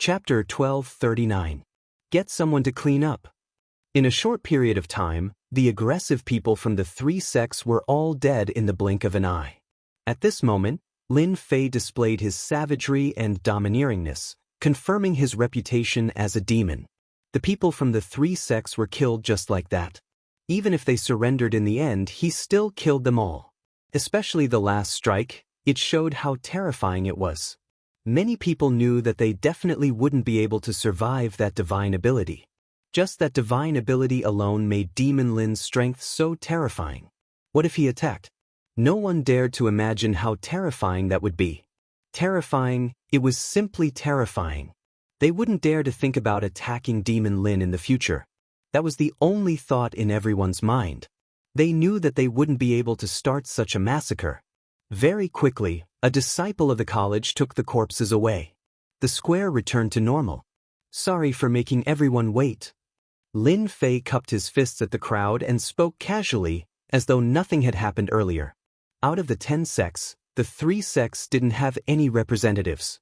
Chapter 1239. Get someone to clean up. In a short period of time, the aggressive people from the three sects were all dead in the blink of an eye. At this moment, Lin Fei displayed his savagery and domineeringness, confirming his reputation as a demon. The people from the three sects were killed just like that. Even if they surrendered in the end, he still killed them all. Especially the last strike, it showed how terrifying it was. Many people knew that they definitely wouldn't be able to survive that divine ability. Just that divine ability alone made Demon Lin's strength so terrifying. What if he attacked? No one dared to imagine how terrifying that would be. Terrifying, it was simply terrifying. They wouldn't dare to think about attacking Demon Lin in the future. That was the only thought in everyone's mind. They knew that they wouldn't be able to start such a massacre. Very quickly, a disciple of the college took the corpses away. The square returned to normal. Sorry for making everyone wait. Lin Fei cupped his fists at the crowd and spoke casually, as though nothing had happened earlier. Out of the 10 sects, the 3 sects didn't have any representatives.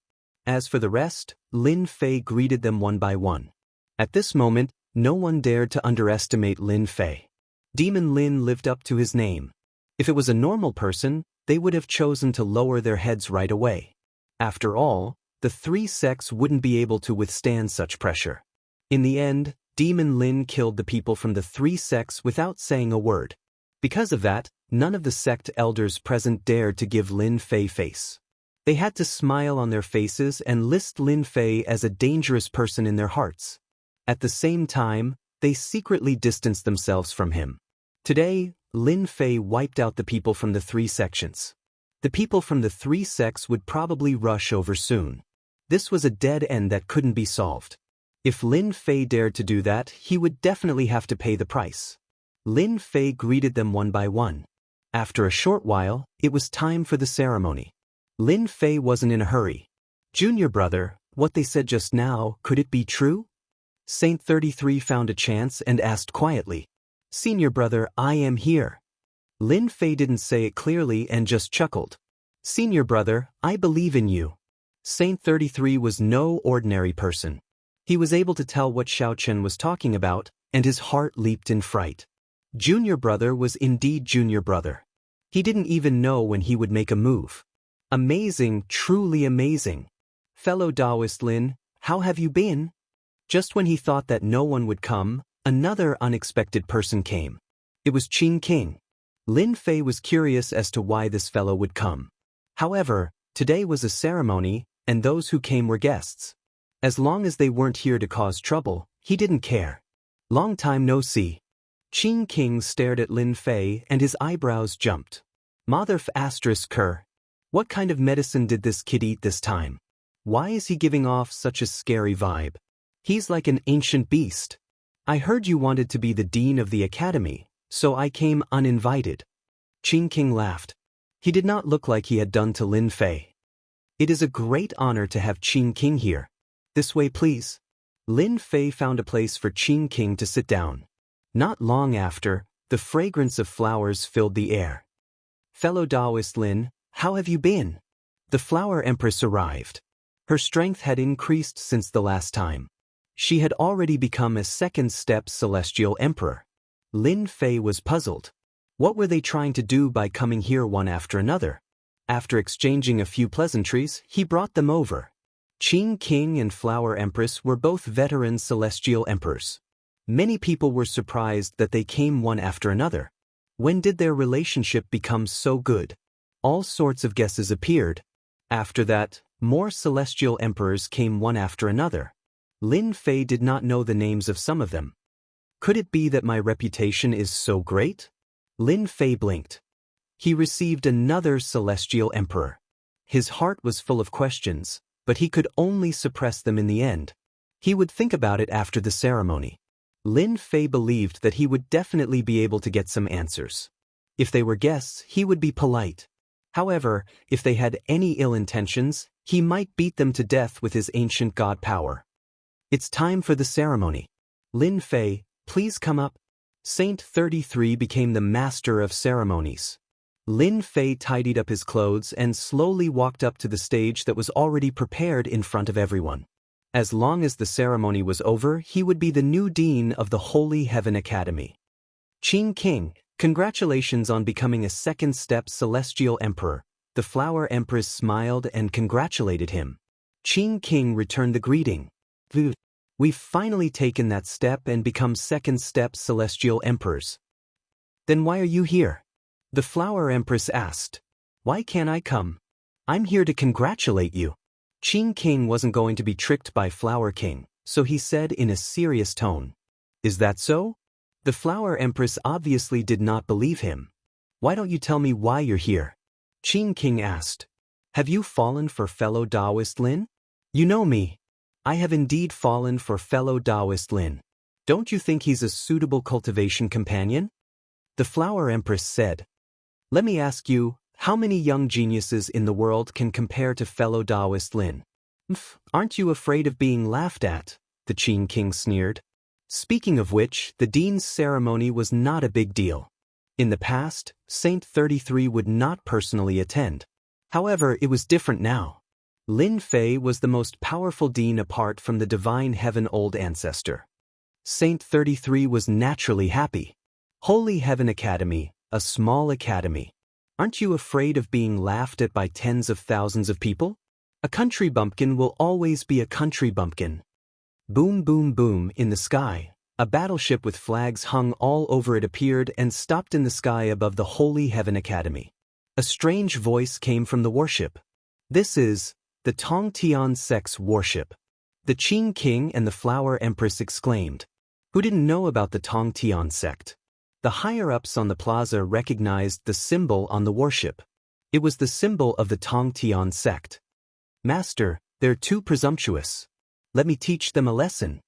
As for the rest, Lin Fei greeted them one by one. At this moment, no one dared to underestimate Lin Fei. Demon Lin lived up to his name. If it was a normal person, they would have chosen to lower their heads right away. After all, the 3 sects wouldn't be able to withstand such pressure. In the end, Demon Lin killed the people from the 3 sects without saying a word. Because of that, none of the sect elders present dared to give Lin Fei face. They had to smile on their faces and list Lin Fei as a dangerous person in their hearts. At the same time, they secretly distanced themselves from him. Today, Lin Fei wiped out the people from the 3 sections. The people from the 3 sects would probably rush over soon. This was a dead end that couldn't be solved. If Lin Fei dared to do that, he would definitely have to pay the price. Lin Fei greeted them one by one. After a short while, it was time for the ceremony. Lin Fei wasn't in a hurry. Junior brother, what they said just now, could it be true? Saint 33 found a chance and asked quietly. Senior brother, I am here. Lin Fei didn't say it clearly and just chuckled. Senior brother, I believe in you. Saint 33 was no ordinary person. He was able to tell what Xiao Chen was talking about, and his heart leaped in fright. Junior brother was indeed junior brother. He didn't even know when he would make a move. Amazing, truly amazing. Fellow Taoist Lin, how have you been? Just when he thought that no one would come, another unexpected person came. It was Qing King. Lin Fei was curious as to why this fellow would come. However, today was a ceremony, and those who came were guests. As long as they weren't here to cause trouble, he didn't care. Long time no see. Qing King stared at Lin Fei and his eyebrows jumped. Mother ****. What kind of medicine did this kid eat this time? Why is he giving off such a scary vibe? He's like an ancient beast. I heard you wanted to be the dean of the academy, so I came uninvited. Qing King laughed. He did not look like he had done to Lin Fei. It is a great honor to have Qing King here. This way please. Lin Fei found a place for Qing King to sit down. Not long after, the fragrance of flowers filled the air. Fellow Taoist Lin, how have you been? The Flower Empress arrived. Her strength had increased since the last time. She had already become a second-step celestial emperor. Lin Fei was puzzled. What were they trying to do by coming here one after another? After exchanging a few pleasantries, he brought them over. Qing King and Flower Empress were both veteran celestial emperors. Many people were surprised that they came one after another. When did their relationship become so good? All sorts of guesses appeared. After that, more celestial emperors came one after another. Lin Fei did not know the names of some of them. Could it be that my reputation is so great? Lin Fei blinked. He received another celestial emperor. His heart was full of questions, but he could only suppress them in the end. He would think about it after the ceremony. Lin Fei believed that he would definitely be able to get some answers. If they were guests, he would be polite. However, if they had any ill intentions, he might beat them to death with his ancient god power. It's time for the ceremony. Lin Fei, please come up. Saint 33 became the master of ceremonies. Lin Fei tidied up his clothes and slowly walked up to the stage that was already prepared in front of everyone. As long as the ceremony was over, he would be the new dean of the Holy Heaven Academy. Qing King, congratulations on becoming a second-step celestial emperor. The Flower Empress smiled and congratulated him. Qing King returned the greeting. We've finally taken that step and become second-step celestial emperors. Then why are you here? The Flower Empress asked. Why can't I come? I'm here to congratulate you. Qing King wasn't going to be tricked by Flower King, so he said in a serious tone. Is that so? The Flower Empress obviously did not believe him. Why don't you tell me why you're here? Qing King asked. Have you fallen for fellow Taoist Lin? You know me. I have indeed fallen for fellow Taoist Lin. Don't you think he's a suitable cultivation companion? The Flower Empress said. Let me ask you, how many young geniuses in the world can compare to fellow Taoist Lin? Aren't you afraid of being laughed at? The Qing King sneered. Speaking of which, the dean's ceremony was not a big deal. In the past, Saint 33 would not personally attend. However, it was different now. Lin Fei was the most powerful dean apart from the divine heaven old ancestor. Saint 33 was naturally happy. Holy Heaven Academy, a small academy. Aren't you afraid of being laughed at by tens of thousands of people? A country bumpkin will always be a country bumpkin. Boom boom boom in the sky. A battleship with flags hung all over it appeared and stopped in the sky above the Holy Heaven Academy. A strange voice came from the warship. This is the Tongtian sect's warship. The Qing King and the Flower Empress exclaimed. Who didn't know about the Tongtian sect? The higher-ups on the plaza recognized the symbol on the warship. It was the symbol of the Tongtian sect. Master, they're too presumptuous. Let me teach them a lesson.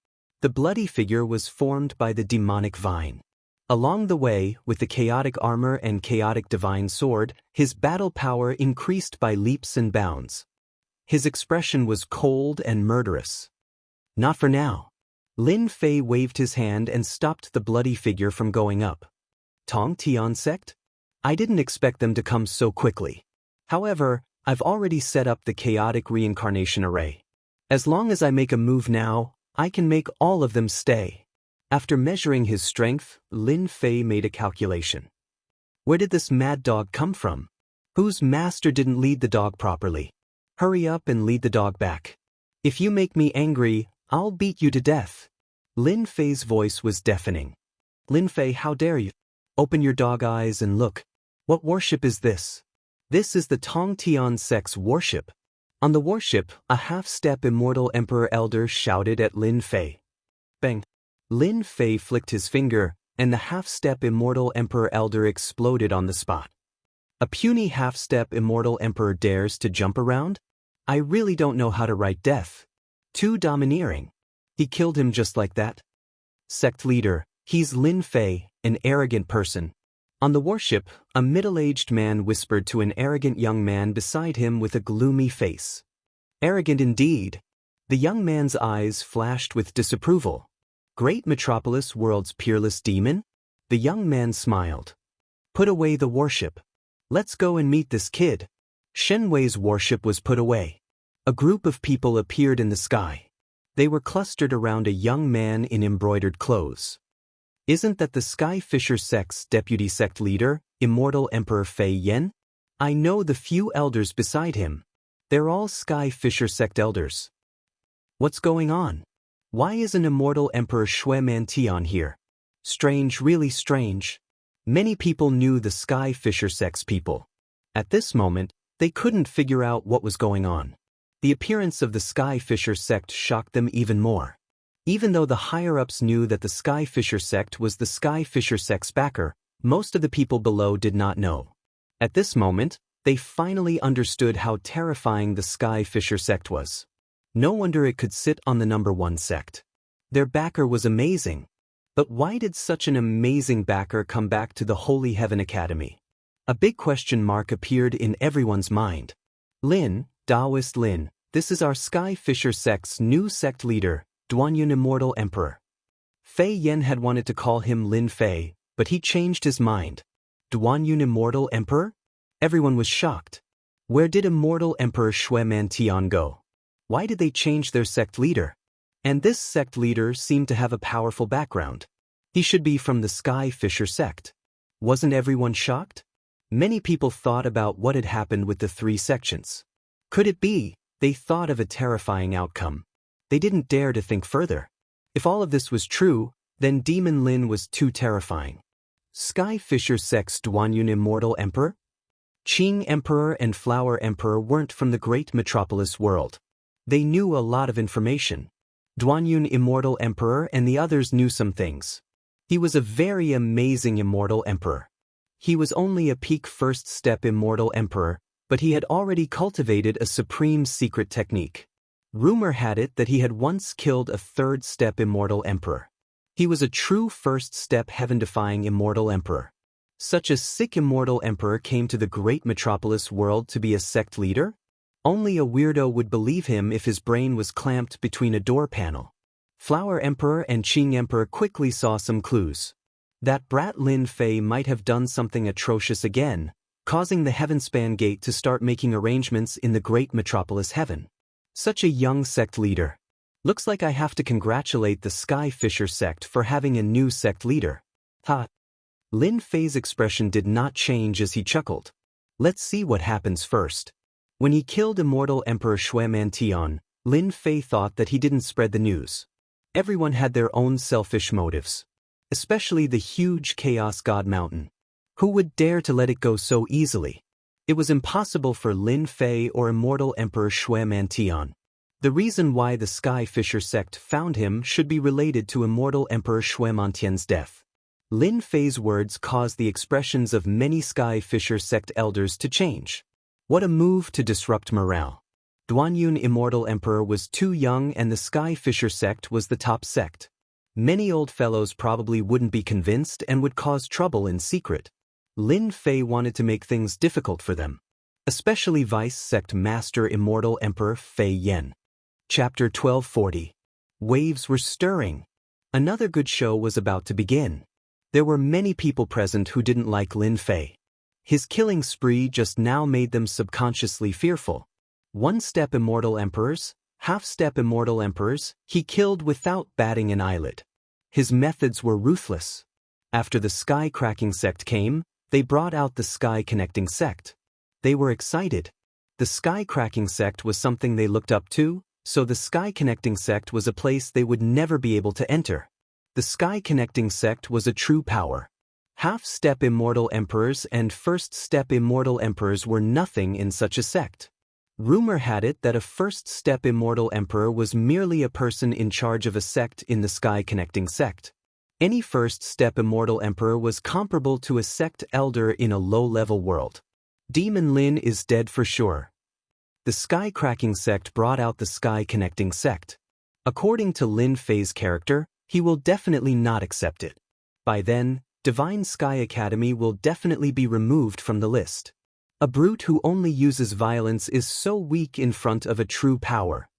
The bloody figure was formed by the demonic vine. Along the way, with the chaotic armor and chaotic divine sword, his battle power increased by leaps and bounds. His expression was cold and murderous. Not for now. Lin Fei waved his hand and stopped the bloody figure from going up. Tongtian sect? I didn't expect them to come so quickly. However, I've already set up the chaotic reincarnation array. As long as I make a move now, I can make all of them stay. After measuring his strength, Lin Fei made a calculation. Where did this mad dog come from? Whose master didn't lead the dog properly? Hurry up and lead the dog back. If you make me angry, I'll beat you to death. Lin Fei's voice was deafening. Lin Fei, how dare you? Open your dog eyes and look. What warship is this? This is the Tongtian sect's warship. On the warship, a half-step immortal Emperor Elder shouted at Lin Fei. Bang! Lin Fei flicked his finger, and the half-step immortal Emperor Elder exploded on the spot. A puny half-step immortal Emperor dares to jump around? I really don't know how to write death. Too domineering. He killed him just like that? Sect leader, he's Lin Fei, an arrogant person. On the warship, a middle-aged man whispered to an arrogant young man beside him with a gloomy face. Arrogant indeed. The young man's eyes flashed with disapproval. Great metropolis world's peerless demon? The young man smiled. Put away the warship. Let's go and meet this kid. Shenwei's warship was put away. A group of people appeared in the sky. They were clustered around a young man in embroidered clothes. Isn't that the Sky Fisher sect's deputy sect leader, Immortal Emperor Fei Yen? I know the few elders beside him. They're all Sky Fisher sect elders. What's going on? Why isn't Immortal Emperor Shui Mantian here? Strange, really strange. Many people knew the Sky Fisher sect's people. At this moment, they couldn't figure out what was going on. The appearance of the Sky Fisher sect shocked them even more. Even though the higher-ups knew that the Sky Fisher sect was the Sky Fisher sect's backer, most of the people below did not know. At this moment, they finally understood how terrifying the Sky Fisher sect was. No wonder it could sit on the #1 sect. Their backer was amazing. But why did such an amazing backer come back to the Holy Heaven Academy? A big question mark appeared in everyone's mind. Lin, Taoist Lin, this is our Sky Fisher sect's new sect leader, Duanyun Immortal Emperor. Fei Yen had wanted to call him Lin Fei, but he changed his mind. Duanyun Immortal Emperor? Everyone was shocked. Where did Immortal Emperor Shui Mantian go? Why did they change their sect leader? And this sect leader seemed to have a powerful background. He should be from the Sky Fisher sect. Wasn't everyone shocked? Many people thought about what had happened with the 3 sections. Could it be? They thought of a terrifying outcome. They didn't dare to think further. If all of this was true, then Demon Lin was too terrifying. Sky Fisher sect's Duanyun Immortal Emperor? Qing Emperor and Flower Emperor weren't from the great metropolis world. They knew a lot of information. Duanyun Immortal Emperor and the others knew some things. He was a very amazing Immortal Emperor. He was only a peak first step Immortal Emperor, but he had already cultivated a supreme secret technique. Rumor had it that he had once killed a third step Immortal Emperor. He was a true first step heaven-defying Immortal Emperor. Such a sick Immortal Emperor came to the great metropolis world to be a sect leader? Only a weirdo would believe him if his brain was clamped between a door panel. Flower Emperor and Qing Emperor quickly saw some clues. That brat Lin Fei might have done something atrocious again, causing the Heavenspan Gate to start making arrangements in the great metropolis heaven. Such a young sect leader. Looks like I have to congratulate the Sky Fisher sect for having a new sect leader. Ha! Lin Fei's expression did not change as he chuckled. Let's see what happens first. When he killed Immortal Emperor Shui Mantian, Lin Fei thought that he didn't spread the news. Everyone had their own selfish motives. Especially the huge Chaos God Mountain. Who would dare to let it go so easily? It was impossible for Lin Fei or Immortal Emperor Shui Mantian. The reason why the Sky Fisher sect found him should be related to Immortal Emperor Shui Mantian's death. Lin Fei's words caused the expressions of many Sky Fisher sect elders to change. What a move to disrupt morale. Duanyun Immortal Emperor was too young and the Sky Fisher sect was the top sect. Many old fellows probably wouldn't be convinced and would cause trouble in secret. Lin Fei wanted to make things difficult for them. Especially Vice Sect Master Immortal Emperor Fei Yen. Chapter 1240. Waves were stirring. Another good show was about to begin. There were many people present who didn't like Lin Fei. His killing spree just now made them subconsciously fearful. One-step Immortal Emperors, half-step Immortal Emperors, he killed without batting an eyelid. His methods were ruthless. After the Sky Cracking sect came, they brought out the Sky Connecting sect. They were excited. The Sky Cracking sect was something they looked up to, so the Sky Connecting sect was a place they would never be able to enter. The Sky Connecting sect was a true power. Half-step Immortal Emperors and first-step Immortal Emperors were nothing in such a sect. Rumor had it that a first-step Immortal Emperor was merely a person in charge of a sect in the Sky Connecting sect. Any first-step Immortal Emperor was comparable to a sect elder in a low-level world. Demon Lin is dead for sure. The Sky Cracking sect brought out the Sky Connecting sect. According to Lin Fei's character, he will definitely not accept it. By then, Divine Sky Academy will definitely be removed from the list. A brute who only uses violence is so weak in front of a true power.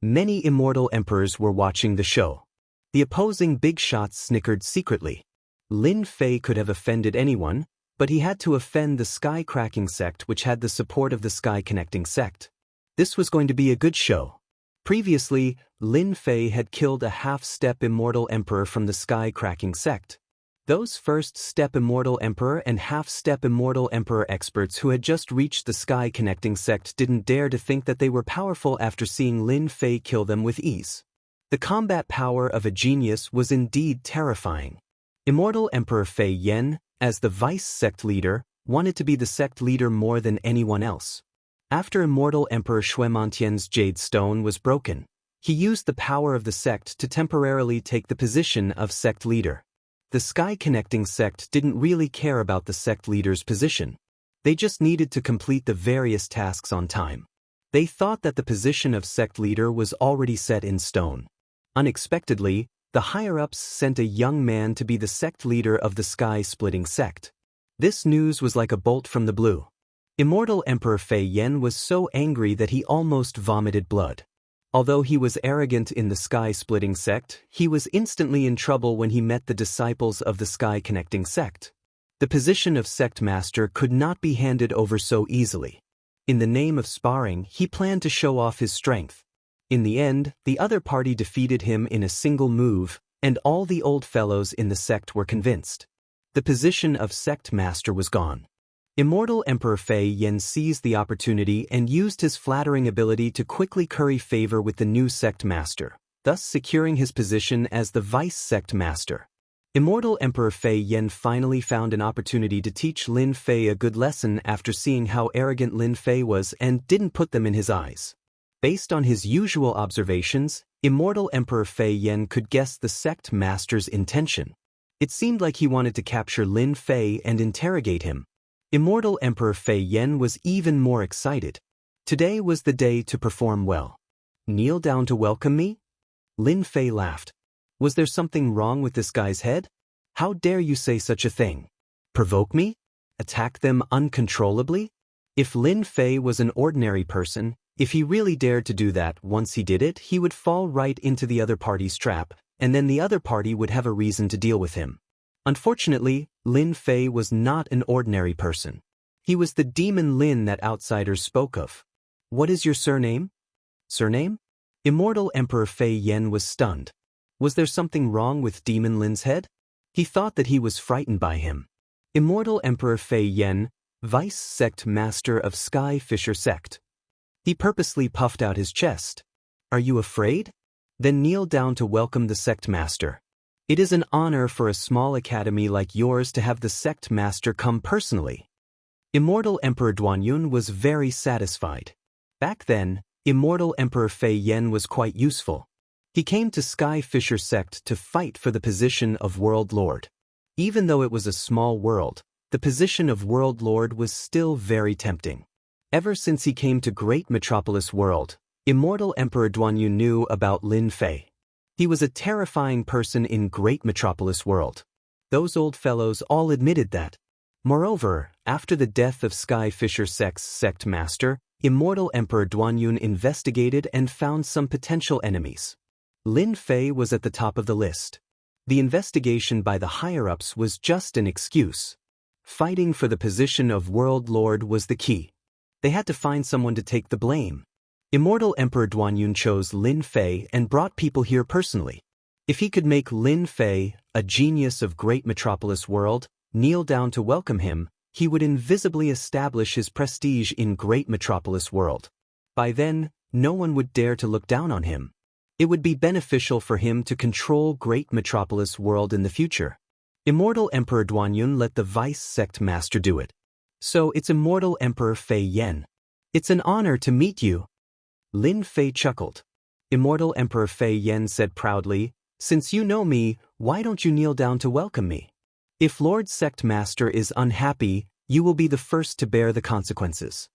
Many Immortal Emperors were watching the show. The opposing big shots snickered secretly. Lin Fei could have offended anyone, but he had to offend the Sky Cracking sect which had the support of the Sky Connecting sect. This was going to be a good show. Previously, Lin Fei had killed a half-step Immortal Emperor from the Sky Cracking sect. Those first-step Immortal Emperor and half-step Immortal Emperor experts who had just reached the Sky Connecting sect didn't dare to think that they were powerful after seeing Lin Fei kill them with ease. The combat power of a genius was indeed terrifying. Immortal Emperor Fei Yen, as the vice sect leader, wanted to be the sect leader more than anyone else. After Immortal Emperor Shui Mantian's Jade Stone was broken, he used the power of the sect to temporarily take the position of sect leader. The Sky Connecting sect didn't really care about the sect leader's position. They just needed to complete the various tasks on time. They thought that the position of sect leader was already set in stone. Unexpectedly, the higher-ups sent a young man to be the sect leader of the Sky-Splitting sect. This news was like a bolt from the blue. Immortal Emperor Fei Yen was so angry that he almost vomited blood. Although he was arrogant in the Sky-Splitting sect, he was instantly in trouble when he met the disciples of the Sky Connecting sect. The position of sect master could not be handed over so easily. In the name of sparring, he planned to show off his strength. In the end, the other party defeated him in a single move, and all the old fellows in the sect were convinced. The position of sect master was gone. Immortal Emperor Fei Yen seized the opportunity and used his flattering ability to quickly curry favor with the new sect master, thus securing his position as the vice sect master. Immortal Emperor Fei Yen finally found an opportunity to teach Lin Fei a good lesson after seeing how arrogant Lin Fei was and didn't put them in his eyes. Based on his usual observations, Immortal Emperor Fei Yen could guess the sect master's intention. It seemed like he wanted to capture Lin Fei and interrogate him. Immortal Emperor Fei Yen was even more excited. Today was the day to perform well. Kneel down to welcome me? Lin Fei laughed. Was there something wrong with this guy's head? How dare you say such a thing? Provoke me? Attack them uncontrollably? If Lin Fei was an ordinary person, if he really dared to do that, once he did it, he would fall right into the other party's trap, and then the other party would have a reason to deal with him. Unfortunately, Lin Fei was not an ordinary person. He was the demon Lin that outsiders spoke of. What is your surname? Surname? Immortal Emperor Fei Yen was stunned. Was there something wrong with Demon Lin's head? He thought that he was frightened by him. Immortal Emperor Fei Yen, Vice Sect Master of Sky Fisher Sect. He purposely puffed out his chest. Are you afraid? Then kneel down to welcome the sect master. It is an honor for a small academy like yours to have the sect master come personally. Immortal Emperor Duanyun was very satisfied. Back then, Immortal Emperor Fei Yen was quite useful. He came to Sky Fisher Sect to fight for the position of World Lord. Even though it was a small world, the position of World Lord was still very tempting. Ever since he came to Great Metropolis World, Immortal Emperor Duanyun knew about Lin Fei. He was a terrifying person in Great Metropolis World. Those old fellows all admitted that. Moreover, after the death of Sky Fisher Sect's sect master, Immortal Emperor Duanyun investigated and found some potential enemies. Lin Fei was at the top of the list. The investigation by the higher-ups was just an excuse. Fighting for the position of World Lord was the key. They had to find someone to take the blame. Immortal Emperor Duanyun chose Lin Fei and brought people here personally. If he could make Lin Fei, a genius of Great Metropolis World, kneel down to welcome him, he would invisibly establish his prestige in Great Metropolis World. By then, no one would dare to look down on him. It would be beneficial for him to control Great Metropolis World in the future. Immortal Emperor Duanyun let the Vice Sect Master do it. So it's Immortal Emperor Fei Yen. It's an honor to meet you. Lin Fei chuckled. Immortal Emperor Fei Yen said proudly, Since you know me, why don't you kneel down to welcome me? If Lord Sect Master is unhappy, you will be the first to bear the consequences.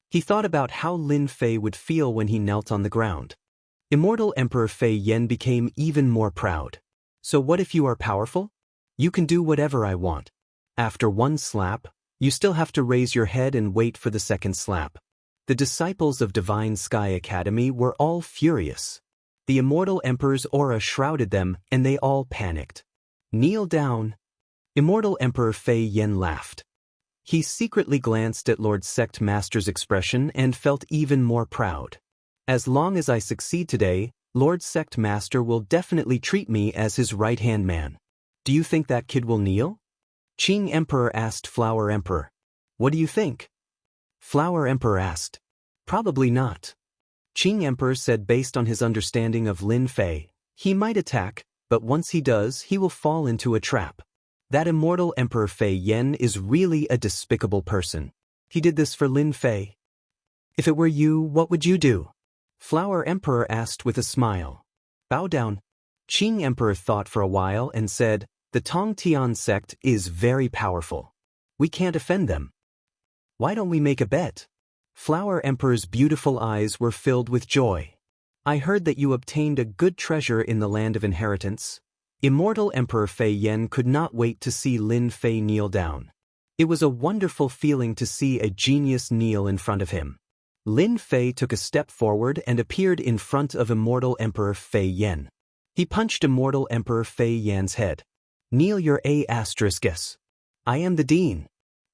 He thought about how Lin Fei would feel when he knelt on the ground. Immortal Emperor Fei Yen became even more proud. So what if you are powerful? You can do whatever I want. After one slap, you still have to raise your head and wait for the second slap. The disciples of Divine Sky Academy were all furious. The Immortal Emperor's aura shrouded them, and they all panicked. Kneel down. Immortal Emperor Fei Yen laughed. He secretly glanced at Lord Sect Master's expression and felt even more proud. As long as I succeed today, Lord Sect Master will definitely treat me as his right-hand man. Do you think that kid will kneel? Qing Emperor asked Flower Emperor. What do you think? Flower Emperor asked. Probably not. Qing Emperor said based on his understanding of Lin Fei, he might attack, but once he does, he will fall into a trap. That Immortal Emperor Fei Yen is really a despicable person. He did this for Lin Fei. If it were you, what would you do? Flower Emperor asked with a smile. Bow down. Qing Emperor thought for a while and said, The Tongtian sect is very powerful. We can't offend them. Why don't we make a bet? Flower Emperor's beautiful eyes were filled with joy. I heard that you obtained a good treasure in the land of inheritance. Immortal Emperor Fei Yen could not wait to see Lin Fei kneel down. It was a wonderful feeling to see a genius kneel in front of him. Lin Fei took a step forward and appeared in front of Immortal Emperor Fei Yen. He punched Immortal Emperor Fei Yan's head. Kneel your A***s. I am the dean.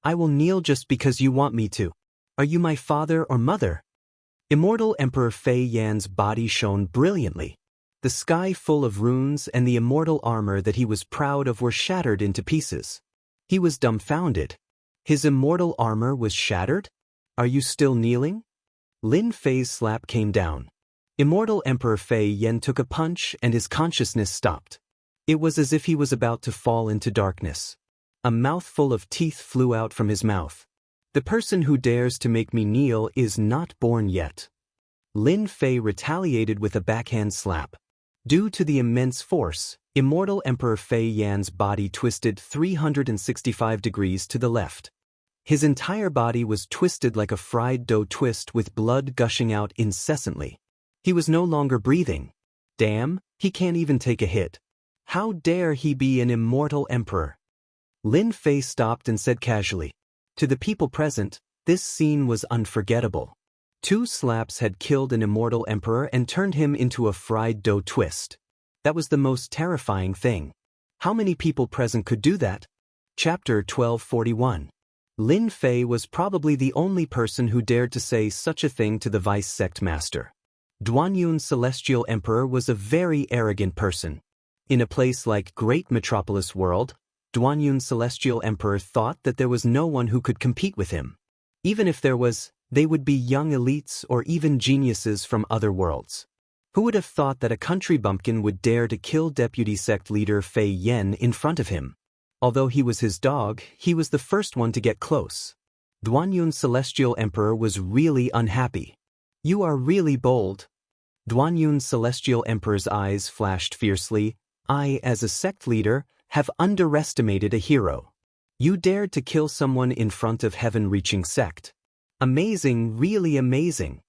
I will kneel just because you want me to. Are you my father or mother? Immortal Emperor Fei Yan's body shone brilliantly. The sky full of runes and the immortal armor that he was proud of were shattered into pieces. He was dumbfounded. His immortal armor was shattered? Are you still kneeling? Lin Fei's slap came down. Immortal Emperor Fei Yan took a punch and his consciousness stopped. It was as if he was about to fall into darkness. A mouthful of teeth flew out from his mouth. The person who dares to make me kneel is not born yet. Lin Fei retaliated with a backhand slap. Due to the immense force, Immortal Emperor Fei Yan's body twisted 365 degrees to the left. His entire body was twisted like a fried dough twist with blood gushing out incessantly. He was no longer breathing. Damn, he can't even take a hit. How dare he be an immortal emperor? Lin Fei stopped and said casually. To the people present, this scene was unforgettable. 2 slaps had killed an immortal emperor and turned him into a fried dough twist. That was the most terrifying thing. How many people present could do that? Chapter 1241. Lin Fei was probably the only person who dared to say such a thing to the vice sect master. Duanyun Celestial Emperor was a very arrogant person. In a place like Great Metropolis World, Duanyun Celestial Emperor thought that there was no one who could compete with him. Even if there was, they would be young elites or even geniuses from other worlds. Who would have thought that a country bumpkin would dare to kill deputy sect leader Fei Yan in front of him? Although he was his dog, he was the first one to get close. Duanyun Celestial Emperor was really unhappy. You are really bold. Duanyun Celestial Emperor's eyes flashed fiercely. I, as a sect leader, have underestimated a hero. You dared to kill someone in front of heaven-reaching sect. Amazing, really amazing.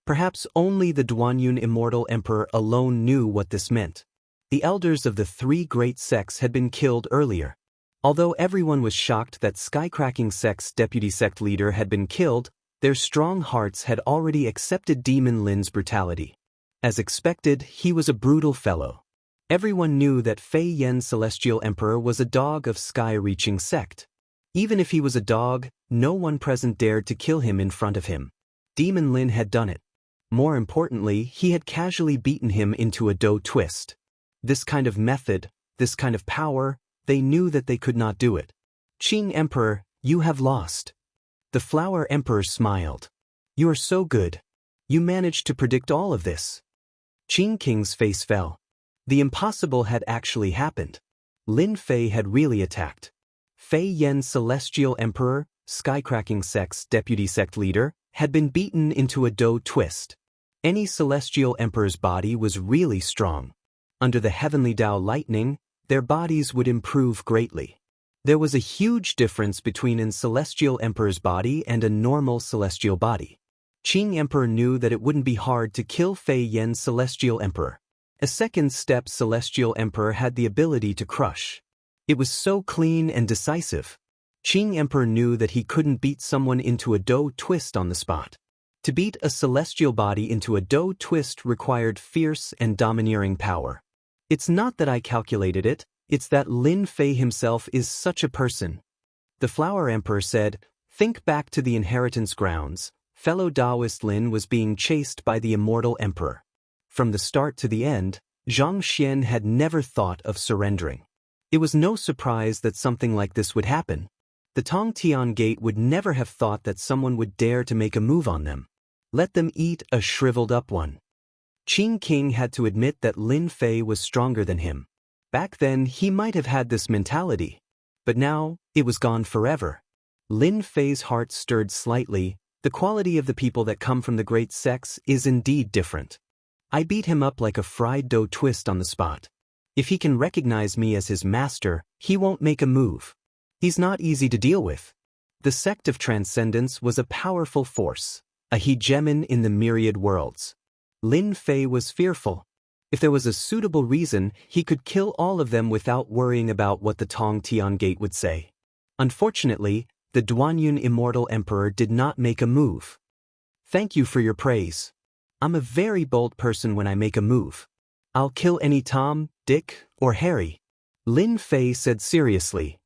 Perhaps only the Duanyun Immortal Emperor alone knew what this meant. The elders of the 3 great sects had been killed earlier. Although everyone was shocked that Skycracking Sect's deputy sect leader had been killed, their strong hearts had already accepted Demon Lin's brutality. As expected, he was a brutal fellow. Everyone knew that Fei Yan Celestial Emperor was a dog of Sky-reaching sect. Even if he was a dog, no one present dared to kill him in front of him. Demon Lin had done it. More importantly, he had casually beaten him into a dough twist. This kind of method, this kind of power, they knew that they could not do it. Qing Emperor, you have lost. The Flower Emperor smiled. You are so good. You managed to predict all of this. Qing King's face fell. The impossible had actually happened. Lin Fei had really attacked. Fei Yan Celestial Emperor, Skycracking Sect's deputy sect leader, had been beaten into a dough twist. Any Celestial Emperor's body was really strong. Under the heavenly Tao lightning, their bodies would improve greatly. There was a huge difference between a Celestial Emperor's body and a normal Celestial body. Qing Emperor knew that it wouldn't be hard to kill Fei Yan Celestial Emperor. A second step Celestial Emperor had the ability to crush. It was so clean and decisive. Qing Emperor knew that he couldn't beat someone into a dough twist on the spot. To beat a celestial body into a dough twist required fierce and domineering power. It's not that I calculated it, it's that Lin Fei himself is such a person. The Flower Emperor said, think back to the inheritance grounds. Fellow Taoist Lin was being chased by the Immortal Emperor. From the start to the end, Zhang Xian had never thought of surrendering. It was no surprise that something like this would happen. The Tongtian Gate would never have thought that someone would dare to make a move on them. Let them eat a shriveled up one. Qing King had to admit that Lin Fei was stronger than him. Back then, he might have had this mentality. But now, it was gone forever. Lin Fei's heart stirred slightly. The quality of the people that come from the great sects is indeed different. I beat him up like a fried dough twist on the spot. If he can recognize me as his master, he won't make a move. He's not easy to deal with. The sect of transcendence was a powerful force, a hegemon in the myriad worlds. Lin Fei was fearful. If there was a suitable reason, he could kill all of them without worrying about what the Tongtian Gate would say. Unfortunately, the Duanyun Immortal Emperor did not make a move. Thank you for your praise. I'm a very bold person when I make a move. I'll kill any Tom, Dick, or Harry. Lin Fei said seriously.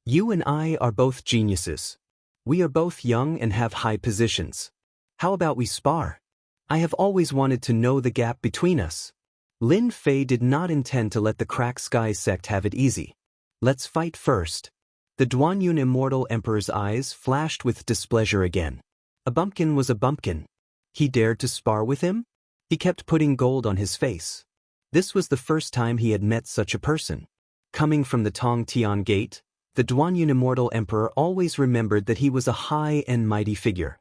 You and I are both geniuses. We are both young and have high positions. How about we spar? I have always wanted to know the gap between us. Lin Fei did not intend to let the Crack Sky sect have it easy. Let's fight first. The Duanyun Immortal Emperor's eyes flashed with displeasure again. A bumpkin was a bumpkin. He dared to spar with him? He kept putting gold on his face. This was the first time he had met such a person. Coming from the Tong Tian Gate, the Duanyun Immortal Emperor always remembered that he was a high and mighty figure.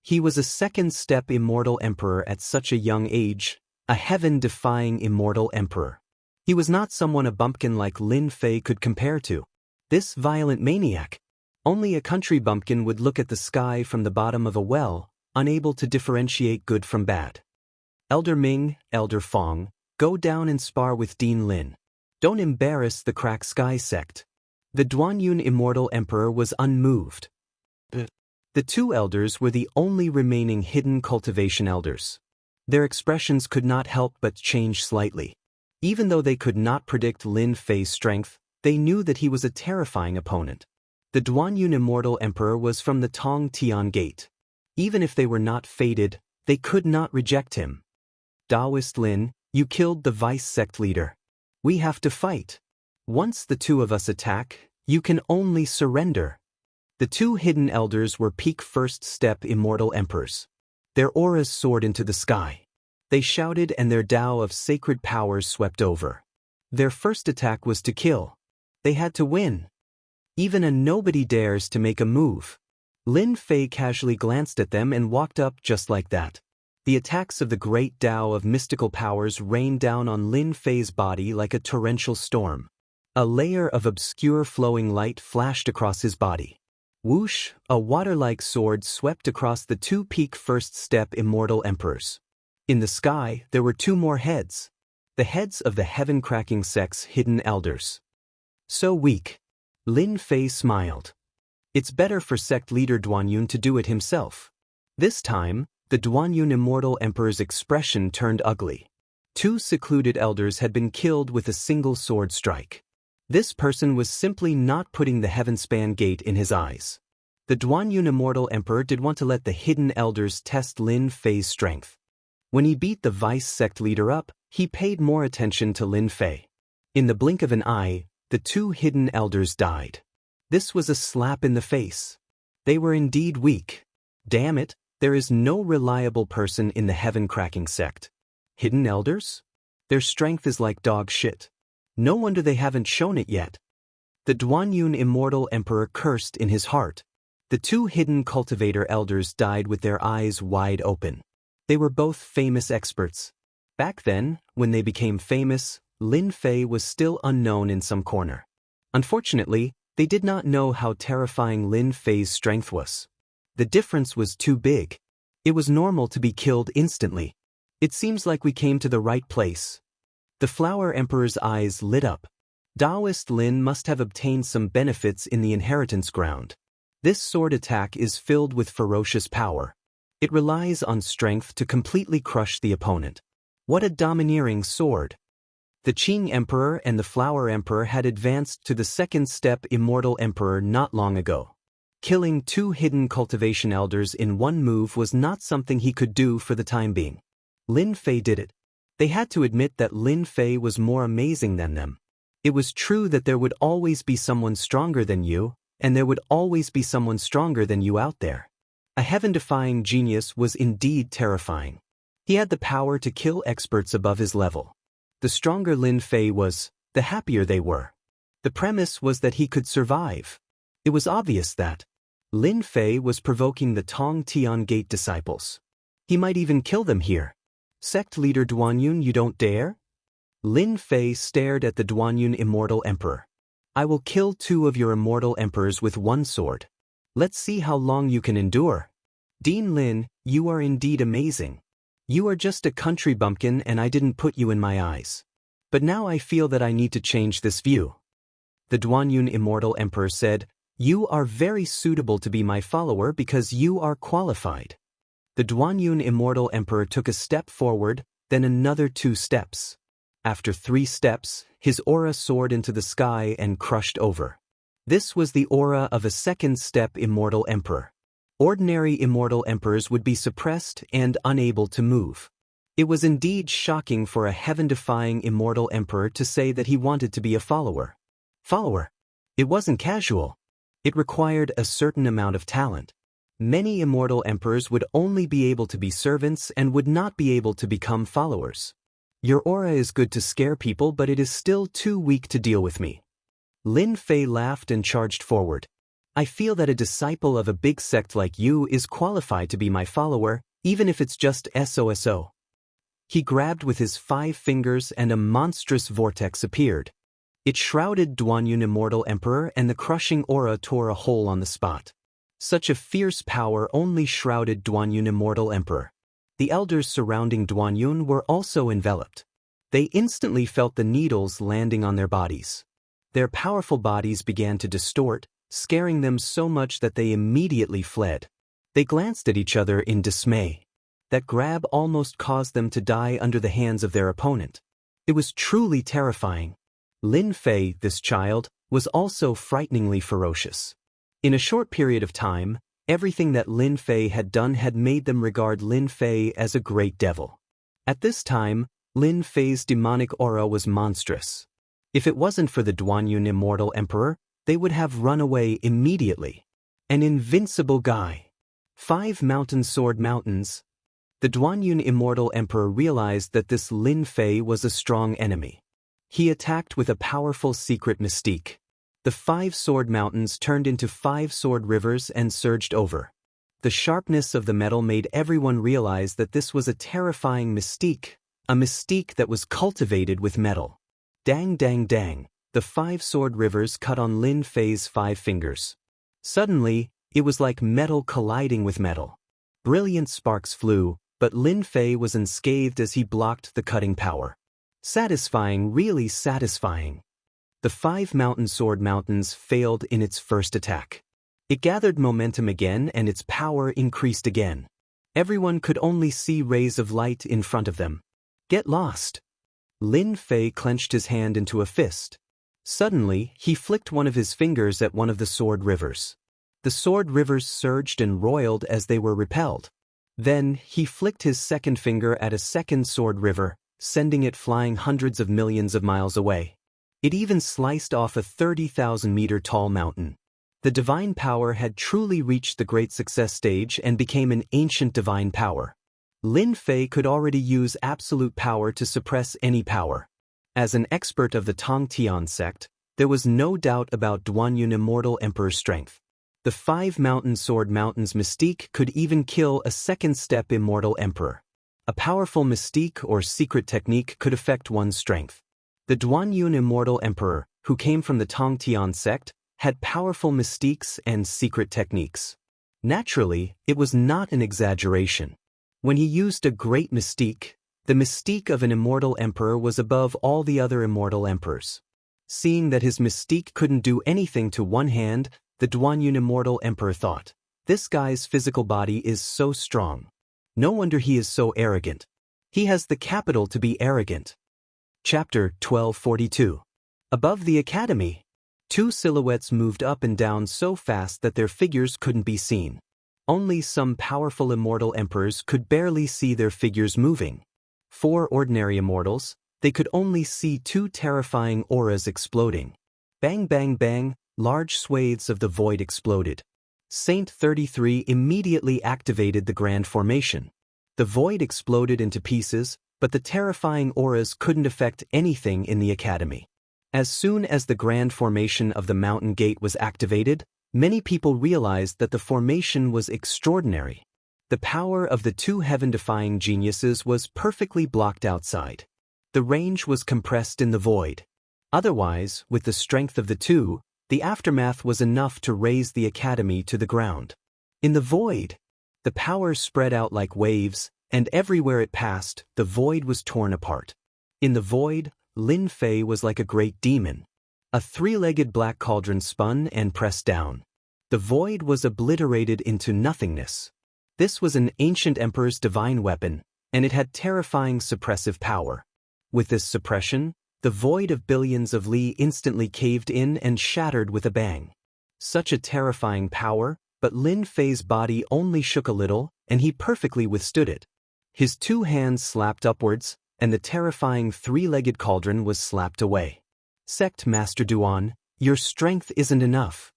He was a second-step immortal emperor at such a young age, a heaven-defying immortal emperor. He was not someone a bumpkin like Lin Fei could compare to. This violent maniac. Only a country bumpkin would look at the sky from the bottom of a well, unable to differentiate good from bad. Elder Ming, Elder Fong, go down and spar with Dean Lin. Don't embarrass the Crack Sky sect. The Duanyun Immortal Emperor was unmoved. The two elders were the only remaining hidden cultivation elders. Their expressions could not help but change slightly. Even though they could not predict Lin Fei's strength, they knew that he was a terrifying opponent. The Duanyun Immortal Emperor was from the Tong Tian Gate. Even if they were not fated, they could not reject him. Taoist Lin, you killed the vice sect leader. We have to fight. Once the two of us attack, you can only surrender. The two hidden elders were peak first-step immortal emperors. Their auras soared into the sky. They shouted and their Tao of sacred powers swept over. Their first attack was to kill. They had to win. Even a nobody dares to make a move. Lin Fei casually glanced at them and walked up just like that. The attacks of the great Tao of mystical powers rained down on Lin Fei's body like a torrential storm. A layer of obscure flowing light flashed across his body. Whoosh, a water-like sword swept across the two peak first-step immortal emperors. In the sky, there were two more heads. The heads of the heaven-cracking sect's hidden elders. So weak. Lin Fei smiled. It's better for sect leader Duanyun to do it himself. This time, the Duanyun Immortal Emperor's expression turned ugly. Two secluded elders had been killed with a single sword strike. This person was simply not putting the Heavenspan Gate in his eyes. The Duanyun Immortal Emperor did want to let the hidden elders test Lin Fei's strength. When he beat the vice sect leader up, he paid more attention to Lin Fei. In the blink of an eye, the two hidden elders died. This was a slap in the face. They were indeed weak. Damn it, there is no reliable person in the heaven-cracking sect. Hidden elders? Their strength is like dog shit. No wonder they haven't shown it yet. The Duanyun Immortal Emperor cursed in his heart. The two hidden cultivator elders died with their eyes wide open. They were both famous experts. Back then, when they became famous, Lin Fei was still unknown in some corner. Unfortunately, they did not know how terrifying Lin Fei's strength was. The difference was too big. It was normal to be killed instantly. It seems like we came to the right place. The Flower Emperor's eyes lit up. Taoist Lin must have obtained some benefits in the inheritance ground. This sword attack is filled with ferocious power. It relies on strength to completely crush the opponent. What a domineering sword! The Qing Emperor and the Flower Emperor had advanced to the second-step Immortal Emperor not long ago. Killing two hidden cultivation elders in one move was not something he could do for the time being. Lin Fei did it. They had to admit that Lin Fei was more amazing than them. It was true that there would always be someone stronger than you, and there would always be someone stronger than you out there. A heaven-defying genius was indeed terrifying. He had the power to kill experts above his level. The stronger Lin Fei was, the happier they were. The premise was that he could survive. It was obvious that Lin Fei was provoking the Tong Tian Gate disciples. He might even kill them here. Sect leader Duanyun, you don't dare? Lin Fei stared at the Duanyun Immortal Emperor. I will kill two of your immortal emperors with one sword. Let's see how long you can endure. Dean Lin, you are indeed amazing. You are just a country bumpkin and I didn't put you in my eyes. But now I feel that I need to change this view. The Duanyun Immortal Emperor said, you are very suitable to be my follower because you are qualified. The Duanyun Immortal Emperor took a step forward, then another 2 steps. After 3 steps, his aura soared into the sky and crushed over. This was the aura of a second-step Immortal Emperor. Ordinary immortal emperors would be suppressed and unable to move. It was indeed shocking for a heaven-defying immortal emperor to say that he wanted to be a follower. Follower? It wasn't casual. It required a certain amount of talent. Many immortal emperors would only be able to be servants and would not be able to become followers. Your aura is good to scare people, but it is still too weak to deal with me. Lin Fei laughed and charged forward. I feel that a disciple of a big sect like you is qualified to be my follower, even if it's just SOSO. He grabbed with his 5 fingers and a monstrous vortex appeared. It shrouded Duanyun Immortal Emperor and the crushing aura tore a hole on the spot. Such a fierce power only shrouded Duanyun Immortal Emperor. The elders surrounding Duanyun were also enveloped. They instantly felt the needles landing on their bodies. Their powerful bodies began to distort, scaring them so much that they immediately fled. They glanced at each other in dismay. That grab almost caused them to die under the hands of their opponent. It was truly terrifying. Lin Fei, this child, was also frighteningly ferocious. In a short period of time, everything that Lin Fei had done had made them regard Lin Fei as a great devil. At this time, Lin Fei's demonic aura was monstrous. If it wasn't for the Duanyun Immortal Emperor, they would have run away immediately. An invincible guy. 5 mountain sword mountains. The Duanyun Immortal Emperor realized that this Lin Fei was a strong enemy. He attacked with a powerful secret mystique. The 5 sword mountains turned into 5 sword rivers and surged over. The sharpness of the metal made everyone realize that this was a terrifying mystique, a mystique that was cultivated with metal. Dang dang dang, the 5 sword rivers cut on Lin Fei's 5 fingers. Suddenly, it was like metal colliding with metal. Brilliant sparks flew, but Lin Fei was unscathed as he blocked the cutting power. Satisfying, really satisfying. The 5 mountain sword mountains failed in its first attack. It gathered momentum again and its power increased again. Everyone could only see rays of light in front of them. Get lost. Lin Fei clenched his hand into a fist. Suddenly, he flicked one of his fingers at one of the sword rivers. The sword rivers surged and roiled as they were repelled. Then, he flicked his second finger at a second sword river, sending it flying hundreds of millions of miles away. It even sliced off a 30,000-meter tall mountain. The divine power had truly reached the great success stage and became an ancient divine power. Lin Fei could already use absolute power to suppress any power. As an expert of the Tongtian sect, there was no doubt about Duanyun Immortal Emperor's strength. The 5 mountain sword mountains mystique could even kill a second-step immortal emperor. A powerful mystique or secret technique could affect one's strength. The Duanyun Immortal Emperor, who came from the Tongtian sect, had powerful mystiques and secret techniques. Naturally, it was not an exaggeration. When he used a great mystique, the mystique of an immortal emperor was above all the other immortal emperors. Seeing that his mystique couldn't do anything to one hand, the Duanyun Immortal Emperor thought, this guy's physical body is so strong. No wonder he is so arrogant. He has the capital to be arrogant. Chapter 1242. Above the academy, 2 silhouettes moved up and down so fast that their figures couldn't be seen. Only some powerful immortal emperors could barely see their figures moving. 4 ordinary immortals, they could only see 2 terrifying auras exploding. Bang bang bang, large swathes of the void exploded. Saint 33 immediately activated the grand formation. The void exploded into pieces, but the terrifying auras couldn't affect anything in the academy. As soon as the grand formation of the mountain gate was activated, many people realized that the formation was extraordinary. The power of the 2 heaven-defying geniuses was perfectly blocked outside. The range was compressed in the void. Otherwise, with the strength of the 2, the aftermath was enough to raise the academy to the ground. In the void, the power spread out like waves, and everywhere it passed, the void was torn apart. In the void, Lin Fei was like a great demon. A 3-legged black cauldron spun and pressed down. The void was obliterated into nothingness. This was an ancient emperor's divine weapon, and it had terrifying suppressive power. With this suppression, the void of billions of li instantly caved in and shattered with a bang. Such a terrifying power, but Lin Fei's body only shook a little, and he perfectly withstood it. His 2 hands slapped upwards, and the terrifying 3-legged cauldron was slapped away. Sect Master Duan, your strength isn't enough.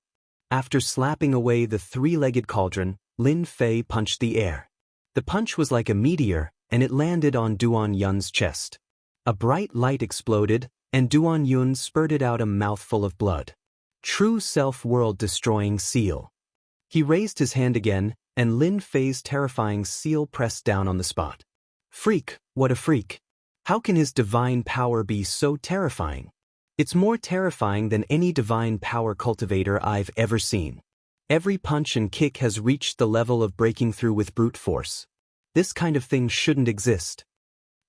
After slapping away the 3-legged cauldron, Lin Fei punched the air. The punch was like a meteor, and it landed on Duan Yun's chest. A bright light exploded, and Duan Yun spurted out a mouthful of blood. True self-world-destroying seal. He raised his hand again, and Lin Fei's terrifying seal pressed down on the spot. Freak, what a freak. How can his divine power be so terrifying? It's more terrifying than any divine power cultivator I've ever seen. Every punch and kick has reached the level of breaking through with brute force. This kind of thing shouldn't exist.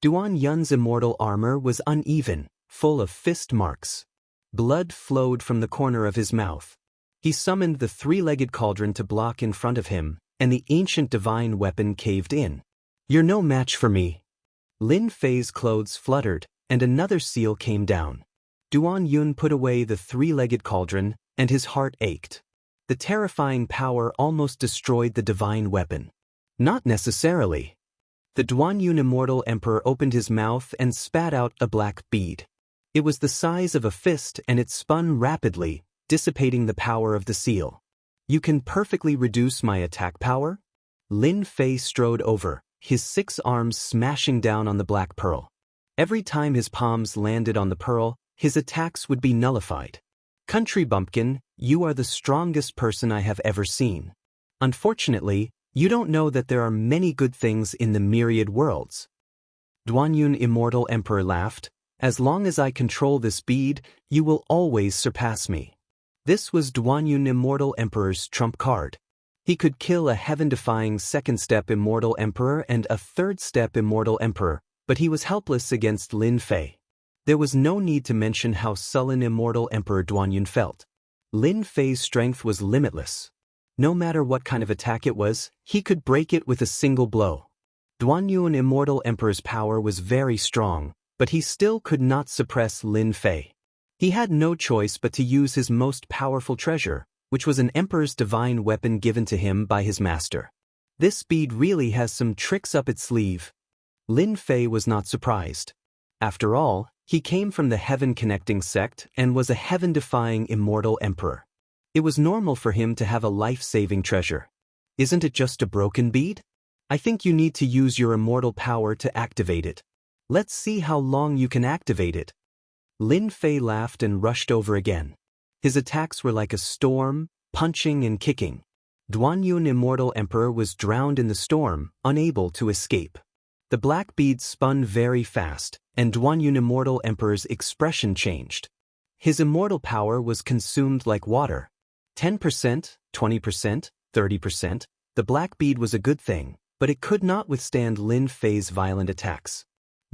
Duan Yun's immortal armor was uneven, full of fist marks. Blood flowed from the corner of his mouth. He summoned the 3-legged cauldron to block in front of him, and the ancient divine weapon caved in. You're no match for me. Lin Fei's clothes fluttered, and another seal came down. Duan Yun put away the 3-legged cauldron, and his heart ached. The terrifying power almost destroyed the divine weapon. Not necessarily. The Duan Yun Immortal Emperor opened his mouth and spat out a black bead. It was the size of a fist, and it spun rapidly, dissipating the power of the seal. You can perfectly reduce my attack power? Lin Fei strode over, his 6 arms smashing down on the black pearl. Every time his palms landed on the pearl, his attacks would be nullified. Country bumpkin, you are the strongest person I have ever seen. Unfortunately, you don't know that there are many good things in the myriad worlds. Duan Yun Immortal Emperor laughed. As long as I control this bead, you will always surpass me. This was Duan Yun Immortal Emperor's trump card. He could kill a heaven-defying 2nd-step Immortal Emperor and a 3rd-step Immortal Emperor, but he was helpless against Lin Fei. There was no need to mention how sullen Immortal Emperor Duan Yun felt. Lin Fei's strength was limitless. No matter what kind of attack it was, he could break it with a single blow. Duan Yun Immortal Emperor's power was very strong, but he still could not suppress Lin Fei. He had no choice but to use his most powerful treasure, which was an emperor's divine weapon given to him by his master. This bead really has some tricks up its sleeve. Lin Fei was not surprised. After all, he came from the heaven-connecting sect and was a heaven-defying immortal emperor. It was normal for him to have a life-saving treasure. Isn't it just a broken bead? I think you need to use your immortal power to activate it. Let's see how long you can activate it. Lin Fei laughed and rushed over again. His attacks were like a storm, punching and kicking. Duan Yun Immortal Emperor was drowned in the storm, unable to escape. The black bead spun very fast, and Duan Yun Immortal Emperor's expression changed. His immortal power was consumed like water. 10%, 20%, 30%, the black bead was a good thing, but it could not withstand Lin Fei's violent attacks.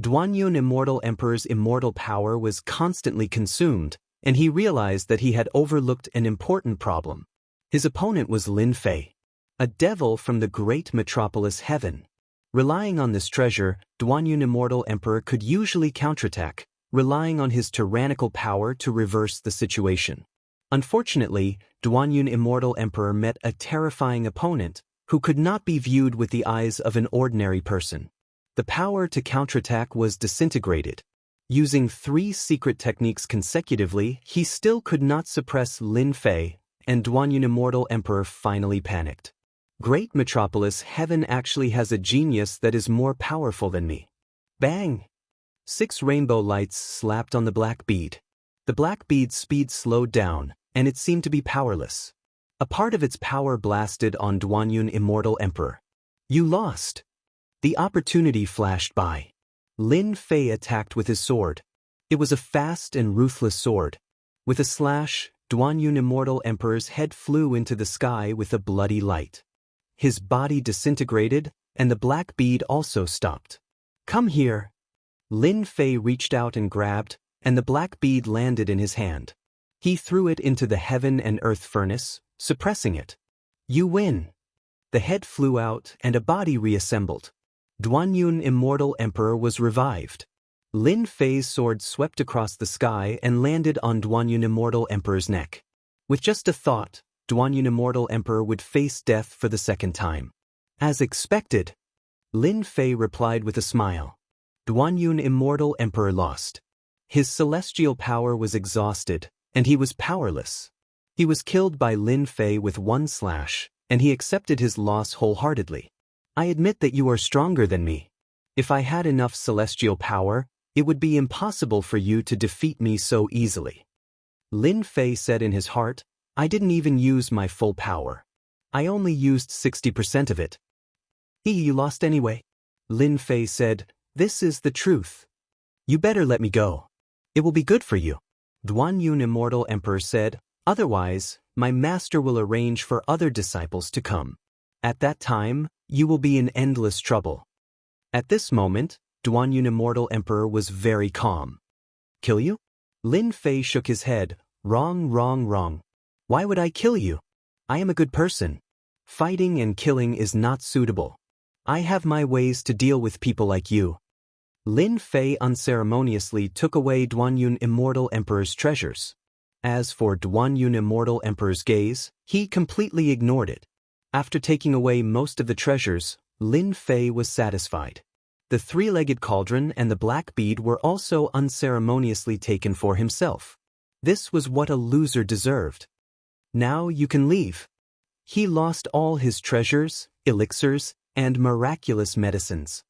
Duan Yun Immortal Emperor's immortal power was constantly consumed, and he realized that he had overlooked an important problem. His opponent was Lin Fei, a devil from the great metropolis heaven. Relying on this treasure, Duan Yun Immortal Emperor could usually counterattack, relying on his tyrannical power to reverse the situation. Unfortunately, Duan Yun Immortal Emperor met a terrifying opponent who could not be viewed with the eyes of an ordinary person. The power to counterattack was disintegrated. Using 3 secret techniques consecutively, he still could not suppress Lin Fei, and Duan Yun Immortal Emperor finally panicked. Great Metropolis Heaven actually has a genius that is more powerful than me. Bang! 6 rainbow lights slapped on the black bead. The black bead's speed slowed down, and it seemed to be powerless. A part of its power blasted on Duan Yun Immortal Emperor. You lost! The opportunity flashed by. Lin Fei attacked with his sword. It was a fast and ruthless sword. With a slash, Duan Yun Immortal Emperor's head flew into the sky with a bloody light. His body disintegrated, and the black bead also stopped. Come here! Lin Fei reached out and grabbed, and the black bead landed in his hand. He threw it into the heaven and earth furnace, suppressing it. You win! The head flew out, and a body reassembled. Duan Yun Immortal Emperor was revived. Lin Fei's sword swept across the sky and landed on Duan Yun Immortal Emperor's neck. With just a thought, Duanyun Immortal Emperor would face death for the second time. As expected, Lin Fei replied with a smile. Duanyun Immortal Emperor lost. His celestial power was exhausted, and he was powerless. He was killed by Lin Fei with one slash, and he accepted his loss wholeheartedly. I admit that you are stronger than me. If I had enough celestial power, it would be impossible for you to defeat me so easily. Lin Fei said in his heart, I didn't even use my full power. I only used 60% of it. You lost anyway. Lin Fei said, this is the truth. You better let me go. It will be good for you. Duanyun Immortal Emperor said, otherwise, my master will arrange for other disciples to come. At that time, you will be in endless trouble. At this moment, Duanyun Immortal Emperor was very calm. Kill you? Lin Fei shook his head. Wrong, wrong, wrong. Why would I kill you? I am a good person. Fighting and killing is not suitable. I have my ways to deal with people like you. Lin Fei unceremoniously took away Duanyun Immortal Emperor's treasures. As for Duanyun Immortal Emperor's gaze, he completely ignored it. After taking away most of the treasures, Lin Fei was satisfied. The three-legged cauldron and the black bead were also unceremoniously taken for himself. This was what a loser deserved. Now you can leave. He lost all his treasures, elixirs, and miraculous medicines.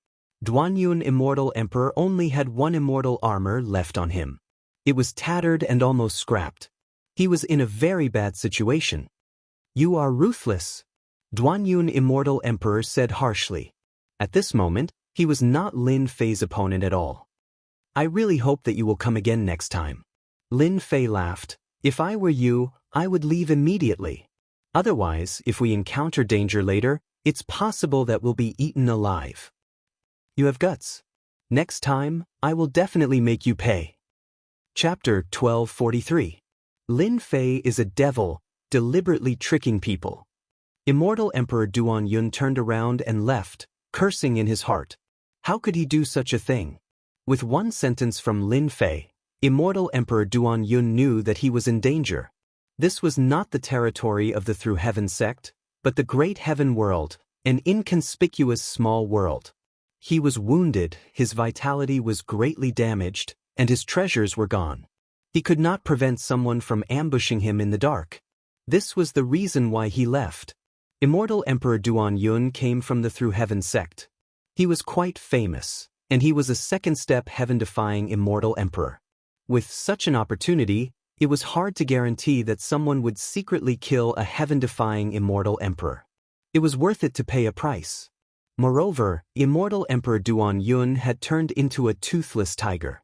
Duanyun Immortal Emperor only had one immortal armor left on him. It was tattered and almost scrapped. He was in a very bad situation. You are ruthless, Duanyun Immortal Emperor said harshly. At this moment, he was not Lin Fei's opponent at all. I really hope that you will come again next time. Lin Fei laughed. If I were you, I would leave immediately. Otherwise, if we encounter danger later, it's possible that we'll be eaten alive. You have guts. Next time, I will definitely make you pay. Chapter 1243. Lin Fei is a devil, deliberately tricking people. Immortal Emperor Duanyun turned around and left, cursing in his heart. How could he do such a thing? With one sentence from Lin Fei, Immortal Emperor Duanyun knew that he was in danger. This was not the territory of the Through Heaven sect, but the Great Heaven World, an inconspicuous small world. He was wounded, his vitality was greatly damaged, and his treasures were gone. He could not prevent someone from ambushing him in the dark. This was the reason why he left. Immortal Emperor Duanyun came from the Through Heaven sect. He was quite famous, and he was a second-step heaven-defying immortal emperor. With such an opportunity, it was hard to guarantee that someone would secretly kill a heaven-defying immortal emperor. It was worth it to pay a price. Moreover, Immortal Emperor Duanyun had turned into a toothless tiger.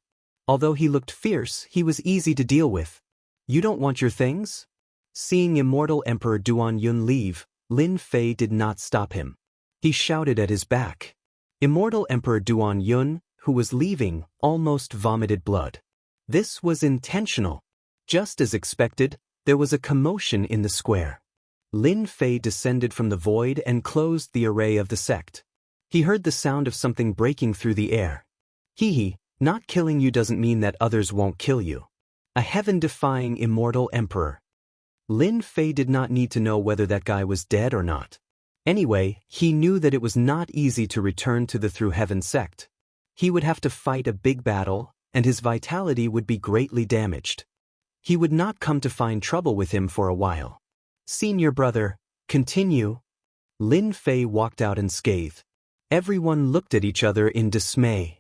Although he looked fierce, he was easy to deal with. You don't want your things? Seeing Immortal Emperor Duanyun leave, Lin Fei did not stop him. He shouted at his back. Immortal Emperor Duanyun, who was leaving, almost vomited blood. This was intentional. Just as expected, there was a commotion in the square. Lin Fei descended from the void and closed the array of the sect. He heard the sound of something breaking through the air. Not killing you doesn't mean that others won't kill you. A heaven-defying immortal emperor. Lin Fei did not need to know whether that guy was dead or not. Anyway, he knew that it was not easy to return to the Through Heaven sect. He would have to fight a big battle, and his vitality would be greatly damaged. He would not come to find trouble with him for a while. Senior brother, continue. Lin Fei walked out unscathed. Everyone looked at each other in dismay.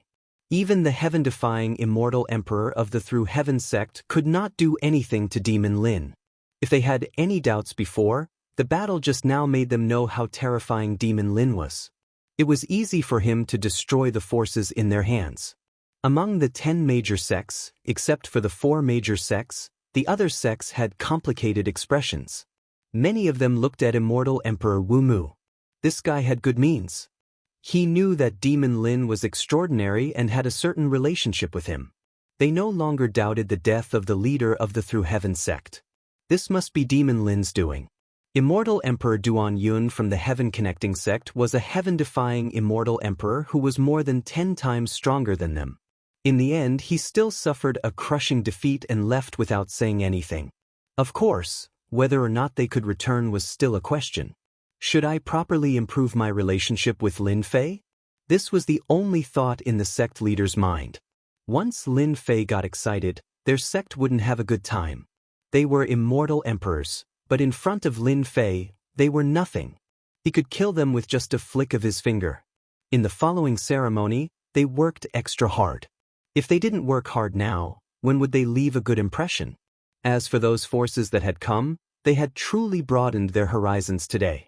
Even the heaven-defying immortal emperor of the Through Heaven sect could not do anything to Demon Lin. If they had any doubts before, the battle just now made them know how terrifying Demon Lin was. It was easy for him to destroy the forces in their hands. Among the 10 major sects, except for the 4 major sects, the other sects had complicated expressions. Many of them looked at Immortal Emperor Wu Mu. This guy had good means. He knew that Demon Lin was extraordinary and had a certain relationship with him. They no longer doubted the death of the leader of the Through Heaven sect. This must be Demon Lin's doing. Immortal Emperor Duanyun from the Heaven Connecting sect was a heaven-defying immortal emperor who was more than 10 times stronger than them. In the end, he still suffered a crushing defeat and left without saying anything. Of course, Whether or not they could return was still a question. Should I properly improve my relationship with Lin Fei? This was the only thought in the sect leader's mind. Once Lin Fei got excited, their sect wouldn't have a good time. They were immortal emperors, but in front of Lin Fei, they were nothing. He could kill them with just a flick of his finger. In the following ceremony, they worked extra hard. If they didn't work hard now, when would they leave a good impression? As for those forces that had come, they had truly broadened their horizons today.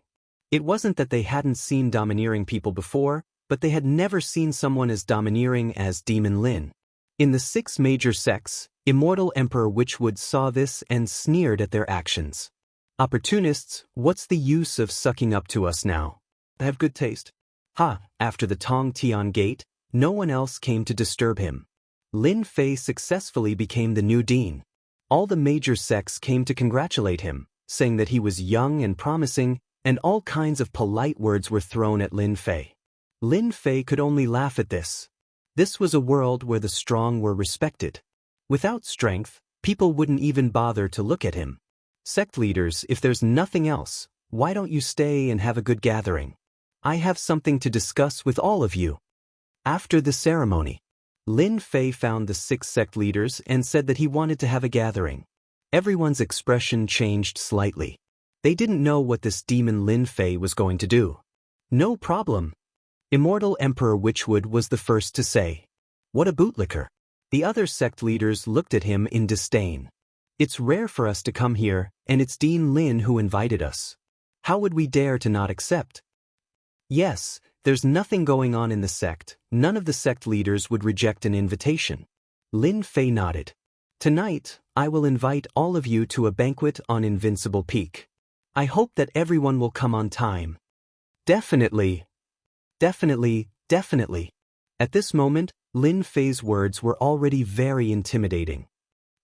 It wasn't that they hadn't seen domineering people before, but they had never seen someone as domineering as Demon Lin. In the 6 major sects, Immortal Emperor Witchwood saw this and sneered at their actions. Opportunists, what's the use of sucking up to us now? I have good taste. After the Tong Tian Gate, no one else came to disturb him. Lin Fei successfully became the new dean. All the major sects came to congratulate him, saying that he was young and promising, and all kinds of polite words were thrown at Lin Fei. Lin Fei could only laugh at this. This was a world where the strong were respected. Without strength, people wouldn't even bother to look at him. Sect leaders, if there's nothing else, why don't you stay and have a good gathering? I have something to discuss with all of you. After the ceremony, Lin Fei found the 6 sect leaders and said that he wanted to have a gathering. Everyone's expression changed slightly. They didn't know what this demon Lin Fei was going to do. No problem. Immortal Emperor Witchwood was the first to say, "What a bootlicker." The other sect leaders looked at him in disdain. "It's rare for us to come here, and it's Dean Lin who invited us. How would we dare to not accept?" Yes, there's nothing going on in the sect. None of the sect leaders would reject an invitation. Lin Fei nodded. "Tonight, I will invite all of you to a banquet on Invincible Peak. I hope that everyone will come on time." Definitely. Definitely, definitely. At this moment, Lin Fei's words were already very intimidating.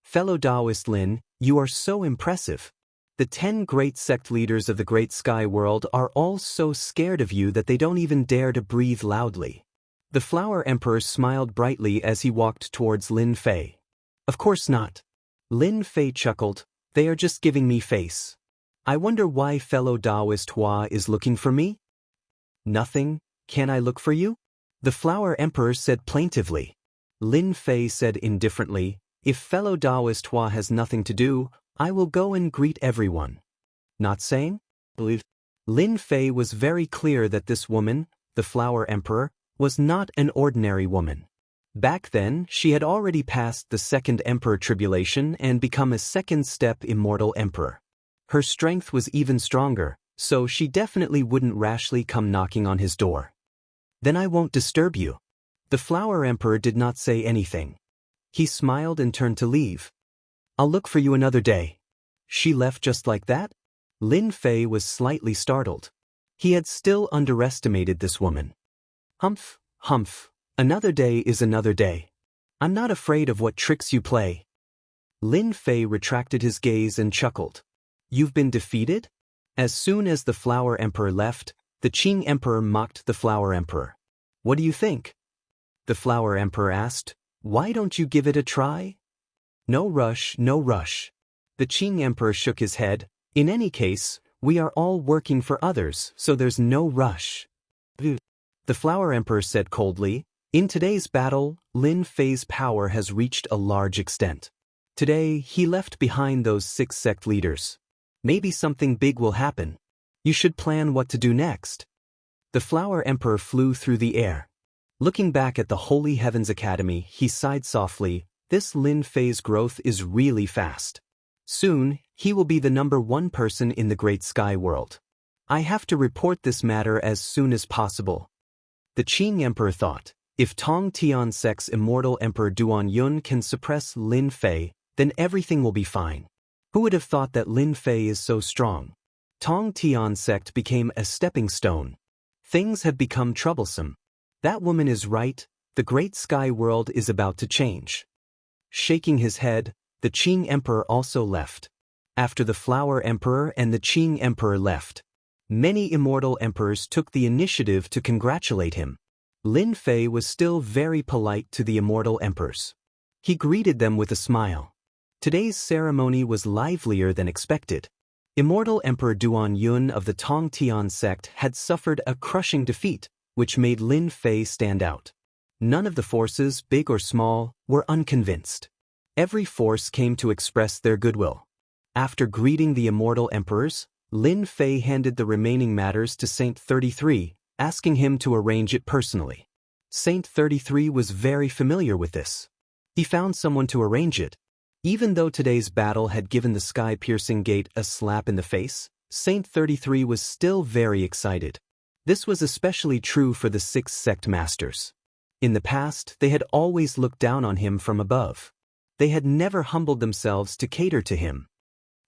"Fellow Taoist Lin, you are so impressive. The 10 great sect leaders of the Great Sky World are all so scared of you that they don't even dare to breathe loudly." The Flower Emperor smiled brightly as he walked towards Lin Fei. "Of course not." Lin Fei chuckled. "They are just giving me face. I wonder why fellow Taoist Hua is looking for me?" "Nothing. Can I look for you?" The Flower Emperor said plaintively. Lin Fei said indifferently, "If fellow Taoist Hua has nothing to do, I will go and greet everyone." Not saying? Believe. Lin Fei was very clear that this woman, the Flower Emperor, was not an ordinary woman. Back then, she had already passed the Second Emperor tribulation and become a second-step Immortal Emperor. Her strength was even stronger, so she definitely wouldn't rashly come knocking on his door. "Then I won't disturb you." The Flower Emperor did not say anything. He smiled and turned to leave. "I'll look for you another day." She left just like that? Lin Fei was slightly startled. He had still underestimated this woman. Humph, humph, another day is another day. I'm not afraid of what tricks you play." Lin Fei retracted his gaze and chuckled. "You've been defeated?" As soon as the Flower Emperor left, the Qing Emperor mocked the Flower Emperor. "What do you think?" The Flower Emperor asked. "Why don't you give it a try?" "No rush, no rush." The Qing Emperor shook his head. "In any case, we are all working for others, so there's no rush." The Flower Emperor said coldly, "In today's battle, Lin Fei's power has reached a large extent. Today, he left behind those 6 sect leaders. Maybe something big will happen. You should plan what to do next." The Flower Emperor flew through the air. Looking back at the Holy Heavens Academy, he sighed softly. This Lin Fei's growth is really fast. Soon, he will be the #1 person in the Great Sky World. I have to report this matter as soon as possible. The Qing Emperor thought, if Tong Tian Sect's Immortal Emperor Duan Yun can suppress Lin Fei, then everything will be fine. Who would have thought that Lin Fei is so strong? Tong Tian Sect became a stepping stone. Things have become troublesome. That woman is right, the Great Sky World is about to change. Shaking his head, the Qing Emperor also left. After the Flower Emperor and the Qing Emperor left, many Immortal Emperors took the initiative to congratulate him. Lin Fei was still very polite to the Immortal Emperors. He greeted them with a smile. Today's ceremony was livelier than expected. Immortal Emperor Duan Yun of the Tong Tian sect had suffered a crushing defeat, which made Lin Fei stand out. None of the forces, big or small, were unconvinced. Every force came to express their goodwill. After greeting the immortal emperors, Lin Fei handed the remaining matters to Saint 33, asking him to arrange it personally. Saint 33 was very familiar with this. He found someone to arrange it. Even though today's battle had given the sky-piercing gate a slap in the face, Saint 33 was still very excited. This was especially true for the 6 sect masters. In the past, they had always looked down on him from above. They had never humbled themselves to cater to him.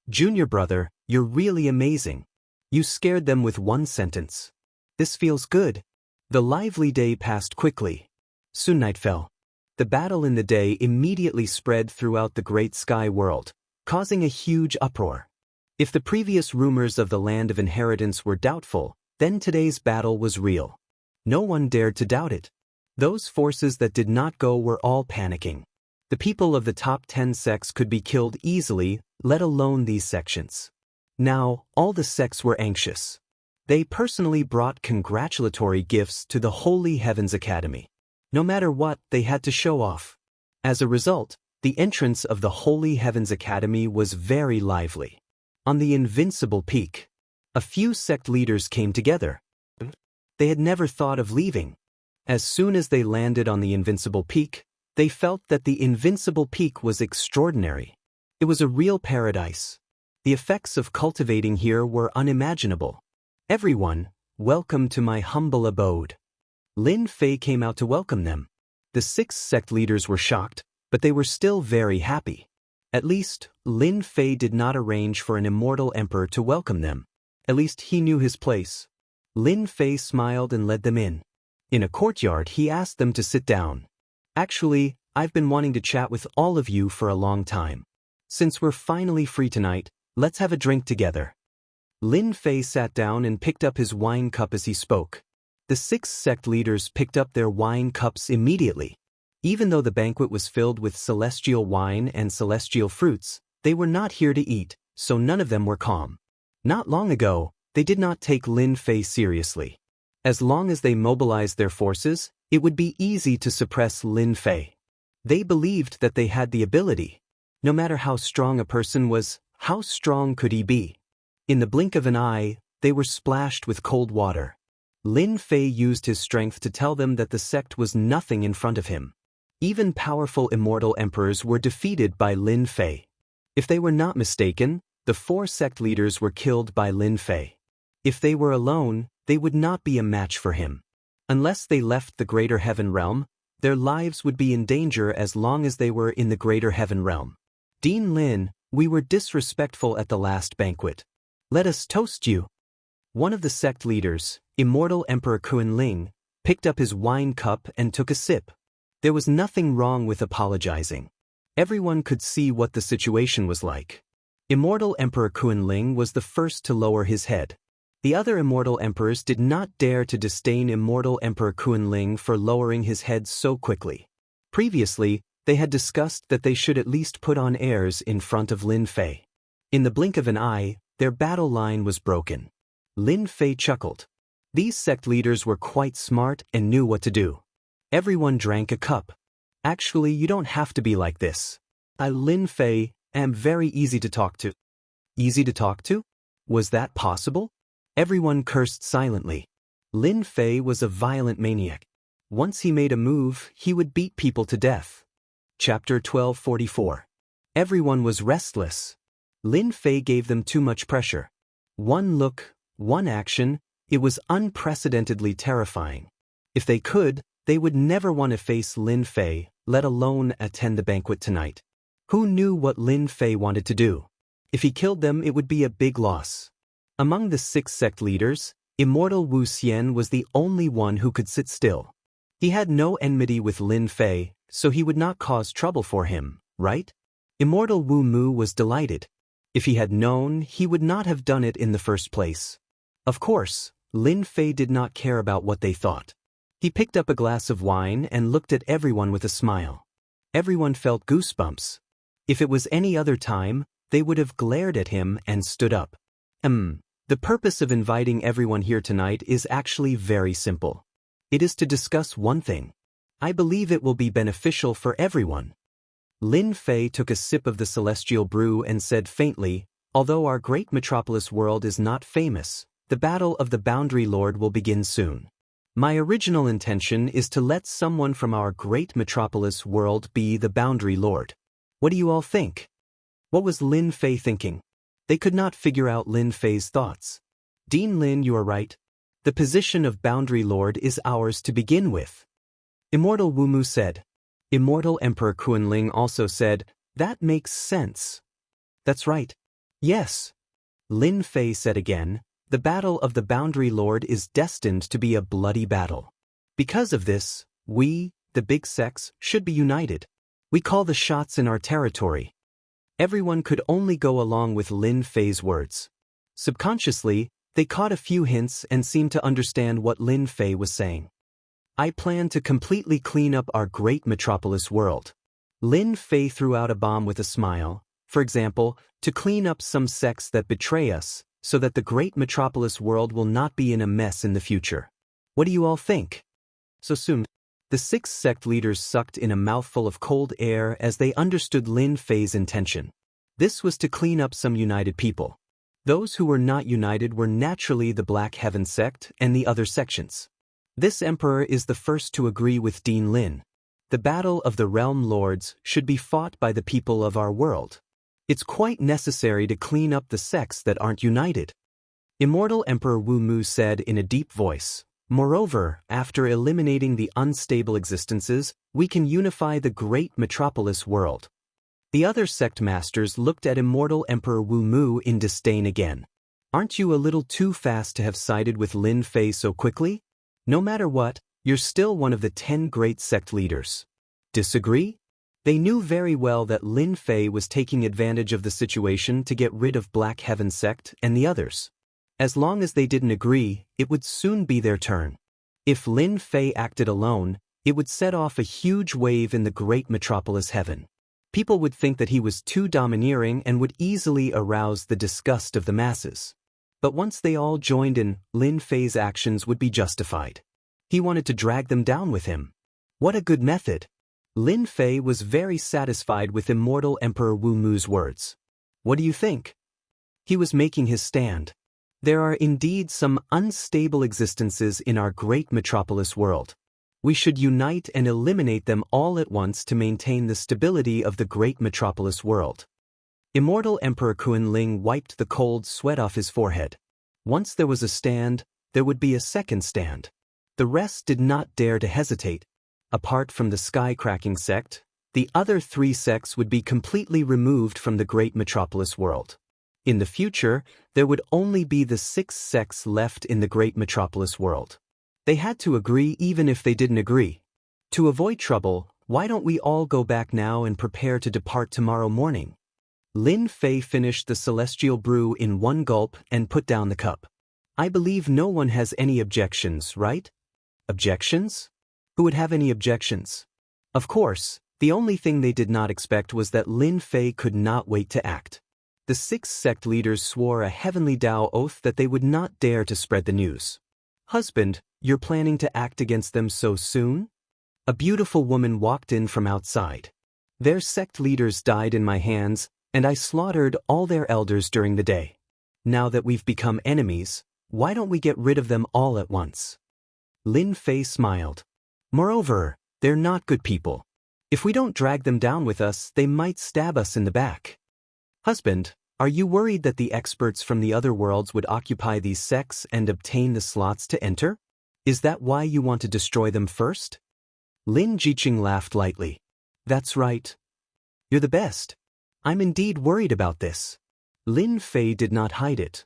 "Junior brother, you're really amazing. You scared them with one sentence. This feels good." The lively day passed quickly. Soon night fell. The battle in the day immediately spread throughout the great sky world, causing a huge uproar. If the previous rumors of the land of inheritance were doubtful, then today's battle was real. No one dared to doubt it. Those forces that did not go were all panicking. The people of the top 10 sects could be killed easily, let alone these sections. Now, all the sects were anxious. They personally brought congratulatory gifts to the Holy Heavens Academy. No matter what, they had to show off. As a result, the entrance of the Holy Heavens Academy was very lively. On the Invincible Peak, a few sect leaders came together. They had never thought of leaving. As soon as they landed on the Invincible Peak, they felt that the Invincible Peak was extraordinary. It was a real paradise. The effects of cultivating here were unimaginable. "Everyone, welcome to my humble abode." Lin Fei came out to welcome them. The 6 sect leaders were shocked, but they were still very happy. At least, Lin Fei did not arrange for an immortal emperor to welcome them. At least he knew his place. Lin Fei smiled and led them in. In a courtyard, he asked them to sit down. "Actually, I've been wanting to chat with all of you for a long time. Since we're finally free tonight, let's have a drink together." Lin Fei sat down and picked up his wine cup as he spoke. The 6 sect leaders picked up their wine cups immediately. Even though the banquet was filled with celestial wine and celestial fruits, they were not here to eat, so none of them were calm. Not long ago, they did not take Lin Fei seriously. As long as they mobilized their forces, it would be easy to suppress Lin Fei. They believed that they had the ability. No matter how strong a person was, how strong could he be? In the blink of an eye, they were splashed with cold water. Lin Fei used his strength to tell them that the sect was nothing in front of him. Even powerful immortal emperors were defeated by Lin Fei. If they were not mistaken, the 4 sect leaders were killed by Lin Fei. If they were alone, they would not be a match for him. Unless they left the Greater Heaven Realm, their lives would be in danger as long as they were in the Greater Heaven Realm. "Dean Lin, we were disrespectful at the last banquet. Let us toast you." One of the sect leaders, Immortal Emperor Kunling, picked up his wine cup and took a sip. There was nothing wrong with apologizing. Everyone could see what the situation was like. Immortal Emperor Kunling was the first to lower his head. The other immortal emperors did not dare to disdain Immortal Emperor Kunling for lowering his head so quickly. Previously, they had discussed that they should at least put on airs in front of Lin Fei. In the blink of an eye, their battle line was broken. Lin Fei chuckled. These sect leaders were quite smart and knew what to do. Everyone drank a cup. "Actually, you don't have to be like this. Lin Fei, am very easy to talk to." Easy to talk to? Was that possible? Everyone cursed silently. Lin Fei was a violent maniac. Once he made a move, he would beat people to death. Chapter 1244. Everyone was restless. Lin Fei gave them too much pressure. One look, one action, it was unprecedentedly terrifying. If they could, they would never want to face Lin Fei, let alone attend the banquet tonight. Who knew what Lin Fei wanted to do? If he killed them, it would be a big loss. Among the 6 sect leaders, Immortal Wu Xian was the only one who could sit still. He had no enmity with Lin Fei, so he would not cause trouble for him, right? Immortal Wu Mu was delighted. If he had known, he would not have done it in the first place. Of course, Lin Fei did not care about what they thought. He picked up a glass of wine and looked at everyone with a smile. Everyone felt goosebumps. If it was any other time, they would have glared at him and stood up. The purpose of inviting everyone here tonight is actually very simple. It is to discuss one thing. I believe it will be beneficial for everyone. Lin Fei took a sip of the celestial brew and said faintly, although our great metropolis world is not famous, the battle of the Boundary Lord will begin soon. My original intention is to let someone from our great metropolis world be the Boundary Lord. What do you all think? What was Lin Fei thinking? They could not figure out Lin Fei's thoughts. Dean Lin, you are right. The position of Boundary Lord is ours to begin with. Immortal Wumu said. Immortal Emperor Kunling also said, that makes sense. That's right. Yes. Lin Fei said again, the battle of the Boundary Lord is destined to be a bloody battle. Because of this, we, the big sects, should be united. We call the shots in our territory. Everyone could only go along with Lin Fei's words. Subconsciously, they caught a few hints and seemed to understand what Lin Fei was saying. I plan to completely clean up our great metropolis world. Lin Fei threw out a bomb with a smile, for example, to clean up some sects that betray us, so that the great metropolis world will not be in a mess in the future. What do you all think? So soon, the 6 sect leaders sucked in a mouthful of cold air as they understood Lin Fei's intention. This was to clean up some united people. Those who were not united were naturally the Black Heaven sect and the other sections. This emperor is the first to agree with Dean Lin. The battle of the realm lords should be fought by the people of our world. It's quite necessary to clean up the sects that aren't united. Immortal Emperor Wu Mu said in a deep voice, moreover, after eliminating the unstable existences, we can unify the great metropolis world. The other sect masters looked at Immortal Emperor Wu Mu in disdain again. Aren't you a little too fast to have sided with Lin Fei so quickly? No matter what, you're still one of the 10 great sect leaders. Disagree? They knew very well that Lin Fei was taking advantage of the situation to get rid of Black Heaven sect and the others. As long as they didn't agree, it would soon be their turn. If Lin Fei acted alone, it would set off a huge wave in the great metropolis heaven. People would think that he was too domineering and would easily arouse the disgust of the masses. But once they all joined in, Lin Fei's actions would be justified. He wanted to drag them down with him. What a good method! Lin Fei was very satisfied with Immortal Emperor Wu Mu's words. What do you think? He was making his stand. There are indeed some unstable existences in our great metropolis world. We should unite and eliminate them all at once to maintain the stability of the great metropolis world. Immortal Emperor Kunling wiped the cold sweat off his forehead. Once there was a stand, there would be a second stand. The rest did not dare to hesitate. Apart from the sky-cracking sect, the other 3 sects would be completely removed from the great metropolis world. In the future, there would only be the 6 sects left in the great metropolis world. They had to agree even if they didn't agree. To avoid trouble, why don't we all go back now and prepare to depart tomorrow morning? Lin Fei finished the celestial brew in one gulp and put down the cup. I believe no one has any objections, right? Objections? Who would have any objections? Of course, the only thing they did not expect was that Lin Fei could not wait to act. The 6 sect leaders swore a heavenly Tao oath that they would not dare to spread the news. Husband, you're planning to act against them so soon? A beautiful woman walked in from outside. Their sect leaders died in my hands, and I slaughtered all their elders during the day. Now that we've become enemies, why don't we get rid of them all at once? Lin Fei smiled. Moreover, they're not good people. If we don't drag them down with us, they might stab us in the back. Husband, are you worried that the experts from the other worlds would occupy these sects and obtain the slots to enter? Is that why you want to destroy them first? Lin Jiqing laughed lightly. That's right. You're the best. I'm indeed worried about this. Lin Fei did not hide it.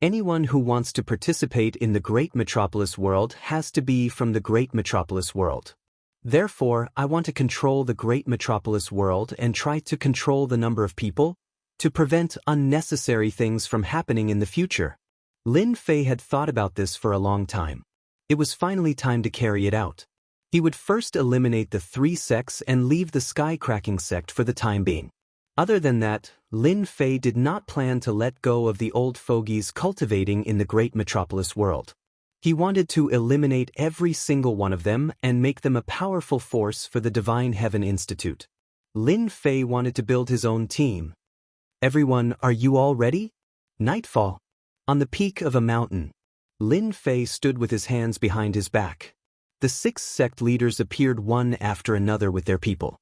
Anyone who wants to participate in the great metropolis world has to be from the great metropolis world. Therefore, I want to control the great metropolis world and try to control the number of people, to prevent unnecessary things from happening in the future. Lin Fei had thought about this for a long time. It was finally time to carry it out. He would first eliminate the 3 sects and leave the sky-cracking sect for the time being. Other than that, Lin Fei did not plan to let go of the old fogies cultivating in the great metropolis world. He wanted to eliminate every single one of them and make them a powerful force for the Divine Heaven Institute. Lin Fei wanted to build his own team. Everyone, are you all ready? Nightfall. On the peak of a mountain, Lin Fei stood with his hands behind his back. The 6 sect leaders appeared one after another with their people.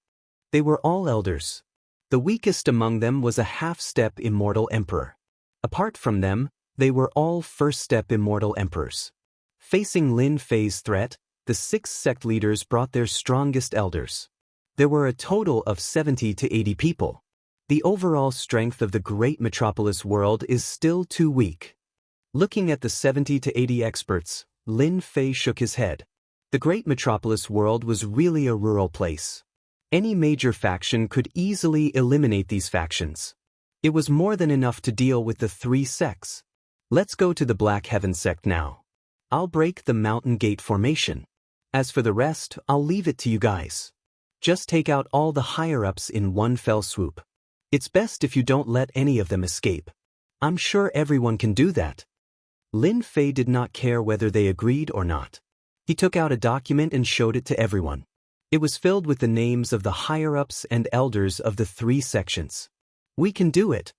They were all elders. The weakest among them was a half-step immortal emperor. Apart from them, they were all first-step immortal emperors. Facing Lin Fei's threat, the 6 sect leaders brought their strongest elders. There were a total of 70 to 80 people. The overall strength of the great metropolis world is still too weak. Looking at the 70 to 80 experts, Lin Fei shook his head. The great metropolis world was really a rural place. Any major faction could easily eliminate these factions. It was more than enough to deal with the 3 sects. Let's go to the Black Heaven sect now. I'll break the Mountain Gate formation. As for the rest, I'll leave it to you guys. Just take out all the higher-ups in one fell swoop. It's best if you don't let any of them escape. I'm sure everyone can do that. Lin Fei did not care whether they agreed or not. He took out a document and showed it to everyone. It was filled with the names of the higher-ups and elders of the 3 sections. We can do it.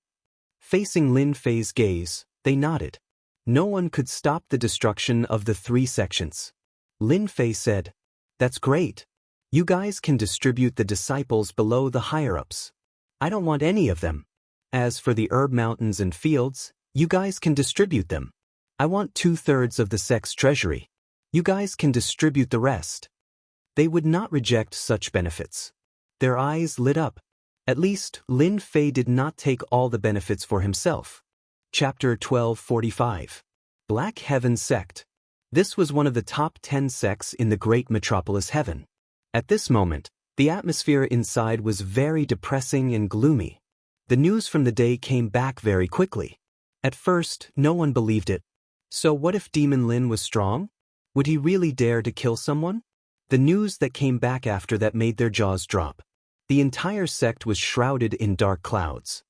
Facing Lin Fei's gaze, they nodded. No one could stop the destruction of the 3 sections. Lin Fei said, "That's great. You guys can distribute the disciples below the higher-ups. I don't want any of them. As for the herb mountains and fields, you guys can distribute them. I want 2/3 of the sect's treasury. You guys can distribute the rest." They would not reject such benefits. Their eyes lit up. At least, Lin Fei did not take all the benefits for himself. Chapter 1245. Black Heaven Sect. This was one of the top 10 sects in the great metropolis heaven. At this moment, the atmosphere inside was very depressing and gloomy. The news from the day came back very quickly. At first, no one believed it. So what if Demon Lin was strong? Would he really dare to kill someone? The news that came back after that made their jaws drop. The entire sect was shrouded in dark clouds.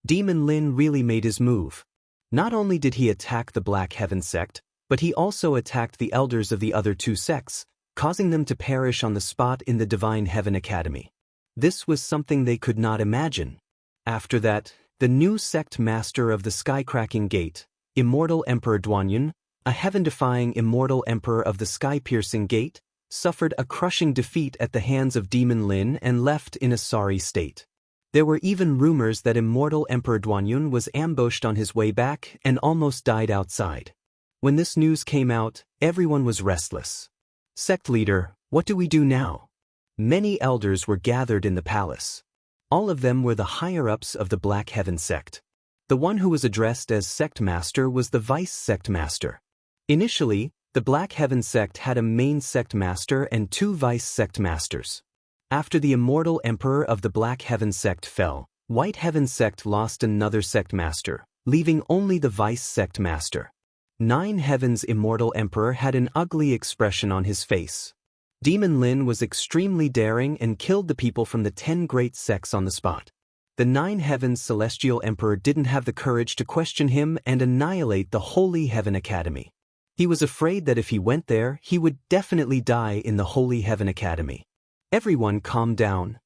Demon Lin really made his move. Not only did he attack the Black Heaven sect, but he also attacked the elders of the other 2 sects, causing them to perish on the spot in the Divine Heaven Academy. This was something they could not imagine. After that, the new sect master of the Sky-Cracking Gate, Immortal Emperor Duanyun, a heaven-defying immortal emperor of the Sky-Piercing Gate, suffered a crushing defeat at the hands of Demon Lin and left in a sorry state. There were even rumors that Immortal Emperor Duanyun was ambushed on his way back and almost died outside. When this news came out, everyone was restless. Sect leader, what do we do now? Many elders were gathered in the palace. All of them were the higher-ups of the Black Heaven sect. The one who was addressed as sect master was the vice sect master. Initially, the Black Heaven sect had a main sect master and 2 vice sect masters. After the immortal emperor of the Black Heaven sect fell, White Heaven sect lost another sect master, leaving only the vice sect master. 9 Heaven's immortal emperor had an ugly expression on his face. Demon Lin was extremely daring and killed the people from the 10 great sects on the spot. The 9 Heaven's celestial emperor didn't have the courage to question him and annihilate the Holy Heaven Academy. He was afraid that if he went there, he would definitely die in the Holy Heaven Academy. Everyone calmed down.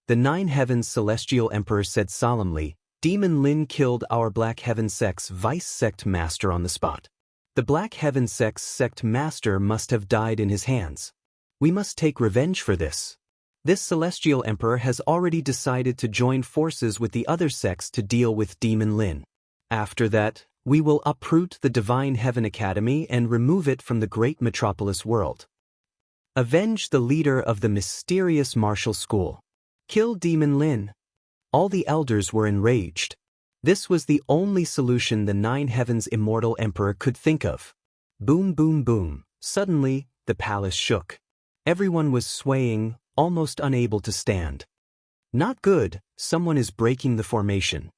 The 9 Heaven's celestial emperor said solemnly, "Demon Lin killed our Black Heaven sect's vice sect master on the spot. The Black Heaven sect's sect master must have died in his hands. We must take revenge for this. This celestial emperor has already decided to join forces with the other sects to deal with Demon Lin. After that, we will uproot the Divine Heaven Academy and remove it from the great metropolis world. Avenge the leader of the mysterious martial school. Kill Demon Lin." All the elders were enraged. This was the only solution the 9 Heaven's immortal emperor could think of. Boom, boom, boom. Suddenly, the palace shook. Everyone was swaying, almost unable to stand. Not good, someone is breaking the formation.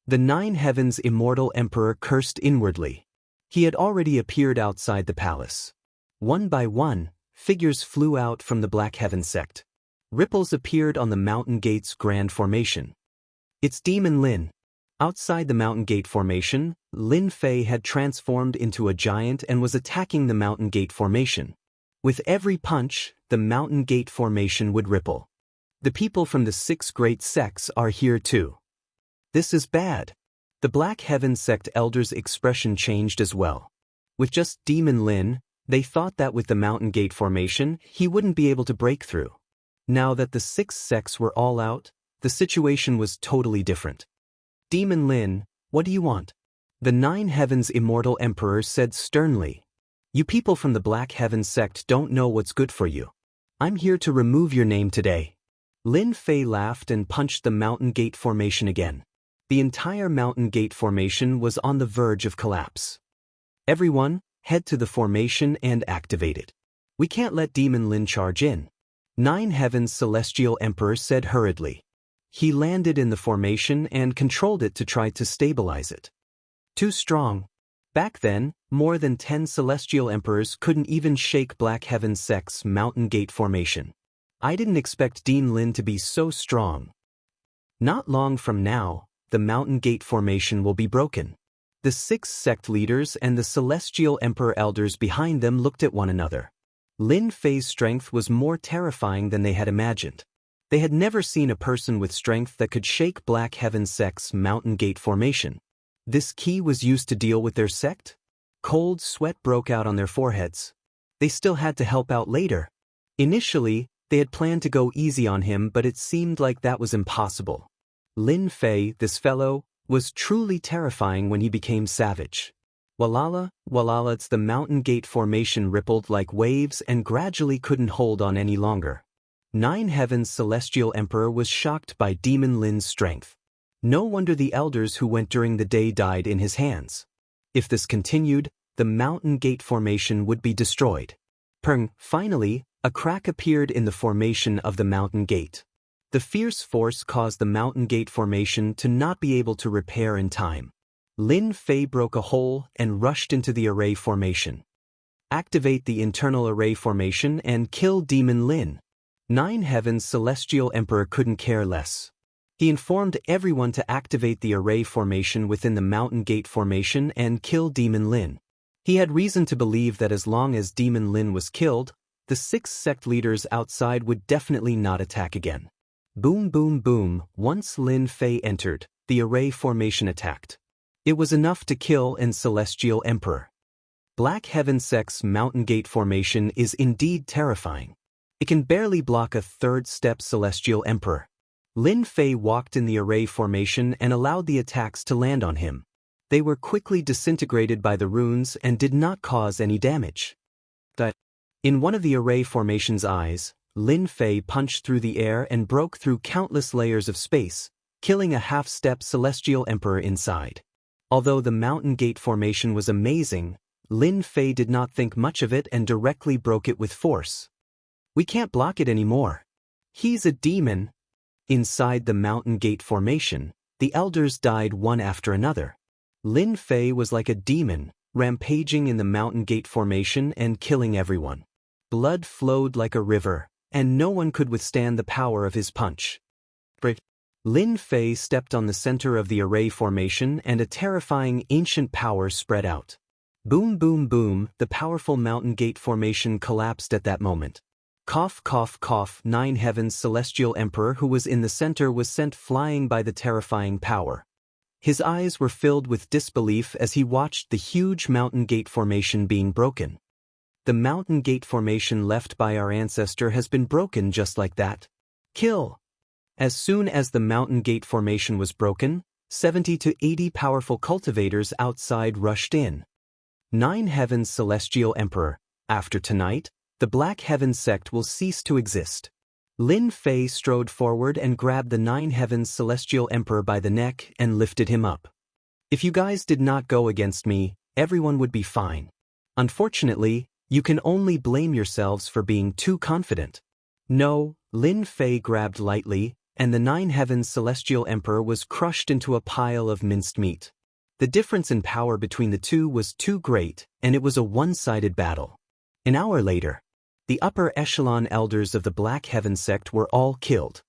The 9 Heaven's immortal emperor cursed inwardly. He had already appeared outside the palace. One by one, figures flew out from the Black Heaven sect. Ripples appeared on the Mountain Gate's grand formation. It's Demon Lin. Outside the Mountain Gate Formation, Lin Fei had transformed into a giant and was attacking the Mountain Gate Formation. With every punch, the Mountain Gate Formation would ripple. The people from the 6 great sects are here too. This is bad. The Black Heaven sect elders' expression changed as well. With just Demon Lin, they thought that with the Mountain Gate Formation, he wouldn't be able to break through. Now that the 6 sects were all out, the situation was totally different. Demon Lin, what do you want? The 9 Heavens Immortal Emperor said sternly. You people from the Black Heaven sect don't know what's good for you. I'm here to remove your name today. Lin Fei laughed and punched the Mountain Gate Formation again. The entire Mountain Gate Formation was on the verge of collapse. Everyone, head to the formation and activate it. We can't let Demon Lin charge in. 9 Heavens Celestial Emperor said hurriedly. He landed in the formation and controlled it to try to stabilize it. Too strong. Back then, more than 10 Celestial Emperors couldn't even shake Black Heaven sect's Mountain Gate Formation. I didn't expect Demon Lin to be so strong. Not long from now, the Mountain Gate Formation will be broken. The 6 sect leaders and the Celestial Emperor elders behind them looked at one another. Lin Fei's strength was more terrifying than they had imagined. They had never seen a person with strength that could shake Black Heaven sect's Mountain Gate Formation. This key was used to deal with their sect? Cold sweat broke out on their foreheads. They still had to help out later. Initially, they had planned to go easy on him, but it seemed like that was impossible. Lin Fei, this fellow, was truly terrifying when he became savage. Walala, walala, the Mountain Gate Formation rippled like waves and gradually couldn't hold on any longer. 9 Heavens Celestial Emperor was shocked by Demon Lin's strength. No wonder the elders who went during the day died in his hands. If this continued, the Mountain Gate Formation would be destroyed. Peng, finally, a crack appeared in the formation of the Mountain Gate. The fierce force caused the Mountain Gate Formation to not be able to repair in time. Lin Fei broke a hole and rushed into the array formation. Activate the internal array formation and kill Demon Lin. 9 Heavens Celestial Emperor couldn't care less. He informed everyone to activate the array formation within the Mountain Gate Formation and kill Demon Lin. He had reason to believe that as long as Demon Lin was killed, the 6 sect leaders outside would definitely not attack again. Boom boom boom, once Lin Fei entered, the array formation attacked. It was enough to kill an Celestial Emperor. Black Heaven sect's Mountain Gate Formation is indeed terrifying. It can barely block a 3rd-step Celestial Emperor. Lin Fei walked in the array formation and allowed the attacks to land on him. They were quickly disintegrated by the runes and did not cause any damage. In one of the array formation's eyes, Lin Fei punched through the air and broke through countless layers of space, killing a half-step Celestial Emperor inside. Although the Mountain Gate Formation was amazing, Lin Fei did not think much of it and directly broke it with force. We can't block it anymore. He's a demon. Inside the Mountain Gate Formation, the elders died one after another. Lin Fei was like a demon, rampaging in the Mountain Gate Formation and killing everyone. Blood flowed like a river, and no one could withstand the power of his punch. Lin Fei stepped on the center of the array formation and a terrifying ancient power spread out. Boom boom boom, the powerful Mountain Gate Formation collapsed at that moment. Cough cough cough, 9 Heavens Celestial Emperor who was in the center was sent flying by the terrifying power. His eyes were filled with disbelief as he watched the huge Mountain Gate Formation being broken. The Mountain Gate Formation left by our ancestor has been broken just like that. Kill! As soon as the Mountain Gate Formation was broken, 70 to 80 powerful cultivators outside rushed in. 9 Heavens Celestial Emperor, after tonight, the Black Heaven sect will cease to exist. Lin Fei strode forward and grabbed the 9 Heavens Celestial Emperor by the neck and lifted him up. If you guys did not go against me, everyone would be fine. Unfortunately, you can only blame yourselves for being too confident. No, Lin Fei grabbed lightly, and the 9 Heavens Celestial Emperor was crushed into a pile of minced meat. The difference in power between the two was too great, and it was a one-sided battle. An hour later, the upper echelon elders of the Black Heaven sect were all killed.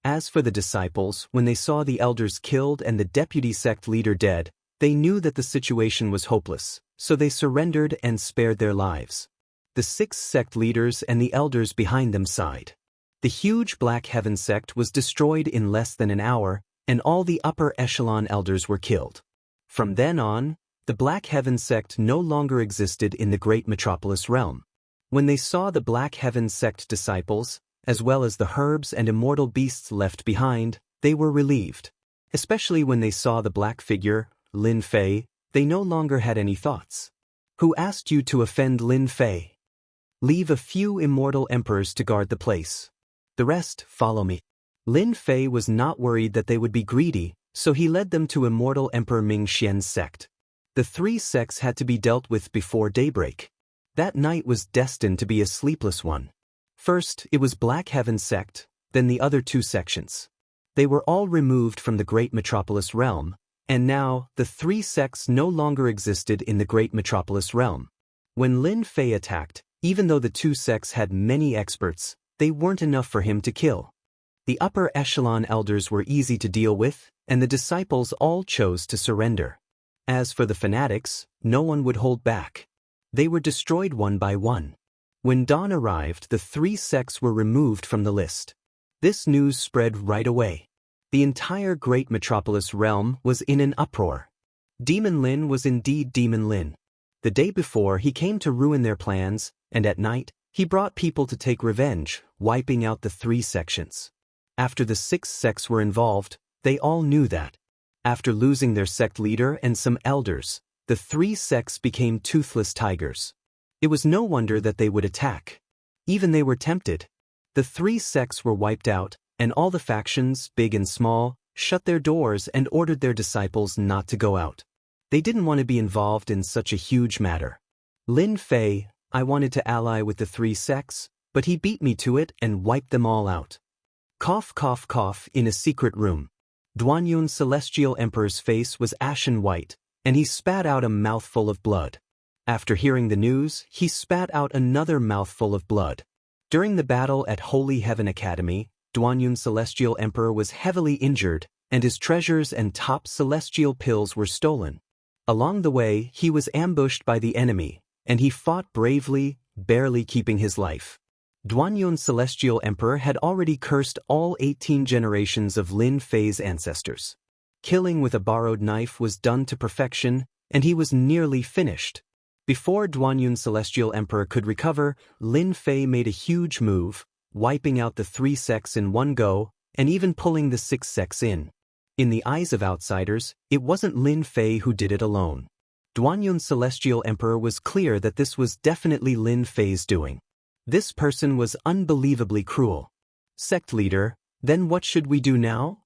As for the disciples, when they saw the elders killed and the deputy sect leader dead, they knew that the situation was hopeless, so they surrendered and spared their lives. The 6 sect leaders and the elders behind them sighed. The huge Black Heaven sect was destroyed in less than an hour, and all the upper echelon elders were killed. From then on, the Black Heaven sect no longer existed in the great metropolis realm. When they saw the Black Heaven sect disciples, as well as the herbs and immortal beasts left behind, they were relieved. Especially when they saw the black figure, Lin Fei, they no longer had any thoughts. Who asked you to offend Lin Fei? Leave a few immortal emperors to guard the place. The rest follow me. Lin Fei was not worried that they would be greedy, so he led them to immortal Emperor Ming Xian's sect. The 3 sects had to be dealt with before daybreak. That night was destined to be a sleepless one. First, it was Black Heaven sect, then the other 2 sections. They were all removed from the great metropolis realm, and now, the 3 sects no longer existed in the great metropolis realm. When Lin Fei attacked, even though the 2 sects had many experts, they weren't enough for him to kill. The upper echelon elders were easy to deal with, and the disciples all chose to surrender. As for the fanatics, no one would hold back. They were destroyed one by one. When dawn arrived, the 3 sects were removed from the list. This news spread right away. The entire great metropolis realm was in an uproar. Demon Lin was indeed Demon Lin. The day before, he came to ruin their plans, and at night, he brought people to take revenge, wiping out the 3 sections. After the 6 sects were involved, they all knew that. After losing their sect leader and some elders, the 3 sects became toothless tigers. It was no wonder that they would attack. Even they were tempted. The 3 sects were wiped out, and all the factions, big and small, shut their doors and ordered their disciples not to go out. They didn't want to be involved in such a huge matter. Lin Fei, I wanted to ally with the 3 sects, but he beat me to it and wiped them all out. Cough cough cough. In a secret room. Duanyun's celestial emperor's face was ashen white, and he spat out a mouthful of blood. After hearing the news, he spat out another mouthful of blood. During the battle at Holy Heaven Academy, Duanyun's celestial emperor was heavily injured, and his treasures and top celestial pills were stolen. Along the way, he was ambushed by the enemy, and he fought bravely, barely keeping his life. Duanyun's celestial emperor had already cursed all 18 generations of Lin Fei's ancestors. Killing with a borrowed knife was done to perfection, and he was nearly finished. Before Duanyun's celestial emperor could recover, Lin Fei made a huge move, wiping out the 3 sects in one go, and even pulling the 6 sects in. In the eyes of outsiders, it wasn't Lin Fei who did it alone. Duanyun's celestial emperor was clear that this was definitely Lin Fei's doing. This person was unbelievably cruel. Sect leader, then what should we do now?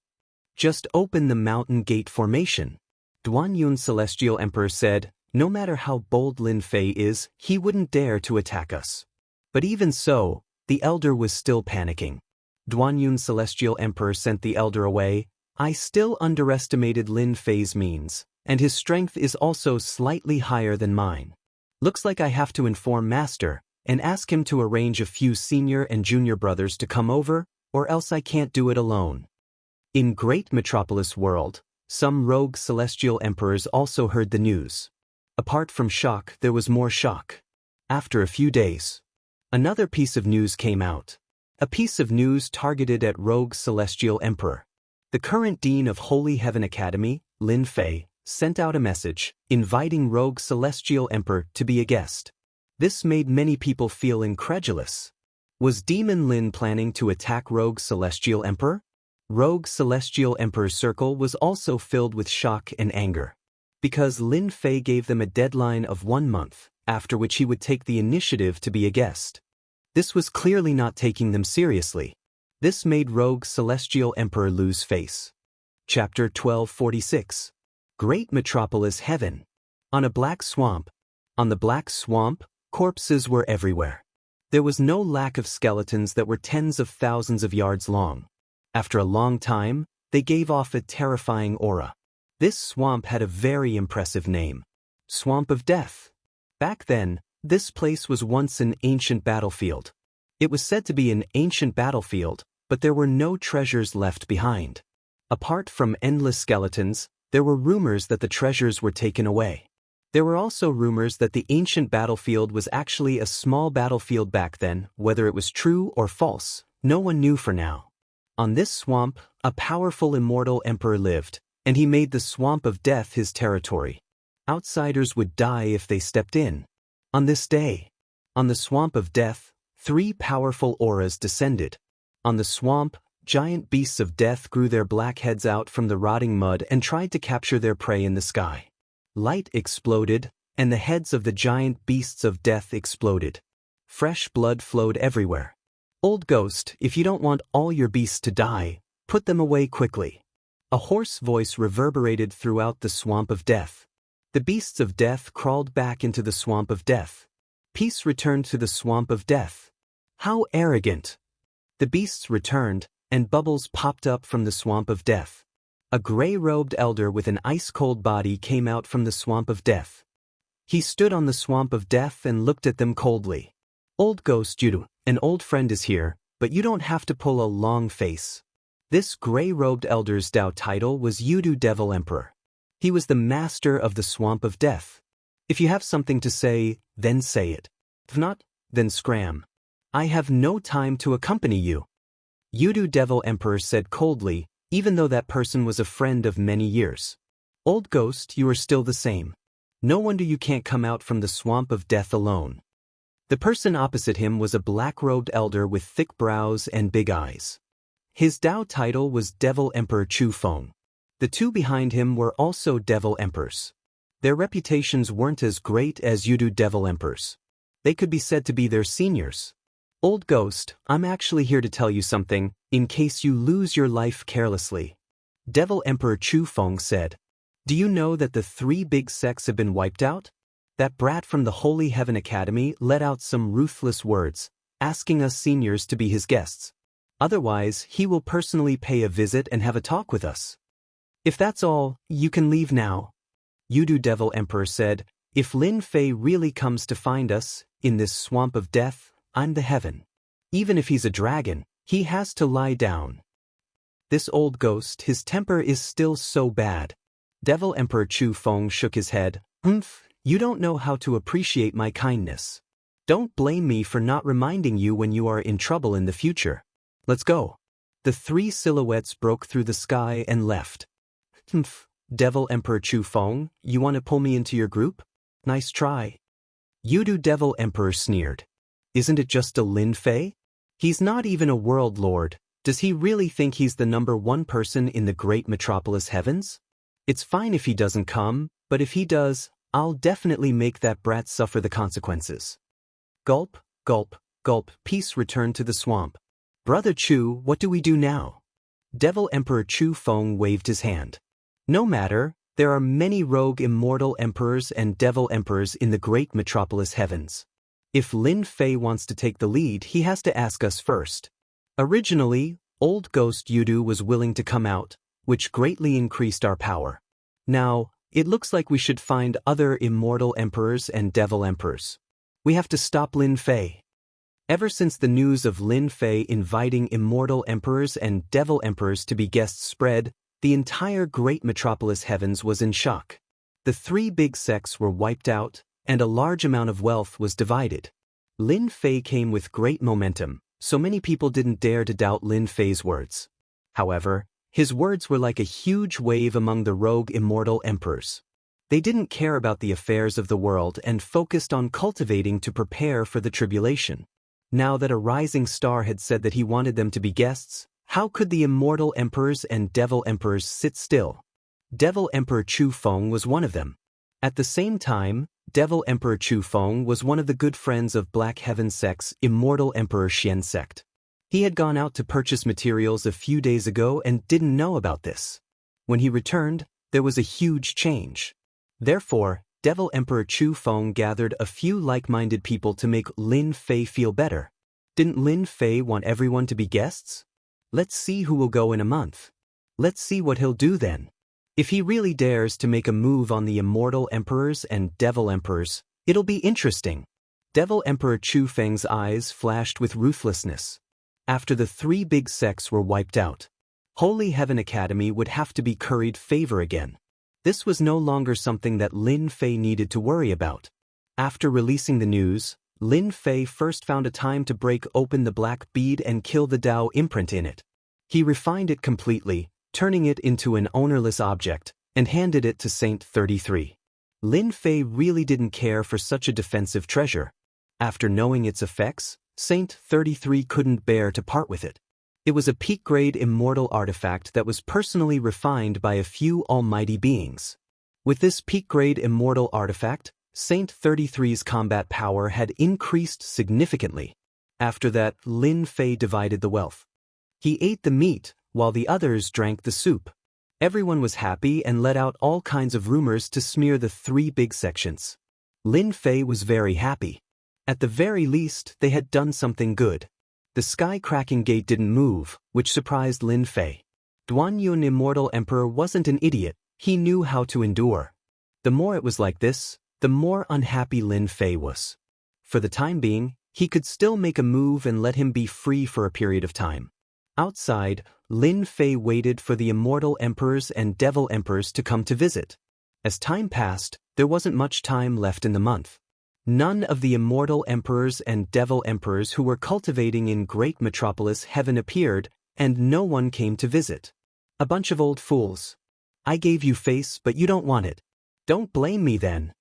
Just open the mountain gate formation. Duanyun's celestial emperor said, no matter how bold Lin Fei is, he wouldn't dare to attack us. But even so, the elder was still panicking. Duanyun's celestial emperor sent the elder away. I still underestimated Lin Fei's means, and his strength is also slightly higher than mine. Looks like I have to inform Master, and ask him to arrange a few senior and junior brothers to come over, or else I can't do it alone. In Great Metropolis World, some rogue celestial emperors also heard the news. Apart from shock, there was more shock. After a few days, another piece of news came out. A piece of news targeted at rogue celestial emperor. The current dean of Holy Heaven Academy, Lin Fei, sent out a message, inviting rogue celestial emperor to be a guest. This made many people feel incredulous. Was Demon Lin planning to attack rogue celestial emperor? Rogue celestial emperor's circle was also filled with shock and anger. Because Lin Fei gave them a deadline of 1 month, after which he would take the initiative to be a guest. This was clearly not taking them seriously. This made rogue celestial emperor lose face. Chapter 1246. Great Metropolis Heaven. On a black swamp. On the black swamp, corpses were everywhere. There was no lack of skeletons that were tens of thousands of yards long. After a long time, they gave off a terrifying aura. This swamp had a very impressive name. Swamp of Death. Back then, this place was once an ancient battlefield. It was said to be an ancient battlefield, but there were no treasures left behind. Apart from endless skeletons, there were rumors that the treasures were taken away. There were also rumors that the ancient battlefield was actually a small battlefield back then. Whether it was true or false, no one knew for now. On this swamp, a powerful immortal emperor lived, and he made the swamp of death his territory. Outsiders would die if they stepped in. On this day, on the swamp of death, 3 powerful auras descended. On the swamp, giant beasts of death grew their black heads out from the rotting mud and tried to capture their prey in the sky. Light exploded, and the heads of the giant beasts of death exploded. Fresh blood flowed everywhere. Old ghost, if you don't want all your beasts to die, put them away quickly. A hoarse voice reverberated throughout the swamp of death. The beasts of death crawled back into the swamp of death. Peace returned to the swamp of death. How arrogant! The beasts returned, and bubbles popped up from the swamp of death. A gray-robed elder with an ice-cold body came out from the swamp of death. He stood on the swamp of death and looked at them coldly. Old ghost Yudu, an old friend is here, but you don't have to pull a long face. This gray-robed elder's Dao title was Yudu Devil Emperor. He was the master of the swamp of death. If you have something to say, then say it. If not, then scram. I have no time to accompany you. Yudu Devil Emperor said coldly, even though that person was a friend of many years. Old ghost, you are still the same. No wonder you can't come out from the swamp of death alone. The person opposite him was a black-robed elder with thick brows and big eyes. His Dao title was Devil Emperor Chu Feng. The 2 behind him were also Devil Emperors. Their reputations weren't as great as Yudu Devil Emperors. They could be said to be their seniors. Old ghost, I'm actually here to tell you something, in case you lose your life carelessly. Devil Emperor Chu Feng said. Do you know that the 3 big sects have been wiped out? That brat from the Holy Heaven Academy let out some ruthless words, asking us seniors to be his guests. Otherwise, he will personally pay a visit and have a talk with us. If that's all, you can leave now. Yudu Devil Emperor said, if Lin Fei really comes to find us, in this swamp of death, I'm the heaven. Even if he's a dragon, he has to lie down. This old ghost, his temper is still so bad. Devil Emperor Chu Feng shook his head. You don't know how to appreciate my kindness. Don't blame me for not reminding you when you are in trouble in the future. Let's go. The 3 silhouettes broke through the sky and left. Devil Emperor Chu Feng, you want to pull me into your group? Nice try. Yudu Devil Emperor sneered. Isn't it just a Lin Fei? He's not even a world lord. Does he really think he's the #1 person in the great metropolis heavens? It's fine if he doesn't come, but if he does, I'll definitely make that brat suffer the consequences. Gulp, gulp, gulp, peace returned to the swamp. Brother Chu, what do we do now? Devil Emperor Chu Feng waved his hand. No matter, there are many rogue immortal emperors and devil emperors in the great metropolis heavens. If Lin Fei wants to take the lead, he has to ask us first. Originally, old ghost Yudu was willing to come out, which greatly increased our power. Now, it looks like we should find other immortal emperors and devil emperors. We have to stop Lin Fei. Ever since the news of Lin Fei inviting immortal emperors and devil emperors to be guests spread, the entire great metropolis heavens was in shock. The 3 big sects were wiped out, and a large amount of wealth was divided. Lin Fei came with great momentum, so many people didn't dare to doubt Lin Fei's words. However, his words were like a huge wave among the rogue immortal emperors. They didn't care about the affairs of the world and focused on cultivating to prepare for the tribulation. Now that a rising star had said that he wanted them to be guests, how could the immortal emperors and devil emperors sit still? Devil Emperor Chu Feng was one of them. At the same time, Devil Emperor Chu Feng was one of the good friends of Black Heaven Sect's Immortal Emperor Xian sect. He had gone out to purchase materials a few days ago and didn't know about this. When he returned, there was a huge change. Therefore, Devil Emperor Chu Feng gathered a few like-minded people to make Lin Fei feel better. Didn't Lin Fei want everyone to be guests? Let's see who will go in a month. Let's see what he'll do then. If he really dares to make a move on the immortal emperors and devil emperors, it'll be interesting. Devil Emperor Chu Feng's eyes flashed with ruthlessness. after the three big sects were wiped out. Holy Heaven Academy would have to be curried favor again. This was no longer something that Lin Fei needed to worry about. After releasing the news, Lin Fei first found a time to break open the black bead and kill the Tao imprint in it. He refined it completely, turning it into an ownerless object, and handed it to Saint 33. Lin Fei really didn't care for such a defensive treasure. After knowing its effects, Saint 33 couldn't bear to part with it. It was a peak-grade immortal artifact that was personally refined by a few almighty beings. With this peak-grade immortal artifact, Saint 33's combat power had increased significantly. After that, Lin Fei divided the wealth. He ate the meat, while the others drank the soup. Everyone was happy and let out all kinds of rumors to smear the three big sections. Lin Fei was very happy. At the very least, they had done something good. The sky-cracking gate didn't move, which surprised Lin Fei. Duan Yun, Immortal Emperor, wasn't an idiot. He knew how to endure. The more it was like this, the more unhappy Lin Fei was. For the time being, he could still make a move and let him be free for a period of time. Outside, Lin Fei waited for the Immortal Emperors and Devil Emperors to come to visit. As time passed, there wasn't much time left in the month. None of the Immortal Emperors and Devil Emperors who were cultivating in Great Metropolis Heaven appeared, and no one came to visit. A bunch of old fools. I gave you face, but you don't want it. Don't blame me then.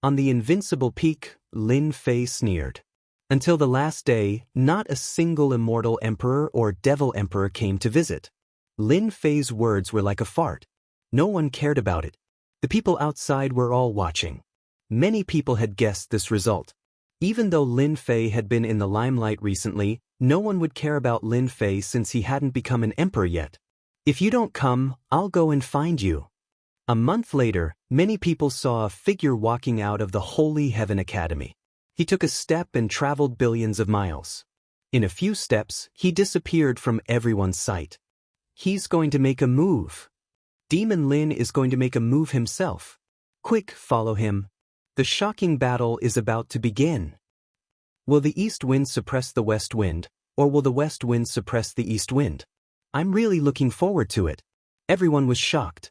On the invincible peak, Lin Fei sneered. Until the last day, not a single Immortal Emperor or Devil Emperor came to visit. Lin Fei's words were like a fart. No one cared about it. The people outside were all watching. Many people had guessed this result. Even though Lin Fei had been in the limelight recently, no one would care about Lin Fei since he hadn't become an emperor yet. If you don't come, I'll go and find you. A month later, many people saw a figure walking out of the Holy Heaven Academy. He took a step and traveled billions of miles. In a few steps, he disappeared from everyone's sight. He's going to make a move. Demon Lin is going to make a move himself. Quick, follow him. The shocking battle is about to begin. Will the east wind suppress the west wind, or will the west wind suppress the east wind? I'm really looking forward to it. Everyone was shocked.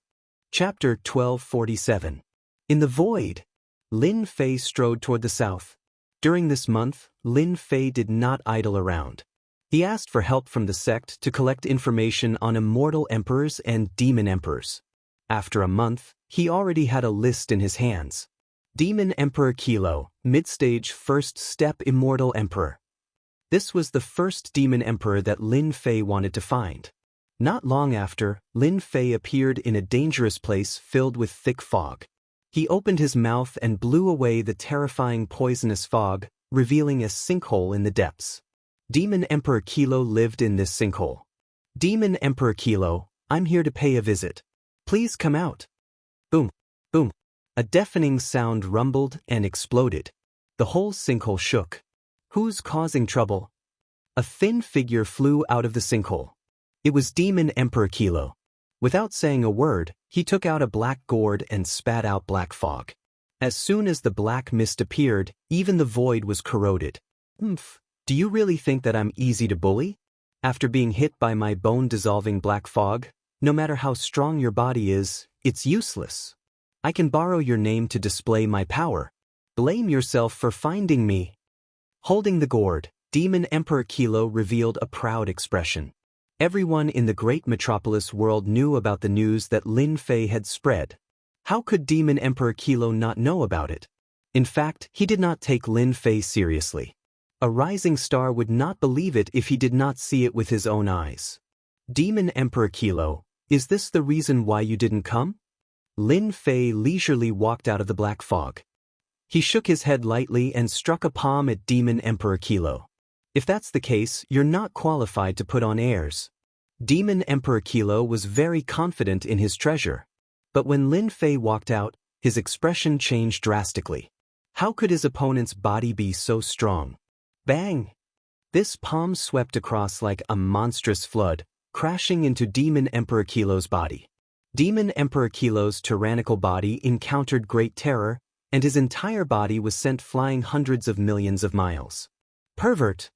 Chapter 1247. In the void. Lin Fei strode toward the south. During this month, Lin Fei did not idle around. He asked for help from the sect to collect information on immortal emperors and demon emperors. After a month, he already had a list in his hands. Demon Emperor Kilo, mid-stage first step Immortal Emperor. This was the first demon emperor that Lin Fei wanted to find. Not long after, Lin Fei appeared in a dangerous place filled with thick fog. He opened his mouth and blew away the terrifying poisonous fog, revealing a sinkhole in the depths. Demon Emperor Kilo lived in this sinkhole. Demon Emperor Kilo, I'm here to pay a visit. Please come out. Boom, boom. A deafening sound rumbled and exploded. The whole sinkhole shook. Who's causing trouble? A thin figure flew out of the sinkhole. It was Demon Emperor Kilo. Without saying a word, he took out a black gourd and spat out black fog. As soon as the black mist appeared, even the void was corroded. Do you really think that I'm easy to bully? After being hit by my bone-dissolving black fog, no matter how strong your body is, it's useless. I can borrow your name to display my power. Blame yourself for finding me. Holding the gourd, Demon Emperor Kilo revealed a proud expression. Everyone in the Great Metropolis world knew about the news that Lin Fei had spread. How could Demon Emperor Kilo not know about it? In fact, he did not take Lin Fei seriously. A rising star would not believe it if he did not see it with his own eyes. Demon Emperor Kilo, is this the reason why you didn't come? Lin Fei leisurely walked out of the black fog. He shook his head lightly and struck a palm at Demon Emperor Kilo. If that's the case, you're not qualified to put on airs. Demon Emperor Kilo was very confident in his treasure. But when Lin Fei walked out, his expression changed drastically. How could his opponent's body be so strong? Bang! This palm swept across like a monstrous flood, crashing into Demon Emperor Kilo's body. Demon Emperor Kilo's tyrannical body encountered great terror, and his entire body was sent flying hundreds of millions of miles. Pervert!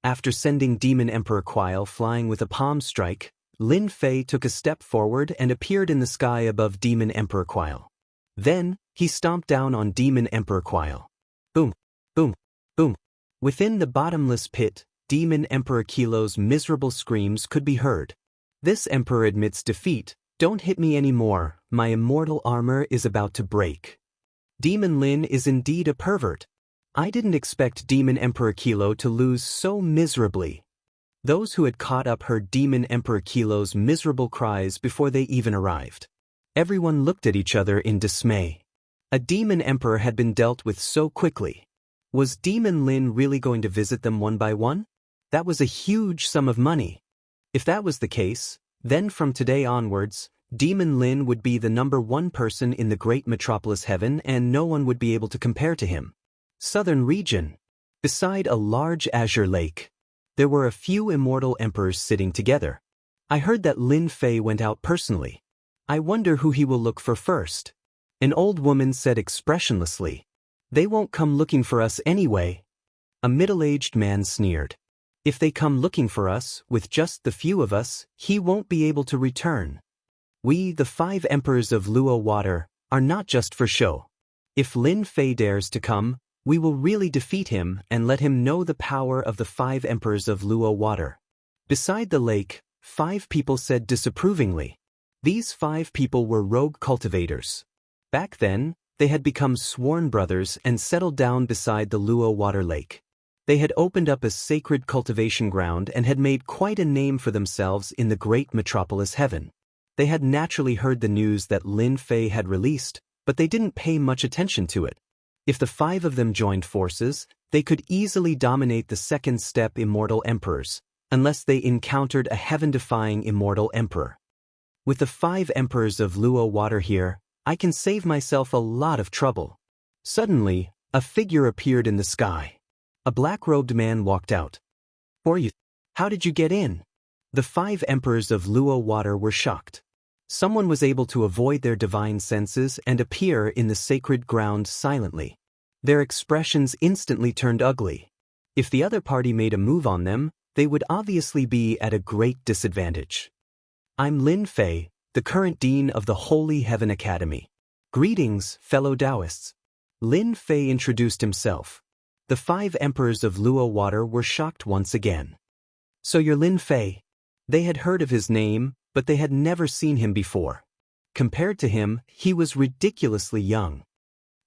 After sending Demon Emperor Quile flying with a palm strike, Lin Fei took a step forward and appeared in the sky above Demon Emperor Quile. Then, he stomped down on Demon Emperor Quile. Boom, boom, boom. Within the bottomless pit, Demon Emperor Qilo's miserable screams could be heard. This emperor admits defeat. Don't hit me anymore, my immortal armor is about to break. Demon Lin is indeed a pervert. I didn't expect Demon Emperor Qilo to lose so miserably. Those who had caught up heard Demon Emperor Qilo's miserable cries before they even arrived. Everyone looked at each other in dismay. A demon emperor had been dealt with so quickly. Was Demon Lin really going to visit them one by one? That was a huge sum of money. If that was the case, then from today onwards, Demon Lin would be the #1 person in the great metropolis heaven and no one would be able to compare to him. Southern region. Beside a large azure lake, there were a few immortal emperors sitting together. I heard that Lin Fei went out personally. I wonder who he will look for first. An old woman said expressionlessly. They won't come looking for us anyway. A middle-aged man sneered. If they come looking for us, with just the few of us, he won't be able to return. We, the 5 emperors of Luo Water, are not just for show. If Lin Fei dares to come, we will really defeat him and let him know the power of the 5 emperors of Luo Water. Beside the lake, 5 people said disapprovingly. These 5 people were rogue cultivators. Back then, they had become sworn brothers and settled down beside the Luo Water Lake. They had opened up a sacred cultivation ground and had made quite a name for themselves in the great metropolis heaven. They had naturally heard the news that Lin Fei had released, but they didn't pay much attention to it. If the 5 of them joined forces, they could easily dominate the second-step immortal emperors, unless they encountered a heaven-defying immortal emperor. With the 5 emperors of Luo Water here, I can save myself a lot of trouble. Suddenly, a figure appeared in the sky. A black-robed man walked out. "Who are you? How did you get in?" The 5 emperors of Luo Water were shocked. Someone was able to avoid their divine senses and appear in the sacred ground silently. Their expressions instantly turned ugly. If the other party made a move on them, they would obviously be at a great disadvantage. I'm Lin Fei, the current dean of the Holy Heaven Academy. Greetings, fellow Taoists. Lin Fei introduced himself. The 5 emperors of Luo Water were shocked once again. So you're Lin Fei? They had heard of his name, but they had never seen him before. Compared to him, he was ridiculously young.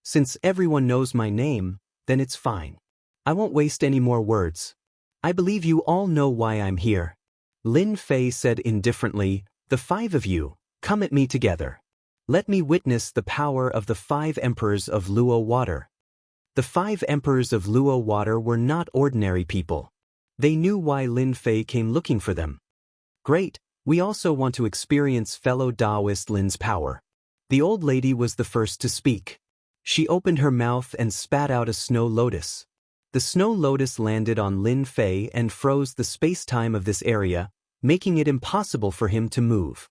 Since everyone knows my name, then it's fine. I won't waste any more words. I believe you all know why I'm here. Lin Fei said indifferently, the 5 of you, come at me together. Let me witness the power of the 5 emperors of Luo Water. The 5 emperors of Luo Water were not ordinary people. They knew why Lin Fei came looking for them. Great, we also want to experience fellow Taoist Lin's power. The old lady was the first to speak. She opened her mouth and spat out a snow lotus. The snow lotus landed on Lin Fei and froze the space-time of this area, making it impossible for him to move.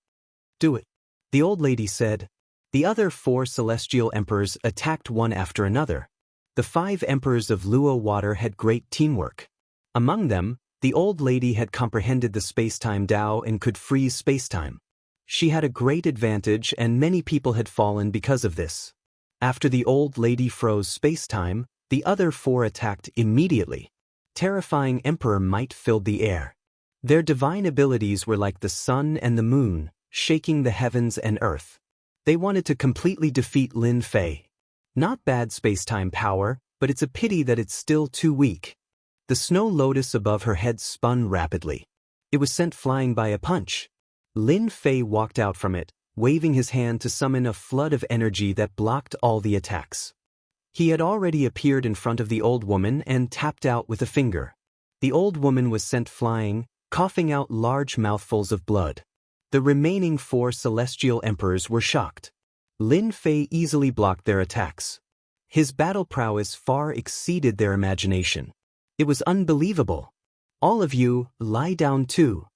Do it, the old lady said. The other 4 celestial emperors attacked one after another. The 5 emperors of Luo Water had great teamwork. Among them, the old lady had comprehended the space-time Tao and could freeze space-time. She had a great advantage and many people had fallen because of this. After the old lady froze space-time, the other 4 attacked immediately. Terrifying emperor might filled the air. Their divine abilities were like the sun and the moon, shaking the heavens and earth. They wanted to completely defeat Lin Fei. Not bad space-time power, but it's a pity that it's still too weak. The snow lotus above her head spun rapidly. It was sent flying by a punch. Lin Fei walked out from it, waving his hand to summon a flood of energy that blocked all the attacks. He had already appeared in front of the old woman and tapped out with a finger. The old woman was sent flying, coughing out large mouthfuls of blood. The remaining 4 celestial emperors were shocked. Lin Fei easily blocked their attacks. His battle prowess far exceeded their imagination. It was unbelievable. All of you, lie down too.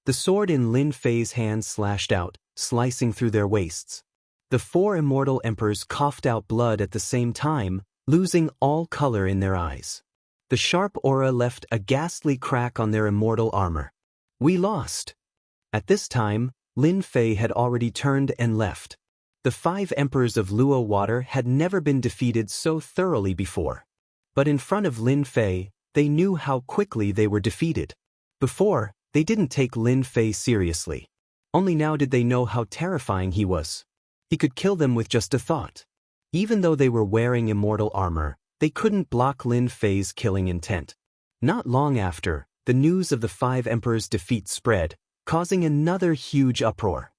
The sword in Lin Fei's hand slashed out, slicing through their waists. The 4 immortal emperors coughed out blood at the same time, losing all color in their eyes. The sharp aura left a ghastly crack on their immortal armor. We lost. At this time, Lin Fei had already turned and left. The 5 emperors of Luo Water had never been defeated so thoroughly before. But in front of Lin Fei, they knew how quickly they were defeated. Before, they didn't take Lin Fei seriously. Only now did they know how terrifying he was. He could kill them with just a thought. Even though they were wearing immortal armor, they couldn't block Lin Fei's killing intent. Not long after, the news of the 5 emperors' defeat spread, causing another huge uproar.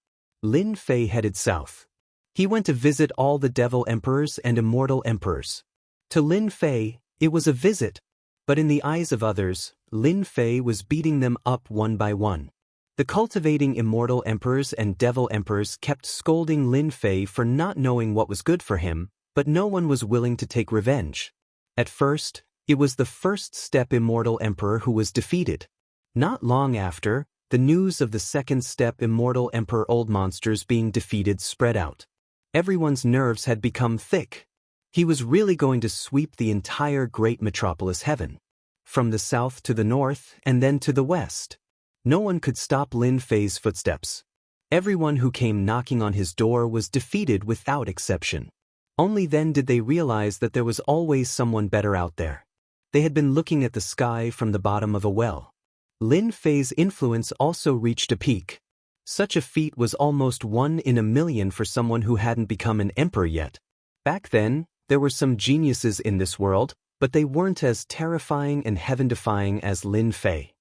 Lin Fei headed south. He went to visit all the devil emperors and immortal emperors. To Lin Fei, it was a visit. But in the eyes of others, Lin Fei was beating them up one by one. The cultivating immortal emperors and devil emperors kept scolding Lin Fei for not knowing what was good for him, but no one was willing to take revenge. At first, it was the first step immortal emperor who was defeated. Not long after, the news of the second step immortal emperor old monsters being defeated spread out. Everyone's nerves had become thick. He was really going to sweep the entire great metropolis heaven. From the south to the north and then to the west. No one could stop Lin Fei's footsteps. Everyone who came knocking on his door was defeated without exception. Only then did they realize that there was always someone better out there. They had been looking at the sky from the bottom of a well. Lin Fei's influence also reached a peak. Such a feat was almost 1 in a million for someone who hadn't become an emperor yet. Back then, there were some geniuses in this world, but they weren't as terrifying and heaven-defying as Lin Fei.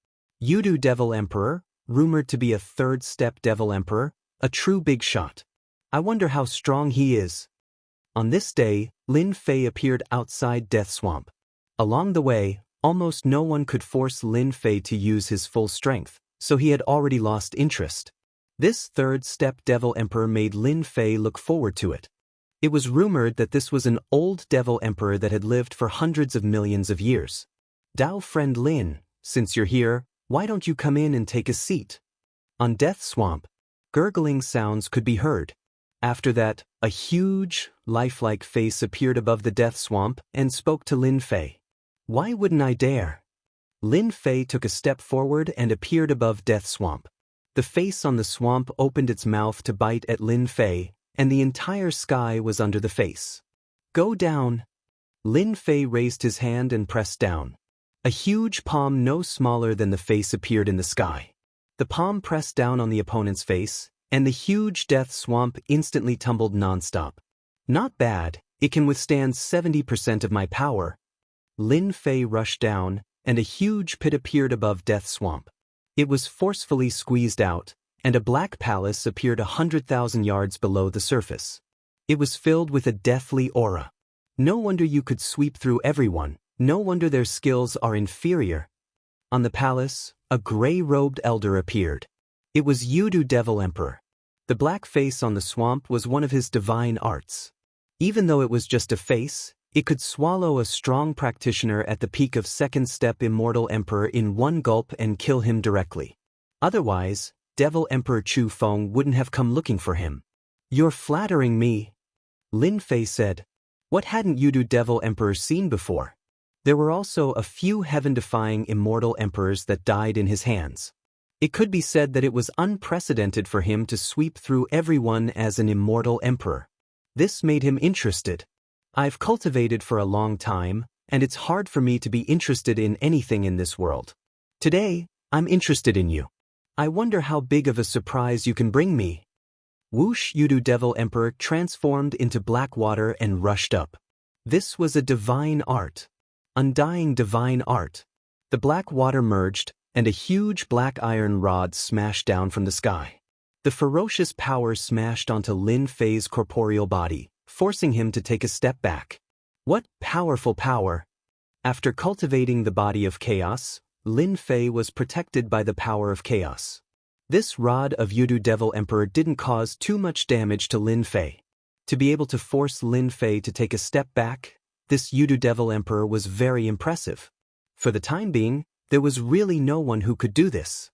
Yudu Devil Emperor, rumored to be a 3rd step Devil Emperor, a true big shot. I wonder how strong he is. On this day, Lin Fei appeared outside Death Swamp. Along the way, almost no one could force Lin Fei to use his full strength, so he had already lost interest. This 3rd step Devil Emperor made Lin Fei look forward to it. It was rumored that this was an old Devil Emperor that had lived for hundreds of millions of years. Dao friend Lin, since you're here, why don't you come in and take a seat? On Death Swamp, gurgling sounds could be heard. After that, a huge, lifelike face appeared above the Death Swamp and spoke to Lin Fei. Why wouldn't I dare? Lin Fei took a step forward and appeared above Death Swamp. The face on the swamp opened its mouth to bite at Lin Fei, and the entire sky was under the face. Go down. Lin Fei raised his hand and pressed down. A huge palm no smaller than the face appeared in the sky. The palm pressed down on the opponent's face, and the huge Death Swamp instantly tumbled nonstop. Not bad, it can withstand 70% of my power. Lin Fei rushed down, and a huge pit appeared above Death Swamp. It was forcefully squeezed out, and a black palace appeared 100,000 yards below the surface. It was filled with a deathly aura. No wonder you could sweep through everyone, no wonder their skills are inferior. On the palace, a gray-robed elder appeared. It was Yudu Devil Emperor. The black face on the swamp was one of his divine arts. Even though it was just a face, it could swallow a strong practitioner at the peak of 2nd step Immortal Emperor in one gulp and kill him directly. Otherwise, Devil Emperor Chu Feng wouldn't have come looking for him. You're flattering me, Lin Fei said. What hadn't Yudu Devil Emperor seen before? There were also a few heaven-defying immortal emperors that died in his hands. It could be said that it was unprecedented for him to sweep through everyone as an immortal emperor. This made him interested. I've cultivated for a long time, and it's hard for me to be interested in anything in this world. Today, I'm interested in you. I wonder how big of a surprise you can bring me. Whoosh! Yudu Devil Emperor transformed into black water and rushed up. This was a divine art. Undying divine art. The black water merged, and a huge black iron rod smashed down from the sky. The ferocious power smashed onto Lin Fei's corporeal body, forcing him to take a step back. What powerful power! After cultivating the body of chaos, Lin Fei was protected by the power of chaos. This rod of Yudu Devil Emperor didn't cause too much damage to Lin Fei. To be able to force Lin Fei to take a step back, this Yudu Devil Emperor was very impressive. For the time being, there was really no one who could do this.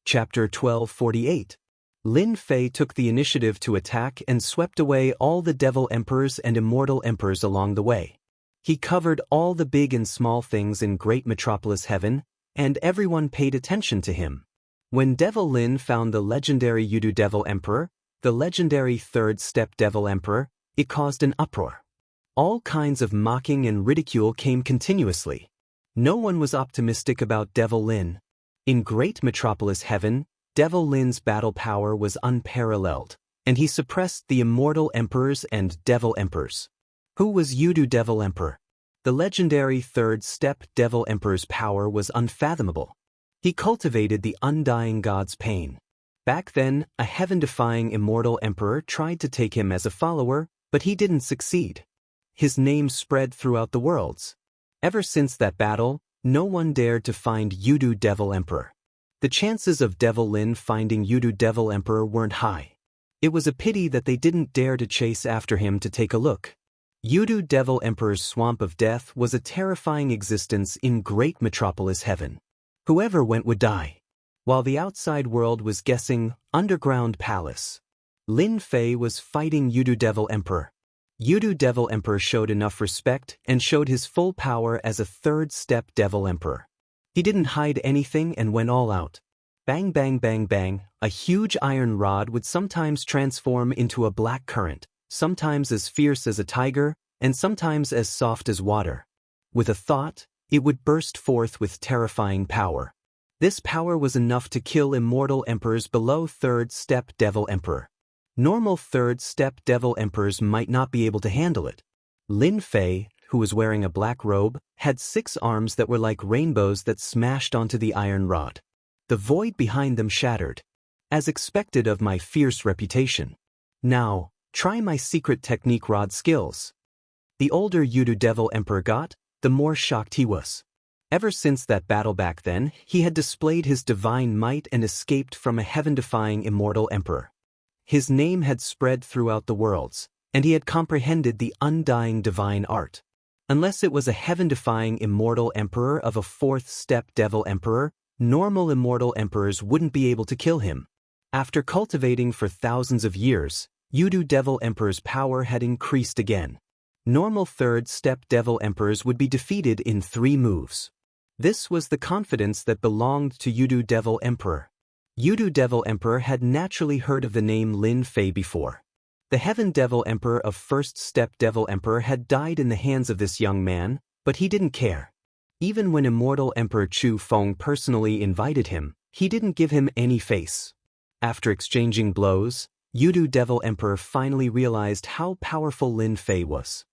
Chapter 1248. Lin Fei took the initiative to attack and swept away all the Devil Emperors and Immortal Emperors along the way. He covered all the big and small things in great metropolis heaven, and everyone paid attention to him. When Devil Lin found the legendary Yudu Devil Emperor, the legendary Third Step Devil Emperor, it caused an uproar. All kinds of mocking and ridicule came continuously. No one was optimistic about Devil Lin. In great metropolis heaven, Devil Lin's battle power was unparalleled, and he suppressed the immortal emperors and devil emperors. Who was Yudu Devil Emperor? The legendary Third Step Devil Emperor's power was unfathomable. He cultivated the undying god's pain. Back then, a heaven-defying immortal emperor tried to take him as a follower, but he didn't succeed. His name spread throughout the worlds. Ever since that battle, no one dared to find Yudu Devil Emperor. The chances of Devil Lin finding Yudu Devil Emperor weren't high. It was a pity that they didn't dare to chase after him to take a look. Yudu Devil Emperor's Swamp of Death was a terrifying existence in great metropolis heaven. Whoever went would die. While the outside world was guessing, underground palace. Lin Fei was fighting Yudu Devil Emperor. Yudu Devil Emperor showed enough respect and showed his full power as a Third Step Devil Emperor. He didn't hide anything and went all out. Bang bang bang bang, a huge iron rod would sometimes transform into a black current, sometimes as fierce as a tiger, and sometimes as soft as water. With a thought, it would burst forth with terrifying power. This power was enough to kill immortal emperors below Third Step Devil Emperor. Normal Third Step Devil Emperors might not be able to handle it. Lin Fei, who was wearing a black robe, had 6 arms that were like rainbows that smashed onto the iron rod. The void behind them shattered. As expected of my fierce reputation. Now, try my secret technique rod skills. The older Yudu Devil Emperor got, the more shocked he was. Ever since that battle back then, he had displayed his divine might and escaped from a heaven-defying immortal emperor. His name had spread throughout the worlds, and he had comprehended the undying divine art. Unless it was a heaven-defying immortal emperor of a Fourth Step Devil Emperor, normal immortal emperors wouldn't be able to kill him. After cultivating for thousands of years, Yudu Devil Emperor's power had increased again. Normal Third Step Devil Emperors would be defeated in 3 moves. This was the confidence that belonged to Yudu Devil Emperor. Yudu Devil Emperor had naturally heard of the name Lin Fei before. The Heaven Devil Emperor of First Step Devil Emperor had died in the hands of this young man, but he didn't care. Even when Immortal Emperor Chu Feng personally invited him, he didn't give him any face. After exchanging blows, Yudu Devil Emperor finally realized how powerful Lin Fei was.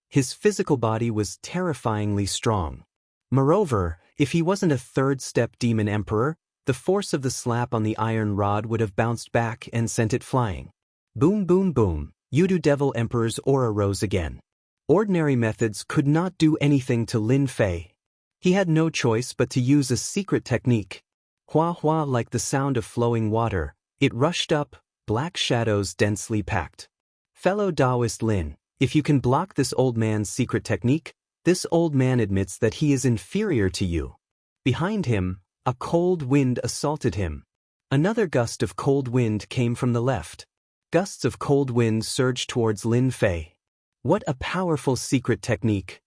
His physical body was terrifyingly strong. Moreover, if he wasn't a Third Step Demon Emperor, the force of the slap on the iron rod would have bounced back and sent it flying. Boom boom boom, Yudu Devil Emperor's aura rose again. Ordinary methods could not do anything to Lin Fei. He had no choice but to use a secret technique. Hua hua, like the sound of flowing water, it rushed up, black shadows densely packed. Fellow Taoist Lin, if you can block this old man's secret technique, this old man admits that he is inferior to you. Behind him, a cold wind assaulted him. Another gust of cold wind came from the left. Gusts of cold wind surged towards Lin Fei. What a powerful secret technique.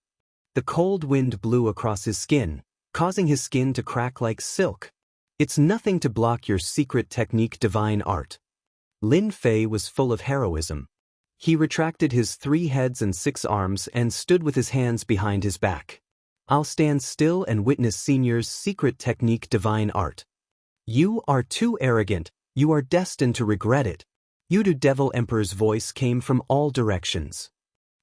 The cold wind blew across his skin, causing his skin to crack like silk. It's nothing to block your secret technique, divine art. Lin Fei was full of heroism. He retracted his 3 heads and 6 arms and stood with his hands behind his back. I'll stand still and witness Senior's secret technique, divine art. You are too arrogant, you are destined to regret it. Yudu Devil Emperor's voice came from all directions.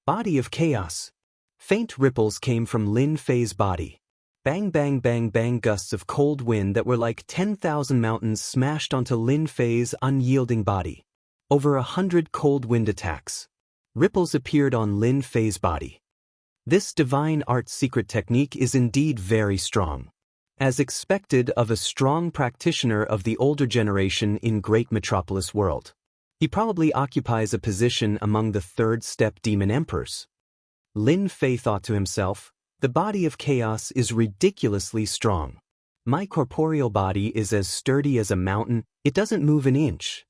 Body of chaos. Faint ripples came from Lin Fei's body. Bang bang bang bang, gusts of cold wind that were like 10,000 mountains smashed onto Lin Fei's unyielding body. Over 100 cold wind attacks. Ripples appeared on Lin Fei's body. This divine art secret technique is indeed very strong. As expected of a strong practitioner of the older generation in great metropolis world. He probably occupies a position among the Third Step Demon Emperors. Lin Fei thought to himself, the body of chaos is ridiculously strong. My corporeal body is as sturdy as a mountain, it doesn't move an inch.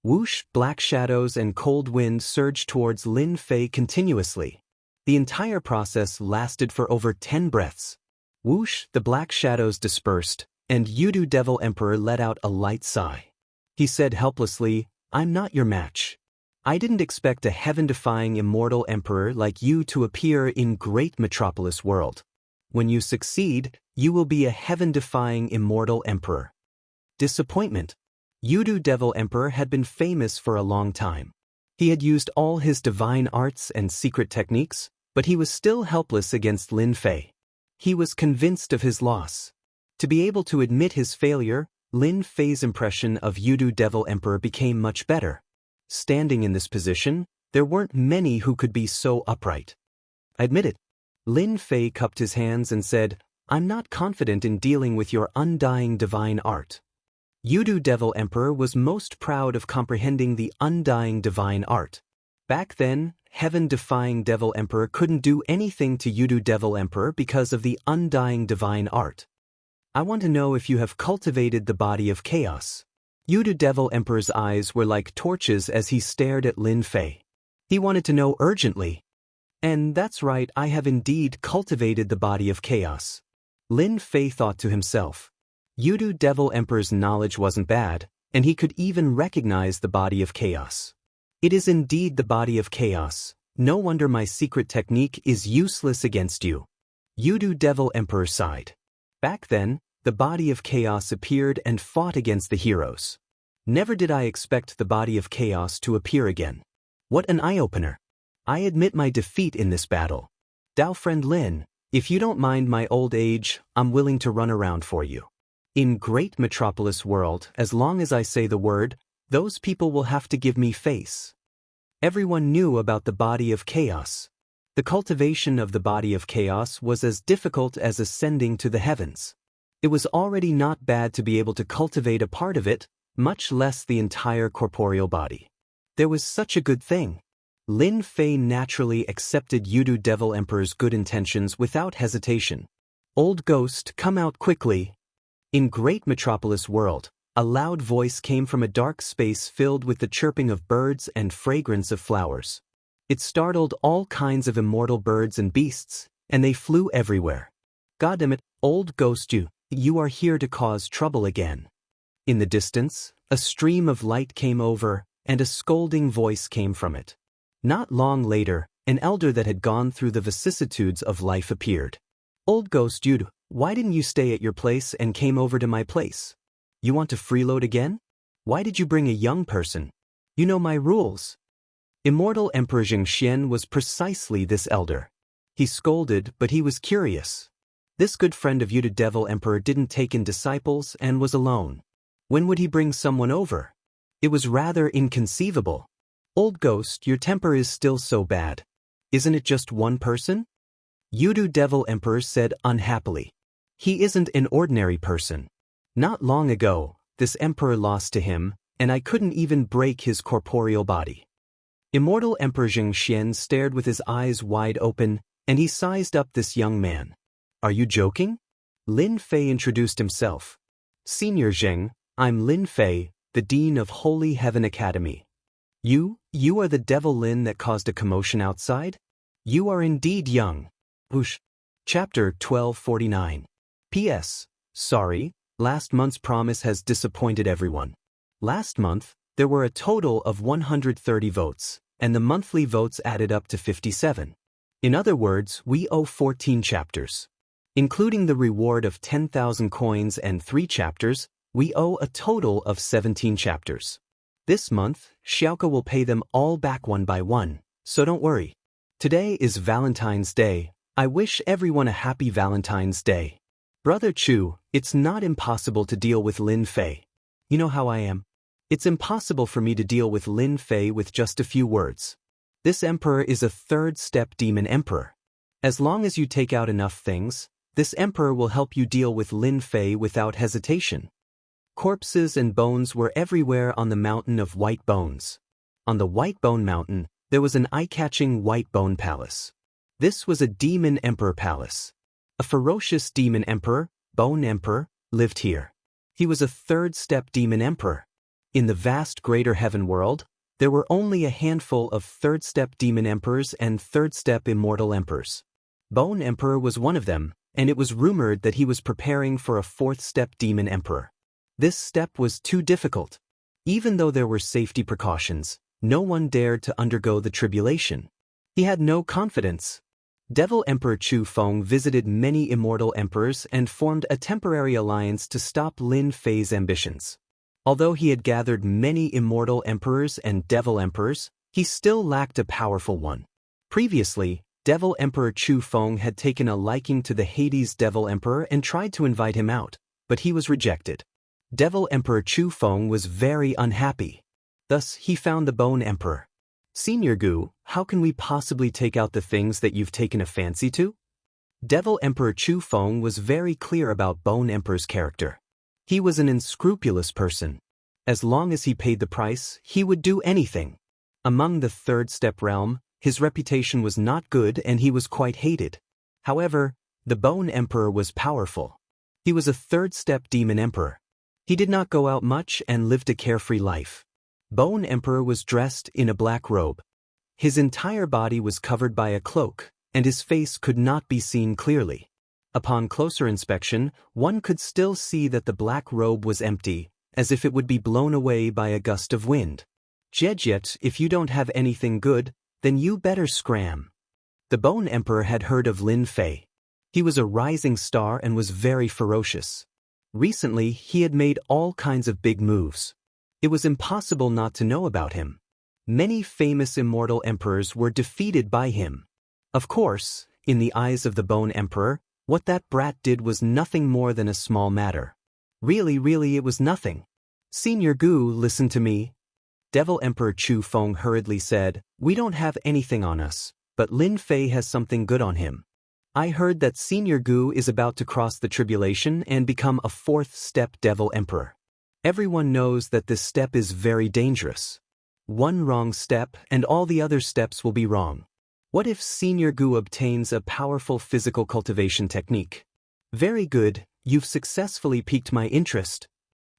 Whoosh, black shadows and cold wind surged towards Lin Fei continuously. The entire process lasted for over 10 breaths. Whoosh, the black shadows dispersed, and Yudu Devil Emperor let out a light sigh. He said helplessly, "I'm not your match. I didn't expect a heaven-defying immortal emperor like you to appear in great metropolis world. When you succeed, you will be a heaven-defying immortal emperor." Disappointment. Yudu Devil Emperor had been famous for a long time. He had used all his divine arts and secret techniques, but he was still helpless against Lin Fei. He was convinced of his loss. To be able to admit his failure, Lin Fei's impression of Yudu Devil Emperor became much better. Standing in this position, there weren't many who could be so upright. "I admit it." Lin Fei cupped his hands and said, "I'm not confident in dealing with your undying divine art." Yudu Devil Emperor was most proud of comprehending the undying divine art. Back then, heaven-defying Devil Emperor couldn't do anything to Yudu Devil Emperor because of the undying divine art. "I want to know if you have cultivated the body of chaos." Yudu Devil Emperor's eyes were like torches as he stared at Lin Fei. He wanted to know urgently. "And that's right, I have indeed cultivated the body of chaos." Lin Fei thought to himself. Yudu Devil Emperor's knowledge wasn't bad, and he could even recognize the body of chaos. "It is indeed the body of chaos. No wonder my secret technique is useless against you." Yudu Devil Emperor sighed. Back then, the body of chaos appeared and fought against the heroes. Never did I expect the body of chaos to appear again. What an eye-opener. I admit my defeat in this battle. Dao friend Lin, if you don't mind my old age, I'm willing to run around for you. In great metropolis world, as long as I say the word, those people will have to give me face. Everyone knew about the body of chaos. The cultivation of the body of chaos was as difficult as ascending to the heavens. It was already not bad to be able to cultivate a part of it, much less the entire corporeal body. There was such a good thing. Lin Fei naturally accepted Yudu Devil Emperor's good intentions without hesitation. "Old ghost, come out quickly." In great metropolis world, a loud voice came from a dark space filled with the chirping of birds and fragrance of flowers. It startled all kinds of immortal birds and beasts, and they flew everywhere. "Goddammit, old ghost, you are here to cause trouble again." In the distance, a stream of light came over, and a scolding voice came from it. Not long later, an elder that had gone through the vicissitudes of life appeared. "Old ghost, why didn't you stay at your place and came over to my place? You want to freeload again? Why did you bring a young person? You know my rules." Immortal Emperor Jingxian was precisely this elder. He scolded, but he was curious. This good friend of Yudu Devil Emperor didn't take in disciples and was alone. When would he bring someone over? It was rather inconceivable. "Old ghost, your temper is still so bad. Isn't it just one person?" Yudu Devil Emperor said unhappily. "He isn't an ordinary person. Not long ago, this emperor lost to him, and I couldn't even break his corporeal body." Immortal Emperor Jingxian stared with his eyes wide open, and he sized up this young man. "Are you joking?" Lin Fei introduced himself. "Senior Zheng, I'm Lin Fei, the Dean of Holy Heaven Academy. You are the devil Lin that caused a commotion outside? You are indeed young." Whoosh. Chapter 1249. P.S. Sorry, last month's promise has disappointed everyone. Last month, there were a total of 130 votes, and the monthly votes added up to 57. In other words, we owe 14 chapters. Including the reward of 10,000 coins and 3 chapters, we owe a total of 17 chapters. This month, Xiaoke will pay them all back one by one, so don't worry. Today is Valentine's Day. I wish everyone a happy Valentine's Day. Brother Chu, it's not impossible to deal with Lin Fei. You know how I am. It's impossible for me to deal with Lin Fei with just a few words. This emperor is a third-step demon emperor. As long as you take out enough things, this emperor will help you deal with Lin Fei without hesitation. Corpses and bones were everywhere on the mountain of white bones. On the White Bone Mountain, there was an eye-catching white bone palace. This was a demon emperor palace. A ferocious demon emperor, Bone Emperor, lived here. He was a third-step demon emperor. In the vast greater heaven world, There were only a handful of third-step demon emperors and third-step immortal emperors. Bone Emperor was one of them, and it was rumored that he was preparing for a fourth-step demon emperor. This step was too difficult. Even though there were safety precautions, no one dared to undergo the tribulation. He had no confidence. Devil Emperor Chu Feng visited many immortal emperors and formed a temporary alliance to stop Lin Fei's ambitions. Although he had gathered many immortal emperors and devil emperors, he still lacked a powerful one. Previously, Devil Emperor Chu Feng had taken a liking to the Hades Devil Emperor and tried to invite him out, but he was rejected. Devil Emperor Chu Feng was very unhappy. Thus, he found the Bone Emperor. "Senior Gu, how can we possibly take out the things that you've taken a fancy to?" Devil Emperor Chu Feng was very clear about Bone Emperor's character. He was an unscrupulous person. As long as he paid the price, he would do anything. Among the third-step realm, his reputation was not good and he was quite hated. However, the Bone Emperor was powerful. He was a third-step demon emperor. He did not go out much and lived a carefree life. Bone Emperor was dressed in a black robe. His entire body was covered by a cloak, and his face could not be seen clearly. Upon closer inspection, one could still see that the black robe was empty, as if it would be blown away by a gust of wind. "Jejet, if you don't have anything good, then you better scram." The Bone Emperor had heard of Lin Fei. He was a rising star and was very ferocious. Recently, he had made all kinds of big moves. It was impossible not to know about him. Many famous immortal emperors were defeated by him. Of course, in the eyes of the Bone Emperor, what that brat did was nothing more than a small matter. Really, it was nothing. "Senior Gu, listen to me." Devil Emperor Chu Feng hurriedly said, "We don't have anything on us, but Lin Fei has something good on him. I heard that Senior Gu is about to cross the tribulation and become a fourth-step Devil Emperor. Everyone knows that this step is very dangerous. One wrong step and all the other steps will be wrong. What if Senior Gu obtains a powerful physical cultivation technique?" "Very good, you've successfully piqued my interest."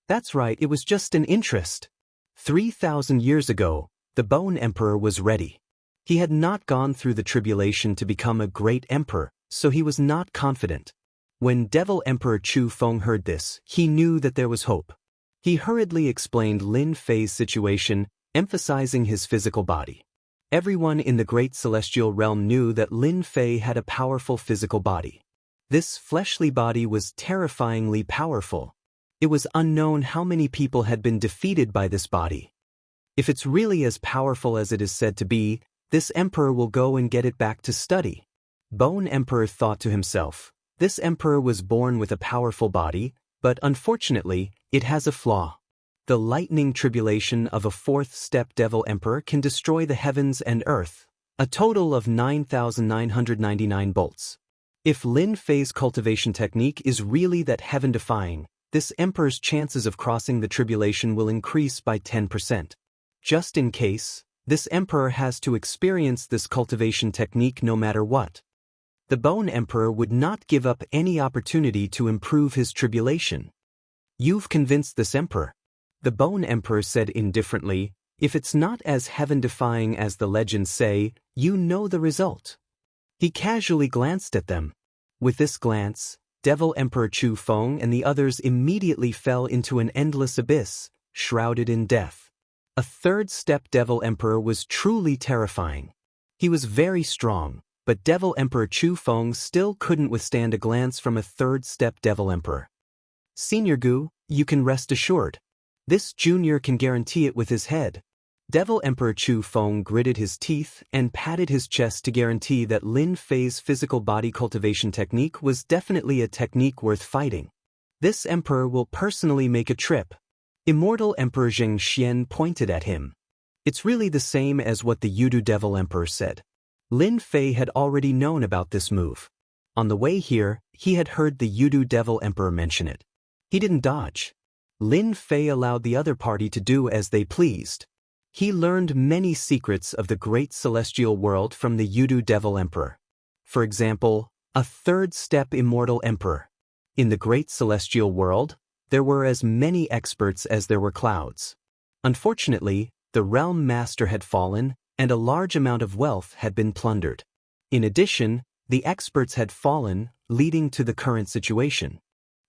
"That's right, it was just an interest." 3,000 years ago, the Bone Emperor was ready. He had not gone through the tribulation to become a great emperor, so he was not confident. When Devil Emperor Chu Feng heard this, he knew that there was hope. He hurriedly explained Lin Fei's situation, emphasizing his physical body. Everyone in the great celestial realm knew that Lin Fei had a powerful physical body. This fleshly body was terrifyingly powerful. It was unknown how many people had been defeated by this body. If it's really as powerful as it is said to be, this emperor will go and get it back to study. Bone Emperor thought to himself, this emperor was born with a powerful body, but unfortunately, it has a flaw. The lightning tribulation of a fourth-step Devil Emperor can destroy the heavens and earth, a total of 9,999 bolts. If Lin Fei's cultivation technique is really that heaven-defying, this emperor's chances of crossing the tribulation will increase by 10%. Just in case, this emperor has to experience this cultivation technique no matter what. The Bone Emperor would not give up any opportunity to improve his tribulation. "You've convinced this emperor." The Bone Emperor said indifferently, "If it's not as heaven-defying as the legends say, you know the result." He casually glanced at them. With this glance, Devil Emperor Chu Feng and the others immediately fell into an endless abyss, shrouded in death. A third-step Devil Emperor was truly terrifying. He was very strong, but Devil Emperor Chu Feng still couldn't withstand a glance from a third-step Devil Emperor. "Senior Gu, you can rest assured. This junior can guarantee it with his head." Devil Emperor Chu Feng gritted his teeth and patted his chest to guarantee that Lin Fei's physical body cultivation technique was definitely a technique worth fighting. "This emperor will personally make a trip." Immortal Emperor Zheng Xian pointed at him. "It's really the same as what the Yudu Devil Emperor said." Lin Fei had already known about this move. On the way here, he had heard the Yudu Devil Emperor mention it. He didn't dodge. Lin Fei allowed the other party to do as they pleased. He learned many secrets of the great celestial world from the Yudu Devil Emperor. For example, a third-step immortal emperor. In the great celestial world, there were as many experts as there were clouds. Unfortunately, the realm master had fallen, and a large amount of wealth had been plundered. In addition, the experts had fallen, leading to the current situation.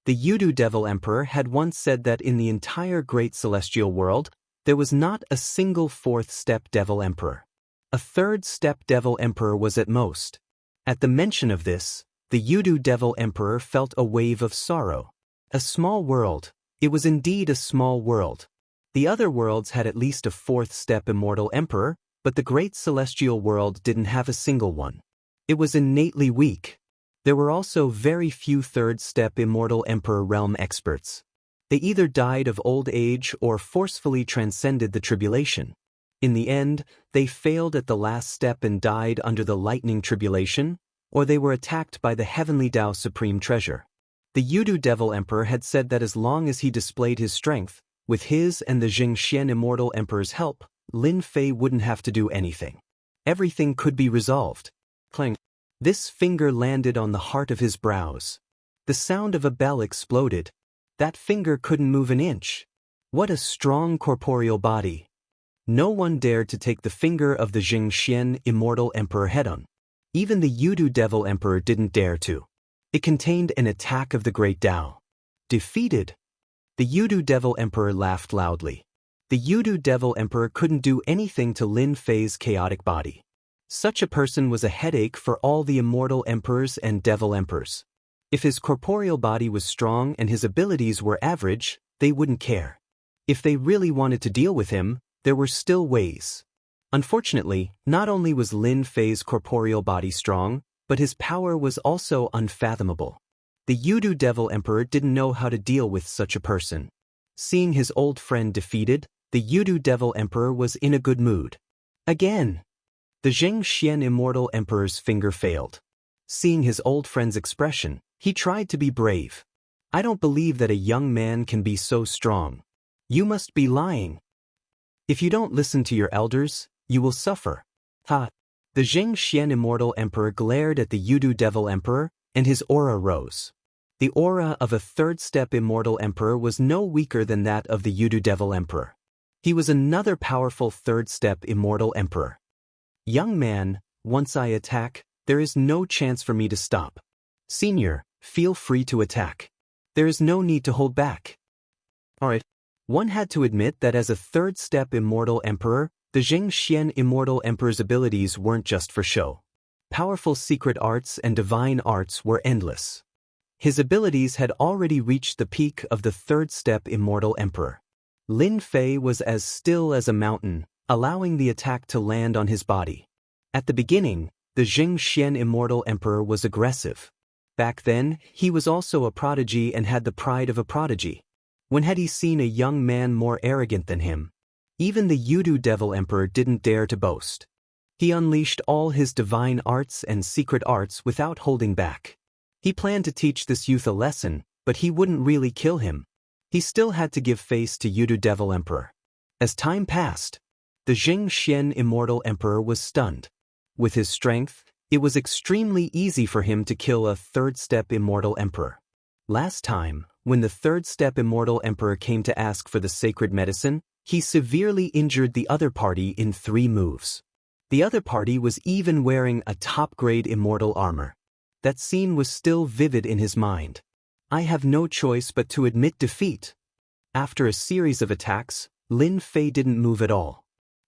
The Yudu Devil Emperor had once said that in the entire great celestial world, there was not a single fourth-step Devil Emperor. A third-step Devil Emperor was at most. At the mention of this, the Yudu Devil Emperor felt a wave of sorrow. A small world. It was indeed a small world. The other worlds had at least a fourth-step Immortal Emperor, but the great celestial world didn't have a single one. It was innately weak. There were also very few third-step Immortal Emperor realm experts. They either died of old age or forcefully transcended the tribulation. In the end, they failed at the last step and died under the lightning tribulation, or they were attacked by the heavenly Tao Supreme Treasure. The Yudu Devil Emperor had said that as long as he displayed his strength, with his and the Jingxian Immortal Emperor's help, Lin Fei wouldn't have to do anything. Everything could be resolved. Clang. This finger landed on the heart of his brows. The sound of a bell exploded. That finger couldn't move an inch. What a strong corporeal body. No one dared to take the finger of the Jingxian Immortal Emperor head-on. Even the Yudu Devil Emperor didn't dare to. It contained an attack of the Great Tao. Defeated. The Yudu Devil Emperor laughed loudly. The Yudu Devil Emperor couldn't do anything to Lin Fei's chaotic body. Such a person was a headache for all the Immortal Emperors and Devil Emperors. If his corporeal body was strong and his abilities were average, they wouldn't care. If they really wanted to deal with him, there were still ways. Unfortunately, not only was Lin Fei's corporeal body strong, but his power was also unfathomable. The Yudu Devil Emperor didn't know how to deal with such a person. Seeing his old friend defeated, the Yudu Devil Emperor was in a good mood. Again! The Jingxian Immortal Emperor's finger failed. Seeing his old friend's expression, he tried to be brave. I don't believe that a young man can be so strong. You must be lying. If you don't listen to your elders, you will suffer. Ha! The Jingxian Immortal Emperor glared at the Yudu Devil Emperor, and his aura rose. The aura of a third-step Immortal Emperor was no weaker than that of the Yudu Devil Emperor. He was another powerful third-step Immortal Emperor. Young man, once I attack, there is no chance for me to stop. Senior, feel free to attack. There is no need to hold back. Alright. One had to admit that as a third-step Immortal Emperor, the Jingxian Immortal Emperor's abilities weren't just for show. Powerful secret arts and divine arts were endless. His abilities had already reached the peak of the third-step Immortal Emperor. Lin Fei was as still as a mountain, allowing the attack to land on his body. At the beginning, the Jingxian Immortal Emperor was aggressive. Back then, he was also a prodigy and had the pride of a prodigy. When had he seen a young man more arrogant than him? Even the Yudu Devil Emperor didn't dare to boast. He unleashed all his divine arts and secret arts without holding back. He planned to teach this youth a lesson, but he wouldn't really kill him. He still had to give face to Yudu Devil Emperor. As time passed, the Jingxian Immortal Emperor was stunned. With his strength, it was extremely easy for him to kill a third-step Immortal Emperor. Last time, when the third-step Immortal Emperor came to ask for the sacred medicine, he severely injured the other party in 3 moves. The other party was even wearing a top-grade immortal armor. That scene was still vivid in his mind. I have no choice but to admit defeat. After a series of attacks, Lin Fei didn't move at all.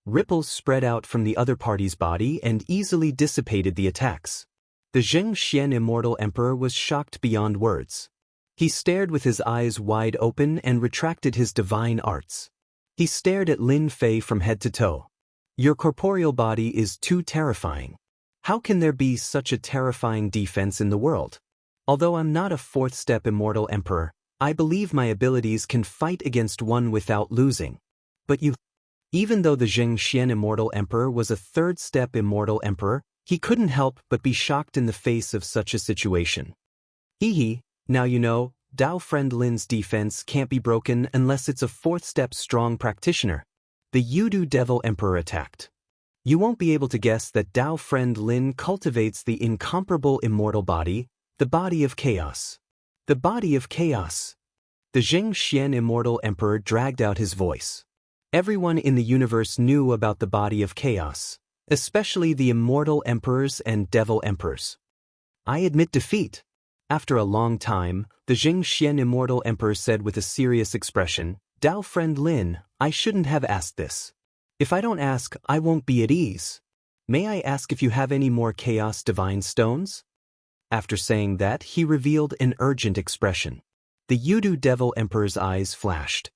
Ripples spread out from the other party's body and easily dissipated the attacks. The Jingxian Immortal Emperor was shocked beyond words. He stared with his eyes wide open and retracted his divine arts. He stared at Lin Fei from head to toe. Your corporeal body is too terrifying. How can there be such a terrifying defense in the world? Although I'm not a fourth-step Immortal Emperor, I believe my abilities can fight against one without losing. But you... Even though the Jingxian Immortal Emperor was a third-step Immortal Emperor, he couldn't help but be shocked in the face of such a situation. Hee, now you know, Dao Friend Lin's defense can't be broken unless it's a fourth-step strong practitioner. The Yudu Devil Emperor attacked. You won't be able to guess that Dao Friend Lin cultivates the incomparable immortal body, the body of chaos. The body of chaos. The Jingxian Immortal Emperor dragged out his voice. Everyone in the universe knew about the body of chaos, especially the immortal emperors and devil emperors. I admit defeat. After a long time, the Jing Xian immortal emperor said with a serious expression, Dao friend Lin, I shouldn't have asked this. If I don't ask, I won't be at ease. May I ask if you have any more chaos divine stones? After saying that, he revealed an urgent expression. The Yudu devil emperor's eyes flashed.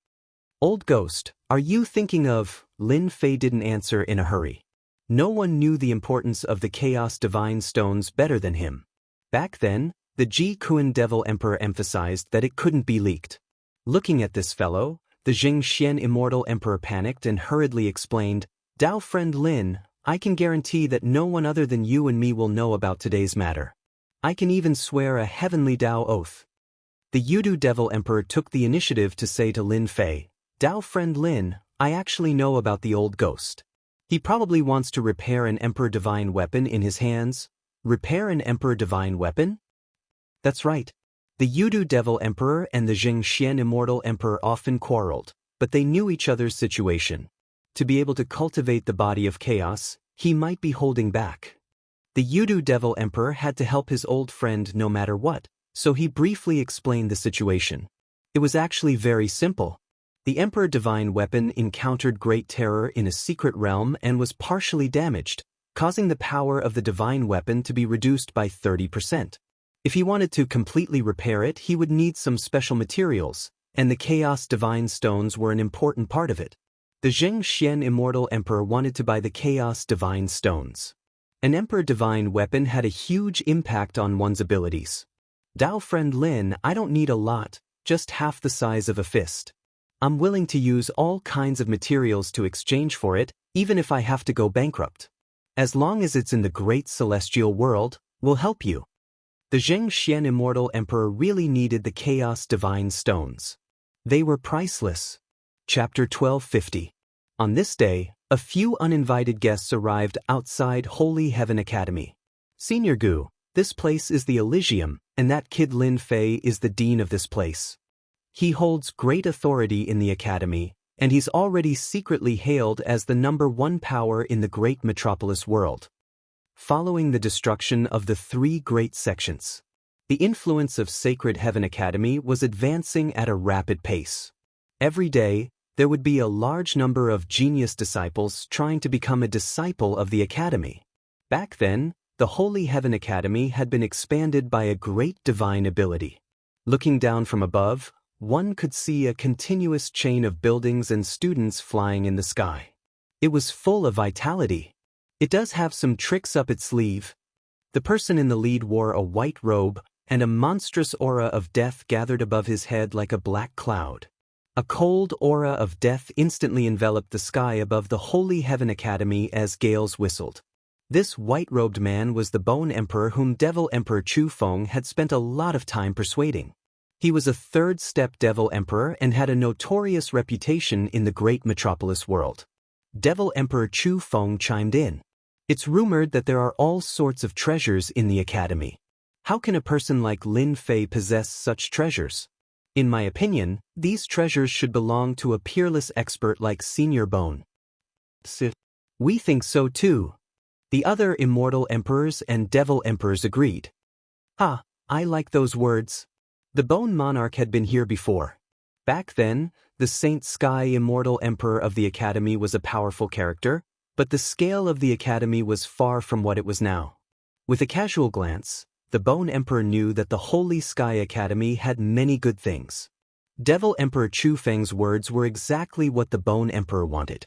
Old ghost, are you thinking of? Lin Fei didn't answer in a hurry. No one knew the importance of the chaos divine stones better than him. Back then, the Ji Kuan devil emperor emphasized that it couldn't be leaked. Looking at this fellow, the Jing Xian immortal emperor panicked and hurriedly explained, Dao friend Lin, I can guarantee that no one other than you and me will know about today's matter. I can even swear a heavenly Dao oath. The Yudu devil emperor took the initiative to say to Lin Fei, Dao friend Lin, I actually know about the old ghost. He probably wants to repair an emperor divine weapon in his hands. Repair an emperor divine weapon? That's right. The Yudu devil emperor and the Jing Xian immortal emperor often quarreled, but they knew each other's situation. To be able to cultivate the body of chaos, he might be holding back. The Yudu devil emperor had to help his old friend no matter what, so he briefly explained the situation. It was actually very simple. The emperor divine weapon encountered great terror in a secret realm and was partially damaged, causing the power of the divine weapon to be reduced by 30%. If he wanted to completely repair it, he would need some special materials, and the Chaos Divine Stones were an important part of it. The Jing Xian Immortal Emperor wanted to buy the Chaos Divine Stones. An Emperor Divine weapon had a huge impact on one's abilities. Dao friend Lin, I don't need a lot, just half the size of a fist. I'm willing to use all kinds of materials to exchange for it, even if I have to go bankrupt. As long as it's in the great celestial world, we'll help you. The Jing Xian Immortal Emperor really needed the Chaos Divine Stones. They were priceless. Chapter 1250. On this day, a few uninvited guests arrived outside Holy Heaven Academy. Senior Gu, this place is the Elysium, and that kid Lin Fei is the dean of this place. He holds great authority in the academy, and he's already secretly hailed as the #1 power in the great metropolis world. Following the destruction of the 3 great sections, the influence of Sacred Heaven Academy was advancing at a rapid pace. Every day, there would be a large number of genius disciples trying to become a disciple of the academy. Back then, the Holy Heaven Academy had been expanded by a great divine ability. Looking down from above, one could see a continuous chain of buildings and students flying in the sky. It was full of vitality. It does have some tricks up its sleeve. The person in the lead wore a white robe, and a monstrous aura of death gathered above his head like a black cloud. A cold aura of death instantly enveloped the sky above the Holy Heaven Academy as gales whistled. This white-robed man was the Bone Emperor whom Devil Emperor Chu Feng had spent a lot of time persuading. He was a third-step Devil Emperor and had a notorious reputation in the great metropolis world. Devil Emperor Chu Feng chimed in. It's rumored that there are all sorts of treasures in the academy. How can a person like Lin Fei possess such treasures? In my opinion, these treasures should belong to a peerless expert like Senior Bone. We think so too. The other immortal emperors and devil emperors agreed. Ah, I like those words. The Bone Monarch had been here before. Back then, the Saint Sky Immortal Emperor of the Academy was a powerful character, but the scale of the Academy was far from what it was now. With a casual glance, the Bone Emperor knew that the Holy Sky Academy had many good things. Devil Emperor Chu Feng's words were exactly what the Bone Emperor wanted.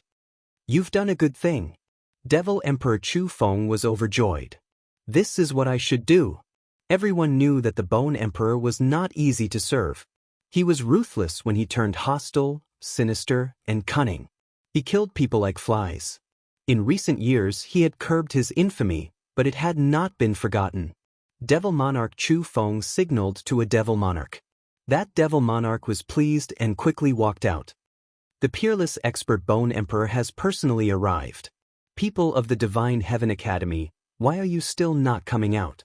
You've done a good thing. Devil Emperor Chu Feng was overjoyed. This is what I should do. Everyone knew that the Bone Emperor was not easy to serve. He was ruthless when he turned hostile, sinister, and cunning. He killed people like flies. In recent years, he had curbed his infamy, but it had not been forgotten. Devil Monarch Chu Feng signaled to a Devil Monarch. That Devil Monarch was pleased and quickly walked out. The peerless expert Bone Emperor has personally arrived. People of the Divine Heaven Academy, why are you still not coming out?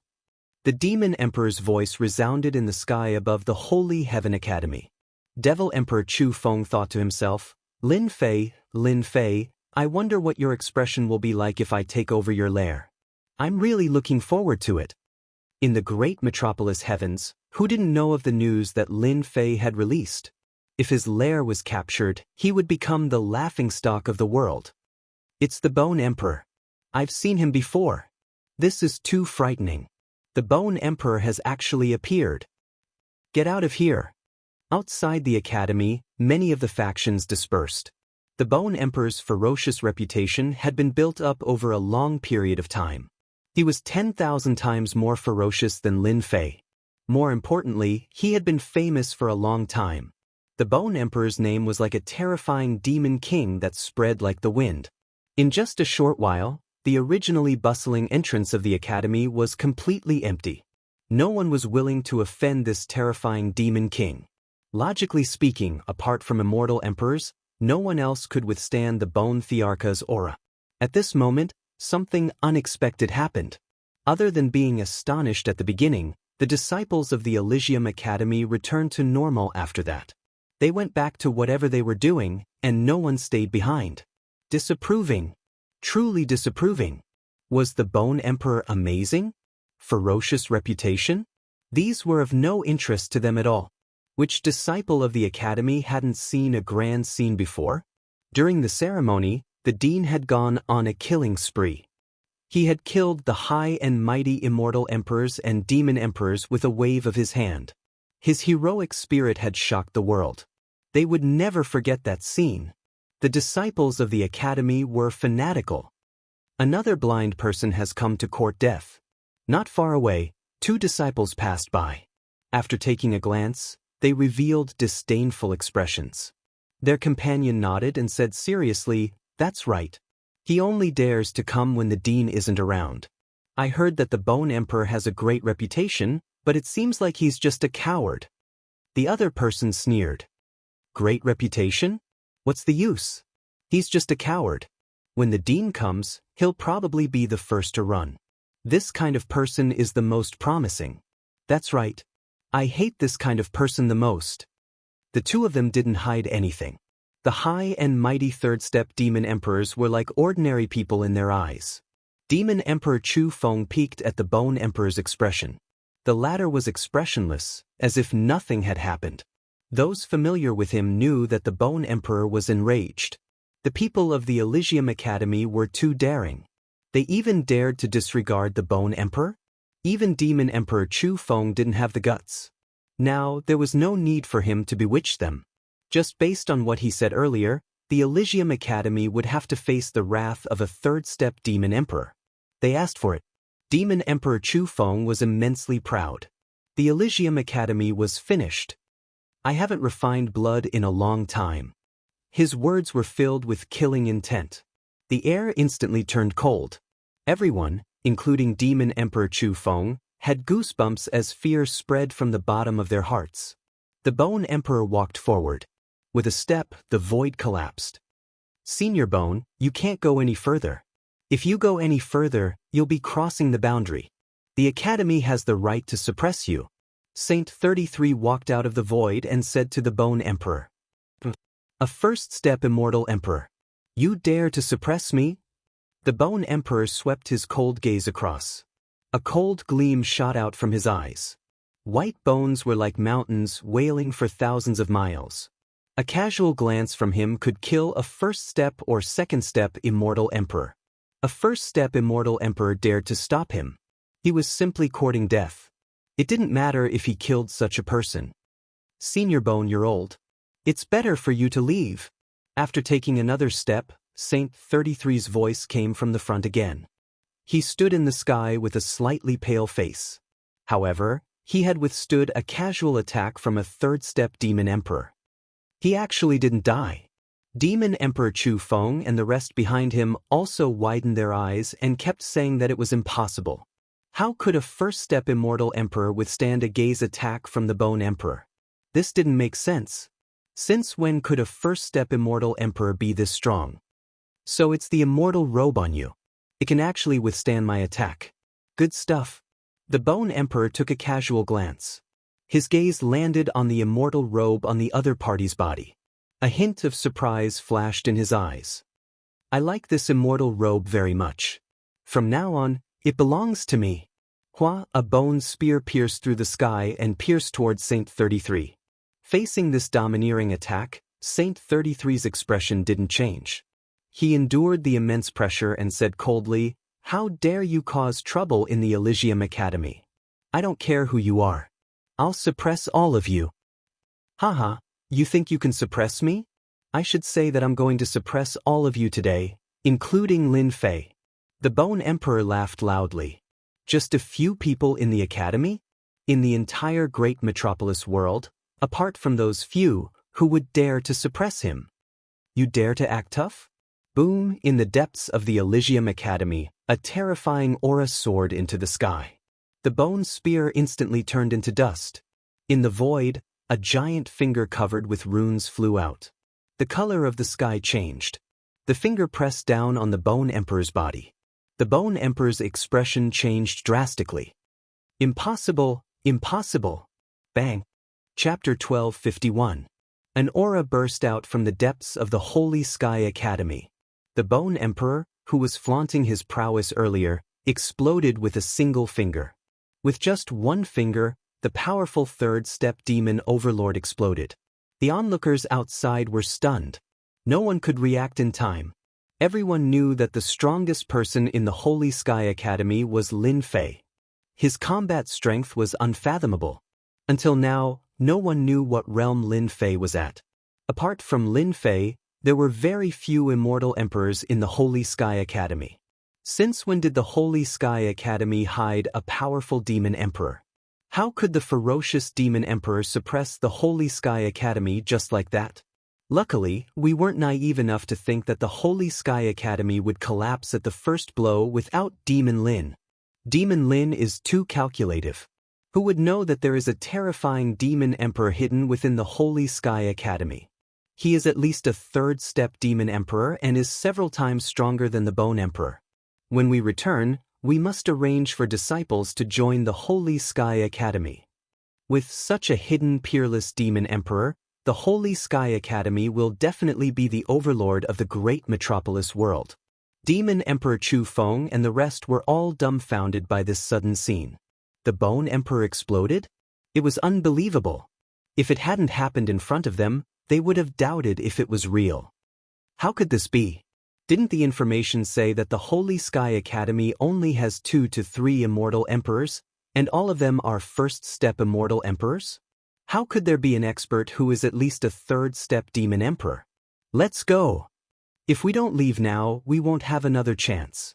The Demon Emperor's voice resounded in the sky above the Holy Heaven Academy. Devil Emperor Chu Feng thought to himself, Lin Fei, I wonder what your expression will be like if I take over your lair. I'm really looking forward to it. In the great metropolis heavens, who didn't know of the news that Lin Fei had released? If his lair was captured, he would become the laughingstock of the world. It's the Bone Emperor. I've seen him before. This is too frightening. The Bone Emperor has actually appeared. Get out of here. Outside the academy, many of the factions dispersed. The Bone Emperor's ferocious reputation had been built up over a long period of time. He was 10,000 times more ferocious than Lin Fei. More importantly, he had been famous for a long time. The Bone Emperor's name was like a terrifying demon king that spread like the wind. In just a short while, the originally bustling entrance of the academy was completely empty. No one was willing to offend this terrifying demon king. Logically speaking, apart from immortal emperors, no one else could withstand the Bone Thearcha's aura. At this moment, something unexpected happened. Other than being astonished at the beginning, the disciples of the Elysium Academy returned to normal after that. They went back to whatever they were doing, and no one stayed behind. Disapproving. Truly disapproving. Was the Bone Emperor amazing? Ferocious reputation? These were of no interest to them at all. Which disciple of the academy hadn't seen a grand scene before? During the ceremony, the dean had gone on a killing spree. He had killed the high and mighty immortal emperors and demon emperors with a wave of his hand. His heroic spirit had shocked the world. They would never forget that scene. The disciples of the academy were fanatical. Another blind person has come to court death. Not far away, two disciples passed by. After taking a glance, they revealed disdainful expressions. Their companion nodded and said seriously, "That's right. He only dares to come when the dean isn't around. I heard that the Bone Emperor has a great reputation, but it seems like he's just a coward." The other person sneered. Great reputation? What's the use? He's just a coward. When the dean comes, he'll probably be the first to run. This kind of person is the most promising. That's right. I hate this kind of person the most. The two of them didn't hide anything. The high and mighty third-step demon emperors were like ordinary people in their eyes. Demon Emperor Chu Feng peeked at the Bone Emperor's expression. The latter was expressionless, as if nothing had happened. Those familiar with him knew that the Bone Emperor was enraged. The people of the Elysium Academy were too daring. They even dared to disregard the Bone Emperor? Even Demon Emperor Chu Feng didn't have the guts. Now, there was no need for him to bewitch them. Just based on what he said earlier, the Elysium Academy would have to face the wrath of a third-step Demon Emperor. They asked for it. Demon Emperor Chu Feng was immensely proud. The Elysium Academy was finished. I haven't refined blood in a long time. His words were filled with killing intent. The air instantly turned cold. Everyone, including Demon Emperor Chu Feng, had goosebumps as fear spread from the bottom of their hearts. The Bone Emperor walked forward. With a step, the void collapsed. Senior Bone, you can't go any further. If you go any further, you'll be crossing the boundary. The Academy has the right to suppress you. Saint 33 walked out of the void and said to the Bone Emperor. A first-step immortal emperor. You dare to suppress me? The Bone Emperor swept his cold gaze across. A cold gleam shot out from his eyes. White bones were like mountains wailing for thousands of miles. A casual glance from him could kill a first-step or second-step immortal emperor. A first-step immortal emperor dared to stop him. He was simply courting death. It didn't matter if he killed such a person. Senior Bone, you're old. It's better for you to leave. After taking another step, Saint 33's voice came from the front again. He stood in the sky with a slightly pale face. However, he had withstood a casual attack from a third-step demon emperor. He actually didn't die. Demon Emperor Chu Feng and the rest behind him also widened their eyes and kept saying that it was impossible. How could a first-step immortal emperor withstand a gaze attack from the Bone Emperor? This didn't make sense. Since when could a first-step immortal emperor be this strong? So it's the immortal robe on you. It can actually withstand my attack. Good stuff. The Bone Emperor took a casual glance. His gaze landed on the immortal robe on the other party's body. A hint of surprise flashed in his eyes. I like this immortal robe very much. From now on, it belongs to me. Hua, a bone spear pierced through the sky and pierced towards Saint 33. Facing this domineering attack, Saint 33's expression didn't change. He endured the immense pressure and said coldly, "How dare you cause trouble in the Elysium Academy? I don't care who you are. I'll suppress all of you." Haha, you think you can suppress me? I should say that I'm going to suppress all of you today, including Lin Fei. The Bone Emperor laughed loudly. Just a few people in the academy? In the entire great metropolis world, apart from those few, who would dare to suppress him? You dare to act tough? Boom! In the depths of the Elysium Academy, a terrifying aura soared into the sky. The bone spear instantly turned into dust. In the void, a giant finger covered with runes flew out. The color of the sky changed. The finger pressed down on the Bone Emperor's body. The Bone Emperor's expression changed drastically. Impossible, impossible. Bang. Chapter 1251. An aura burst out from the depths of the Holy Sky Academy. The Bone Emperor, who was flaunting his prowess earlier, exploded with a single finger. With just one finger, the powerful third-step demon overlord exploded. The onlookers outside were stunned. No one could react in time. Everyone knew that the strongest person in the Holy Sky Academy was Lin Fei. His combat strength was unfathomable. Until now, no one knew what realm Lin Fei was at. Apart from Lin Fei, there were very few immortal emperors in the Holy Sky Academy. Since when did the Holy Sky Academy hide a powerful demon emperor? How could the ferocious demon emperor suppress the Holy Sky Academy just like that? Luckily, we weren't naive enough to think that the Holy Sky Academy would collapse at the first blow without Demon Lin. Demon Lin is too calculative. Who would know that there is a terrifying demon emperor hidden within the Holy Sky Academy? He is at least a third-step demon emperor and is several times stronger than the Bone Emperor. When we return, we must arrange for disciples to join the Holy Sky Academy. With such a hidden peerless demon emperor, the Holy Sky Academy will definitely be the overlord of the great metropolis world. Demon Emperor Chu Feng and the rest were all dumbfounded by this sudden scene. The Bone Emperor exploded? It was unbelievable. If it hadn't happened in front of them, they would have doubted if it was real. How could this be? Didn't the information say that the Holy Sky Academy only has 2 to 3 immortal emperors, and all of them are first-step immortal emperors? How could there be an expert who is at least a third-step demon emperor? Let's go! If we don't leave now, we won't have another chance.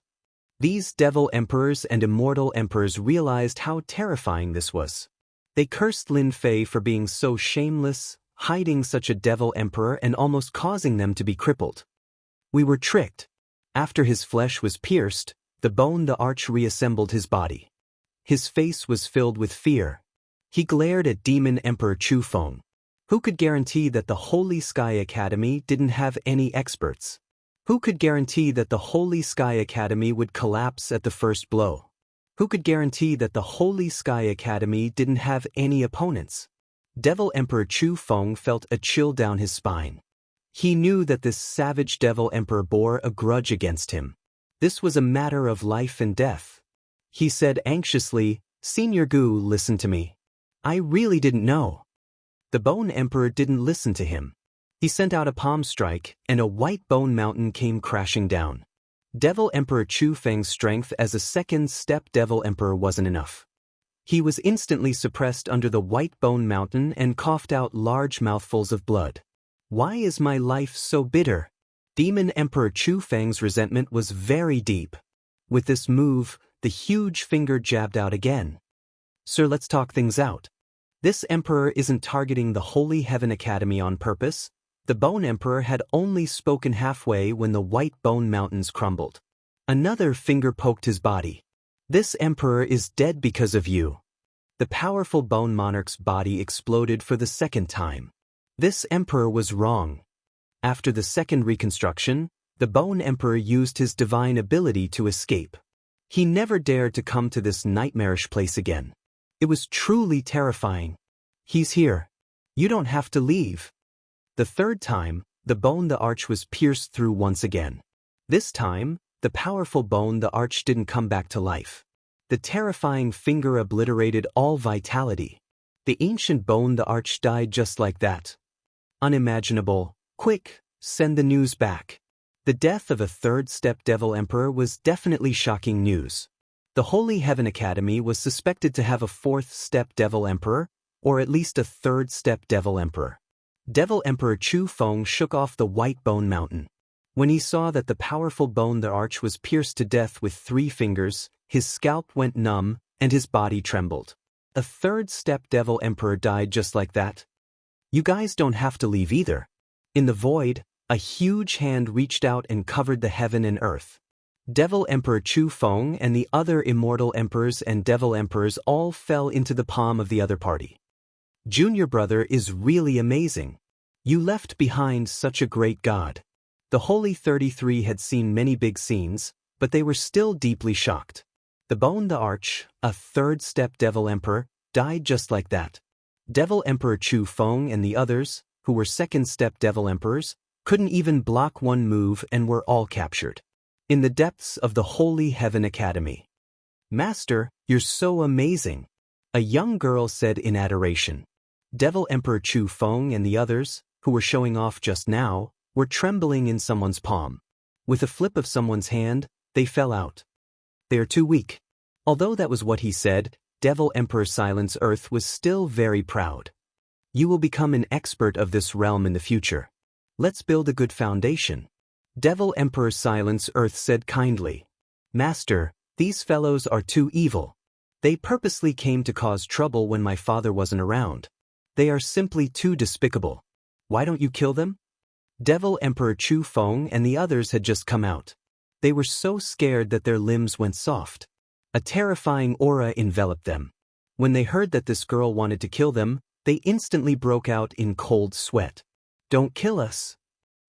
These devil emperors and immortal emperors realized how terrifying this was. They cursed Lin Fei for being so shameless, hiding such a devil emperor and almost causing them to be crippled. We were tricked. After his flesh was pierced, the arch reassembled his body. His face was filled with fear. He glared at Demon Emperor Chu Feng. Who could guarantee that the Holy Sky Academy didn't have any experts? Who could guarantee that the Holy Sky Academy would collapse at the first blow? Who could guarantee that the Holy Sky Academy didn't have any opponents? Devil Emperor Chu Feng felt a chill down his spine. He knew that this savage Devil Emperor bore a grudge against him. This was a matter of life and death. He said anxiously, "Senior Gu, listen to me. I really didn't know." The Bone Emperor didn't listen to him. He sent out a palm strike, and a white bone mountain came crashing down. Devil Emperor Chu Feng's strength as a second-step Devil Emperor wasn't enough. He was instantly suppressed under the white bone mountain and coughed out large mouthfuls of blood. Why is my life so bitter? Demon Emperor Chu Feng's resentment was very deep. With this move, the huge finger jabbed out again. "Sir, let's talk things out. This emperor isn't targeting the Holy Heaven Academy on purpose." The Bone Emperor had only spoken halfway when the white bone mountains crumbled. Another finger poked his body. "This emperor is dead because of you." The powerful Bone Monarch's body exploded for the second time. This emperor was wrong. After the second reconstruction, the Bone Emperor used his divine ability to escape. He never dared to come to this nightmarish place again. It was truly terrifying. "He's here. You don't have to leave." The third time, the bone the arch was pierced through once again. This time, the powerful bone the arch didn't come back to life. The terrifying finger obliterated all vitality. The ancient bone the arch died just like that. Unimaginable. Quick, send the news back. The death of a third-step devil emperor was definitely shocking news. The Holy Heaven Academy was suspected to have a fourth-step devil emperor, or at least a third-step devil emperor. Devil Emperor Chu Feng shook off the white bone mountain. When he saw that the powerful bone the arch was pierced to death with 3 fingers, his scalp went numb, and his body trembled. A third-step devil emperor died just like that. You guys don't have to leave either. In the void, a huge hand reached out and covered the heaven and earth. Devil Emperor Chu Feng and the other immortal emperors and devil emperors all fell into the palm of the other party. Junior brother is really amazing. You left behind such a great god. The Holy 33 had seen many big scenes, but they were still deeply shocked. The bone the arch, a third-step devil emperor, died just like that. Devil Emperor Chu Feng and the others, who were second-step devil emperors, couldn't even block one move and were all captured. In the depths of the Holy Heaven Academy. Master, you're so amazing, a young girl said in adoration. Devil Emperor Chu Feng and the others, who were showing off just now, were trembling in someone's palm. With a flip of someone's hand, they fell out. They are too weak. Although that was what he said, Devil Emperor Silence Earth was still very proud. You will become an expert of this realm in the future. Let's build a good foundation. Devil Emperor Silence Earth said kindly. Master, these fellows are too evil. They purposely came to cause trouble when my father wasn't around. They are simply too despicable. Why don't you kill them? Devil Emperor Chu Feng and the others had just come out. They were so scared that their limbs went soft. A terrifying aura enveloped them. When they heard that this girl wanted to kill them, they instantly broke out in cold sweat. Don't kill us.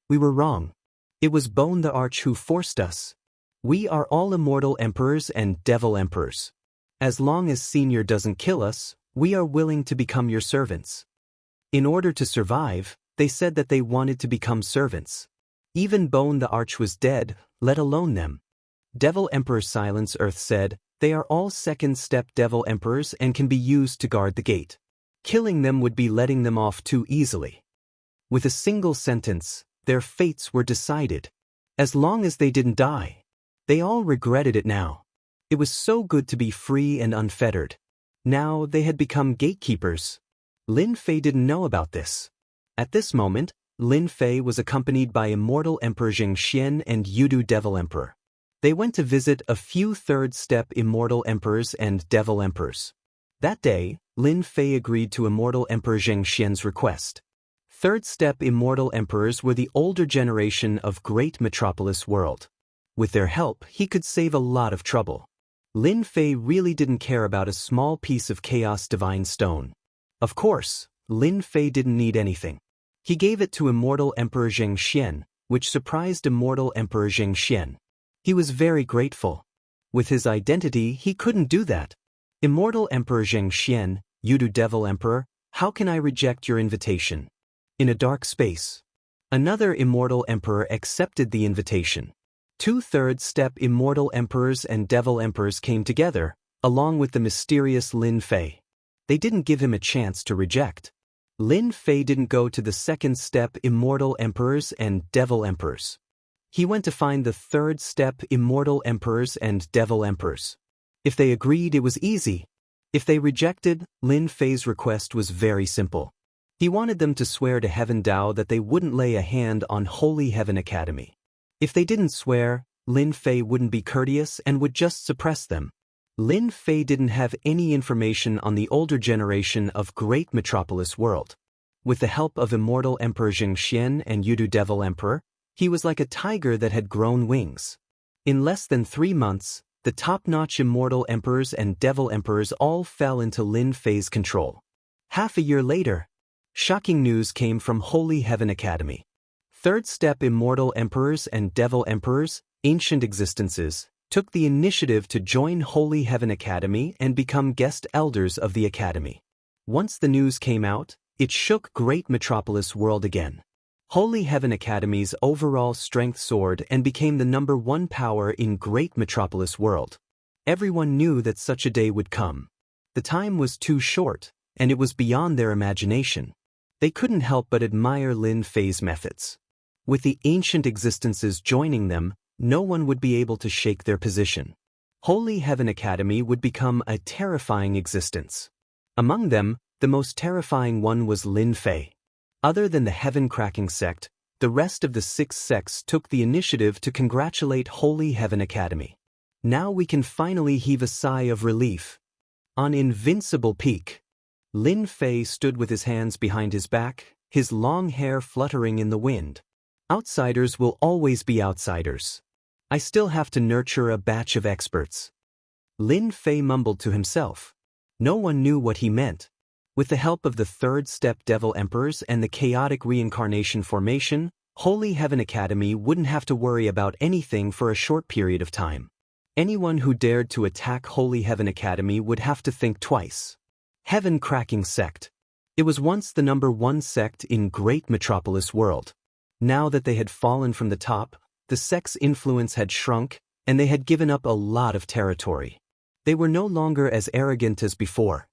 We were wrong. It was Bone the Arch who forced us. We are all immortal emperors and devil emperors. As long as Senior doesn't kill us, we are willing to become your servants. In order to survive, they said that they wanted to become servants. Even Bone the Arch was dead, let alone them. Devil Emperor Silence Earth said, they are all second-step devil emperors and can be used to guard the gate. Killing them would be letting them off too easily. With a single sentence, their fates were decided. As long as they didn't die. They all regretted it now. It was so good to be free and unfettered. Now they had become gatekeepers. Lin Fei didn't know about this. At this moment, Lin Fei was accompanied by Immortal Emperor Jing Xian and Yudu Devil Emperor. They went to visit a few third-step Immortal Emperors and Devil Emperors. That day, Lin Fei agreed to Immortal Emperor Jing Xian's request. Third-step Immortal Emperors were the older generation of Great Metropolis World. With their help, he could save a lot of trouble. Lin Fei really didn't care about a small piece of Chaos Divine Stone. Of course, Lin Fei didn't need anything. He gave it to Immortal Emperor Jing Xian, which surprised Immortal Emperor Jing Xian. He was very grateful. With his identity, he couldn't do that. Immortal Emperor Jing Xian, Yudu Devil Emperor, how can I reject your invitation? In a dark space. Another Immortal Emperor accepted the invitation. 2 third-step Immortal Emperors and Devil Emperors came together, along with the mysterious Lin Fei. They didn't give him a chance to reject. Lin Fei didn't go to the second-step Immortal Emperors and Devil Emperors. He went to find the third-step Immortal Emperors and Devil Emperors. If they agreed, it was easy. If they rejected, Lin Fei's request was very simple. He wanted them to swear to Heaven Dao that they wouldn't lay a hand on Holy Heaven Academy. If they didn't swear, Lin Fei wouldn't be courteous and would just suppress them. Lin Fei didn't have any information on the older generation of Great Metropolis World. With the help of Immortal Emperor Jing Xian and Yudu Devil Emperor, he was like a tiger that had grown wings. In less than 3 months, the top-notch Immortal Emperors and Devil Emperors all fell into Lin Fei's control. Half a year later, shocking news came from Holy Heaven Academy. Third-step Immortal Emperors and Devil Emperors, ancient existences, took the initiative to join Holy Heaven Academy and become guest elders of the Academy. Once the news came out, it shook Great Metropolis World again. Holy Heaven Academy's overall strength soared and became the #1 power in Great Metropolis World. Everyone knew that such a day would come. The time was too short, and it was beyond their imagination. They couldn't help but admire Lin Fei's methods. With the ancient existences joining them, no one would be able to shake their position. Holy Heaven Academy would become a terrifying existence. Among them, the most terrifying one was Lin Fei. Other than the heaven-cracking sect, the rest of the 6 sects took the initiative to congratulate Holy Heaven Academy. Now we can finally heave a sigh of relief. On Invincible Peak, Lin Fei stood with his hands behind his back, his long hair fluttering in the wind. Outsiders will always be outsiders. I still have to nurture a batch of experts. Lin Fei mumbled to himself. No one knew what he meant. With the help of the 3rd step Devil Emperors and the chaotic reincarnation formation, Holy Heaven Academy wouldn't have to worry about anything for a short period of time. Anyone who dared to attack Holy Heaven Academy would have to think twice. Heaven-cracking sect. It was once the #1 sect in Great Metropolis World. Now that they had fallen from the top, the sect's influence had shrunk, and they had given up a lot of territory. They were no longer as arrogant as before.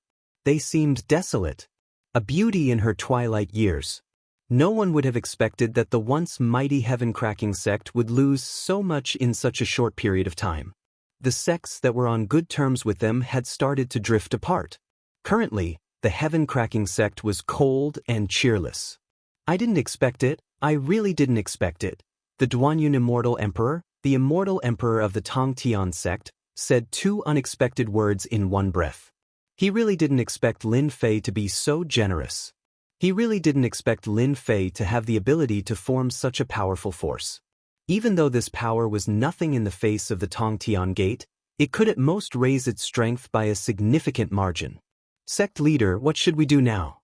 They seemed desolate, a beauty in her twilight years. No one would have expected that the once mighty heaven-cracking sect would lose so much in such a short period of time. The sects that were on good terms with them had started to drift apart. Currently, the heaven-cracking sect was cold and cheerless. I didn't expect it, I really didn't expect it. The Duanyun Immortal Emperor, the Immortal Emperor of the Tongtian sect, said 2 unexpected words in one breath. He really didn't expect Lin Fei to be so generous. He really didn't expect Lin Fei to have the ability to form such a powerful force. Even though this power was nothing in the face of the Tongtian Gate, it could at most raise its strength by a significant margin. Sect leader, what should we do now?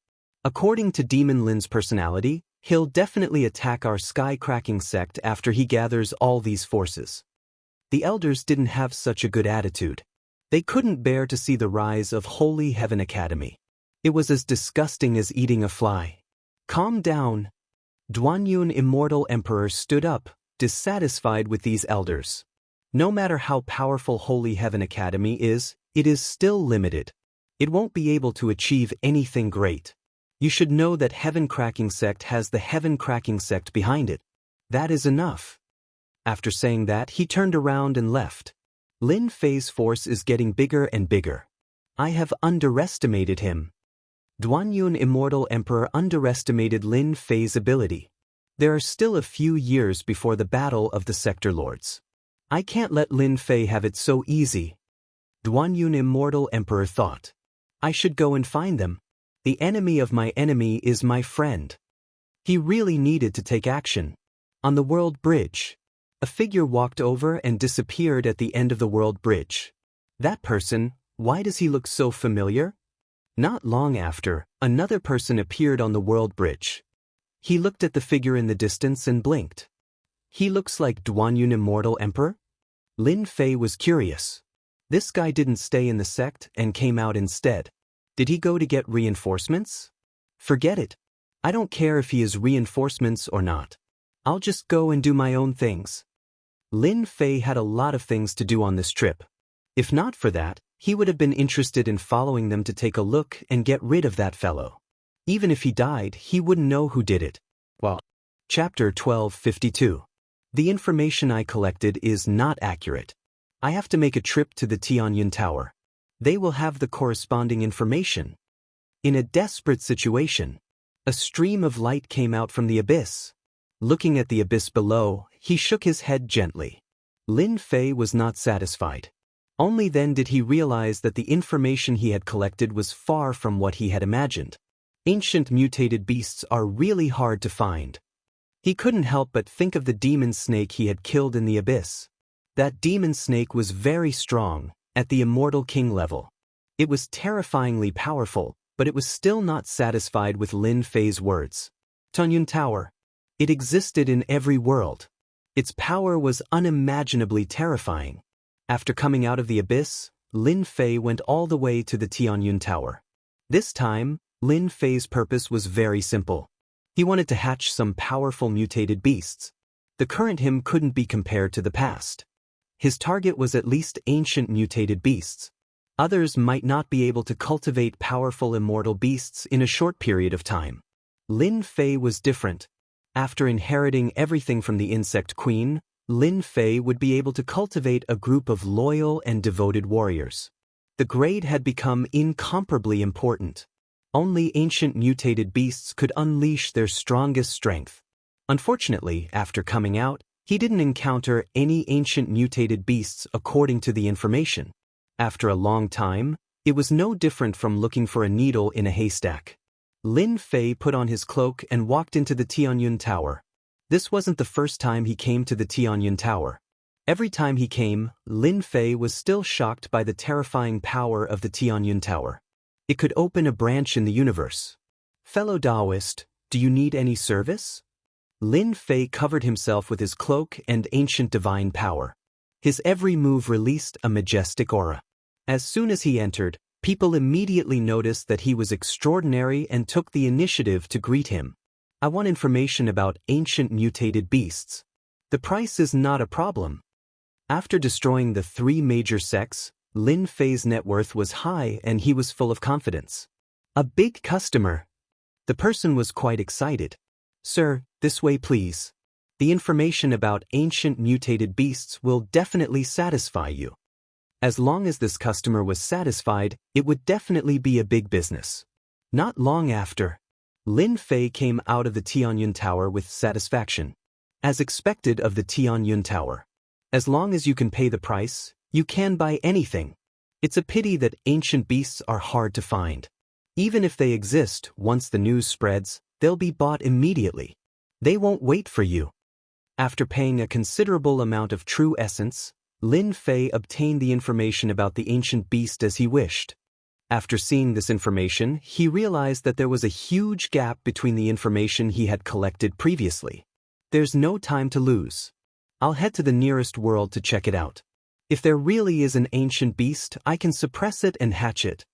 According to Demon Lin's personality, he'll definitely attack our sky-cracking sect after he gathers all these forces. The elders didn't have such a good attitude. They couldn't bear to see the rise of Holy Heaven Academy. It was as disgusting as eating a fly. Calm down. Duanyun Immortal Emperor stood up, dissatisfied with these elders. No matter how powerful Holy Heaven Academy is, it is still limited. It won't be able to achieve anything great. You should know that Heaven-cracking sect has the Heaven-cracking sect behind it. That is enough. After saying that, he turned around and left. Lin Fei's force is getting bigger and bigger. I have underestimated him. Duanyun Immortal Emperor underestimated Lin Fei's ability. There are still a few years before the battle of the Sector Lords. I can't let Lin Fei have it so easy. Duanyun Immortal Emperor thought. I should go and find them. The enemy of my enemy is my friend. He really needed to take action. On the World Bridge, a figure walked over and disappeared at the end of the World Bridge. That person, why does he look so familiar? Not long after, another person appeared on the World Bridge. He looked at the figure in the distance and blinked. He looks like Duanyun Immortal Emperor? Lin Fei was curious. This guy didn't stay in the sect and came out instead. Did he go to get reinforcements? Forget it. I don't care if he is reinforcements or not. I'll just go and do my own things. Lin Fei had a lot of things to do on this trip. If not for that, he would have been interested in following them to take a look and get rid of that fellow. Even if he died, he wouldn't know who did it. Well, Chapter 1252. The information I collected is not accurate. I have to make a trip to the Tianyun Tower. They will have the corresponding information. In a desperate situation, a stream of light came out from the abyss. Looking at the abyss below, he shook his head gently. Lin Fei was not satisfied. Only then did he realize that the information he had collected was far from what he had imagined. Ancient mutated beasts are really hard to find. He couldn't help but think of the demon snake he had killed in the abyss. That demon snake was very strong, at the Immortal King level. It was terrifyingly powerful, but it was still not satisfied with Lin Fei's words. Tianyun Tower. It existed in every world. Its power was unimaginably terrifying. After coming out of the abyss, Lin Fei went all the way to the Tianyun Tower. This time, Lin Fei's purpose was very simple. He wanted to hatch some powerful mutated beasts. The current him couldn't be compared to the past. His target was at least ancient mutated beasts. Others might not be able to cultivate powerful immortal beasts in a short period of time. Lin Fei was different. After inheriting everything from the insect queen, Lin Fei would be able to cultivate a group of loyal and devoted warriors. The grade had become incomparably important. Only ancient mutated beasts could unleash their strongest strength. Unfortunately, after coming out, he didn't encounter any ancient mutated beasts according to the information. After a long time, it was no different from looking for a needle in a haystack. Lin Fei put on his cloak and walked into the Tianyun Tower. This wasn't the first time he came to the Tianyun Tower. Every time he came, Lin Fei was still shocked by the terrifying power of the Tianyun Tower. It could open a branch in the universe. Fellow Taoist, do you need any service? Lin Fei covered himself with his cloak and ancient divine power. His every move released a majestic aura. As soon as he entered, people immediately noticed that he was extraordinary and took the initiative to greet him. I want information about ancient mutated beasts. The price is not a problem. After destroying the 3 major sects, Lin Fei's net worth was high and he was full of confidence. A big customer. The person was quite excited. Sir, this way please. The information about ancient mutated beasts will definitely satisfy you. As long as this customer was satisfied, it would definitely be a big business. Not long after, Lin Fei came out of the Tianyun Tower with satisfaction. As expected of the Tianyun Tower. As long as you can pay the price, you can buy anything. It's a pity that ancient beasts are hard to find. Even if they exist, once the news spreads, they'll be bought immediately. They won't wait for you. After paying a considerable amount of true essence, Lin Fei obtained the information about the ancient beast as he wished. After seeing this information, he realized that there was a huge gap between the information he had collected previously. There's no time to lose. I'll head to the nearest world to check it out. If there really is an ancient beast, I can suppress it and hatch it.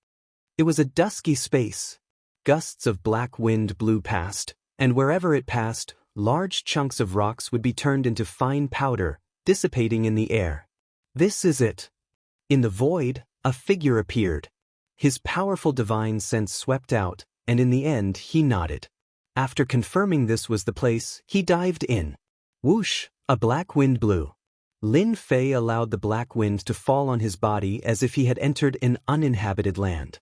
It was a dusky space. Gusts of black wind blew past, and wherever it passed, large chunks of rocks would be turned into fine powder, dissipating in the air. This is it. In the void, a figure appeared. His powerful divine sense swept out, and in the end he nodded. After confirming this was the place, he dived in. Whoosh, a black wind blew. Lin Fei allowed the black wind to fall on his body as if he had entered an uninhabited land.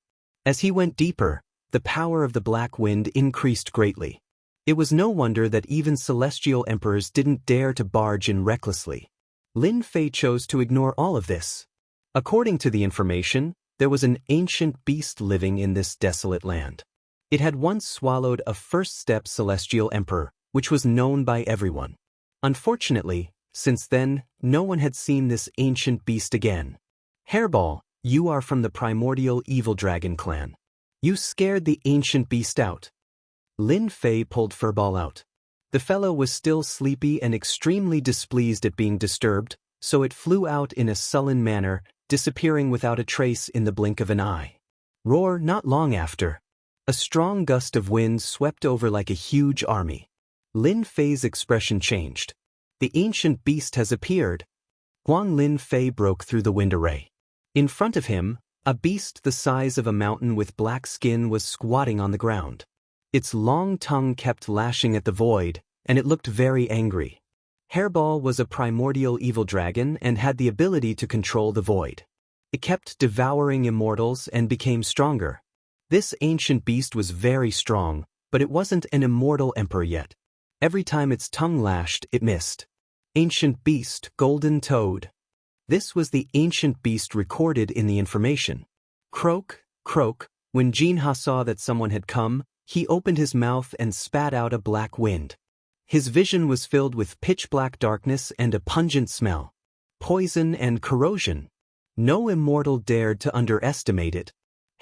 As he went deeper, the power of the black wind increased greatly. It was no wonder that even celestial emperors didn't dare to barge in recklessly. Lin Fei chose to ignore all of this. According to the information, there was an ancient beast living in this desolate land. It had once swallowed a first-step celestial emperor, which was known by everyone. Unfortunately, since then, no one had seen this ancient beast again. Hairball, you are from the primordial evil dragon clan. You scared the ancient beast out. Lin Fei pulled Furball out. The fellow was still sleepy and extremely displeased at being disturbed, so it flew out in a sullen manner, disappearing without a trace in the blink of an eye. Roar, not long after. A strong gust of wind swept over like a huge army. Lin Fei's expression changed. The ancient beast has appeared. Huang Lin Fei broke through the wind array. In front of him, a beast the size of a mountain with black skin was squatting on the ground. Its long tongue kept lashing at the void, and it looked very angry. Hairball was a primordial evil dragon and had the ability to control the void. It kept devouring immortals and became stronger. This ancient beast was very strong, but it wasn't an immortal emperor yet. Every time its tongue lashed, it missed. Ancient beast, golden toad. This was the ancient beast recorded in the information. Croak, croak. When Jinha saw that someone had come, he opened his mouth and spat out a black wind. His vision was filled with pitch-black darkness and a pungent smell. Poison and corrosion. No immortal dared to underestimate it.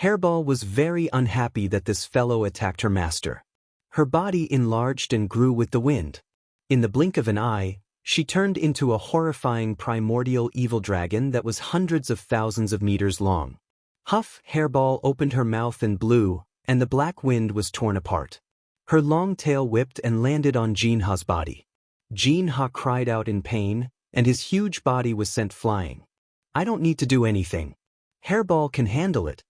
Hairball was very unhappy that this fellow attacked her master. Her body enlarged and grew with the wind. In the blink of an eye, she turned into a horrifying primordial evil dragon that was hundreds of thousands of meters long. Huff, Hairball opened her mouth and blew, and the black wind was torn apart. Her long tail whipped and landed on Jinha's body. Jinha cried out in pain, and his huge body was sent flying. I don't need to do anything. Hairball can handle it.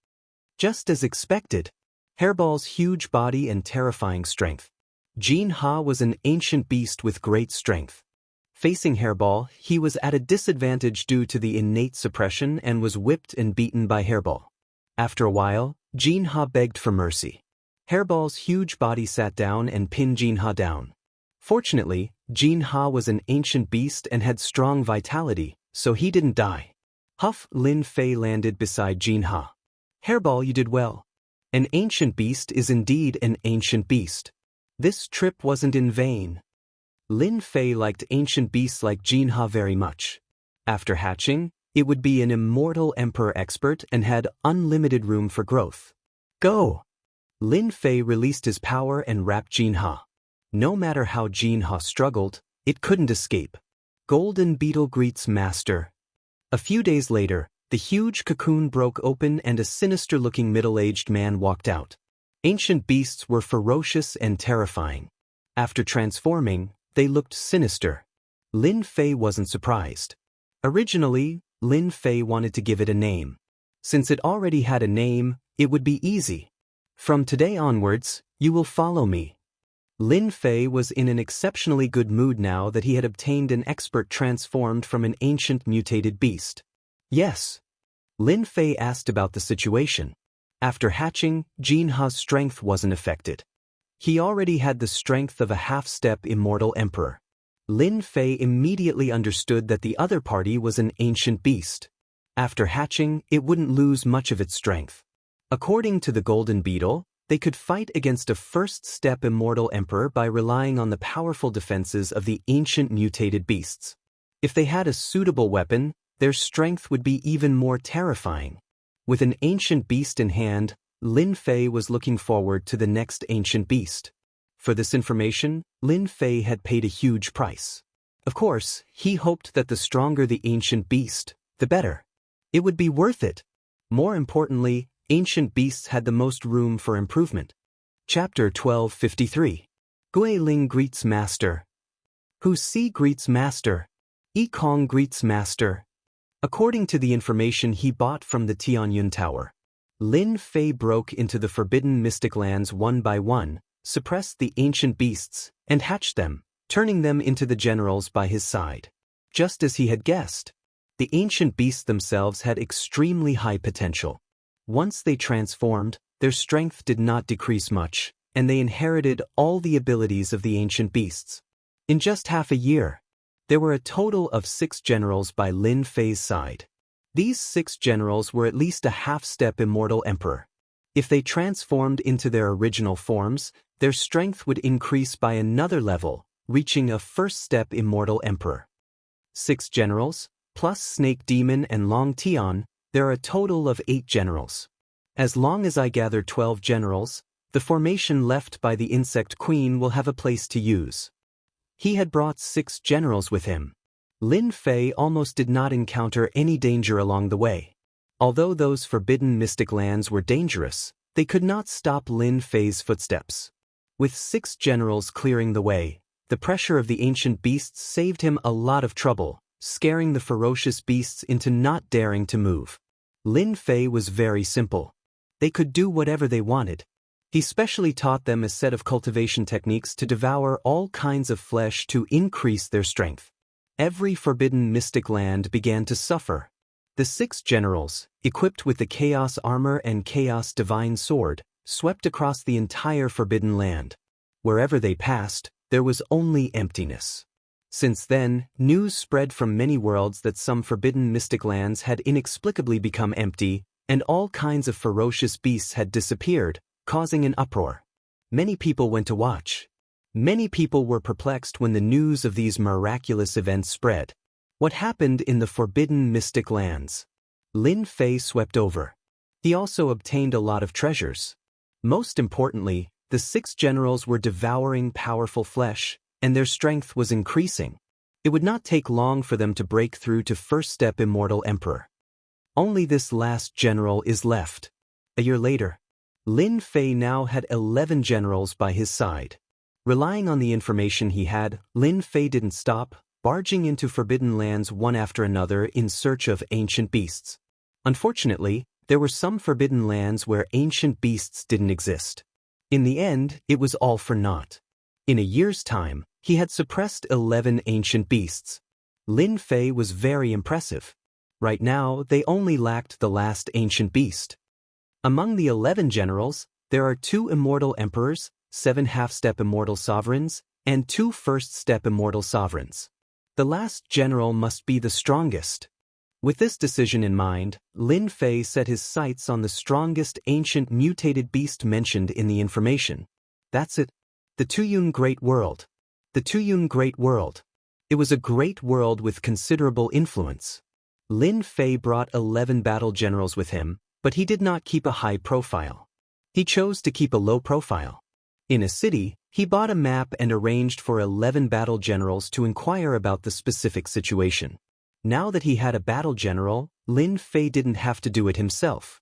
Just as expected. Hairball's huge body and terrifying strength. Jinha was an ancient beast with great strength. Facing Hairball, he was at a disadvantage due to the innate suppression and was whipped and beaten by Hairball. After a while, Jinha begged for mercy. Hairball's huge body sat down and pinned Jinha down. Fortunately, Jinha was an ancient beast and had strong vitality, so he didn't die. Huff Lin Fei landed beside Jinha. Hairball, you did well. An ancient beast is indeed an ancient beast. This trip wasn't in vain. Lin Fei liked ancient beasts like Jinha very much. After hatching, it would be an immortal emperor expert and had unlimited room for growth. Go! Lin Fei released his power and wrapped Jinha. No matter how Jinha struggled, it couldn't escape. Golden Beetle greets Master. A few days later, the huge cocoon broke open and a sinister-looking middle-aged man walked out. Ancient beasts were ferocious and terrifying. After transforming, they looked sinister. Lin Fei wasn't surprised. Originally, Lin Fei wanted to give it a name. Since it already had a name, it would be easy. From today onwards, you will follow me. Lin Fei was in an exceptionally good mood now that he had obtained an expert transformed from an ancient mutated beast. Yes. Lin Fei asked about the situation. After hatching, Jinha's strength wasn't affected. He already had the strength of a half-step immortal emperor. Lin Fei immediately understood that the other party was an ancient beast. After hatching, it wouldn't lose much of its strength. According to the Golden Beetle, they could fight against a first-step immortal emperor by relying on the powerful defenses of the ancient mutated beasts. If they had a suitable weapon, their strength would be even more terrifying. With an ancient beast in hand, Lin Fei was looking forward to the next ancient beast. For this information, Lin Fei had paid a huge price. Of course, he hoped that the stronger the ancient beast, the better. It would be worth it. More importantly, ancient beasts had the most room for improvement. Chapter 1253. Gui Ling greets Master. Hu Si greets Master. Yi Kong greets Master. According to the information he bought from the Tianyun Tower, Lin Fei broke into the forbidden mystic lands one by one, suppressed the ancient beasts, and hatched them, turning them into the generals by his side. Just as he had guessed, the ancient beasts themselves had extremely high potential. Once they transformed, their strength did not decrease much, and they inherited all the abilities of the ancient beasts. In just half a year, there were a total of 6 generals by Lin Fei's side. These 6 generals were at least a half-step immortal emperor. If they transformed into their original forms, their strength would increase by another level, reaching a first-step immortal emperor. 6 generals, plus Snake Demon and Long Tian, there are a total of 8 generals. As long as I gather 12 generals, the formation left by the Insect Queen will have a place to use. He had brought 6 generals with him. Lin Fei almost did not encounter any danger along the way. Although those forbidden mystic lands were dangerous, they could not stop Lin Fei's footsteps. With 6 generals clearing the way, the pressure of the ancient beasts saved him a lot of trouble, scaring the ferocious beasts into not daring to move. Lin Fei was very simple. They could do whatever they wanted. He specially taught them a set of cultivation techniques to devour all kinds of flesh to increase their strength. Every forbidden mystic land began to suffer. The 6 generals, equipped with the Chaos Armor and Chaos Divine Sword, swept across the entire forbidden land. Wherever they passed, there was only emptiness. Since then, news spread from many worlds that some forbidden mystic lands had inexplicably become empty, and all kinds of ferocious beasts had disappeared, causing an uproar. Many people went to watch. Many people were perplexed when the news of these miraculous events spread. What happened in the forbidden mystic lands? Lin Fei swept over. He also obtained a lot of treasures. Most importantly, the 6 generals were devouring powerful flesh, and their strength was increasing. It would not take long for them to break through to first-step immortal emperor. Only this last general is left. A year later, Lin Fei now had 11 generals by his side. Relying on the information he had, Lin Fei didn't stop, barging into forbidden lands one after another in search of ancient beasts. Unfortunately, there were some forbidden lands where ancient beasts didn't exist. In the end, it was all for naught. In a year's time, he had suppressed 11 ancient beasts. Lin Fei was very impressive. Right now, they only lacked the last ancient beast. Among the 11 generals, there are 2 immortal emperors, 7 half-step immortal sovereigns, and 2 first-step immortal sovereigns. The last general must be the strongest. With this decision in mind, Lin Fei set his sights on the strongest ancient mutated beast mentioned in the information. That's it. The Tuyun Great World. The Tuyun Great World. It was a great world with considerable influence. Lin Fei brought 11 battle generals with him, but he did not keep a high profile. He chose to keep a low profile. In a city, he bought a map and arranged for 11 battle generals to inquire about the specific situation. Now that he had a battle general, Lin Fei didn't have to do it himself.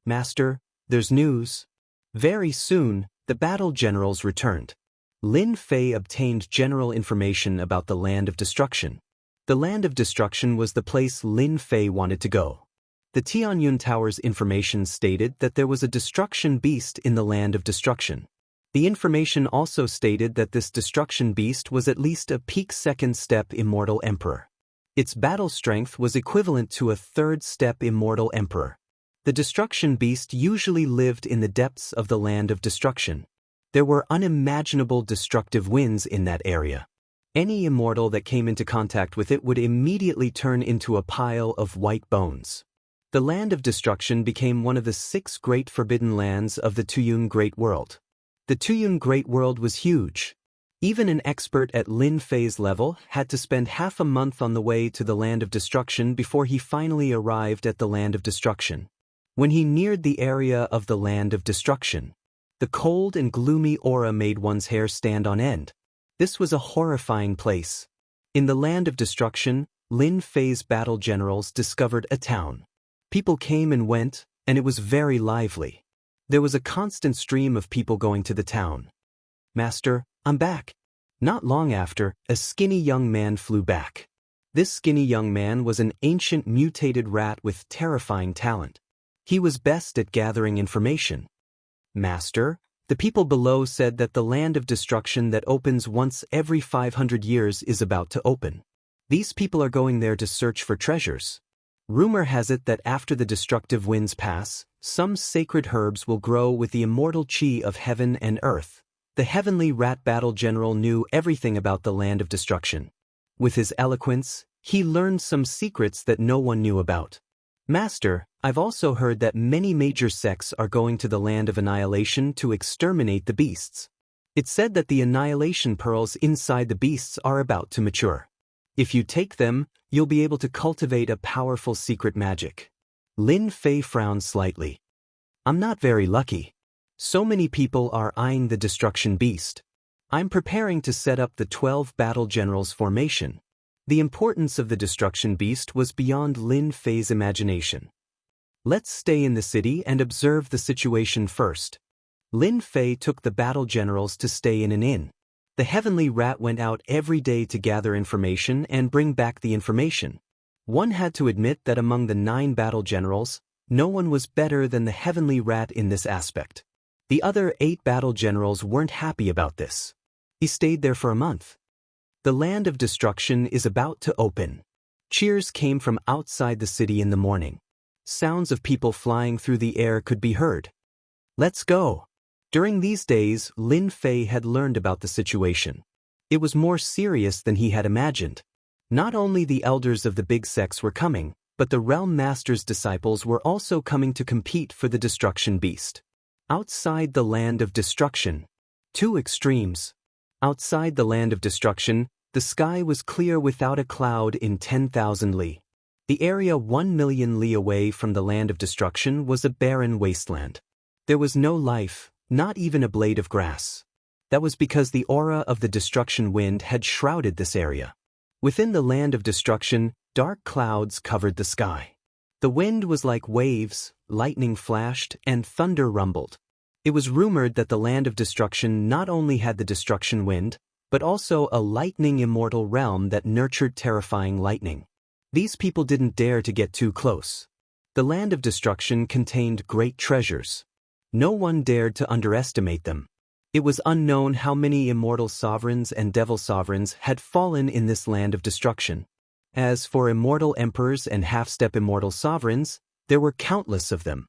Master, there's news. Very soon, the battle generals returned. Lin Fei obtained general information about the Land of Destruction. The Land of Destruction was the place Lin Fei wanted to go. The Tianyun Tower's information stated that there was a destruction beast in the Land of Destruction. The information also stated that this destruction beast was at least a peak second-step immortal emperor. Its battle strength was equivalent to a third-step immortal emperor. The destruction beast usually lived in the depths of the Land of Destruction. There were unimaginable destructive winds in that area. Any immortal that came into contact with it would immediately turn into a pile of white bones. The Land of Destruction became one of the 6 great forbidden lands of the Tuyun Great World. The Tuyun Great World was huge. Even an expert at Lin Fei's level had to spend half a month on the way to the Land of Destruction before he finally arrived at the Land of Destruction. When he neared the area of the Land of Destruction, the cold and gloomy aura made one's hair stand on end. This was a horrifying place. In the Land of Destruction, Lin Fei's battle generals discovered a town. People came and went, and it was very lively. There was a constant stream of people going to the town. Master, I'm back. Not long after, a skinny young man flew back. This skinny young man was an ancient mutated rat with terrifying talent. He was best at gathering information. Master, the people below said that the Land of Destruction that opens once every 500 years is about to open. These people are going there to search for treasures. Rumor has it that after the destructive winds pass, some sacred herbs will grow with the immortal chi of heaven and earth. The heavenly rat battle general knew everything about the Land of Destruction. With his eloquence, he learned some secrets that no one knew about. Master, I've also heard that many major sects are going to the Land of Annihilation to exterminate the beasts. It's said that the annihilation pearls inside the beasts are about to mature. If you take them, you'll be able to cultivate a powerful secret magic. Lin Fei frowned slightly. I'm not very lucky. So many people are eyeing the destruction beast. I'm preparing to set up the 12 battle generals formation. The importance of the destruction beast was beyond Lin Fei's imagination. Let's stay in the city and observe the situation first. Lin Fei took the battle generals to stay in an inn. The heavenly rat went out every day to gather information and bring back the information. One had to admit that among the 9 battle generals, no one was better than the heavenly rat in this aspect. The other 8 battle generals weren't happy about this. He stayed there for a month. The Land of Destruction is about to open. Cheers came from outside the city in the morning. Sounds of people flying through the air could be heard. Let's go. During these days, Lin Fei had learned about the situation. It was more serious than he had imagined. Not only the elders of the big sects were coming, but the Realm Master's disciples were also coming to compete for the destruction beast. Outside the Land of Destruction. 2 extremes. Outside the Land of Destruction, the sky was clear without a cloud in 10,000 li. The area 1 million li away from the Land of Destruction was a barren wasteland. There was no life, not even a blade of grass. That was because the aura of the destruction wind had shrouded this area. Within the Land of Destruction, dark clouds covered the sky. The wind was like waves, lightning flashed, and thunder rumbled. It was rumored that the land of destruction not only had the destruction wind, but also a lightning immortal realm that nurtured terrifying lightning. These people didn't dare to get too close. The land of destruction contained great treasures. No one dared to underestimate them. It was unknown how many immortal sovereigns and devil sovereigns had fallen in this land of destruction. As for immortal emperors and half-step immortal sovereigns, there were countless of them.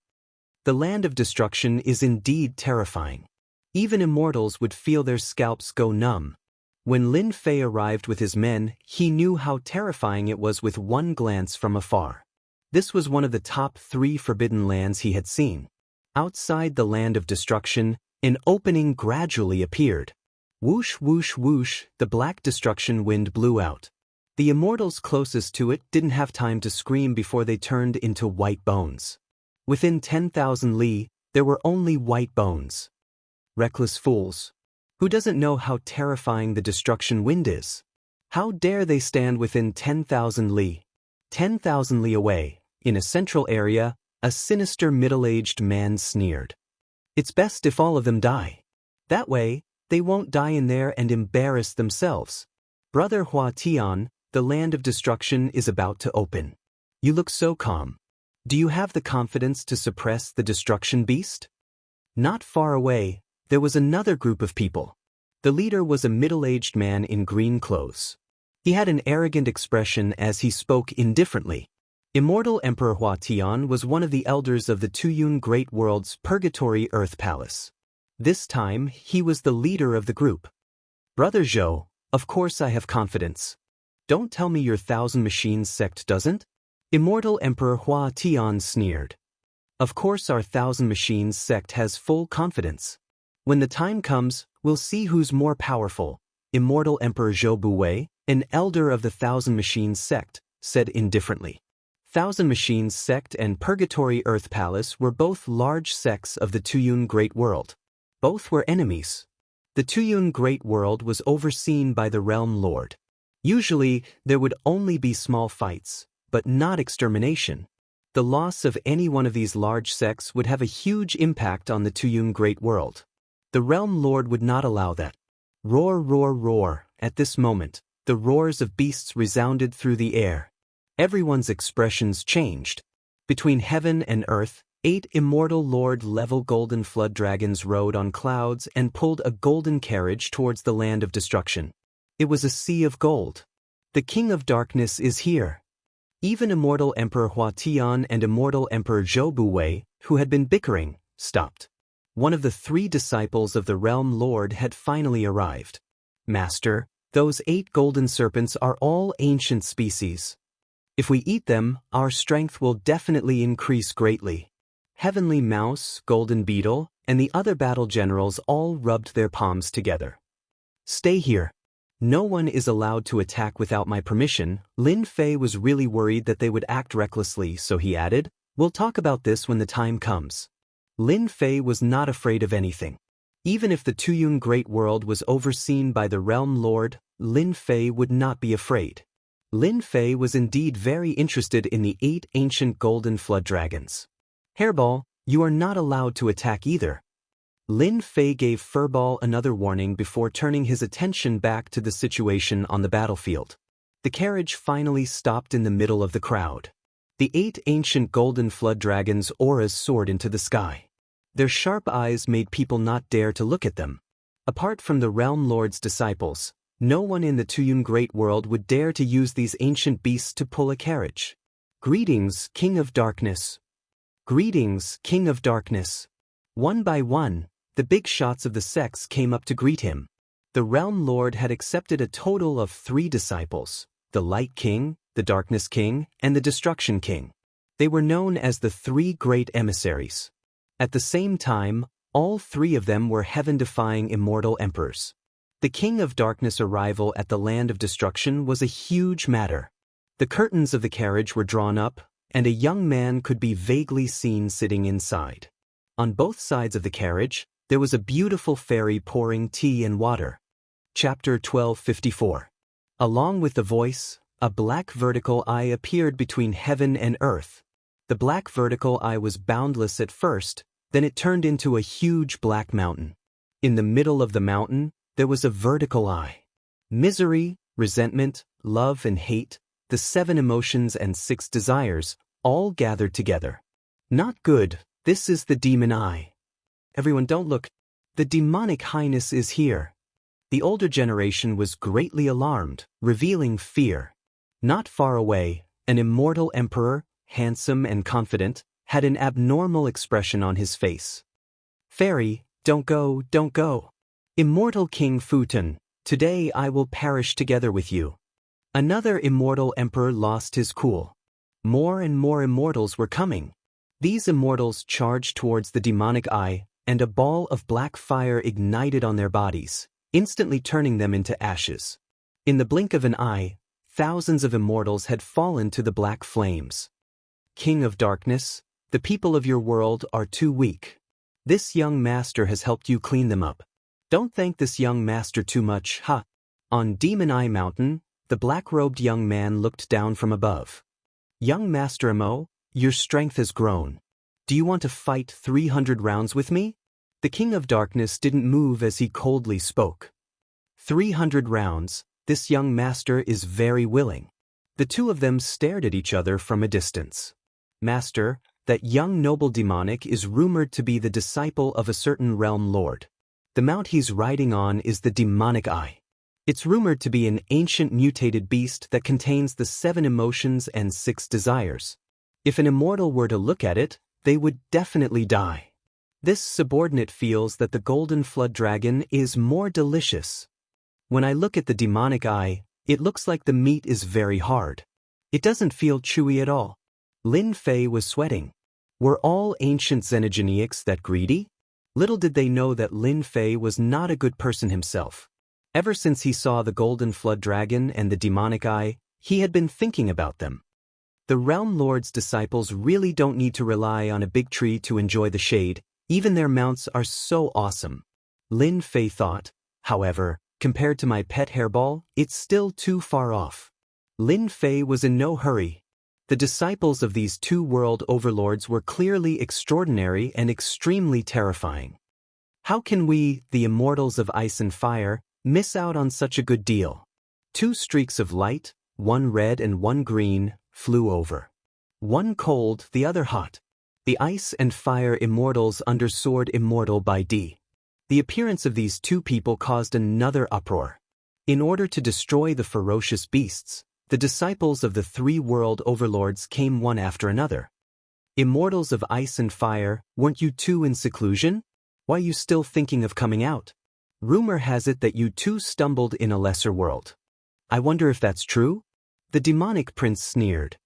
The land of destruction is indeed terrifying. Even immortals would feel their scalps go numb. When Lin Fei arrived with his men, he knew how terrifying it was with one glance from afar. This was one of the top 3 forbidden lands he had seen. Outside the land of destruction, an opening gradually appeared. Whoosh, whoosh, whoosh, the black destruction wind blew out. The immortals closest to it didn't have time to scream before they turned into white bones. Within 10,000 li, there were only white bones. Reckless fools. Who doesn't know how terrifying the destruction wind is? How dare they stand within 10,000 li? 10,000 li away, in a central area, a sinister middle-aged man sneered. It's best if all of them die. That way, they won't die in there and embarrass themselves. Brother Hua Tian, the land of destruction is about to open. You look so calm. Do you have the confidence to suppress the destruction beast? Not far away, there was another group of people. The leader was a middle-aged man in green clothes. He had an arrogant expression as he spoke indifferently. Immortal Emperor Hua Tian was one of the elders of the Tuyun Great World's Purgatory Earth Palace. This time, he was the leader of the group. Brother Zhou, of course I have confidence. Don't tell me your Thousand Machines sect doesn't? Immortal Emperor Hua Tian sneered. Of course our Thousand Machines sect has full confidence. When the time comes, we'll see who's more powerful. Immortal Emperor Zhou Buwei, an elder of the Thousand Machines sect, said indifferently. Thousand Machines sect and Purgatory Earth Palace were both large sects of the Tuyun Great World. Both were enemies. The Tuyun Great World was overseen by the Realm Lord. Usually, there would only be small fights, but not extermination. The loss of any one of these large sects would have a huge impact on the Tuyun Great World. The Realm Lord would not allow that. Roar, roar, roar. At this moment, the roars of beasts resounded through the air. Everyone's expressions changed. Between heaven and earth, 8 immortal Lord-level golden flood dragons rode on clouds and pulled a golden carriage towards the land of destruction. It was a sea of gold. The King of Darkness is here. Even Immortal Emperor Hua Tian and Immortal Emperor Zhou Buwei, who had been bickering, stopped. One of the 3 disciples of the Realm Lord had finally arrived. Master, those 8 golden serpents are all ancient species. If we eat them, our strength will definitely increase greatly. Heavenly Mouse, Golden Beetle, and the other battle generals all rubbed their palms together. Stay here. No one is allowed to attack without my permission. Lin Fei was really worried that they would act recklessly, so he added, we'll talk about this when the time comes. Lin Fei was not afraid of anything. Even if the Tuyun Great World was overseen by the Realm Lord, Lin Fei would not be afraid. Lin Fei was indeed very interested in the 8 ancient golden flood dragons. Hairball, you are not allowed to attack either. Lin Fei gave Furball another warning before turning his attention back to the situation on the battlefield. The carriage finally stopped in the middle of the crowd. The 8 ancient golden flood dragons' auras soared into the sky. Their sharp eyes made people not dare to look at them. Apart from the Realm Lord's disciples, no one in the Tuyun Great World would dare to use these ancient beasts to pull a carriage. Greetings, King of Darkness. Greetings, King of Darkness. One by one, the big shots of the sects came up to greet him. The Realm Lord had accepted a total of 3 disciples, the Light King, the Darkness King, and the Destruction King. They were known as the 3 Great Emissaries. At the same time, all 3 of them were heaven-defying immortal emperors. The King of Darkness' arrival at the land of destruction was a huge matter. The curtains of the carriage were drawn up, and a young man could be vaguely seen sitting inside. On both sides of the carriage, there was a beautiful fairy pouring tea and water. Chapter 1254. Along with the voice, a black vertical eye appeared between heaven and earth. The black vertical eye was boundless at first, Then it turned into a huge black mountain. In the middle of the mountain, there was a vertical eye. Misery, resentment, love and hate, the 7 emotions and 6 desires, all gathered together. Not good, this is the demon eye. Everyone don't look. The demonic highness is here. The older generation was greatly alarmed, revealing fear. Not far away, an immortal emperor, handsome and confident, had an abnormal expression on his face. Fairy, don't go, don't go. Immortal King Futon, today I will perish together with you. Another immortal emperor lost his cool. More and more immortals were coming. These immortals charged towards the demonic eye, and a ball of black fire ignited on their bodies, instantly turning them into ashes. In the blink of an eye, thousands of immortals had fallen to the black flames. King of Darkness, the people of your world are too weak. This young master has helped you clean them up. Don't thank this young master too much, ha! On Demon Eye Mountain, the black-robed young man looked down from above. Young Master Amo, your strength has grown. Do you want to fight 300 rounds with me? The King of Darkness didn't move as he coldly spoke. 300 rounds, this young master is very willing. The two of them stared at each other from a distance. Master, that young noble demonic is rumored to be the disciple of a certain realm lord. The mount he's riding on is the demonic eye. It's rumored to be an ancient mutated beast that contains the 7 emotions and 6 desires. If an immortal were to look at it, they would definitely die. This subordinate feels that the golden flood dragon is more delicious. When I look at the demonic eye, it looks like the meat is very hard. It doesn't feel chewy at all. Lin Fei was sweating. Were all ancient xenogeneics that greedy? Little did they know that Lin Fei was not a good person himself. Ever since he saw the golden flood dragon and the demonic eye, he had been thinking about them. The Realm Lord's disciples really don't need to rely on a big tree to enjoy the shade, even their mounts are so awesome. Lin Fei thought, however, compared to my pet hairball, it's still too far off. Lin Fei was in no hurry. The disciples of these 2 world overlords were clearly extraordinary and extremely terrifying. How can we, the immortals of ice and fire, miss out on such a good deal? 2 streaks of light, one red and one green, flew over. One cold, the other hot. The ice and fire immortals under Sword Immortal by D. The appearance of these 2 people caused another uproar. In order to destroy the ferocious beasts, the disciples of the 3 world overlords came one after another. Immortals of ice and fire, weren't you 2 in seclusion? Why are you still thinking of coming out? Rumor has it that you 2 stumbled in a lesser world. I wonder if that's true? The demonic prince sneered.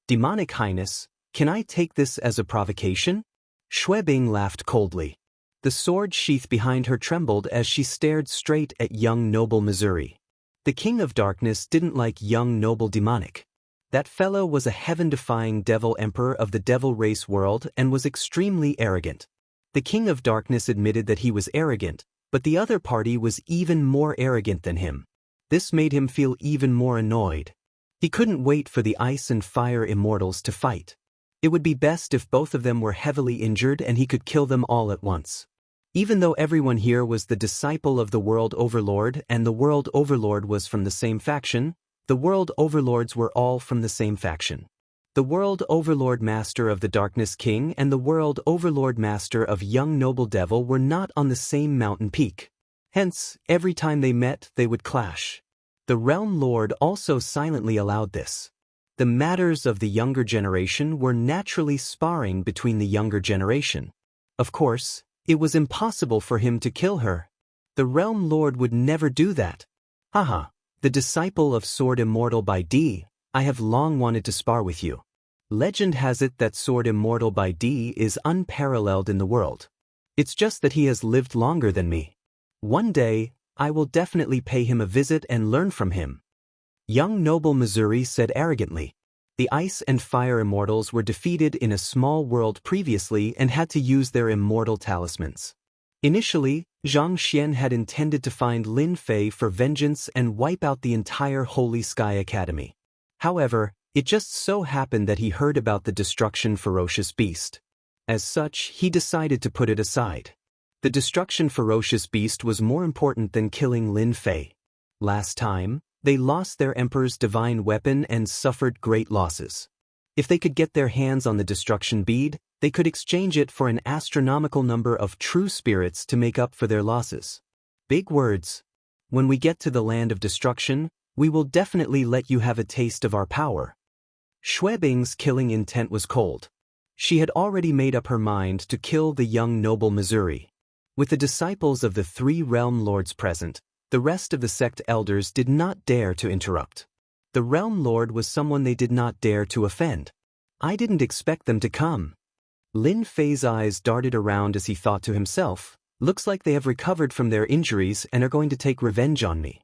Demonic Highness, can I take this as a provocation? Shui Bing laughed coldly. The sword sheath behind her trembled as she stared straight at young noble Missouri. The King of Darkness didn't like young noble demonic. That fellow was a heaven-defying devil emperor of the devil race world and was extremely arrogant. The King of Darkness admitted that he was arrogant, but the other party was even more arrogant than him. This made him feel even more annoyed. He couldn't wait for the ice and fire immortals to fight. It would be best if both of them were heavily injured and he could kill them all at once. Even though everyone here was the disciple of the World Overlord and the World Overlord was from the same faction, the World Overlords were all from the same faction. The World Overlord Master of the Darkness King and the World Overlord Master of Young Noble Devil were not on the same mountain peak. Hence, every time they met, they would clash. The Realm Lord also silently allowed this. The matters of the younger generation were naturally sparring between the younger generation. Of course, it was impossible for him to kill her. The Realm Lord would never do that. Haha, the disciple of Sword Immortal by D, I have long wanted to spar with you. Legend has it that Sword Immortal by D is unparalleled in the world. It's just that he has lived longer than me. One day, I will definitely pay him a visit and learn from him. Young Noble Missouri said arrogantly. The Ice and Fire Immortals were defeated in a small world previously and had to use their immortal talismans. Initially, Zhang Xian had intended to find Lin Fei for vengeance and wipe out the entire Holy Sky Academy. However, it just so happened that he heard about the destruction ferocious beast. As such, he decided to put it aside. The destruction ferocious beast was more important than killing Lin Fei. Last time, they lost their emperor's divine weapon and suffered great losses. If they could get their hands on the destruction bead, they could exchange it for an astronomical number of true spirits to make up for their losses. Big words. When we get to the land of destruction, we will definitely let you have a taste of our power. Xue Bing's killing intent was cold. She had already made up her mind to kill the young noble Missouri. With the disciples of the 3 realm lords present, the rest of the sect elders did not dare to interrupt. The realm lord was someone they did not dare to offend. I didn't expect them to come. Lin Fei's eyes darted around as he thought to himself, looks like they have recovered from their injuries and are going to take revenge on me.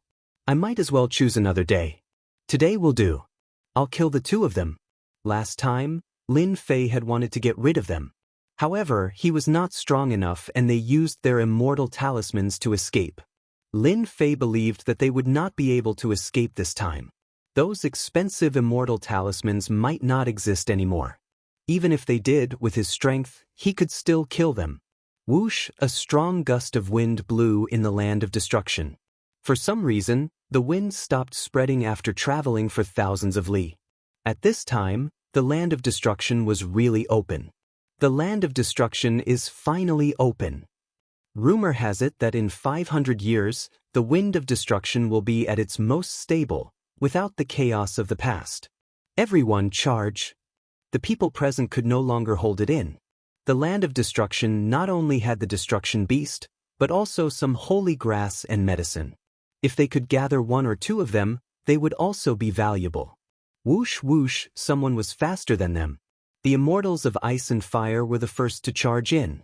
I might as well choose another day. Today will do. I'll kill the 2 of them. Last time, Lin Fei had wanted to get rid of them. However, he was not strong enough and they used their immortal talismans to escape. Lin Fei believed that they would not be able to escape this time. Those expensive immortal talismans might not exist anymore. Even if they did, with his strength, he could still kill them. Whoosh, a strong gust of wind blew in the land of destruction. For some reason, the wind stopped spreading after traveling for thousands of li. At this time, the land of destruction was really open. The land of destruction is finally open. Rumor has it that in 500 years, the wind of destruction will be at its most stable, without the chaos of the past. Everyone charge. The people present could no longer hold it in. The land of destruction not only had the destruction beast, but also some holy grass and medicine. If they could gather 1 or 2 of them, they would also be valuable. Whoosh whoosh, someone was faster than them. The immortals of ice and fire were the first to charge in.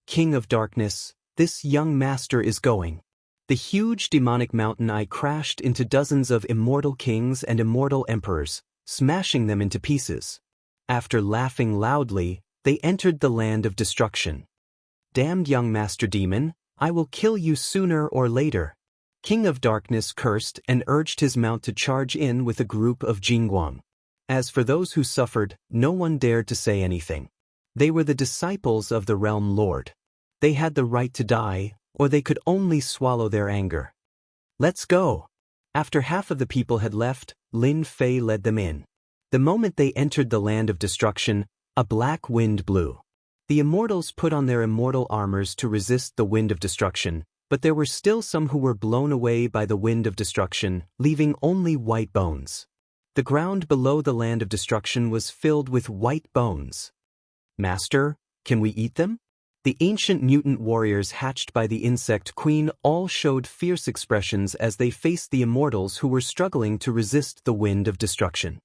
King of darkness, this young master is going. The huge demonic mountain eye crashed into dozens of immortal kings and immortal emperors, smashing them into pieces. After laughing loudly, they entered the land of destruction. Damned young master demon, I will kill you sooner or later. King of darkness cursed and urged his mount to charge in with a group of Jingguang. As for those who suffered, no one dared to say anything. They were the disciples of the realm lord. They had the right to die, or they could only swallow their anger. Let's go. After half of the people had left, Lin Fei led them in. The moment they entered the land of destruction, a black wind blew. The immortals put on their immortal armors to resist the wind of destruction, but there were still some who were blown away by the wind of destruction, leaving only white bones. The ground below the land of destruction was filled with white bones. Master, can we eat them? The ancient mutant warriors hatched by the insect queen all showed fierce expressions as they faced the immortals who were struggling to resist the wind of destruction.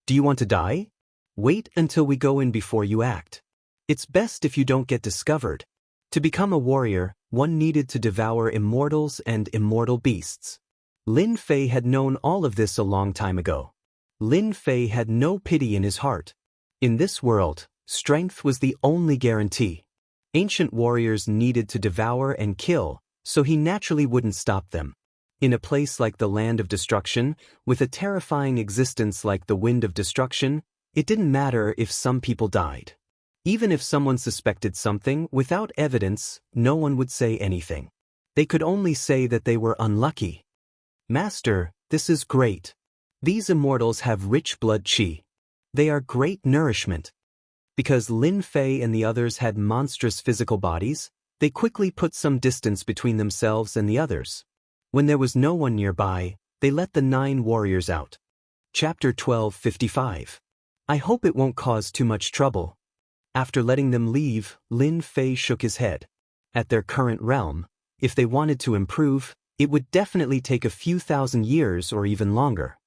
Do you want to die? Wait until we go in before you act. It's best if you don't get discovered. To become a warrior, one needed to devour immortals and immortal beasts. Lin Fei had known all of this a long time ago. Lin Fei had no pity in his heart. In this world, strength was the only guarantee. Ancient warriors needed to devour and kill, so he naturally wouldn't stop them. In a place like the land of destruction, with a terrifying existence like the wind of destruction, it didn't matter if some people died. Even if someone suspected something, without evidence, no one would say anything. They could only say that they were unlucky. Master, this is great. These immortals have rich blood qi. They are great nourishment. Because Lin Fei and the others had monstrous physical bodies, they quickly put some distance between themselves and the others. When there was no one nearby, they let the 9 warriors out. Chapter 12:55. I hope it won't cause too much trouble. After letting them leave, Lin Fei shook his head. At their current realm, if they wanted to improve, it would definitely take a few thousand years or even longer.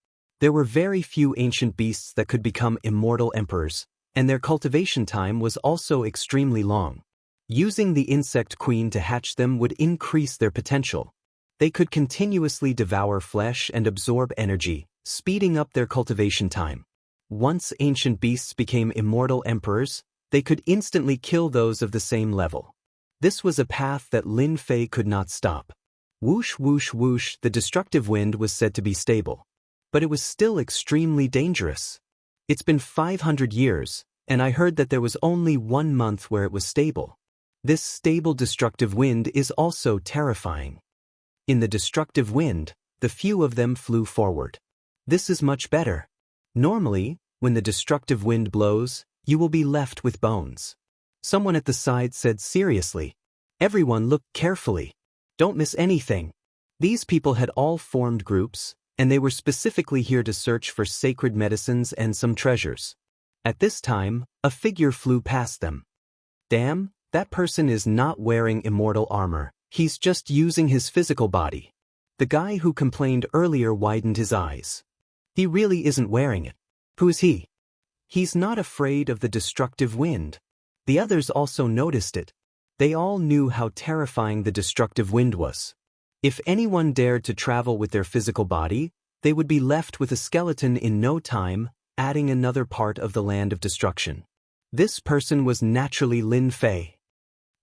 There were very few ancient beasts that could become immortal emperors, and their cultivation time was also extremely long. Using the insect queen to hatch them would increase their potential. They could continuously devour flesh and absorb energy, speeding up their cultivation time. Once ancient beasts became immortal emperors, they could instantly kill those of the same level. This was a path that Lin Fei could not stop. Whoosh whoosh whoosh, the destructive wind was said to be stable. But it was still extremely dangerous. It's been 500 years, And I heard that there was only 1 month where it was stable. This stable destructive wind is also terrifying. In the destructive wind, the few of them flew forward. This is much better. Normally, when the destructive wind blows, you will be left with bones. Someone at the side said seriously. Everyone looked carefully. Don't miss anything. These people had all formed groups, and they were specifically here to search for sacred medicines and some treasures. At this time, a figure flew past them. Damn, that person is not wearing immortal armor. He's just using his physical body. The guy who complained earlier widened his eyes. He really isn't wearing it. Who is he? He's not afraid of the destructive wind. The others also noticed it. They all knew how terrifying the destructive wind was. If anyone dared to travel with their physical body, they would be left with a skeleton in no time, adding another part of the land of destruction. This person was naturally Lin Fei.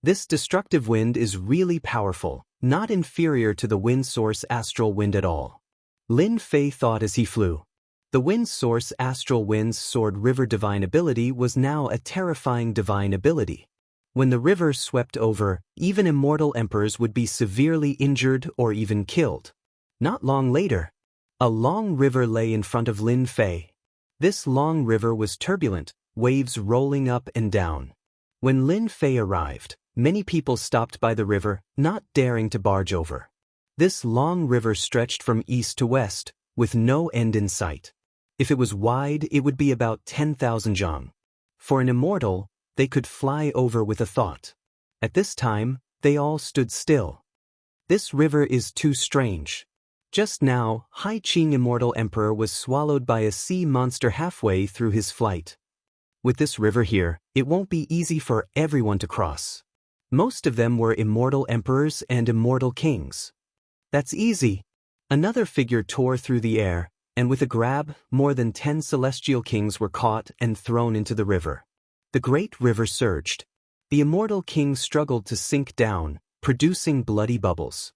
This destructive wind is really powerful, not inferior to the wind source astral wind at all. Lin Fei thought as he flew. The wind source astral wind's sword river divine ability was now a terrifying divine ability. When the river swept over, even immortal emperors would be severely injured or even killed. Not long later, a long river lay in front of Lin Fei. This long river was turbulent, waves rolling up and down. When Lin Fei arrived, many people stopped by the river, not daring to barge over. This long river stretched from east to west, with no end in sight. If it was wide, it would be about 10,000 zhang. For an immortal, they could fly over with a thought. At this time, they all stood still. This river is too strange. Just now, Hai Qing Immortal Emperor was swallowed by a sea monster halfway through his flight. With this river here, it won't be easy for everyone to cross. Most of them were immortal emperors and immortal kings. That's easy. Another figure tore through the air, and with a grab, more than 10 celestial kings were caught and thrown into the river. The great river surged. The immortal king struggled to sink down, producing bloody bubbles.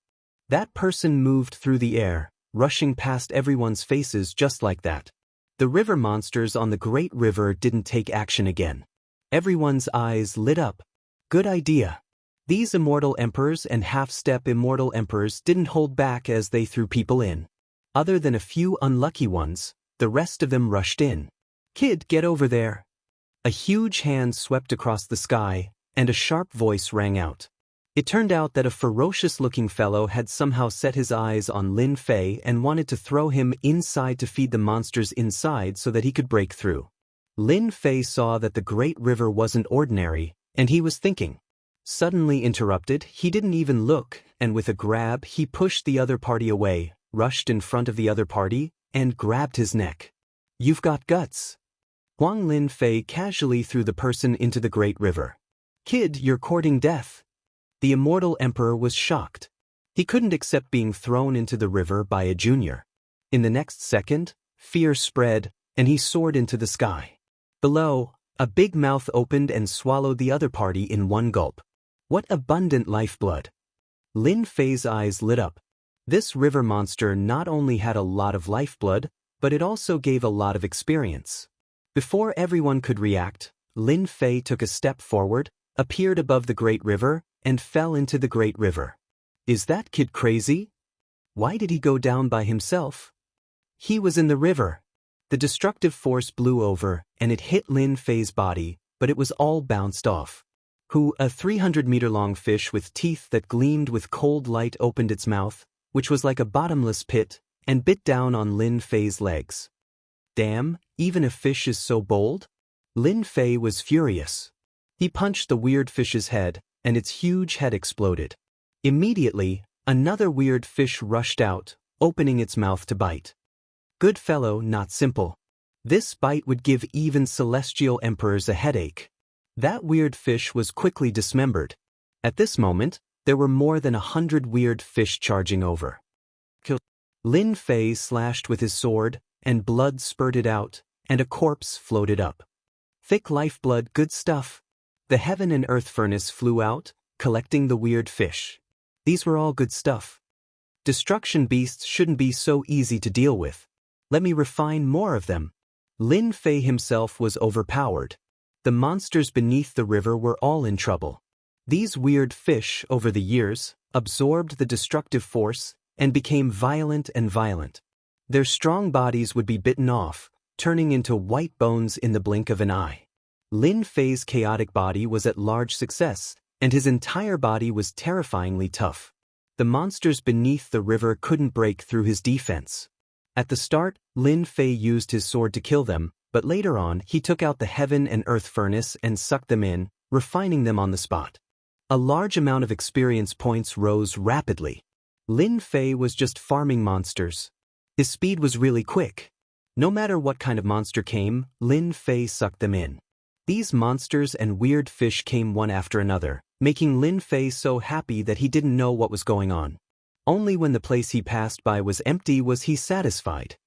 That person moved through the air, rushing past everyone's faces just like that. The river monsters on the great river didn't take action again. Everyone's eyes lit up. Good idea. These immortal emperors and half-step immortal emperors didn't hold back as they threw people in. Other than a few unlucky ones, the rest of them rushed in. Kid, get over there. A huge hand swept across the sky, and a sharp voice rang out. It turned out that a ferocious-looking fellow had somehow set his eyes on Lin Fei and wanted to throw him inside to feed the monsters inside so that he could break through. Lin Fei saw that the great river wasn't ordinary, and he was thinking. Suddenly interrupted, he didn't even look, and with a grab he pushed the other party away, rushed in front of the other party, and grabbed his neck. You've got guts. Huang Lin Fei casually threw the person into the great river. Kid, you're courting death. The immortal emperor was shocked. He couldn't accept being thrown into the river by a junior. In the next second, fear spread, and he soared into the sky. Below, a big mouth opened and swallowed the other party in one gulp. What abundant lifeblood! Lin Fei's eyes lit up. This river monster not only had a lot of lifeblood, but it also gave a lot of experience. Before everyone could react, Lin Fei took a step forward, appeared above the great river, and fell into the great river. Is that kid crazy? Why did he go down by himself? He was in the river. The destructive force blew over, and it hit Lin Fei's body, but it was all bounced off. A 300-meter-long fish with teeth that gleamed with cold light opened its mouth, which was like a bottomless pit, and bit down on Lin Fei's legs. Damn, even a fish is so bold? Lin Fei was furious. He punched the weird fish's head, and its huge head exploded. Immediately, another weird fish rushed out, opening its mouth to bite. Good fellow, not simple. This bite would give even celestial emperors a headache. That weird fish was quickly dismembered. At this moment, there were more than 100 weird fish charging over. Lin Fei slashed with his sword, and blood spurted out, and a corpse floated up. Thick lifeblood, good stuff. The heaven and earth furnace flew out, collecting the weird fish. These were all good stuff. Destruction beasts shouldn't be so easy to deal with. Let me refine more of them. Lin Fei himself was overpowered. The monsters beneath the river were all in trouble. These weird fish, over the years, absorbed the destructive force and became violent and violent. Their strong bodies would be bitten off, turning into white bones in the blink of an eye. Lin Fei's chaotic body was at large success, and his entire body was terrifyingly tough. The monsters beneath the river couldn't break through his defense. At the start, Lin Fei used his sword to kill them, but later on he took out the heaven and earth furnace and sucked them in, refining them on the spot. A large amount of experience points rose rapidly. Lin Fei was just farming monsters. His speed was really quick. No matter what kind of monster came, Lin Fei sucked them in. These monsters and weird fish came one after another, making Lin Fei so happy that he didn't know what was going on. Only when the place he passed by was empty was he satisfied.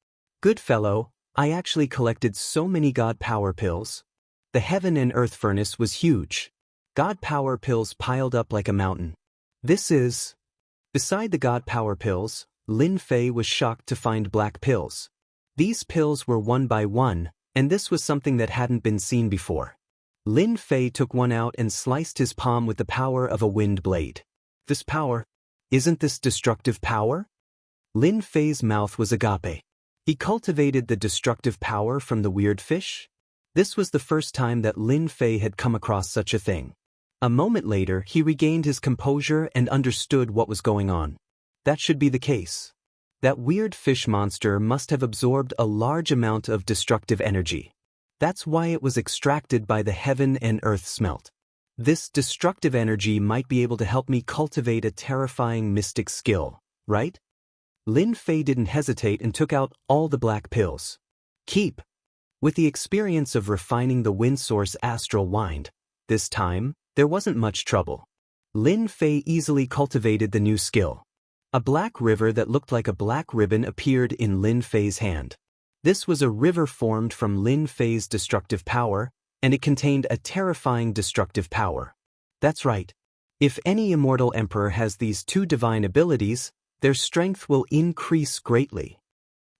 Good fellow, I actually collected so many God Power pills. The heaven and earth furnace was huge. God Power pills piled up like a mountain. Beside the God Power pills, Lin Fei was shocked to find black pills. These pills were one by one, and this was something that hadn't been seen before. Lin Fei took one out and sliced his palm with the power of a wind blade. This power? Isn't this destructive power? Lin Fei's mouth was agape. He cultivated the destructive power from the weird fish? This was the first time that Lin Fei had come across such a thing. A moment later, he regained his composure and understood what was going on. That should be the case. That weird fish monster must have absorbed a large amount of destructive energy. That's why it was extracted by the heaven and earth smelt. This destructive energy might be able to help me cultivate a terrifying mystic skill, right? Lin Fei didn't hesitate and took out all the black pills. Keep. With the experience of refining the wind source astral wind, this time, there wasn't much trouble. Lin Fei easily cultivated the new skill. A black river that looked like a black ribbon appeared in Lin Fei's hand. This was a river formed from Lin Fei's destructive power, and it contained a terrifying destructive power. That's right. If any immortal emperor has these two divine abilities, their strength will increase greatly.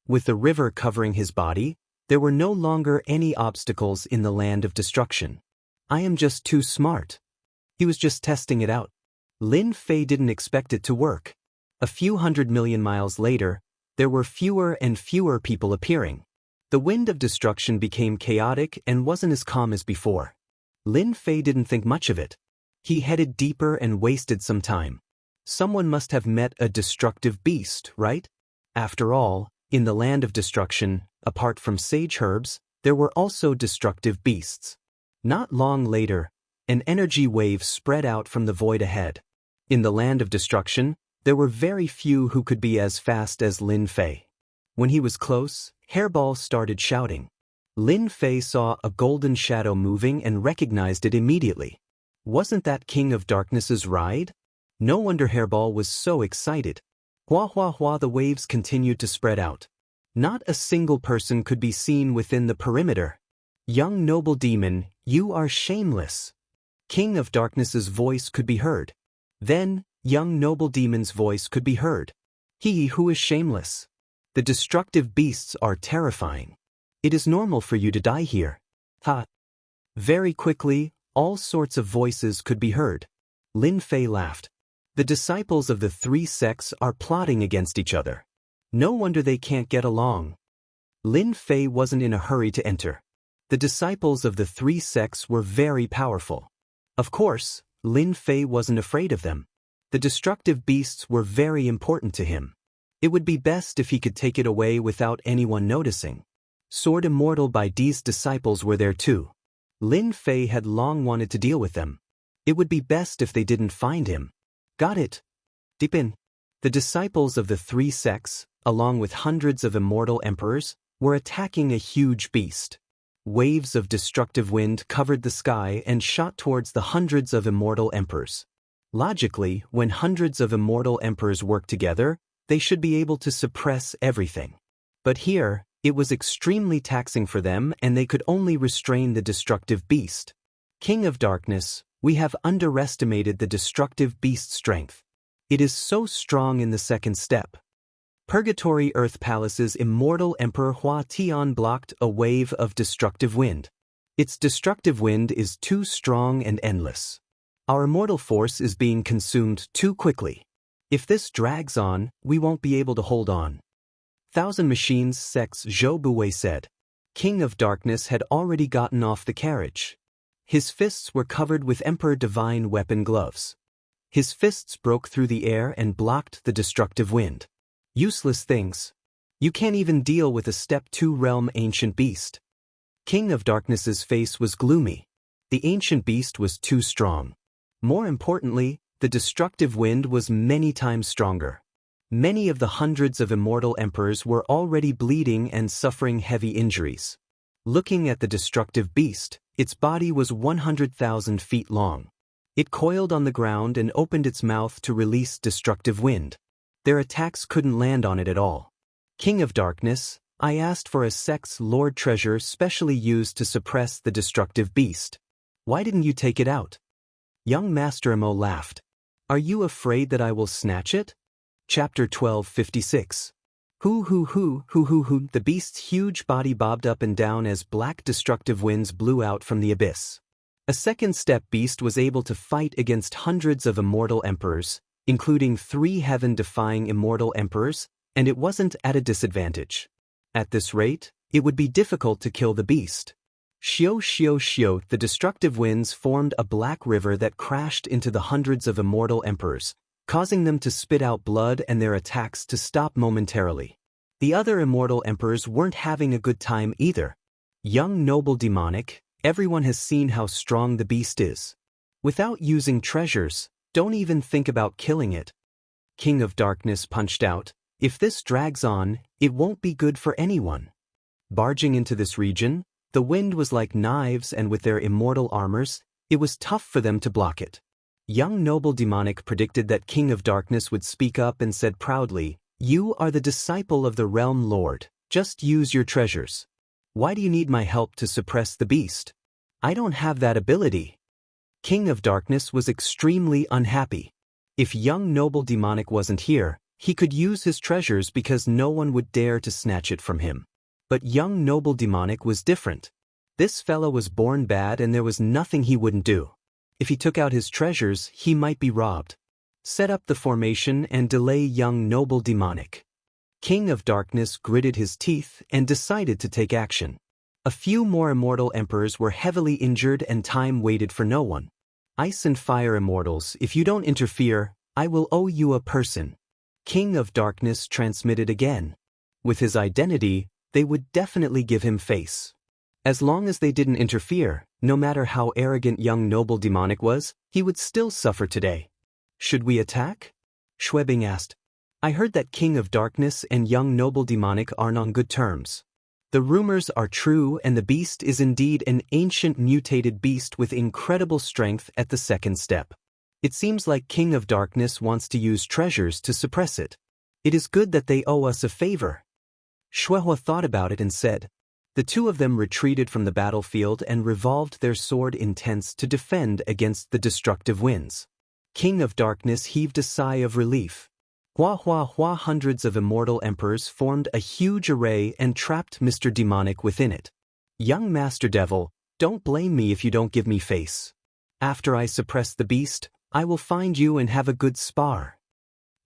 With the river covering his body, there were no longer any obstacles in the land of destruction. I am just too smart. He was just testing it out. Lin Fei didn't expect it to work. A few 100 million miles later, there were fewer and fewer people appearing. The wind of destruction became chaotic and wasn't as calm as before. Lin Fei didn't think much of it. He headed deeper and wasted some time. Someone must have met a destructive beast, right? After all, in the land of destruction, apart from sage herbs, there were also destructive beasts. Not long later, an energy wave spread out from the void ahead. In the land of destruction, there were very few who could be as fast as Lin Fei. When he was close, Hairball started shouting. Lin Fei saw a golden shadow moving and recognized it immediately. Wasn't that King of Darkness's ride? No wonder Hairball was so excited. Hua hua hua, the waves continued to spread out. Not a single person could be seen within the perimeter. Young noble demon, you are shameless. King of Darkness's voice could be heard. Then, young noble demon's voice could be heard. He who is shameless. The destructive beasts are terrifying. It is normal for you to die here. Ha! Very quickly, all sorts of voices could be heard. Lin Fei laughed. The disciples of the three sects are plotting against each other. No wonder they can't get along. Lin Fei wasn't in a hurry to enter. The disciples of the three sects were very powerful. Of course, Lin Fei wasn't afraid of them. The destructive beasts were very important to him. It would be best if he could take it away without anyone noticing. Sword Immortal by Dee's disciples were there too. Lin Fei had long wanted to deal with them. It would be best if they didn't find him. Got it. Deep in. The disciples of the three sects, along with hundreds of immortal emperors, were attacking a huge beast. Waves of destructive wind covered the sky and shot towards the hundreds of immortal emperors. Logically, when hundreds of immortal emperors work together, they should be able to suppress everything. But here, it was extremely taxing for them and they could only restrain the destructive beast. King of Darkness, we have underestimated the destructive beast's strength. It is so strong in the second step. Purgatory Earth Palace's immortal Emperor Hua Tian blocked a wave of destructive wind. Its destructive wind is too strong and endless. Our immortal force is being consumed too quickly. If this drags on, we won't be able to hold on. Thousand Machines Sex Zhou Buwei said. King of Darkness had already gotten off the carriage. His fists were covered with Emperor Divine weapon gloves. His fists broke through the air and blocked the destructive wind. Useless things. You can't even deal with a Step 2 realm ancient beast. King of Darkness's face was gloomy. The ancient beast was too strong. More importantly, the destructive wind was many times stronger. Many of the hundreds of immortal emperors were already bleeding and suffering heavy injuries. Looking at the destructive beast, its body was 100,000 feet long. It coiled on the ground and opened its mouth to release destructive wind. Their attacks couldn't land on it at all. King of Darkness, I asked for a Sex Lord treasure specially used to suppress the destructive beast. Why didn't you take it out? Young Master Emo laughed. Are you afraid that I will snatch it? Chapter 1256. Hoo. The beast's huge body bobbed up and down as black destructive winds blew out from the abyss. A second step beast was able to fight against hundreds of immortal emperors, including 3 heaven-defying immortal emperors, and it wasn't at a disadvantage. At this rate, it would be difficult to kill the beast. Shio, the destructive winds formed a black river that crashed into the hundreds of immortal emperors, causing them to spit out blood and their attacks to stop momentarily. The other immortal emperors weren't having a good time either. Young noble demonic, everyone has seen how strong the beast is. Without using treasures, don't even think about killing it. King of Darkness punched out. If this drags on, it won't be good for anyone. Barging into this region, the wind was like knives, and with their immortal armors, it was tough for them to block it. Young noble demonic predicted that King of Darkness would speak up and said proudly, "You are the disciple of the Realm Lord, just use your treasures. Why do you need my help to suppress the beast? I don't have that ability." King of Darkness was extremely unhappy. If young noble demonic wasn't here, he could use his treasures because no one would dare to snatch it from him. But young noble demonic was different. This fellow was born bad and there was nothing he wouldn't do. If he took out his treasures, he might be robbed. Set up the formation and delay young noble demonic. King of Darkness gritted his teeth and decided to take action. A few more immortal emperors were heavily injured and time waited for no one. Ice and fire immortals, if you don't interfere, I will owe you a person. King of Darkness transmitted again. With his identity, they would definitely give him face. As long as they didn't interfere, no matter how arrogant young noble demonic was, he would still suffer today. Should we attack? Schwebing asked. I heard that King of Darkness and young noble demonic aren't on good terms. The rumors are true, and the beast is indeed an ancient mutated beast with incredible strength at the second step. It seems like King of Darkness wants to use treasures to suppress it. It is good that they owe us a favor. Shuehua thought about it and said. The two of them retreated from the battlefield and revolved their sword intents to defend against the destructive winds. King of Darkness heaved a sigh of relief. Hundreds of immortal emperors formed a huge array and trapped Mr. Demonic within it. Young Master Devil, don't blame me if you don't give me face. After I suppress the beast, I will find you and have a good spar.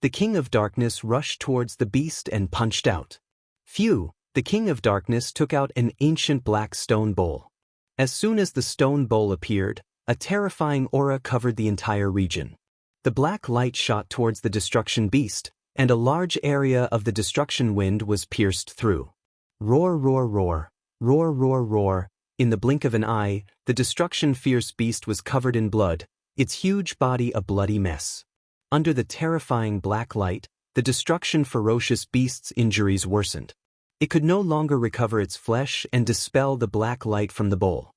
The King of Darkness rushed towards the beast and punched out. Phew, the King of Darkness took out an ancient black stone bowl. As soon as the stone bowl appeared, a terrifying aura covered the entire region. The black light shot towards the destruction beast, and a large area of the destruction wind was pierced through. Roar, roar, roar, roar, roar, roar. In the blink of an eye, the destruction fierce beast was covered in blood, its huge body a bloody mess. Under the terrifying black light, the destruction ferocious beast's injuries worsened. It could no longer recover its flesh and dispel the black light from the bowl.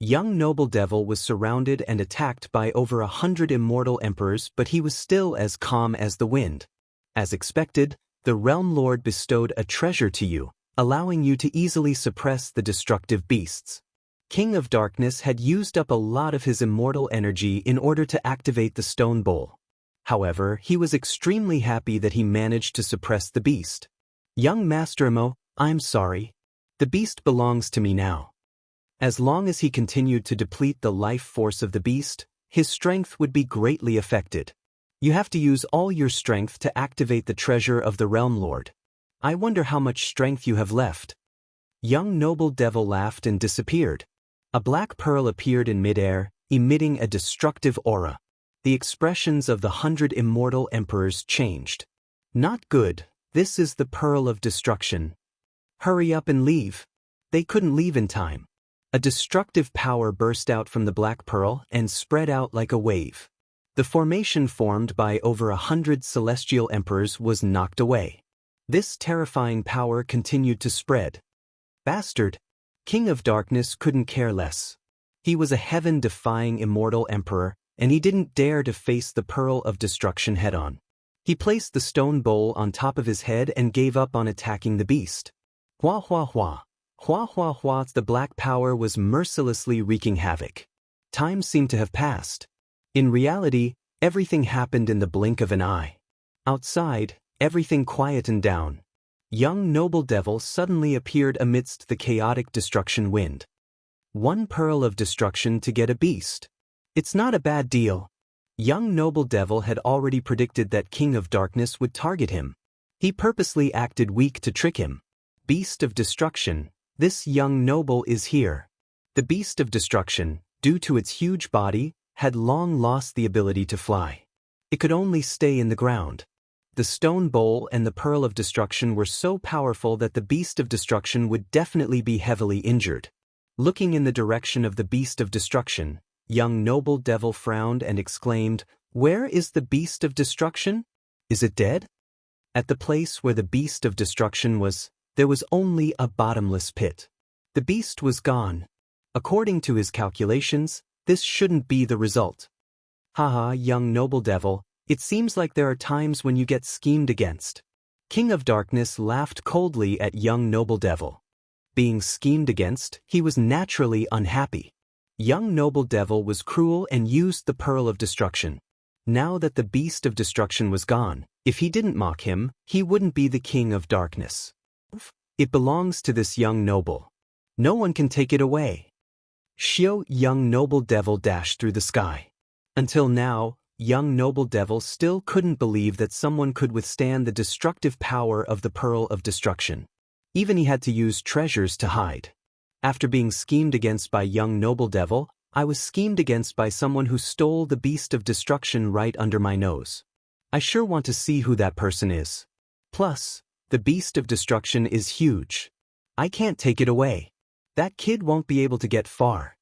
Young noble devil was surrounded and attacked by over 100 immortal emperors, but he was still as calm as the wind. As expected, the Realm Lord bestowed a treasure to you, allowing you to easily suppress the destructive beasts. King of Darkness had used up a lot of his immortal energy in order to activate the stone bowl. However, he was extremely happy that he managed to suppress the beast. Young Master Emo, I'm sorry. The beast belongs to me now. As long as he continued to deplete the life force of the beast, his strength would be greatly affected. You have to use all your strength to activate the treasure of the Realm Lord. I wonder how much strength you have left. Young noble devil laughed and disappeared. A black pearl appeared in midair, emitting a destructive aura. The expressions of the 100 immortal emperors changed. Not good, this is the pearl of destruction. Hurry up and leave. They couldn't leave in time. A destructive power burst out from the black pearl and spread out like a wave. The formation formed by over 100 celestial emperors was knocked away. This terrifying power continued to spread. Bastard! King of Darkness couldn't care less. He was a heaven-defying immortal emperor, and he didn't dare to face the pearl of destruction head-on. He placed the stone bowl on top of his head and gave up on attacking the beast. Hua hua hua. Hua hua hua. The black power was mercilessly wreaking havoc. Time seemed to have passed. In reality, everything happened in the blink of an eye. Outside, everything quietened down. Young noble devil suddenly appeared amidst the chaotic destruction wind. One pearl of destruction to get a beast. It's not a bad deal. Young noble devil had already predicted that King of Darkness would target him. He purposely acted weak to trick him. Beast of destruction, this young noble is here. The beast of destruction, due to its huge body, had long lost the ability to fly. It could only stay in the ground. The stone bowl and the pearl of destruction were so powerful that the beast of destruction would definitely be heavily injured. Looking in the direction of the beast of destruction, young noble devil frowned and exclaimed, "Where is the beast of destruction? Is it dead?" At the place where the beast of destruction was, there was only a bottomless pit. The beast was gone. According to his calculations, this shouldn't be the result. Haha, young noble devil, it seems like there are times when you get schemed against. King of Darkness laughed coldly at young noble devil. Being schemed against, he was naturally unhappy. Young noble devil was cruel and used the pearl of destruction. Now that the beast of destruction was gone, if he didn't mock him, he wouldn't be the King of Darkness. It belongs to this young noble. No one can take it away. Shio, young noble devil dashed through the sky. Until now, young noble devil still couldn't believe that someone could withstand the destructive power of the pearl of destruction. Even he had to use treasures to hide. After being schemed against by young noble devil, I was schemed against by someone who stole the beast of destruction right under my nose. I sure want to see who that person is. Plus, the beast of destruction is huge. I can't take it away. That kid won't be able to get far.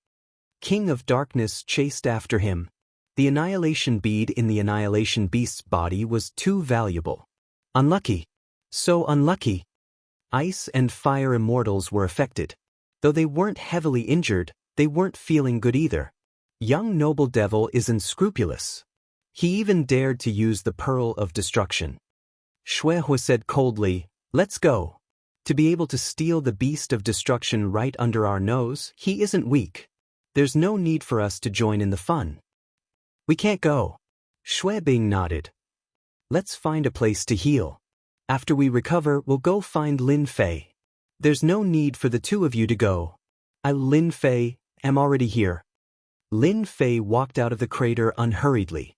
King of Darkness chased after him. The annihilation bead in the annihilation beast's body was too valuable. Unlucky. So unlucky. Ice and fire immortals were affected. Though they weren't heavily injured, they weren't feeling good either. Young noble devil is unscrupulous. He even dared to use the pearl of destruction. Shuehua said coldly, "Let's go." To be able to steal the beast of destruction right under our nose, he isn't weak. There's no need for us to join in the fun. We can't go. Shui Bing nodded. Let's find a place to heal. After we recover, we'll go find Lin Fei. There's no need for the two of you to go. Lin Fei, am already here. Lin Fei walked out of the crater unhurriedly.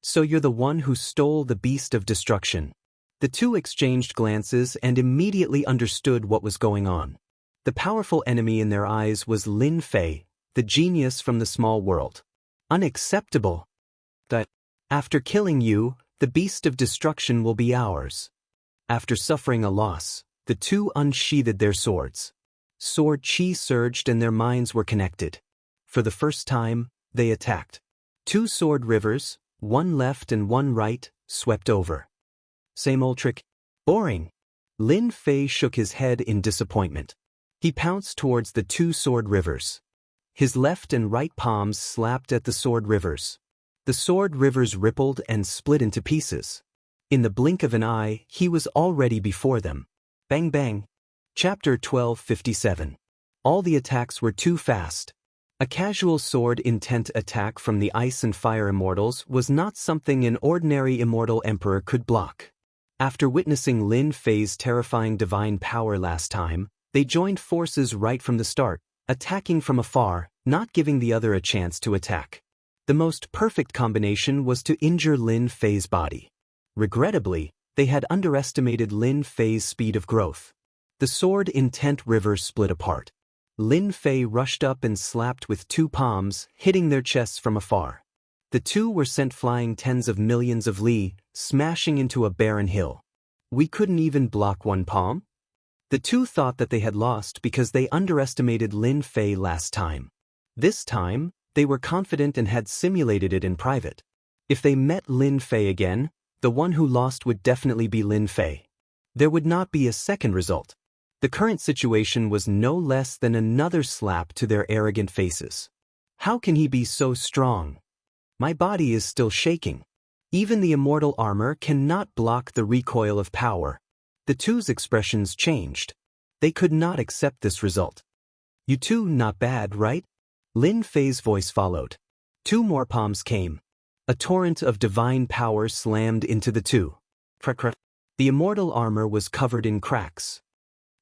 So you're the one who stole the beast of destruction. The two exchanged glances and immediately understood what was going on. The powerful enemy in their eyes was Lin Fei, the genius from the small world. Unacceptable. That, after killing you, the beast of destruction will be ours. After suffering a loss, the two unsheathed their swords. Sword chi surged and their minds were connected. For the first time, they attacked. Two sword rivers, one left and one right, swept over. Same old trick. Boring. Lin Fei shook his head in disappointment. He pounced towards the two sword rivers. His left and right palms slapped at the sword rivers. The sword rivers rippled and split into pieces. In the blink of an eye, he was already before them. Bang bang. Chapter 1257. All the attacks were too fast. A casual sword intent attack from the ice and fire immortals was not something an ordinary immortal emperor could block. After witnessing Lin Fei's terrifying divine power last time, they joined forces right from the start, attacking from afar, not giving the other a chance to attack. The most perfect combination was to injure Lin Fei's body. Regrettably, they had underestimated Lin Fei's speed of growth. The sword intent river split apart. Lin Fei rushed up and slapped with two palms, hitting their chests from afar. The two were sent flying tens of millions of li, smashing into a barren hill. We couldn't even block one palm? The two thought that they had lost because they underestimated Lin Fei last time. This time, they were confident and had simulated it in private. If they met Lin Fei again, the one who lost would definitely be Lin Fei. There would not be a second result. The current situation was no less than another slap to their arrogant faces. How can he be so strong? My body is still shaking. Even the immortal armor cannot block the recoil of power. The two's expressions changed. They could not accept this result. You two not bad, right? Lin Fei's voice followed. Two more palms came. A torrent of divine power slammed into the two. The immortal armor was covered in cracks.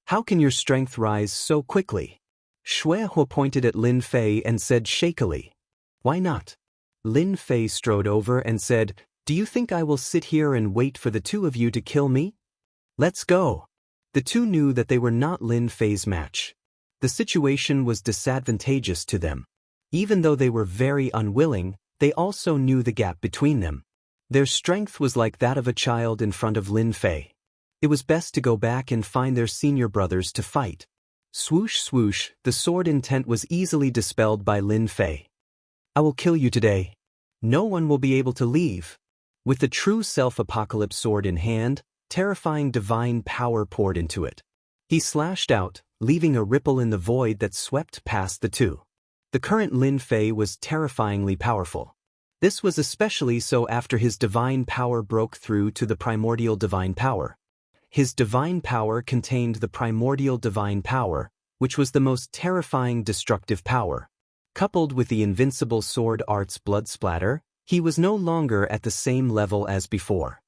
How can your strength rise so quickly? Shui Huo pointed at Lin Fei and said shakily. Why not? Lin Fei strode over and said, Do you think I will sit here and wait for the two of you to kill me? Let's go. The two knew that they were not Lin Fei's match. The situation was disadvantageous to them. Even though they were very unwilling, they also knew the gap between them. Their strength was like that of a child in front of Lin Fei. It was best to go back and find their senior brothers to fight. Swoosh swoosh, the sword intent was easily dispelled by Lin Fei. I will kill you today. No one will be able to leave. With the true self-apocalypse sword in hand, terrifying divine power poured into it. He slashed out, leaving a ripple in the void that swept past the two. The current Lin Fei was terrifyingly powerful. This was especially so after his divine power broke through to the primordial divine power. His divine power contained the primordial divine power, which was the most terrifying destructive power. Coupled with the invincible sword art's blood splatter, he was no longer at the same level as before.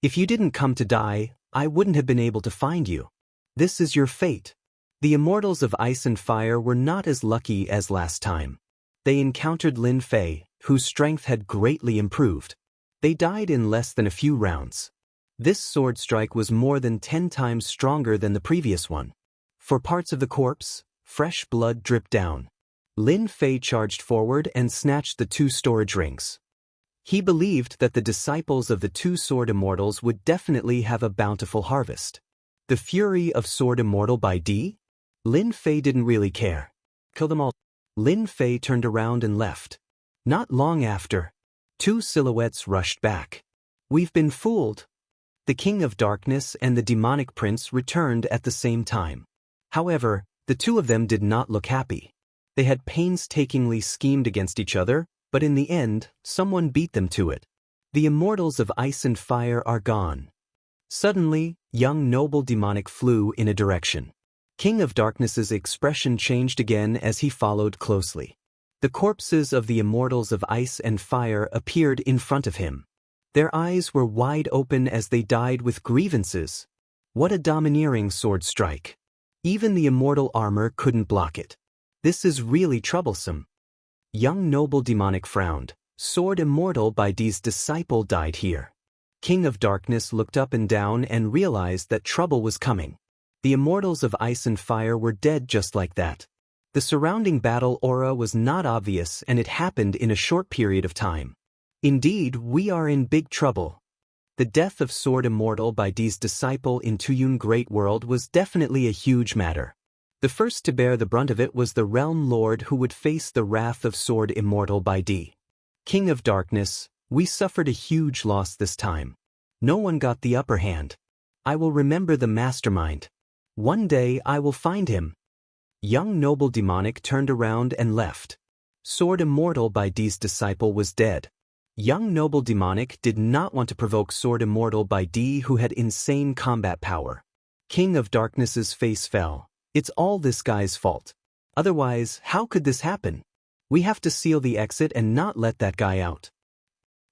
If you didn't come to die, I wouldn't have been able to find you. This is your fate. The immortals of ice and fire were not as lucky as last time. They encountered Lin Fei, whose strength had greatly improved. They died in less than a few rounds. This sword strike was more than 10 times stronger than the previous one. For parts of the corpse, fresh blood dripped down. Lin Fei charged forward and snatched the two storage rings. He believed that the disciples of the two sword immortals would definitely have a bountiful harvest. The fury of sword immortal by D? Lin Fei didn't really care. Kill them all. Lin Fei turned around and left. Not long after, two silhouettes rushed back. We've been fooled. The King of Darkness and the demonic prince returned at the same time. However, the two of them did not look happy. They had painstakingly schemed against each other, but in the end, someone beat them to it. The immortals of ice and fire are gone. Suddenly, young noble demonic flew in a direction. King of Darkness's expression changed again as he followed closely. The corpses of the immortals of ice and fire appeared in front of him. Their eyes were wide open as they died with grievances. What a domineering sword strike. Even the immortal armor couldn't block it. This is really troublesome. Young noble demonic frowned. Sword immortal by D's disciple died here. King of Darkness looked up and down and realized that trouble was coming. The immortals of ice and fire were dead just like that. The surrounding battle aura was not obvious and it happened in a short period of time. Indeed, we are in big trouble. The death of Sword Immortal by D's disciple in Tuyun Great World was definitely a huge matter. The first to bear the brunt of it was the Realm Lord who would face the wrath of Sword Immortal by D. King of Darkness, we suffered a huge loss this time. No one got the upper hand. I will remember the mastermind. One day I will find him. Young noble demonic turned around and left. Sword Immortal by D's disciple was dead. Young noble demonic did not want to provoke Sword Immortal by D who had insane combat power. King of Darkness's face fell. It's all this guy's fault. Otherwise, how could this happen? We have to seal the exit and not let that guy out.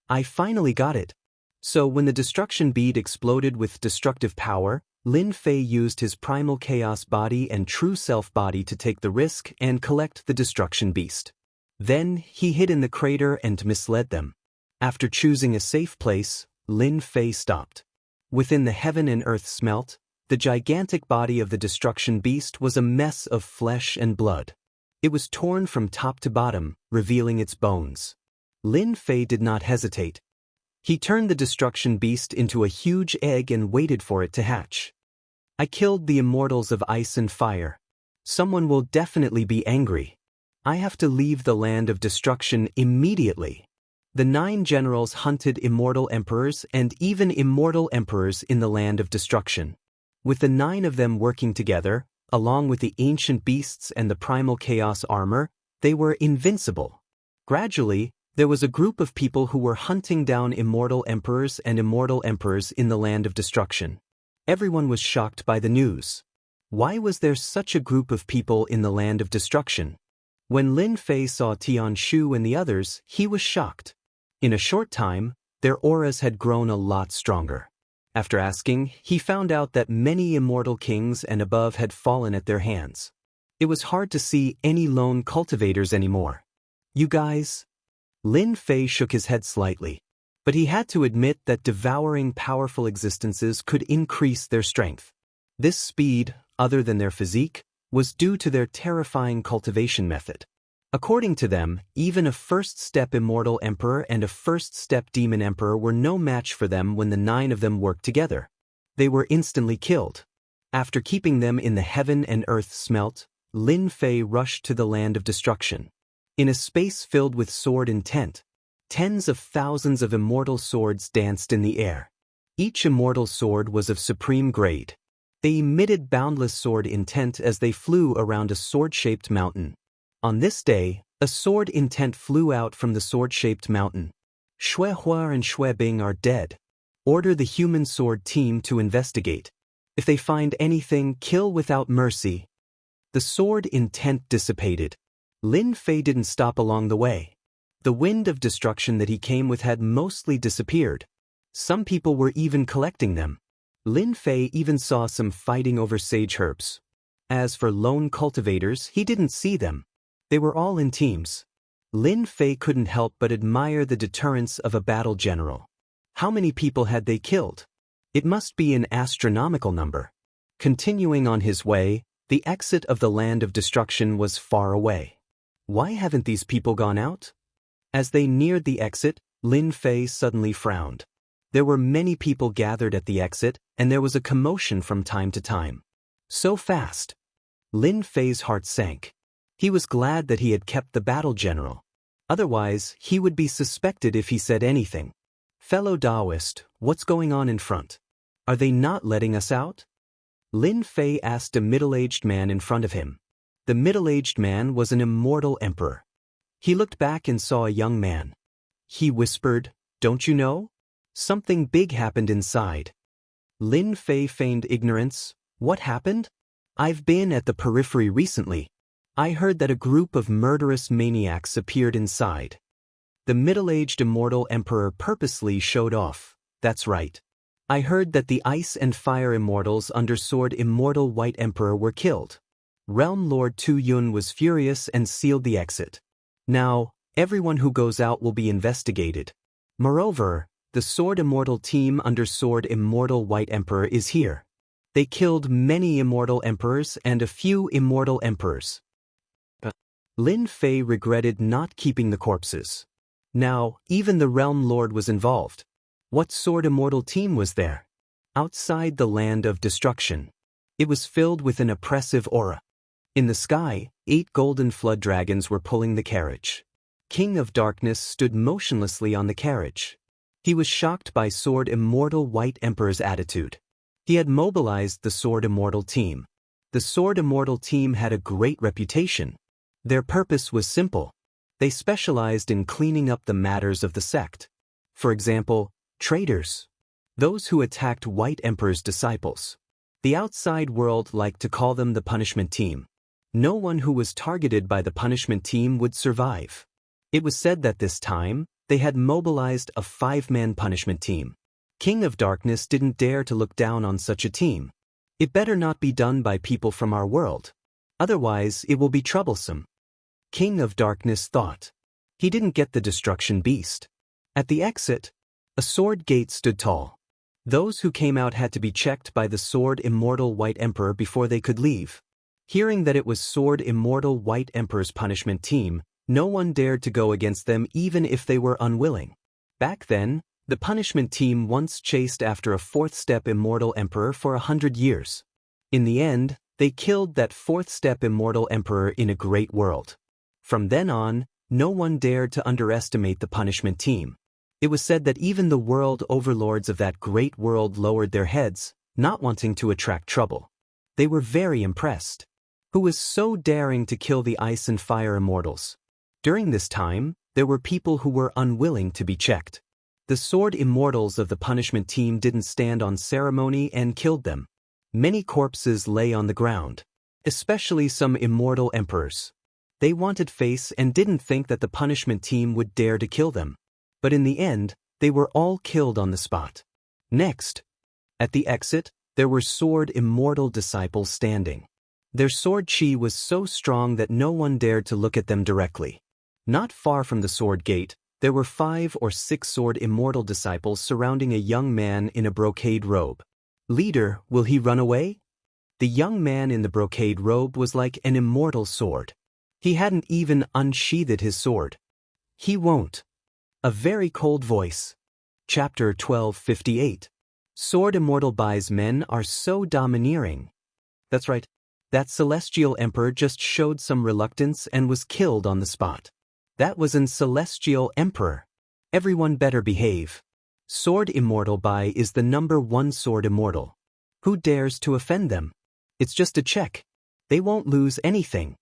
I finally got it. So when the destruction bead exploded with destructive power, Lin Fei used his primal chaos body and true self body to take the risk and collect the destruction beast. Then, he hid in the crater and misled them. After choosing a safe place, Lin Fei stopped. Within the heaven and earth smelt, the gigantic body of the destruction beast was a mess of flesh and blood. It was torn from top to bottom, revealing its bones. Lin Fei did not hesitate. He turned the destruction beast into a huge egg and waited for it to hatch. I killed the immortals of ice and fire. Someone will definitely be angry. I have to leave the land of destruction immediately. The 9 generals hunted immortal emperors and even immortal emperors in the land of destruction. With the 9 of them working together, along with the ancient beasts and the primal chaos armor, they were invincible. Gradually, there was a group of people who were hunting down immortal emperors and immortal emperors in the land of destruction. Everyone was shocked by the news. Why was there such a group of people in the land of destruction? When Lin Fei saw Tian Shu and the others, he was shocked. In a short time, their auras had grown a lot stronger. After asking, he found out that many immortal kings and above had fallen at their hands. It was hard to see any lone cultivators anymore. You guys? Lin Fei shook his head slightly, but he had to admit that devouring powerful existences could increase their strength. This speed, other than their physique, was due to their terrifying cultivation method. According to them, even a first-step immortal emperor and a first-step demon emperor were no match for them when the 9 of them worked together. They were instantly killed. After keeping them in the heaven and earth smelt, Lin Fei rushed to the land of destruction. In a space filled with sword intent, tens of thousands of immortal swords danced in the air. Each immortal sword was of supreme grade. They emitted boundless sword intent as they flew around a sword-shaped mountain. On this day, a sword intent flew out from the sword-shaped mountain. Xue Hua and Xue Bing are dead. Order the human sword team to investigate. If they find anything, kill without mercy. The sword intent dissipated. Lin Fei didn't stop along the way. The wind of destruction that he came with had mostly disappeared. Some people were even collecting them. Lin Fei even saw some fighting over sage herbs. As for lone cultivators, he didn't see them. They were all in teams. Lin Fei couldn't help but admire the deterrence of a battle general. How many people had they killed? It must be an astronomical number. Continuing on his way, the exit of the land of destruction was far away. Why haven't these people gone out? As they neared the exit, Lin Fei suddenly frowned. There were many people gathered at the exit, and there was a commotion from time to time. So fast. Lin Fei's heart sank. He was glad that he had kept the battle general. Otherwise, he would be suspected if he said anything. Fellow Taoist, what's going on in front? Are they not letting us out? Lin Fei asked a middle-aged man in front of him. The middle-aged man was an immortal emperor. He looked back and saw a young man. He whispered, "Don't you know? Something big happened inside." Lin Fei feigned ignorance. What happened? I've been at the periphery recently. I heard that a group of murderous maniacs appeared inside. The middle-aged immortal emperor purposely showed off. That's right. I heard that the ice and fire immortals under sword immortal white emperor were killed. Realm Lord Tu Yun was furious and sealed the exit. Now, everyone who goes out will be investigated. Moreover, the sword immortal team under sword immortal white emperor is here. They killed many immortal emperors and a few immortal emperors. Lin Fei regretted not keeping the corpses. Now, even the Realm Lord was involved. What sword immortal team was there? Outside the land of destruction. It was filled with an oppressive aura. In the sky, 8 golden flood dragons were pulling the carriage. King of Darkness stood motionlessly on the carriage. He was shocked by Sword Immortal White Emperor's attitude. He had mobilized the Sword Immortal team. The Sword Immortal team had a great reputation. Their purpose was simple. They specialized in cleaning up the matters of the sect. For example, traitors. Those who attacked White Emperor's disciples. The outside world liked to call them the punishment team. No one who was targeted by the punishment team would survive. It was said that this time, they had mobilized a 5-man punishment team. King of Darkness didn't dare to look down on such a team. It better not be done by people from our world. Otherwise, it will be troublesome. King of Darkness thought. He didn't get the destruction beast. At the exit, a sword gate stood tall. Those who came out had to be checked by the Sword Immortal White Emperor before they could leave. Hearing that it was Sword Immortal White Emperor's punishment team, no one dared to go against them even if they were unwilling. Back then, the punishment team once chased after a fourth-step Immortal Emperor for 100 years. In the end, they killed that fourth-step Immortal Emperor in a great world. From then on, no one dared to underestimate the punishment team. It was said that even the world overlords of that great world lowered their heads, not wanting to attract trouble. They were very impressed. Who was so daring to kill the Ice and Fire Immortals? During this time, there were people who were unwilling to be checked. The Sword Immortals of the punishment team didn't stand on ceremony and killed them. Many corpses lay on the ground, especially some immortal emperors. They wanted face and didn't think that the punishment team would dare to kill them. But in the end, they were all killed on the spot. Next, at the exit, there were Sword Immortal disciples standing. Their sword chi was so strong that no one dared to look at them directly. Not far from the sword gate, there were 5 or 6 Sword Immortal disciples surrounding a young man in a brocade robe. Leader, will he run away? The young man in the brocade robe was like an immortal sword. He hadn't even unsheathed his sword. He won't. A very cold voice. Chapter 1258. Sword Immortal Bai's men are so domineering. That's right. That celestial emperor just showed some reluctance and was killed on the spot. That was an celestial emperor. Everyone better behave. Sword Immortal Bai is the #1 Sword Immortal. Who dares to offend them? It's just a check. They won't lose anything.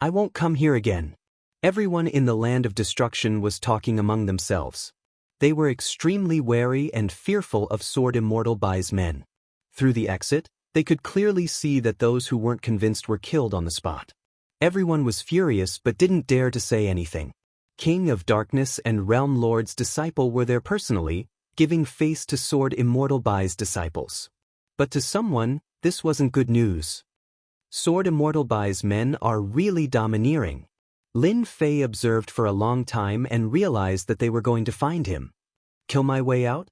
I won't come here again. Everyone in the land of destruction was talking among themselves. They were extremely wary and fearful of Sword Immortal Bai's men. Through the exit, they could clearly see that those who weren't convinced were killed on the spot. Everyone was furious but didn't dare to say anything. King of Darkness and Realm Lord's disciple were there personally, giving face to Sword Immortal Bai's disciples. But to someone, this wasn't good news. Sword Immortal Bai's men are really domineering. Lin Fei observed for a long time and realized that they were going to find him. Kill my way out?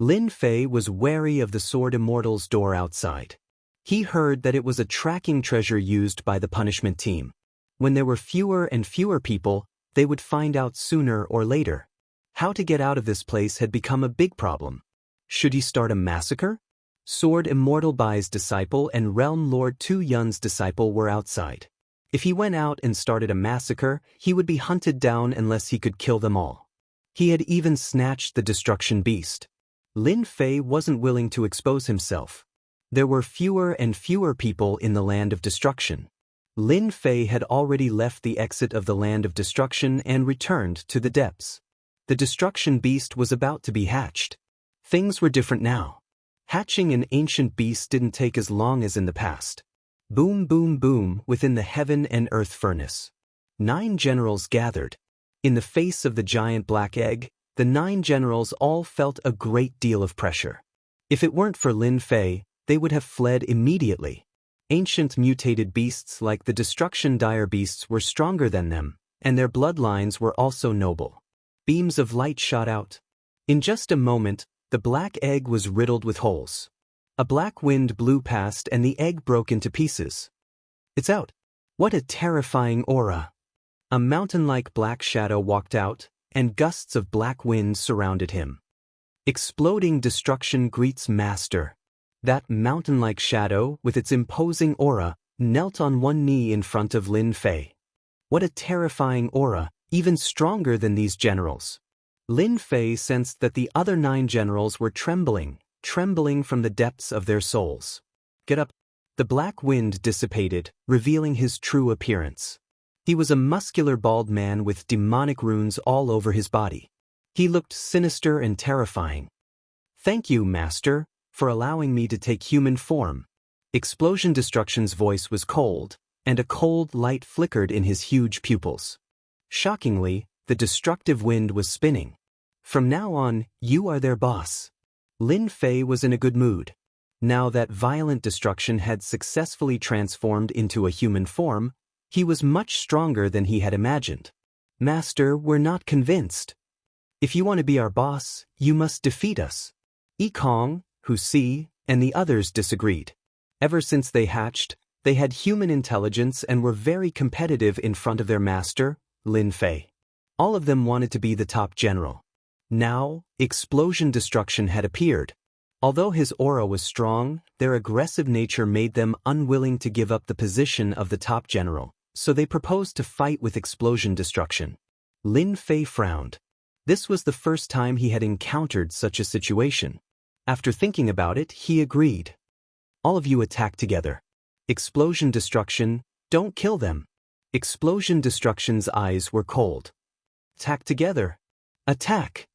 Lin Fei was wary of the Sword Immortal's door outside. He heard that it was a tracking treasure used by the punishment team. When there were fewer and fewer people, they would find out sooner or later. How to get out of this place had become a big problem. Should he start a massacre? Sword Immortal Bai's disciple and Realm Lord Tu Yun's disciple were outside. If he went out and started a massacre, he would be hunted down unless he could kill them all. He had even snatched the destruction beast. Lin Fei wasn't willing to expose himself. There were fewer and fewer people in the land of destruction. Lin Fei had already left the exit of the land of destruction and returned to the depths. The destruction beast was about to be hatched. Things were different now. Hatching an ancient beast didn't take as long as in the past. Boom, boom, boom within the heaven and earth furnace. 9 generals gathered. In the face of the giant black egg, the 9 generals all felt a great deal of pressure. If it weren't for Lin Fei, they would have fled immediately. Ancient mutated beasts like the destruction dire beasts were stronger than them, and their bloodlines were also noble. Beams of light shot out. In just a moment, the black egg was riddled with holes. A black wind blew past and the egg broke into pieces. It's out. What a terrifying aura. A mountain-like black shadow walked out, and gusts of black wind surrounded him. Exploding destruction greets Master. That mountain-like shadow, with its imposing aura, knelt on one knee in front of Lin Fei. What a terrifying aura, even stronger than these generals. Lin Fei sensed that the other 9 generals were trembling from the depths of their souls. Get up. The black wind dissipated, revealing his true appearance. He was a muscular bald man with demonic runes all over his body. He looked sinister and terrifying. Thank you, Master, for allowing me to take human form. Explosion Destruction's voice was cold, and a cold light flickered in his huge pupils. Shockingly, the destructive wind was spinning. From now on, you are their boss. Lin Fei was in a good mood. Now that violent destruction had successfully transformed into a human form, he was much stronger than he had imagined. Master, we're not convinced. If you want to be our boss, you must defeat us. Yi Kong, Hu Si, and the others disagreed. Ever since they hatched, they had human intelligence and were very competitive in front of their master, Lin Fei. All of them wanted to be the top general. Now, explosion destruction had appeared. Although his aura was strong, their aggressive nature made them unwilling to give up the position of the top general, so they proposed to fight with explosion destruction. Lin Fei frowned. This was the first time he had encountered such a situation. After thinking about it, he agreed. All of you attack together. Explosion destruction, don't kill them. Explosion destruction's eyes were cold. Attack together. Attack!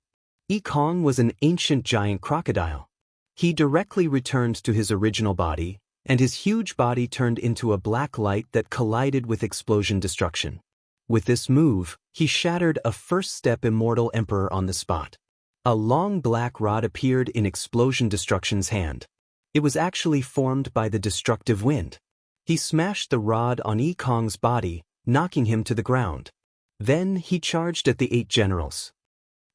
Yi Kong was an ancient giant crocodile. He directly returned to his original body, and his huge body turned into a black light that collided with explosion destruction. With this move, he shattered a first-step immortal emperor on the spot. A long black rod appeared in explosion destruction's hand. It was actually formed by the destructive wind. He smashed the rod on Yi Kong's body, knocking him to the ground. Then he charged at the 8 generals.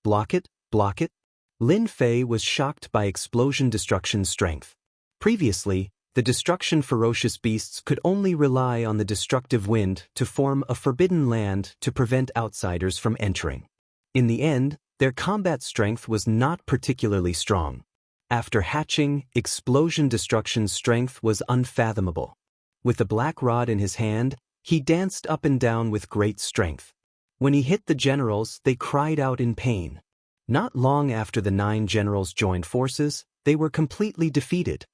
Block it, block it. Lin Fei was shocked by explosion destruction's strength. Previously, the destruction ferocious beasts could only rely on the destructive wind to form a forbidden land to prevent outsiders from entering. In the end, their combat strength was not particularly strong. After hatching, explosion destruction's strength was unfathomable. With the black rod in his hand, he danced up and down with great strength. When he hit the generals, they cried out in pain. Not long after the 9 generals joined forces, they were completely defeated.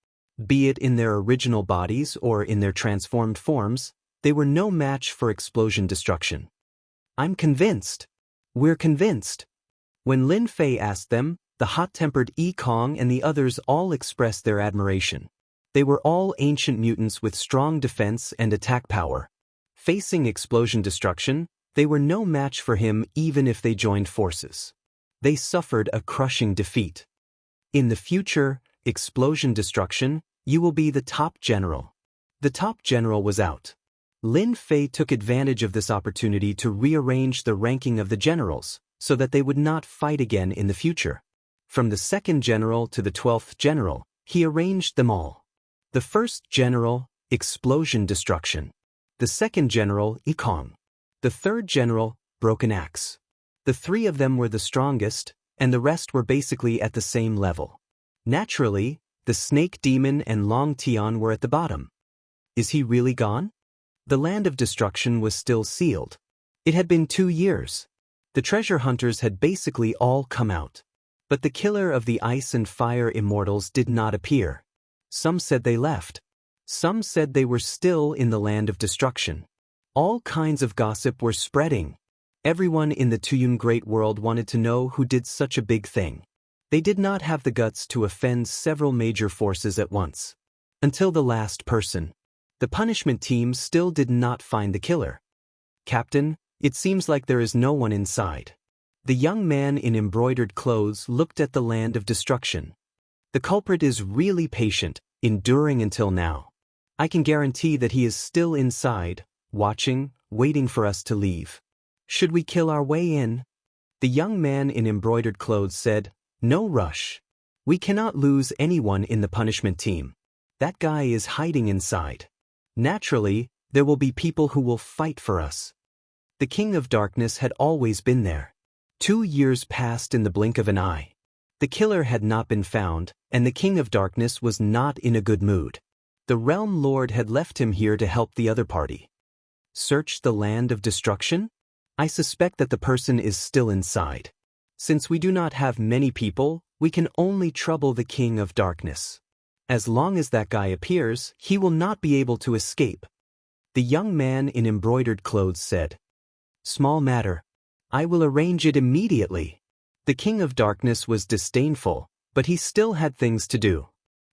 Be it in their original bodies or in their transformed forms, they were no match for explosion destruction. I'm convinced. We're convinced. When Lin Fei asked them, the hot-tempered Yi Kong and the others all expressed their admiration. They were all ancient mutants with strong defense and attack power. Facing explosion destruction, they were no match for him even if they joined forces. They suffered a crushing defeat. In the future, explosion destruction, you will be the top general. The top general was out. Lin Fei took advantage of this opportunity to rearrange the ranking of the generals, so that they would not fight again in the future. From the 2nd general to the 12th general, he arranged them all. The 1st general, explosion destruction. The 2nd general, Yi Kong. The 3rd general, broken axe. The 3 of them were the strongest, and the rest were basically at the same level. Naturally, the snake demon and Long Tian were at the bottom. Is he really gone? The land of destruction was still sealed. It had been 2 years. The treasure hunters had basically all come out. But the killer of the ice and fire immortals did not appear. Some said they left. Some said they were still in the land of destruction. All kinds of gossip were spreading. Everyone in the Tuyun Great World wanted to know who did such a big thing. They did not have the guts to offend several major forces at once. Until the last person. The punishment team still did not find the killer. Captain, it seems like there is no one inside. The young man in embroidered clothes looked at the land of destruction. The culprit is really patient, enduring until now. I can guarantee that he is still inside, watching, waiting for us to leave. Should we kill our way in? The young man in embroidered clothes said, No rush. We cannot lose anyone in the punishment team. That guy is hiding inside. Naturally, there will be people who will fight for us. The King of Darkness had always been there. 2 years passed in the blink of an eye. The killer had not been found, and the King of Darkness was not in a good mood. The Realm Lord had left him here to help the other party. Search the land of destruction? I suspect that the person is still inside. Since we do not have many people, we can only trouble the King of Darkness. As long as that guy appears, he will not be able to escape. The young man in embroidered clothes said, Small matter. I will arrange it immediately. The King of Darkness was disdainful, but he still had things to do.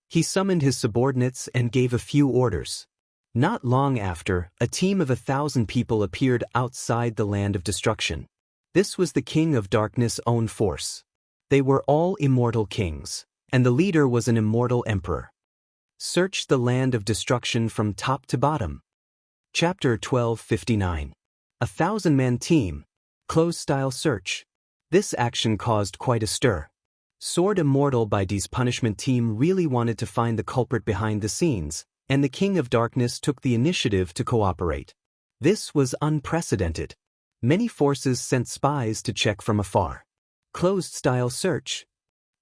He summoned his subordinates and gave a few orders. Not long after, a team of 1,000 people appeared outside the land of destruction. This was the King of Darkness' own force. They were all immortal kings. and the leader was an immortal emperor. Search the land of destruction from top to bottom. Chapter 1259. 1,000-man team. Close-style search. This action caused quite a stir. Sword Immortal by D's punishment team really wanted to find the culprit behind the scenes, and the King of Darkness took the initiative to cooperate. This was unprecedented. Many forces sent spies to check from afar. Closed-style search.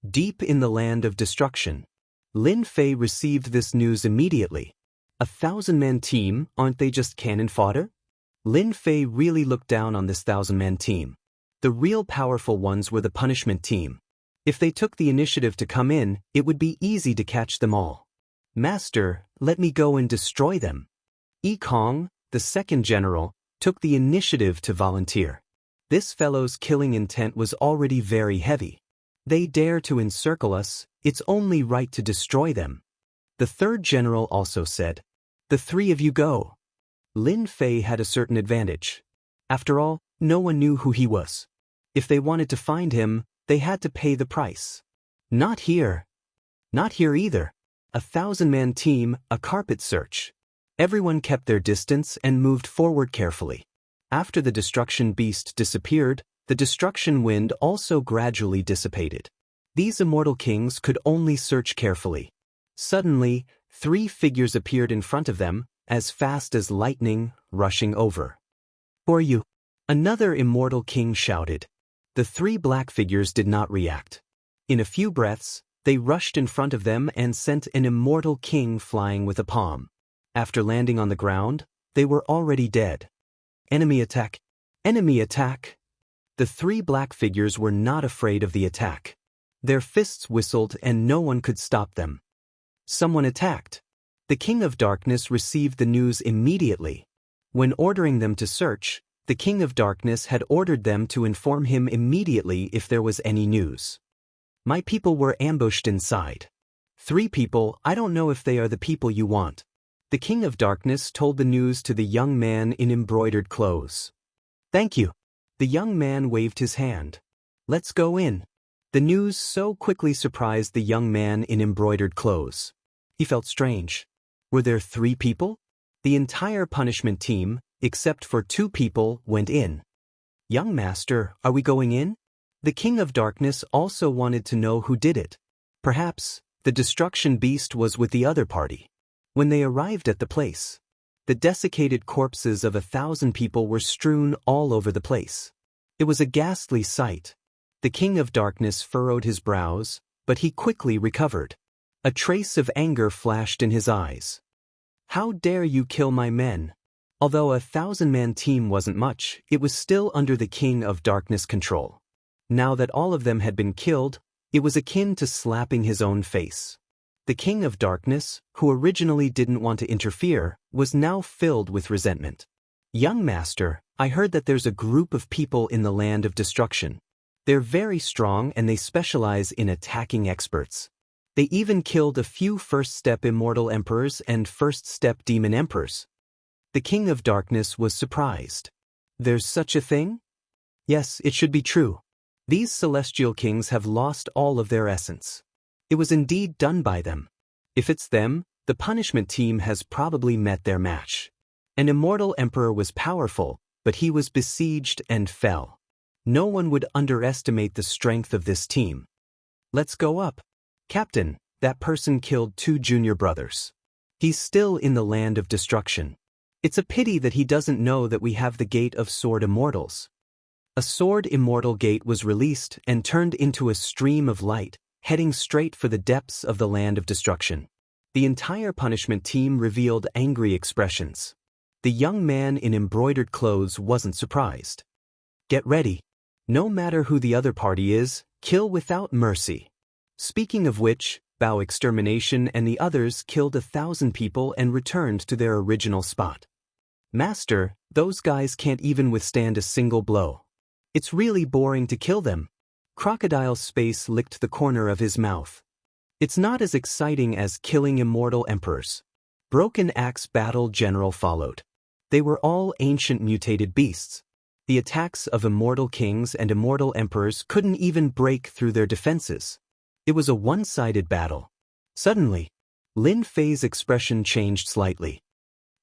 Deep in the land of destruction. Lin Fei received this news immediately. 1,000-man team, aren't they just cannon fodder? Lin Fei really looked down on this 1,000-man team. The real powerful ones were the punishment team. If they took the initiative to come in, it would be easy to catch them all. Master, let me go and destroy them. Yi Kong, the second general, took the initiative to volunteer. This fellow's killing intent was already very heavy. They dare to encircle us, it's only right to destroy them. The third general also said, "The three of you go." Lin Fei had a certain advantage. After all, no one knew who he was. If they wanted to find him, they had to pay the price. Not here. Not here either. 1,000-man team, a carpet search. Everyone kept their distance and moved forward carefully. After the destruction beast disappeared, the destruction wind also gradually dissipated. These immortal kings could only search carefully. Suddenly, 3 figures appeared in front of them, as fast as lightning, rushing over. "Who are you?" Another immortal king shouted. The 3 black figures did not react. In a few breaths, they rushed in front of them and sent an immortal king flying with a palm. After landing on the ground, they were already dead. Enemy attack! Enemy attack! The 3 black figures were not afraid of the attack. Their fists whistled and no one could stop them. Someone attacked. The King of Darkness received the news immediately. When ordering them to search, the King of Darkness had ordered them to inform him immediately if there was any news. My people were ambushed inside. 3 people, I don't know if they are the people you want. The King of Darkness told the news to the young man in embroidered clothes. Thank you. The young man waved his hand. Let's go in. The news so quickly surprised the young man in embroidered clothes. He felt strange. Were there 3 people? The entire punishment team, except for 2 people, went in. Young master, are we going in? The King of Darkness also wanted to know who did it. Perhaps the destruction beast was with the other party. When they arrived at the place, the desiccated corpses of 1,000 people were strewn all over the place. It was a ghastly sight. The King of Darkness furrowed his brows, but he quickly recovered. A trace of anger flashed in his eyes. How dare you kill my men? Although a 1,000-man team wasn't much, it was still under the King of Darkness' control. Now that all of them had been killed, it was akin to slapping his own face. The King of Darkness, who originally didn't want to interfere, was now filled with resentment. Young master, I heard that there's a group of people in the land of destruction. They're very strong and they specialize in attacking experts. They even killed a few first-step immortal emperors and first-step demon emperors. The King of Darkness was surprised. There's such a thing? Yes, it should be true. These celestial kings have lost all of their essence. It was indeed done by them. If it's them, the punishment team has probably met their match. An immortal emperor was powerful, but he was besieged and fell. No one would underestimate the strength of this team. Let's go up. Captain, that person killed 2 junior brothers. He's still in the land of destruction. It's a pity that he doesn't know that we have the Gate of Sword Immortals. A Sword Immortal Gate was released and turned into a stream of light, heading straight for the depths of the land of destruction. The entire punishment team revealed angry expressions. The young man in embroidered clothes wasn't surprised. Get ready. No matter who the other party is, kill without mercy. Speaking of which, Bao Extermination and the others killed 1,000 people and returned to their original spot. Master, those guys can't even withstand a single blow. It's really boring to kill them. Crocodile Space licked the corner of his mouth. It's not as exciting as killing immortal emperors. Broken Axe Battle General followed. They were all ancient mutated beasts. The attacks of immortal kings and immortal emperors couldn't even break through their defenses. It was a one-sided battle. Suddenly, Lin Fei's expression changed slightly.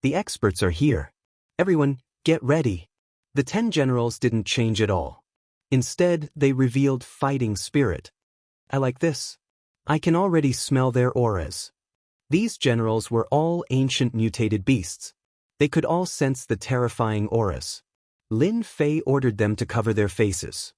The experts are here. Everyone, get ready. The 10 generals didn't change at all. Instead, they revealed fighting spirit. I like this. I can already smell their auras. These generals were all ancient mutated beasts. They could all sense the terrifying auras. Lin Fei ordered them to cover their faces.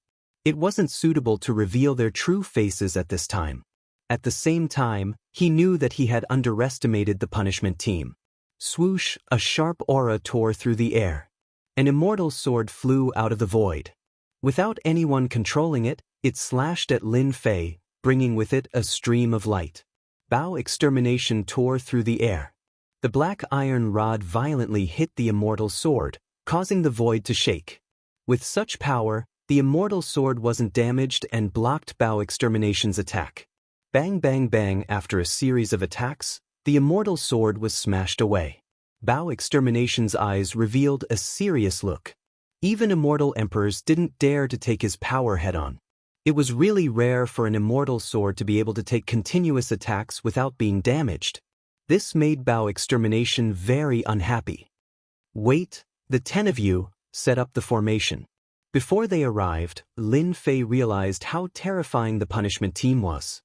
It wasn't suitable to reveal their true faces at this time. At the same time, he knew that he had underestimated the punishment team. Swoosh, a sharp aura tore through the air. An immortal sword flew out of the void. Without anyone controlling it, it slashed at Lin Fei, bringing with it a stream of light. Bao extermination tore through the air. The black iron rod violently hit the immortal sword, causing the void to shake. With such power, the immortal sword wasn't damaged and blocked Bao extermination's attack. Bang bang bang. After a series of attacks, the immortal sword was smashed away. Bao extermination's eyes revealed a serious look. Even immortal emperors didn't dare to take his power head-on. It was really rare for an immortal sword to be able to take continuous attacks without being damaged. This made Bao extermination very unhappy. Wait, the 10 of you, set up the formation. Before they arrived, Lin Fei realized how terrifying the punishment team was.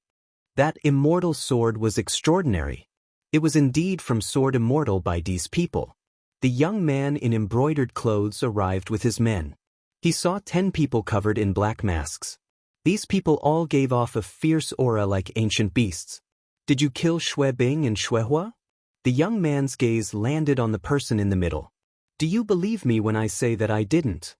That immortal sword was extraordinary. It was indeed from Sword Immortal by these people. The young man in embroidered clothes arrived with his men. He saw 10 people covered in black masks. These people all gave off a fierce aura like ancient beasts. Did you kill Xue Bing and Xue Hua? The young man's gaze landed on the person in the middle. Do you believe me when I say that I didn't?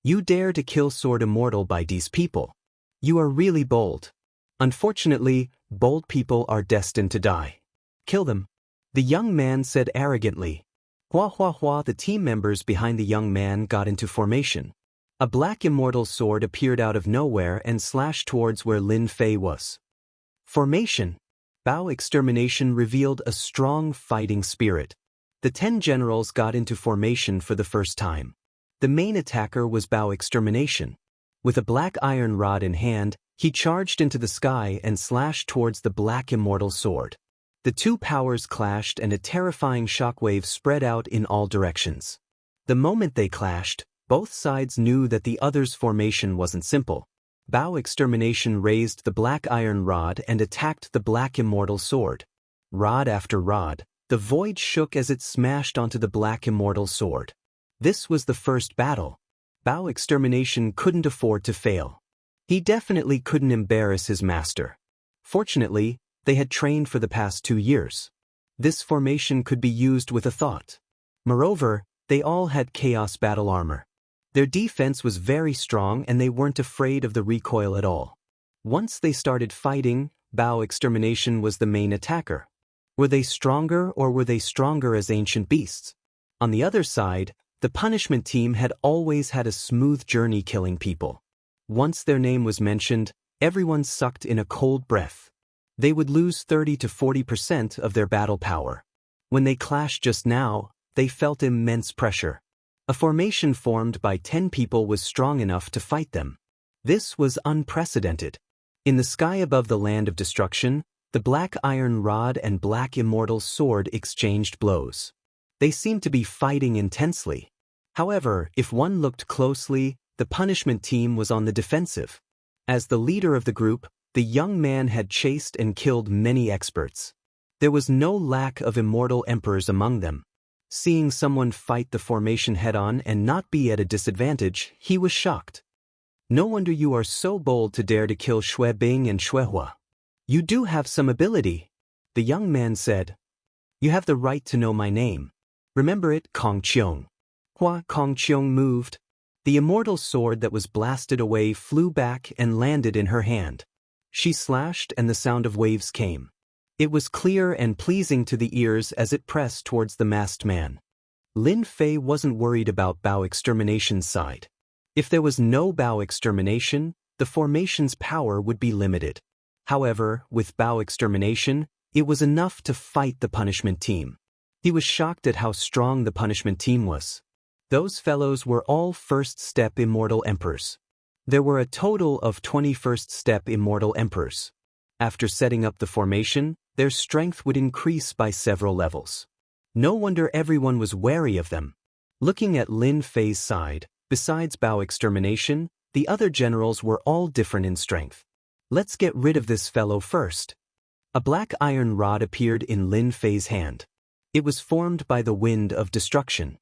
You dare to kill Sword Immortal by these people. You are really bold. Unfortunately, bold people are destined to die. Kill them. The young man said arrogantly. Hua hua hua. The team members behind the young man got into formation. A black immortal sword appeared out of nowhere and slashed towards where Lin Fei was. Formation. Bao extermination revealed a strong fighting spirit. The 10 generals got into formation for the first time. The main attacker was Bao extermination. With a black iron rod in hand, he charged into the sky and slashed towards the black immortal sword. The two powers clashed and a terrifying shockwave spread out in all directions. The moment they clashed, both sides knew that the other's formation wasn't simple. Bao extermination raised the black iron rod and attacked the black immortal sword. Rod after rod, the void shook as it smashed onto the black immortal sword. This was the first battle. Bao extermination couldn't afford to fail. He definitely couldn't embarrass his master. Fortunately, they had trained for the past 2 years. This formation could be used with a thought. Moreover, they all had chaos battle armor. Their defense was very strong and they weren't afraid of the recoil at all. Once they started fighting, Bao extermination was the main attacker. Were they stronger or were they stronger as ancient beasts? On the other side, the punishment team had always had a smooth journey killing people. Once their name was mentioned, everyone sucked in a cold breath. They would lose 30 to 40% of their battle power. When they clashed just now, they felt immense pressure. A formation formed by 10 people was strong enough to fight them. This was unprecedented. In the sky above the land of destruction, the black iron rod and black immortal sword exchanged blows. They seemed to be fighting intensely. However, if one looked closely, the punishment team was on the defensive. As the leader of the group, the young man had chased and killed many experts. There was no lack of immortal emperors among them. Seeing someone fight the formation head-on and not be at a disadvantage, he was shocked. No wonder you are so bold to dare to kill Xue Bing and Xue Hua. You do have some ability, the young man said. You have the right to know my name. Remember it, Kong Qiong. Hua Kong Qiong moved. The immortal sword that was blasted away flew back and landed in her hand. She slashed and the sound of waves came. It was clear and pleasing to the ears as it pressed towards the masked man. Lin Fei wasn't worried about Bao extermination's side. If there was no Bao extermination, the formation's power would be limited. However, with Bao extermination, it was enough to fight the punishment team. He was shocked at how strong the punishment team was. Those fellows were all first-step immortal emperors. There were a total of 20 first-step immortal emperors. After setting up the formation, their strength would increase by several levels. No wonder everyone was wary of them. Looking at Lin Fei's side, besides Bao extermination, the other generals were all different in strength. Let's get rid of this fellow first. A black iron rod appeared in Lin Fei's hand. It was formed by the wind of destruction.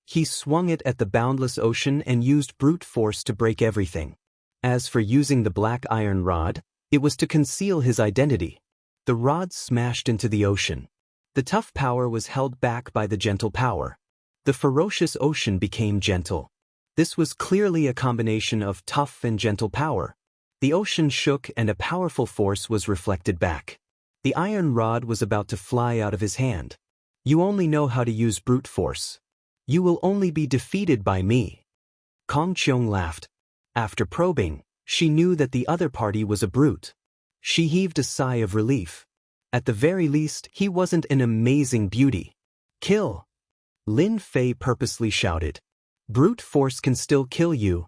He swung it at the boundless ocean and used brute force to break everything. As for using the black iron rod, it was to conceal his identity. The rod smashed into the ocean. The tough power was held back by the gentle power. The ferocious ocean became gentle. This was clearly a combination of tough and gentle power. The ocean shook and a powerful force was reflected back. The iron rod was about to fly out of his hand. You only know how to use brute force. You will only be defeated by me. Kong Qiong laughed. After probing, she knew that the other party was a brute. She heaved a sigh of relief. At the very least, he wasn't an amazing beauty. Kill! Lin Fei purposely shouted. Brute force can still kill you.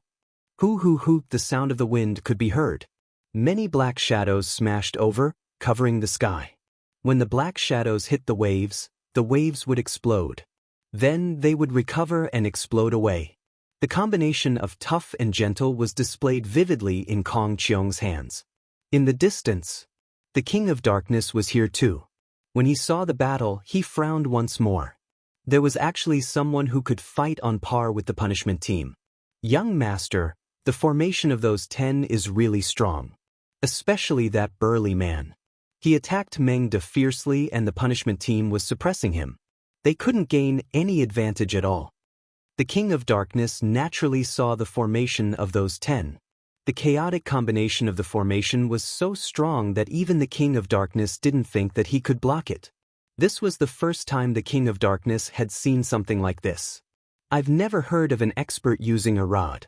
Hoo hoo hoo, the sound of the wind could be heard. Many black shadows smashed over, covering the sky. When the black shadows hit the waves would explode. Then they would recover and explode away. The combination of tough and gentle was displayed vividly in Kong Qiong's hands. In the distance, the King of Darkness was here too. When he saw the battle, he frowned once more. There was actually someone who could fight on par with the punishment team. Young Master, the formation of those 10 is really strong. Especially that burly man. He attacked Meng Da fiercely and the punishment team was suppressing him. They couldn't gain any advantage at all. The King of Darkness naturally saw the formation of those 10. The chaotic combination of the formation was so strong that even the King of Darkness didn't think that he could block it. This was the first time the King of Darkness had seen something like this. I've never heard of an expert using a rod.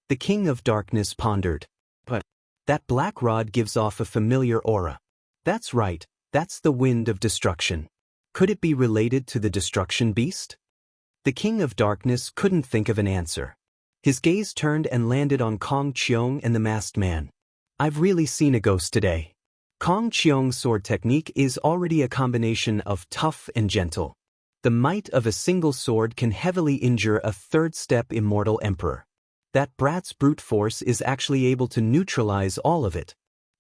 The King of Darkness pondered. But that black rod gives off a familiar aura. That's right, that's the wind of destruction. Could it be related to the destruction beast? The King of Darkness couldn't think of an answer. His gaze turned and landed on Kong Qiong and the masked man. I've really seen a ghost today. Kong Qiong's sword technique is already a combination of tough and gentle. The might of a single sword can heavily injure a third-step immortal emperor. That brat's brute force is actually able to neutralize all of it.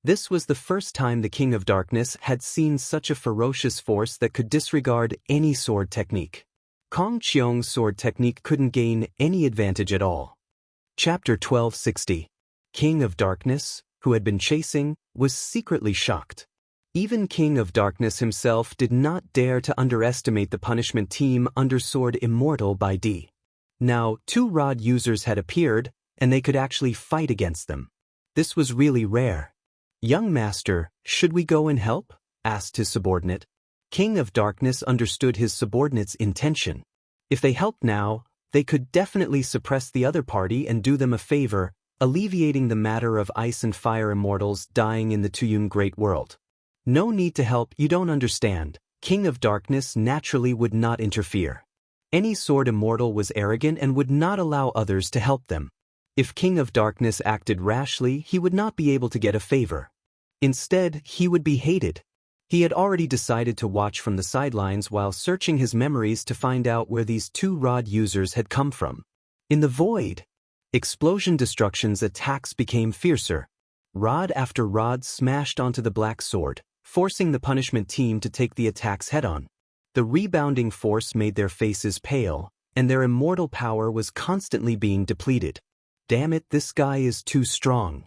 This was the first time the King of Darkness had seen such a ferocious force that could disregard any sword technique. Kong Qiong's sword technique couldn't gain any advantage at all. Chapter 1260. King of Darkness, who had been chasing, was secretly shocked. Even King of Darkness himself did not dare to underestimate the punishment team under Sword Immortal by D. Now, 2 rod users had appeared, and they could actually fight against them. This was really rare. Young Master, should we go and help? Asked his subordinate. King of Darkness understood his subordinate's intention. If they helped now, they could definitely suppress the other party and do them a favor, alleviating the matter of ice and fire immortals dying in the Tuyun Great World. No need to help, you don't understand. King of Darkness naturally would not interfere. Any sword immortal was arrogant and would not allow others to help them. If King of Darkness acted rashly, he would not be able to get a favor. Instead, he would be hated. He had already decided to watch from the sidelines while searching his memories to find out where these 2 rod users had come from. In the void, explosion destruction's attacks became fiercer. Rod after rod smashed onto the black sword, forcing the punishment team to take the attacks head-on. The rebounding force made their faces pale, and their immortal power was constantly being depleted. Damn it, this guy is too strong.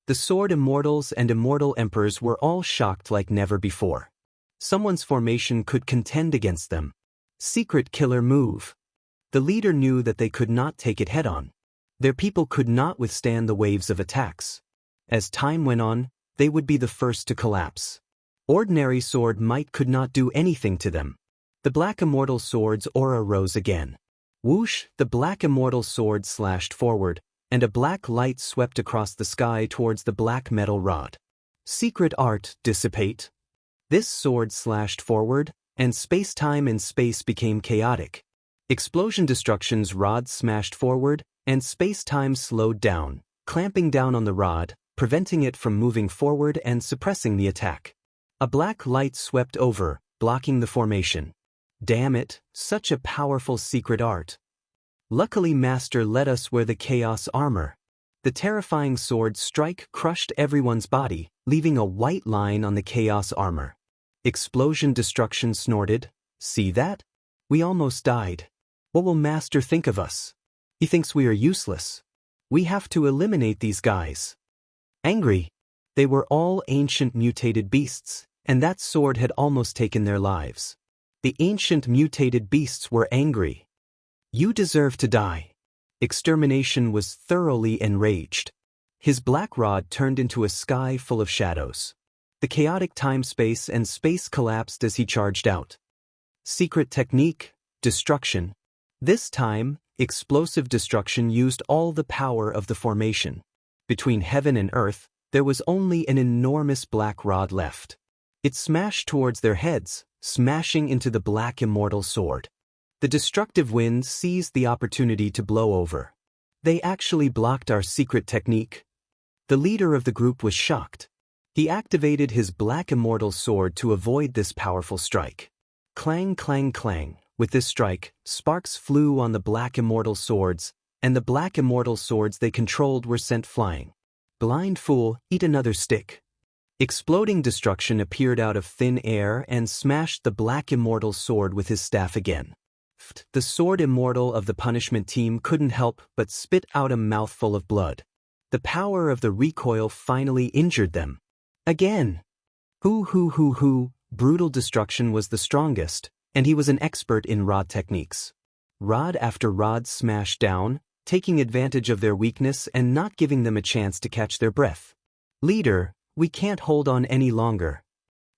The sword immortals and immortal emperors were all shocked like never before. Someone's formation could contend against them. Secret killer move. The leader knew that they could not take it head-on. Their people could not withstand the waves of attacks. As time went on, they would be the first to collapse. Ordinary sword might could not do anything to them. The black immortal sword's aura rose again. Whoosh, the black immortal sword slashed forward, and a black light swept across the sky towards the black metal rod. Secret art, dissipate. This sword slashed forward, and space-time and space became chaotic. Explosion destruction's rod smashed forward, and space-time slowed down, clamping down on the rod, preventing it from moving forward and suppressing the attack. A black light swept over, blocking the formation. Damn it, such a powerful secret art. Luckily Master let us wear the chaos armor. The terrifying sword strike crushed everyone's body, leaving a white line on the chaos armor. Explosion Destruction snorted. See that? We almost died. What will Master think of us? He thinks we are useless. We have to eliminate these guys. Angry. They were all ancient mutated beasts, and that sword had almost taken their lives. The ancient mutated beasts were angry. You deserve to die. Extermination was thoroughly enraged. His black rod turned into a sky full of shadows. The chaotic time-space and space collapsed as he charged out. Secret technique, destruction. This time, explosive destruction used all the power of the formation. Between heaven and earth, there was only an enormous black rod left. It smashed towards their heads, smashing into the black immortal sword. The destructive wind seized the opportunity to blow over. They actually blocked our secret technique. The leader of the group was shocked. He activated his black immortal sword to avoid this powerful strike. Clang, clang, clang. With this strike, sparks flew on the black immortal swords, and the black immortal swords they controlled were sent flying. Blind fool, eat another stick. Exploding destruction appeared out of thin air and smashed the black immortal sword with his staff again. The sword immortal of the punishment team couldn't help but spit out a mouthful of blood. The power of the recoil finally injured them. Again. Brutal destruction was the strongest, and he was an expert in rod techniques. Rod after rod smashed down, taking advantage of their weakness and not giving them a chance to catch their breath. Leader, we can't hold on any longer.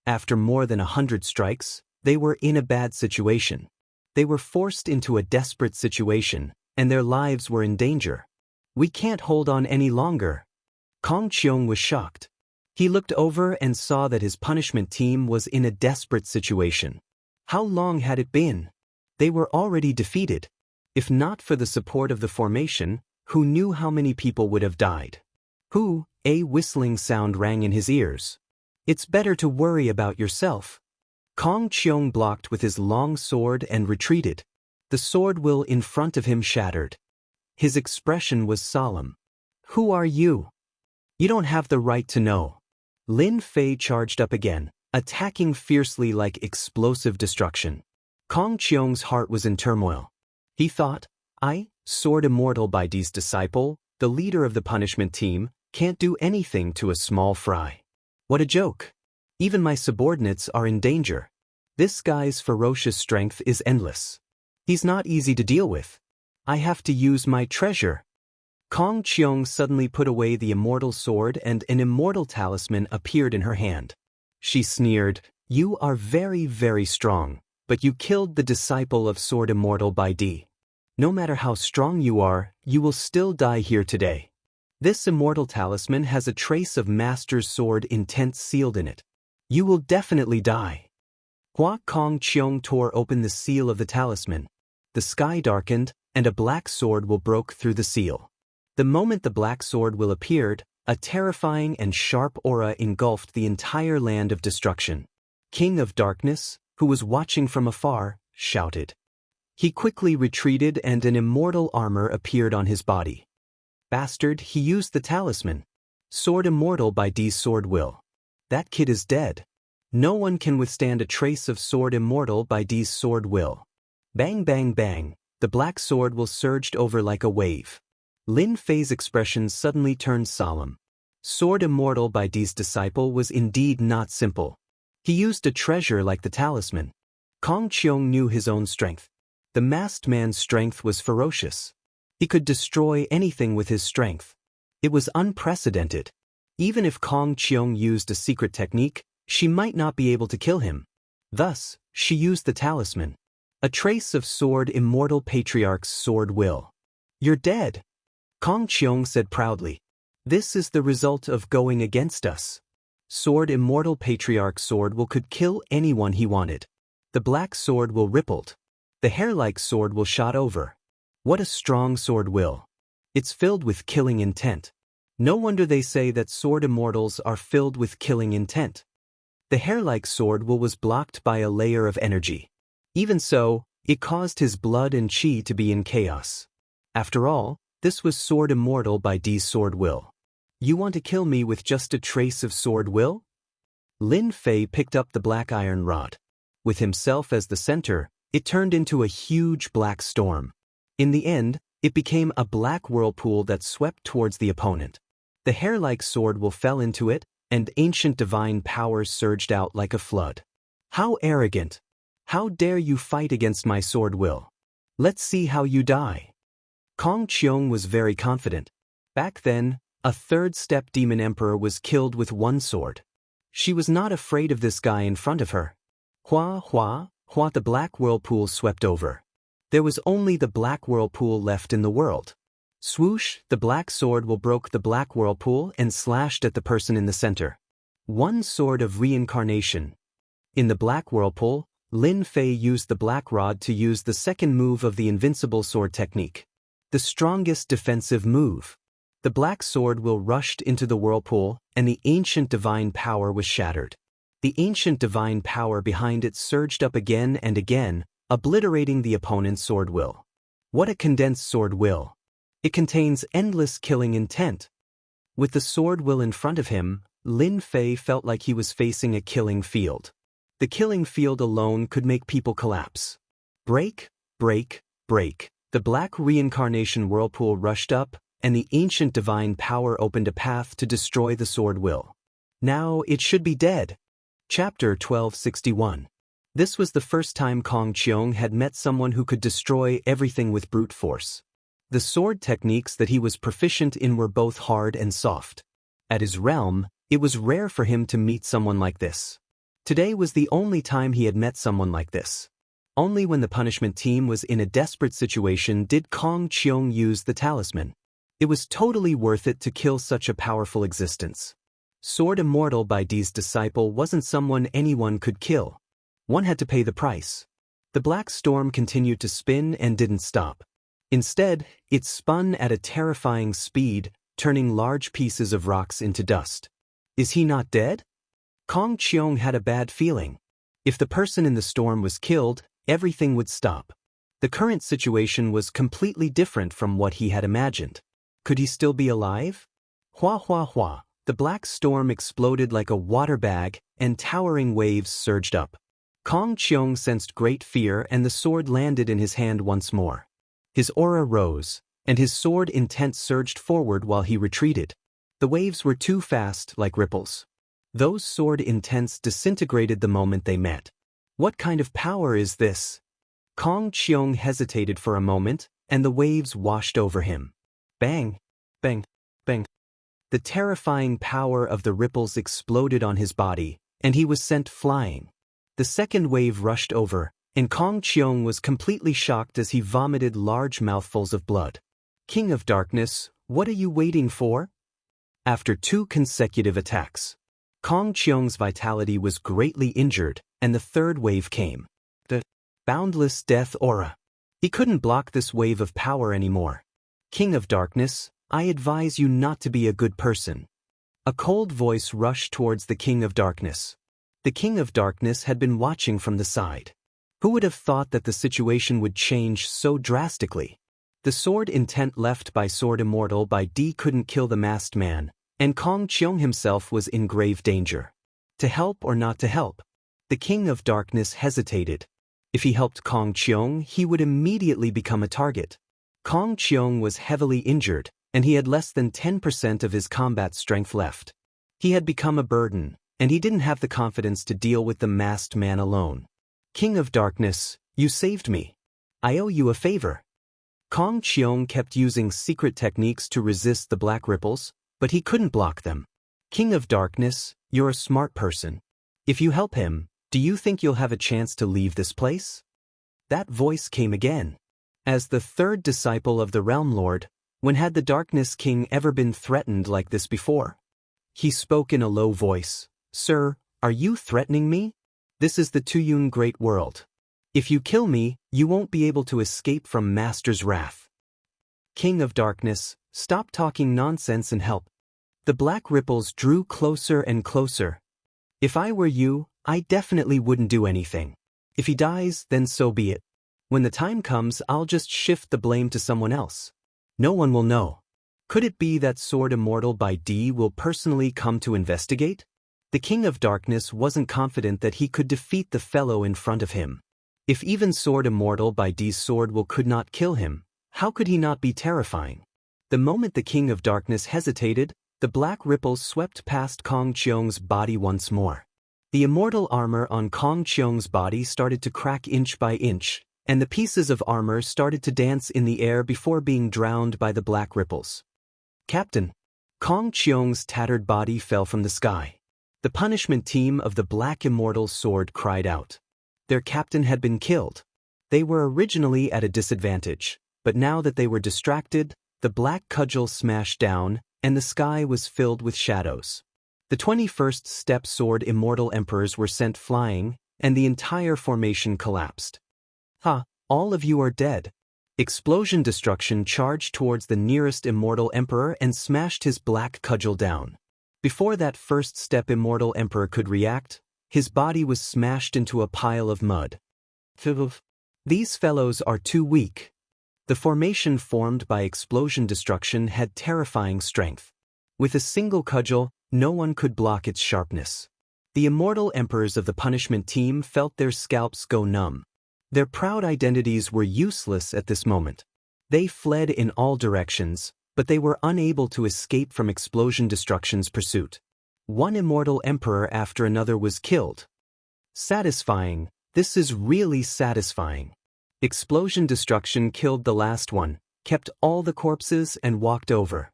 After more than 100 strikes, they were in a bad situation. They were forced into a desperate situation, and their lives were in danger. We can't hold on any longer. Kong Cheong was shocked. He looked over and saw that his punishment team was in a desperate situation. How long had it been? They were already defeated. If not for the support of the formation, who knew how many people would have died? A whistling sound rang in his ears. It's better to worry about yourself. Kong Cheong blocked with his long sword and retreated. The sword will in front of him shattered. His expression was solemn. Who are you? You don't have the right to know. Lin Fei charged up again, attacking fiercely like explosive destruction. Kong Cheong's heart was in turmoil. He thought, Sword Immortal by D's disciple, the leader of the punishment team, can't do anything to a small fry. What a joke. Even my subordinates are in danger. This guy's ferocious strength is endless. He's not easy to deal with. I have to use my treasure. Kong Cheong suddenly put away the immortal sword and an immortal talisman appeared in her hand. She sneered, You are very, very strong, but you killed the disciple of Sword Immortal by D. No matter how strong you are, you will still die here today. This immortal talisman has a trace of Master's sword intent sealed in it. You will definitely die. Hua Kong Cheong tore open the seal of the talisman. The sky darkened, and a black sword will broke through the seal. The moment the black sword will appeared, a terrifying and sharp aura engulfed the entire land of destruction. King of Darkness, who was watching from afar, shouted. He quickly retreated and an immortal armor appeared on his body. Bastard, he used the talisman. Sword Immortal by D's sword will. That kid is dead. No one can withstand a trace of Sword Immortal by D's sword will. Bang bang bang, the black sword will surged over like a wave. Lin Fei's expression suddenly turned solemn. Sword Immortal by D's disciple was indeed not simple. He used a treasure like the talisman. Kong Cheong knew his own strength. The masked man's strength was ferocious. He could destroy anything with his strength. It was unprecedented. Even if Kong Cheong used a secret technique, she might not be able to kill him. Thus, she used the talisman. A trace of Sword Immortal Patriarch's sword will. You're dead. Kong Cheong said proudly. This is the result of going against us. Sword Immortal Patriarch's sword will could kill anyone he wanted. The black sword will rippled. The hair-like sword will shot over. What a strong sword will. It's filled with killing intent. No wonder they say that sword immortals are filled with killing intent. The hair-like sword will was blocked by a layer of energy. Even so, it caused his blood and chi to be in chaos. After all, this was sword immortal by D's sword will. You want to kill me with just a trace of sword will? Lin Fei picked up the black iron rod. With himself as the center, it turned into a huge black storm. In the end, it became a black whirlpool that swept towards the opponent. The hair-like sword will fell into it, and ancient divine powers surged out like a flood. How arrogant! How dare you fight against my sword will? Let's see how you die. Kong Qiong was very confident. Back then, a third-step demon emperor was killed with one sword. She was not afraid of this guy in front of her. Hua, hua, hua, the black whirlpool swept over. There was only the black whirlpool left in the world. Swoosh, the black sword will broke the black whirlpool and slashed at the person in the center. One sword of reincarnation. In the black whirlpool, Lin Fei used the black rod to use the second move of the invincible sword technique. The strongest defensive move. The black sword will rushed into the whirlpool, and the ancient divine power was shattered. The ancient divine power behind it surged up again and again, obliterating the opponent's sword will. What a condensed sword will! It contains endless killing intent. With the sword will in front of him, Lin Fei felt like he was facing a killing field. The killing field alone could make people collapse. Break, break, break. The black reincarnation whirlpool rushed up, and the ancient divine power opened a path to destroy the sword will. Now it should be dead. Chapter 1261. This was the first time Kong Qiong had met someone who could destroy everything with brute force. The sword techniques that he was proficient in were both hard and soft. At his realm, it was rare for him to meet someone like this. Today was the only time he had met someone like this. Only when the punishment team was in a desperate situation did Kong Qiong use the talisman. It was totally worth it to kill such a powerful existence. Sword Immortal by D's disciple wasn't someone anyone could kill. One had to pay the price. The black storm continued to spin and didn't stop. Instead, it spun at a terrifying speed, turning large pieces of rocks into dust. Is he not dead? Kong Qiong had a bad feeling. If the person in the storm was killed, everything would stop. The current situation was completely different from what he had imagined. Could he still be alive? Hua hua hua. The black storm exploded like a water bag, and towering waves surged up. Kong Qiong sensed great fear, and the sword landed in his hand once more. His aura rose, and his sword intent surged forward while he retreated. The waves were too fast, like ripples. Those sword intents disintegrated the moment they met. What kind of power is this? Kong Qiong hesitated for a moment, and the waves washed over him. Bang! Bang! Bang! The terrifying power of the ripples exploded on his body, and he was sent flying. The second wave rushed over, and Kong Qiong was completely shocked as he vomited large mouthfuls of blood. King of Darkness, what are you waiting for? After 2 consecutive attacks, Kong Qiong's vitality was greatly injured, and the third wave came. The boundless death aura. He couldn't block this wave of power anymore. King of Darkness, I advise you not to be a good person. A cold voice rushed towards the King of Darkness. The King of Darkness had been watching from the side. Who would have thought that the situation would change so drastically? The sword intent left by Sword Immortal by D couldn't kill the masked man, and Kong Qiong himself was in grave danger. To help or not to help? The King of Darkness hesitated. If he helped Kong Qiong, he would immediately become a target. Kong Qiong was heavily injured, and he had less than 10% of his combat strength left. He had become a burden, and he didn't have the confidence to deal with the masked man alone. King of Darkness, you saved me. I owe you a favor. Kong Qiong kept using secret techniques to resist the black ripples, but he couldn't block them. King of Darkness, you're a smart person. If you help him, do you think you'll have a chance to leave this place? That voice came again. As the third disciple of the Realm Lord, when had the Darkness King ever been threatened like this before? He spoke in a low voice. Sir, are you threatening me? This is the Tuyun Great World. If you kill me, you won't be able to escape from Master's wrath. King of Darkness, stop talking nonsense and help. The black ripples drew closer and closer. If I were you, I definitely wouldn't do anything. If he dies, then so be it. When the time comes, I'll just shift the blame to someone else. No one will know. Could it be that Sword Immortal by D will personally come to investigate? The King of Darkness wasn't confident that he could defeat the fellow in front of him. If even Sword Immortal by D's sword will could not kill him, how could he not be terrifying? The moment the King of Darkness hesitated, the black ripples swept past Kong Cheong's body once more. The immortal armor on Kong Cheong's body started to crack inch by inch, and the pieces of armor started to dance in the air before being drowned by the black ripples. Captain! Kong Cheong's tattered body fell from the sky. The punishment team of the Black Immortal Sword cried out. Their captain had been killed. They were originally at a disadvantage, but now that they were distracted, the black cudgel smashed down, and the sky was filled with shadows. The 21st Step Sword Immortal Emperors were sent flying, and the entire formation collapsed. Ha! All of you are dead. Explosion Destruction charged towards the nearest Immortal Emperor and smashed his black cudgel down. Before that first step Immortal Emperor could react, his body was smashed into a pile of mud. These fellows are too weak. The formation formed by Explosion Destruction had terrifying strength. With a single cudgel, no one could block its sharpness. The Immortal Emperors of the punishment team felt their scalps go numb. Their proud identities were useless at this moment. They fled in all directions, but they were unable to escape from Explosion Destruction's pursuit. One Immortal Emperor after another was killed. Satisfying, this is really satisfying. Explosion Destruction killed the last one, kept all the corpses and walked over.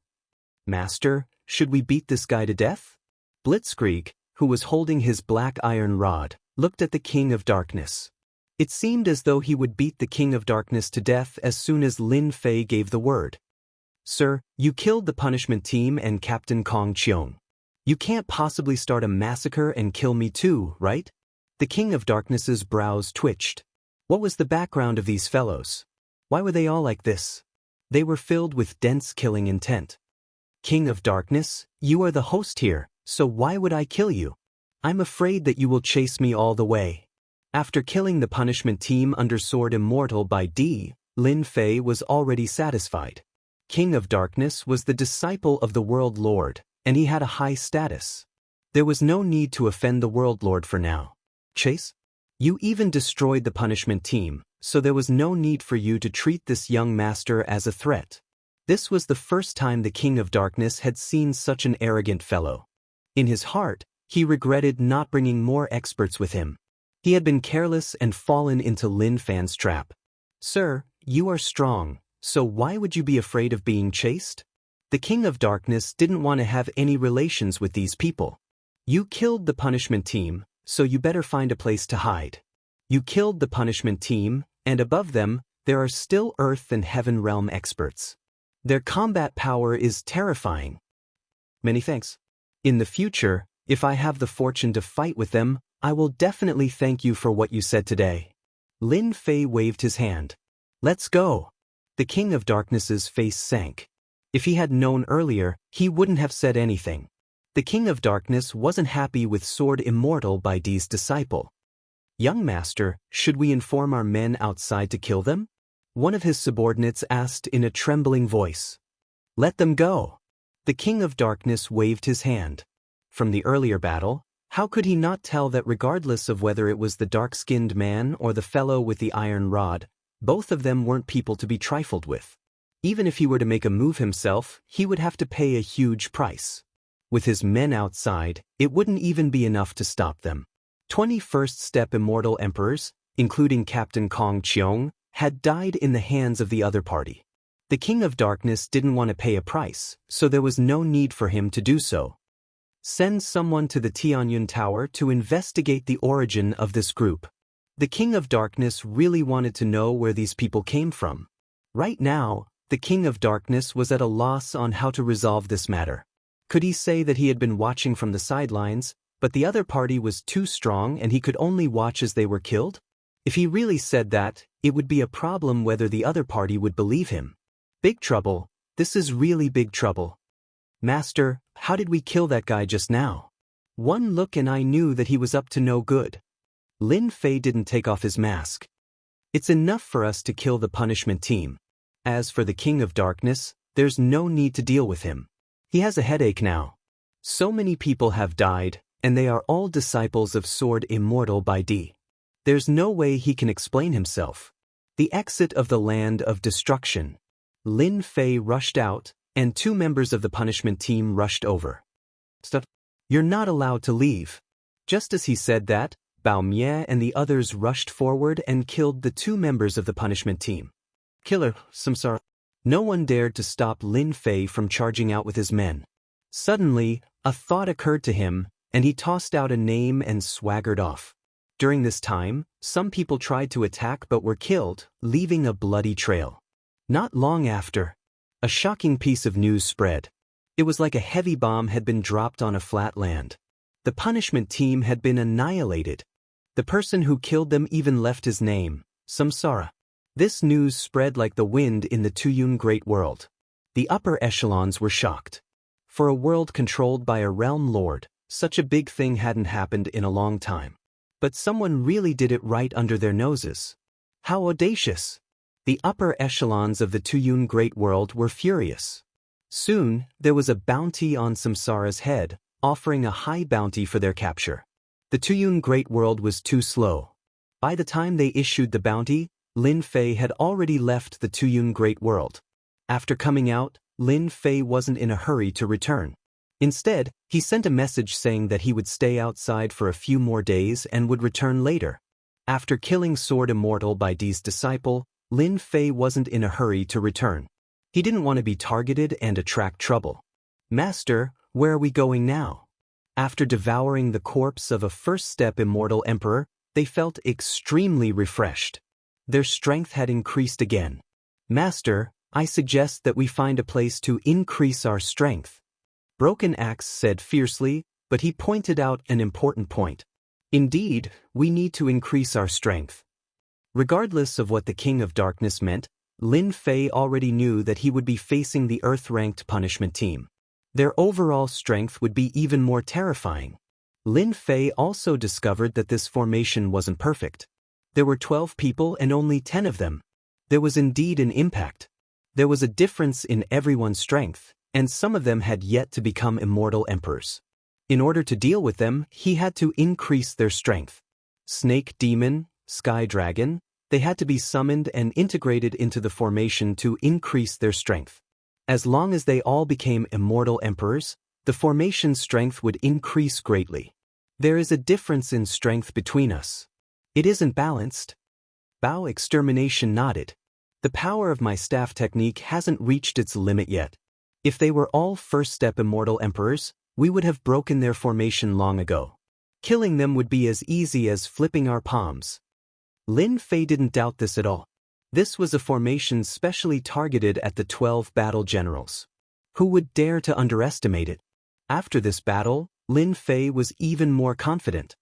Master, should we beat this guy to death? Blitzkrieg, who was holding his black iron rod, looked at the King of Darkness. It seemed as though he would beat the King of Darkness to death as soon as Lin Fei gave the word. Sir, you killed the punishment team and Captain Kong Cheong. You can't possibly start a massacre and kill me too, right? The King of Darkness's brows twitched. What was the background of these fellows? Why were they all like this? They were filled with dense killing intent. King of Darkness, you are the host here, so why would I kill you? I'm afraid that you will chase me all the way. After killing the punishment team under Sword Immortal by D, Lin Fei was already satisfied. King of Darkness was the disciple of the World Lord, and he had a high status. There was no need to offend the World Lord for now. Chase? You even destroyed the punishment team, so there was no need for you to treat this young master as a threat. This was the first time the King of Darkness had seen such an arrogant fellow. In his heart, he regretted not bringing more experts with him. He had been careless and fallen into Lin Fan's trap. Sir, you are strong, so why would you be afraid of being chased? The King of Darkness didn't want to have any relations with these people. You killed the punishment team, so you better find a place to hide. You killed the punishment team, and above them, there are still Earth and Heaven Realm experts. Their combat power is terrifying. Many thanks. In the future, if I have the fortune to fight with them, I will definitely thank you for what you said today. Lin Fei waved his hand. Let's go. The King of Darkness's face sank. If he had known earlier, he wouldn't have said anything. The King of Darkness wasn't happy with Sword Immortal by D's disciple. Young master, should we inform our men outside to kill them? One of his subordinates asked in a trembling voice. Let them go. The King of Darkness waved his hand. From the earlier battle, how could he not tell that regardless of whether it was the dark-skinned man or the fellow with the iron rod, both of them weren't people to be trifled with. Even if he were to make a move himself, he would have to pay a huge price. With his men outside, it wouldn't even be enough to stop them. 21st Step Immortal Emperors, including Captain Kong Cheong, had died in the hands of the other party. The King of Darkness didn't want to pay a price, so there was no need for him to do so. Send someone to the Tianyun Tower to investigate the origin of this group. The King of Darkness really wanted to know where these people came from. Right now, the King of Darkness was at a loss on how to resolve this matter. Could he say that he had been watching from the sidelines, but the other party was too strong and he could only watch as they were killed? If he really said that, it would be a problem whether the other party would believe him. Big trouble. This is really big trouble. Master, how did we kill that guy just now? One look and I knew that he was up to no good. Lin Fei didn't take off his mask. It's enough for us to kill the punishment team. As for the King of Darkness, there's no need to deal with him. He has a headache now. So many people have died, and they are all disciples of Sword Immortal by D. There's no way he can explain himself. The exit of the land of destruction. Lin Fei rushed out, and 2 members of the punishment team rushed over. Stop. You're not allowed to leave. Just as he said that, Bao Mie and the others rushed forward and killed the 2 members of the punishment team. Killer, Samsara. No one dared to stop Lin Fei from charging out with his men. Suddenly, a thought occurred to him, and he tossed out a name and swaggered off. During this time, some people tried to attack but were killed, leaving a bloody trail. Not long after, a shocking piece of news spread. It was like a heavy bomb had been dropped on a flat land. The punishment team had been annihilated. The person who killed them even left his name, Samsara. This news spread like the wind in the Tuyun Great World. The upper echelons were shocked. For a world controlled by a realm lord, such a big thing hadn't happened in a long time. But someone really did it right under their noses. How audacious! The upper echelons of the Tuyun Great World were furious. Soon, there was a bounty on Samsara's head, offering a high bounty for their capture. The Tuyun Great World was too slow. By the time they issued the bounty, Lin Fei had already left the Tuyun Great World. After coming out, Lin Fei wasn't in a hurry to return. Instead, he sent a message saying that he would stay outside for a few more days and would return later. After killing Sword Immortal by D's disciple, Lin Fei wasn't in a hurry to return. He didn't want to be targeted and attract trouble. Master, where are we going now? After devouring the corpse of a first-step immortal emperor, they felt extremely refreshed. Their strength had increased again. Master, I suggest that we find a place to increase our strength. Broken Axe said fiercely, but he pointed out an important point. Indeed, we need to increase our strength. Regardless of what the King of Darkness meant, Lin Fei already knew that he would be facing the Earth-ranked punishment team. Their overall strength would be even more terrifying. Lin Fei also discovered that this formation wasn't perfect. There were 12 people and only 10 of them. There was indeed an impact. There was a difference in everyone's strength, and some of them had yet to become immortal emperors. In order to deal with them, he had to increase their strength. Snake Demon, Sky Dragon, they had to be summoned and integrated into the formation to increase their strength. As long as they all became immortal emperors, the formation's strength would increase greatly. There is a difference in strength between us. It isn't balanced. Bao Extermination nodded. The power of my staff technique hasn't reached its limit yet. If they were all first-step immortal emperors, we would have broken their formation long ago. Killing them would be as easy as flipping our palms. Lin Fei didn't doubt this at all. This was a formation specially targeted at the 12 battle generals. Who would dare to underestimate it? After this battle, Lin Fei was even more confident.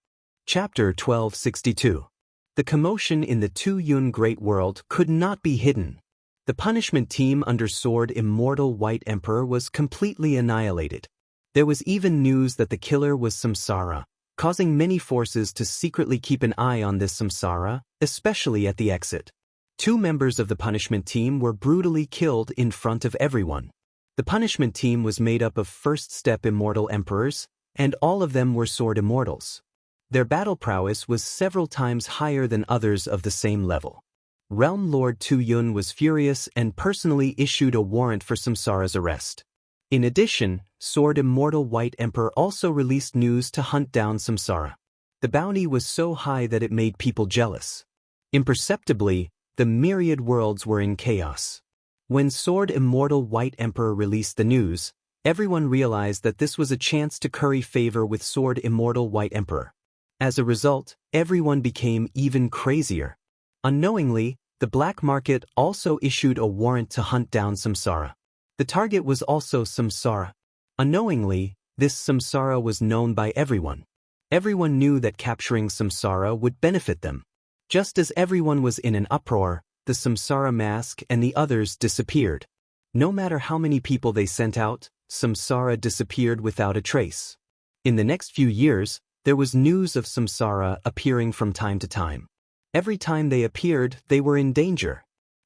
Chapter 1262. The commotion in the Tuyun Great World could not be hidden. The punishment team under Sword Immortal White Emperor was completely annihilated. There was even news that the killer was Samsara, causing many forces to secretly keep an eye on this Samsara, especially at the exit. 2 members of the punishment team were brutally killed in front of everyone. The punishment team was made up of first-step immortal emperors, and all of them were sword immortals. Their battle prowess was several times higher than others of the same level. Realm Lord Tuyun was furious and personally issued a warrant for Samsara's arrest. In addition, Sword Immortal White Emperor also released news to hunt down Samsara. The bounty was so high that it made people jealous. Imperceptibly, the myriad worlds were in chaos. When Sword Immortal White Emperor released the news, everyone realized that this was a chance to curry favor with Sword Immortal White Emperor. As a result, everyone became even crazier. Unknowingly, the black market also issued a warrant to hunt down Samsara. The target was also Samsara. Unknowingly, this Samsara was known by everyone. Everyone knew that capturing Samsara would benefit them. Just as everyone was in an uproar, the Samsara mask and the others disappeared. No matter how many people they sent out, Samsara disappeared without a trace. In the next few years, there was news of Samsara appearing from time to time. Every time they appeared, they were in danger.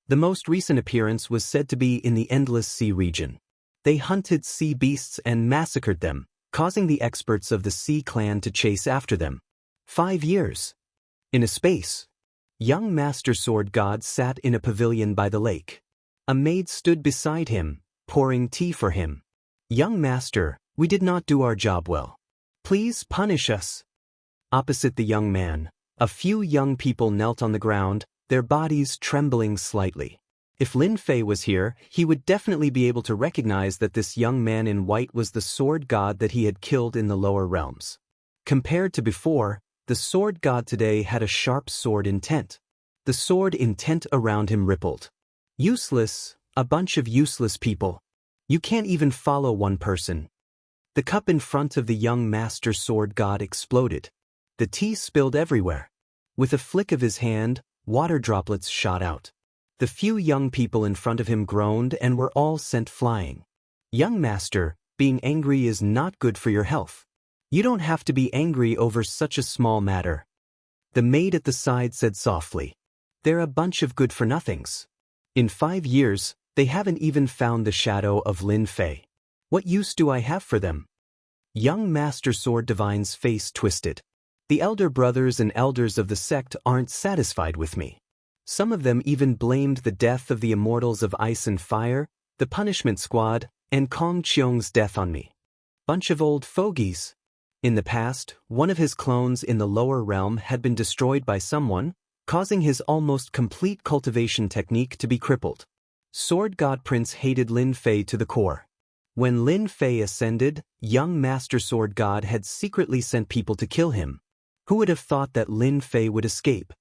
The most recent appearance was said to be in the Endless Sea region. They hunted sea beasts and massacred them, causing the experts of the Sea Clan to chase after them. 5 years. In a space. Young Master Sword God sat in a pavilion by the lake. A maid stood beside him, pouring tea for him. Young Master, we did not do our job well. Please punish us. Opposite the young man, a few young people knelt on the ground, their bodies trembling slightly. If Lin Fei was here, he would definitely be able to recognize that this young man in white was the sword god that he had killed in the lower realms. Compared to before, the sword god today had a sharp sword intent. The sword intent around him rippled. Useless, a bunch of useless people. You can't even follow one person. The cup in front of the young master sword god exploded. The tea spilled everywhere. With a flick of his hand, water droplets shot out. The few young people in front of him groaned and were all sent flying. Young master, being angry is not good for your health. You don't have to be angry over such a small matter. The maid at the side said softly. They're a bunch of good-for-nothings. In 5 years, they haven't even found the shadow of Lin Fei. What use do I have for them? Young Master Sword Divine's face twisted. The elder brothers and elders of the sect aren't satisfied with me. Some of them even blamed the death of the immortals of ice and fire, the punishment squad, and Kong Qiong's death on me. Bunch of old fogies. In the past, one of his clones in the lower realm had been destroyed by someone, causing his almost complete cultivation technique to be crippled. Sword God Prince hated Lin Fei to the core. When Lin Fei ascended, young Master Sword God had secretly sent people to kill him. Who would have thought that Lin Fei would escape?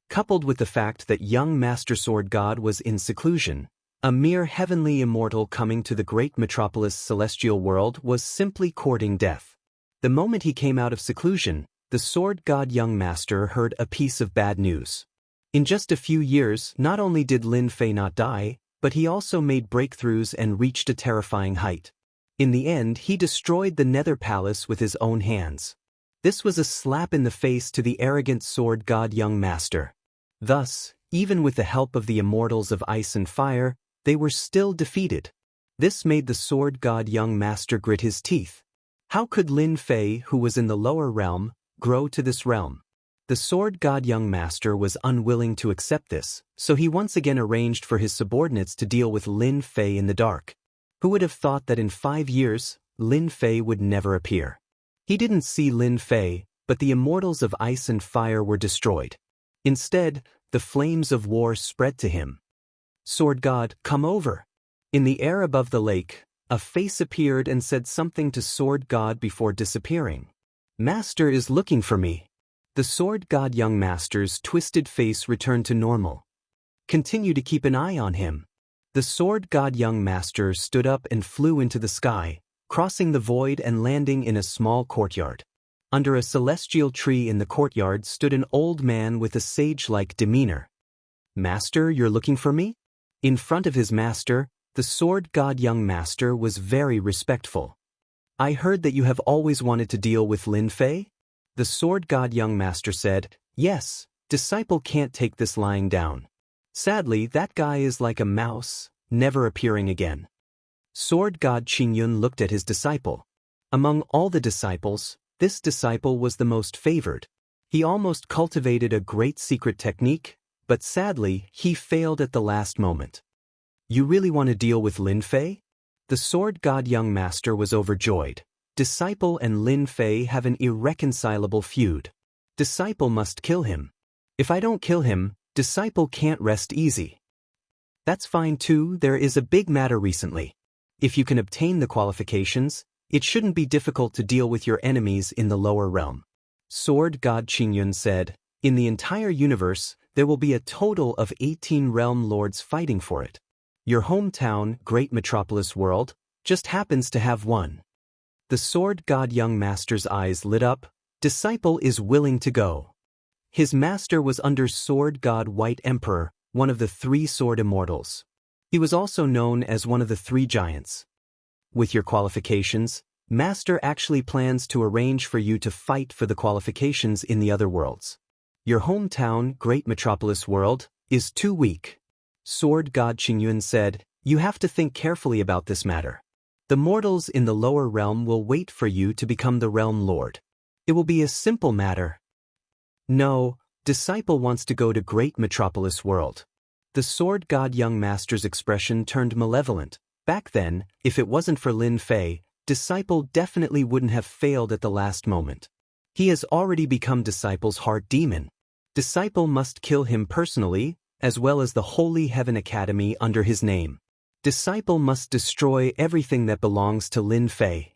Coupled with the fact that young Master Sword God was in seclusion, a mere heavenly immortal coming to the great metropolis celestial world was simply courting death. The moment he came out of seclusion, the Sword God young master heard a piece of bad news. In just a few years, not only did Lin Fei not die, but he also made breakthroughs and reached a terrifying height. In the end, he destroyed the Nether Palace with his own hands. This was a slap in the face to the arrogant Sword God young master. Thus, even with the help of the immortals of ice and fire, they were still defeated. This made the Sword God young master grit his teeth. How could Lin Fei, who was in the lower realm, grow to this realm? The Sword God young master was unwilling to accept this, so he once again arranged for his subordinates to deal with Lin Fei in the dark. Who would have thought that in 5 years, Lin Fei would never appear? He didn't see Lin Fei, but the immortals of ice and fire were destroyed. Instead, the flames of war spread to him. Sword God, come over. In the air above the lake, a face appeared and said something to Sword God before disappearing. Master is looking for me. The Sword God young master's twisted face returned to normal. Continue to keep an eye on him. The Sword God young master stood up and flew into the sky, crossing the void and landing in a small courtyard. Under a celestial tree in the courtyard stood an old man with a sage-like demeanor. Master, you're looking for me? In front of his master, the Sword God young master was very respectful. I heard that you have always wanted to deal with Lin Fei? The Sword God young master said, yes, disciple can't take this lying down. Sadly, that guy is like a mouse, never appearing again. Sword God Qingyun looked at his disciple. Among all the disciples, this disciple was the most favored. He almost cultivated a great secret technique, but sadly, he failed at the last moment. You really want to deal with Lin Fei? The Sword God young master was overjoyed. Disciple and Lin Fei have an irreconcilable feud. Disciple must kill him. If I don't kill him, Disciple can't rest easy. That's fine too, there is a big matter recently. If you can obtain the qualifications, it shouldn't be difficult to deal with your enemies in the lower realm. Sword God Qingyun said, in the entire universe, there will be a total of 18 realm lords fighting for it. Your hometown, great metropolis world, just happens to have one. The Sword God young master's eyes lit up. Disciple is willing to go. His master was under Sword God White Emperor, one of the 3 sword immortals. He was also known as one of the 3 giants. With your qualifications, Master actually plans to arrange for you to fight for the qualifications in the other worlds. Your hometown, Great Metropolis World, is too weak. Sword God Qingyun said, you have to think carefully about this matter. The mortals in the lower realm will wait for you to become the realm lord. It will be a simple matter. No, disciple wants to go to Great Metropolis World. The Sword God young master's expression turned malevolent. Back then, if it wasn't for Lin Fei, disciple definitely wouldn't have failed at the last moment. He has already become disciple's heart demon. Disciple must kill him personally, as well as the Holy Heaven Academy under his name. Disciple must destroy everything that belongs to Lin Fei.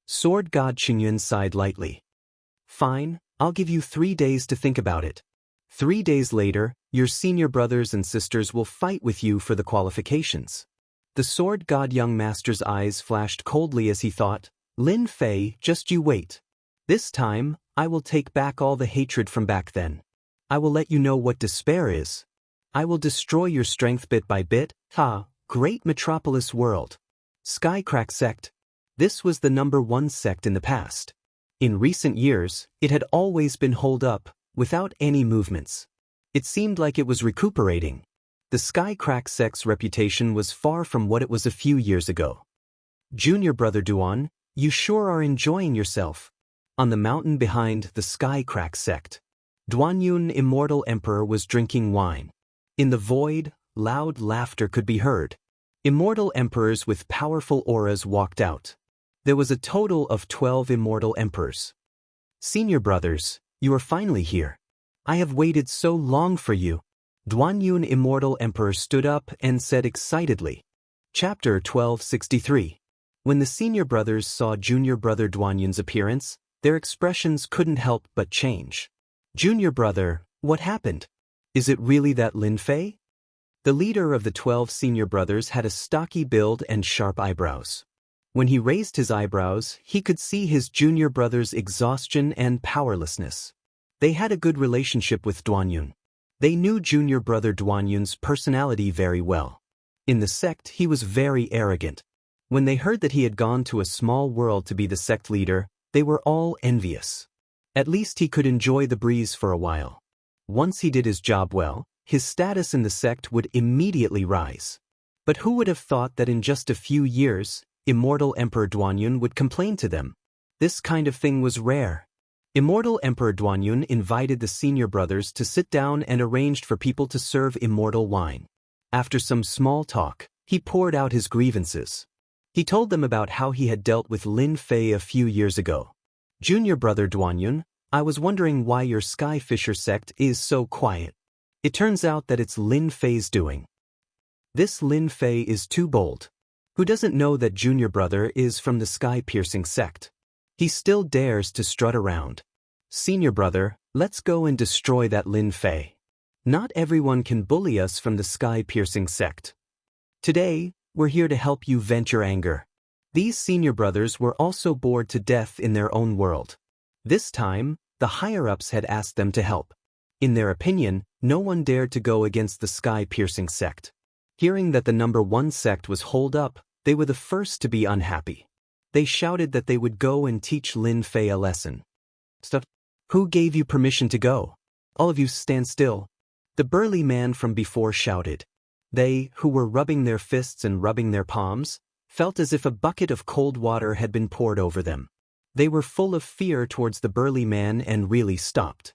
Sword God Qingyun sighed lightly. Fine, I'll give you 3 days to think about it. 3 days later, your senior brothers and sisters will fight with you for the qualifications. The Sword God young master's eyes flashed coldly as he thought, Lin Fei, just you wait. This time, I will take back all the hatred from back then. I will let you know what despair is. I will destroy your strength bit by bit. Great Metropolis World. Skycrack Sect. This was the #1 sect in the past. In recent years, it had always been holed up, without any movements. It seemed like it was recuperating. The Skycrack sect's reputation was far from what it was a few years ago. Junior brother Duan, you sure are enjoying yourself. On the mountain behind the Skycrack sect, Duanyun Immortal Emperor was drinking wine. In the void, loud laughter could be heard. Immortal emperors with powerful auras walked out. There was a total of 12 immortal emperors. Senior brothers, you are finally here. I have waited so long for you. Duanyun Immortal Emperor stood up and said excitedly. Chapter 1263. When the senior brothers saw junior brother Duanyun's appearance, their expressions couldn't help but change. Junior brother, what happened? Is it really that Lin Fei? The leader of the 12 senior brothers had a stocky build and sharp eyebrows. When he raised his eyebrows, he could see his junior brother's exhaustion and powerlessness. They had a good relationship with Duanyun. They knew junior brother Duanyun's personality very well. In the sect, he was very arrogant. When they heard that he had gone to a small world to be the sect leader, they were all envious. At least he could enjoy the breeze for a while. Once he did his job well, his status in the sect would immediately rise. But who would have thought that in just a few years, Immortal Emperor Duanyun would complain to them? This kind of thing was rare. Immortal Emperor Duanyun invited the senior brothers to sit down and arranged for people to serve immortal wine. After some small talk, he poured out his grievances. He told them about how he had dealt with Lin Fei a few years ago. Junior brother Duanyun, I was wondering why your Sky Fisher sect is so quiet. It turns out that it's Lin Fei's doing. This Lin Fei is too bold. Who doesn't know that junior brother is from the sky-piercing sect? He still dares to strut around. Senior brother, let's go and destroy that Lin Fei. Not everyone can bully us from the sky-piercing sect. Today, we're here to help you vent your anger. These senior brothers were also bored to death in their own world. This time, the higher-ups had asked them to help. In their opinion, no one dared to go against the sky-piercing sect. Hearing that the #1 sect was holed up, they were the first to be unhappy. They shouted that they would go and teach Lin Fei a lesson. Stuff. Who gave you permission to go? All of you stand still. The burly man from before shouted. They, who were rubbing their fists and rubbing their palms, felt as if a bucket of cold water had been poured over them. They were full of fear towards the burly man and really stopped.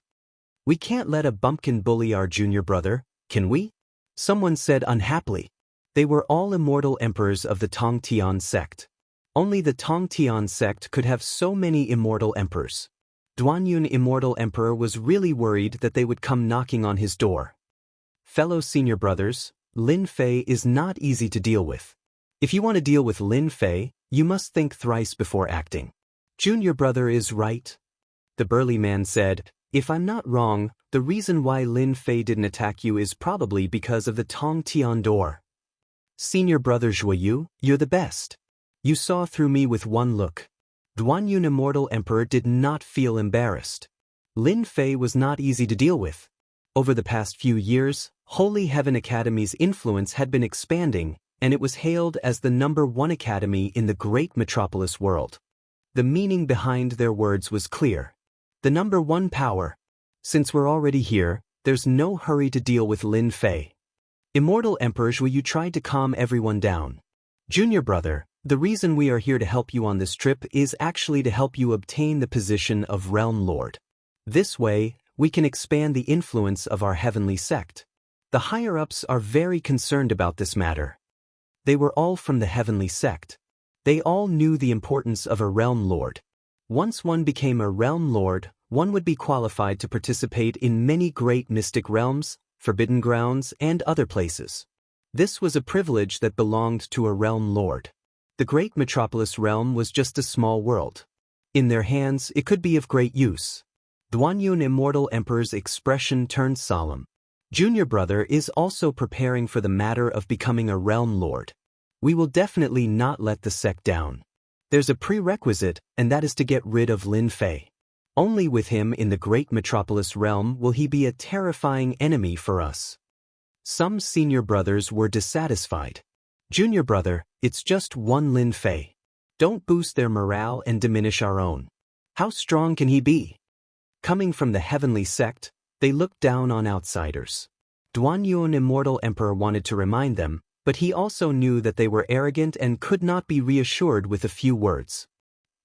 We can't let a bumpkin bully our junior brother, can we? Someone said unhappily. They were all immortal emperors of the Tongtian sect. Only the Tongtian sect could have so many immortal emperors. Duanyun Immortal Emperor was really worried that they would come knocking on his door. Fellow senior brothers, Lin Fei is not easy to deal with. If you want to deal with Lin Fei, you must think thrice before acting. Junior brother is right. The burly man said, if I'm not wrong, the reason why Lin Fei didn't attack you is probably because of the Tongtian door. Senior brother Zhuoyu, you're the best. You saw through me with one look. Duanyun Immortal Emperor did not feel embarrassed. Lin Fei was not easy to deal with. Over the past few years, Holy Heaven Academy's influence had been expanding, and it was hailed as the #1 academy in the great metropolis world. The meaning behind their words was clear. The #1 power. Since we're already here, there's no hurry to deal with Lin Fei. Immortal Emperor Zhui Yu tried to calm everyone down. Junior brother, the reason we are here to help you on this trip is actually to help you obtain the position of Realm Lord. This way, we can expand the influence of our heavenly sect. The higher-ups are very concerned about this matter. They were all from the heavenly sect. They all knew the importance of a Realm Lord. Once one became a Realm Lord, one would be qualified to participate in many great mystic realms, forbidden grounds, and other places. This was a privilege that belonged to a Realm Lord. The great metropolis realm was just a small world. In their hands, it could be of great use. Duanyun Immortal Emperor's expression turned solemn. Junior brother is also preparing for the matter of becoming a Realm Lord. We will definitely not let the sect down. There's a prerequisite, and that is to get rid of Lin Fei. Only with him in the great metropolis realm will he be a terrifying enemy for us. Some senior brothers were dissatisfied. Junior brother, it's just one Lin Fei. Don't boost their morale and diminish our own. How strong can he be? Coming from the heavenly sect, they looked down on outsiders. Duanyun Immortal Emperor wanted to remind them, but he also knew that they were arrogant and could not be reassured with a few words.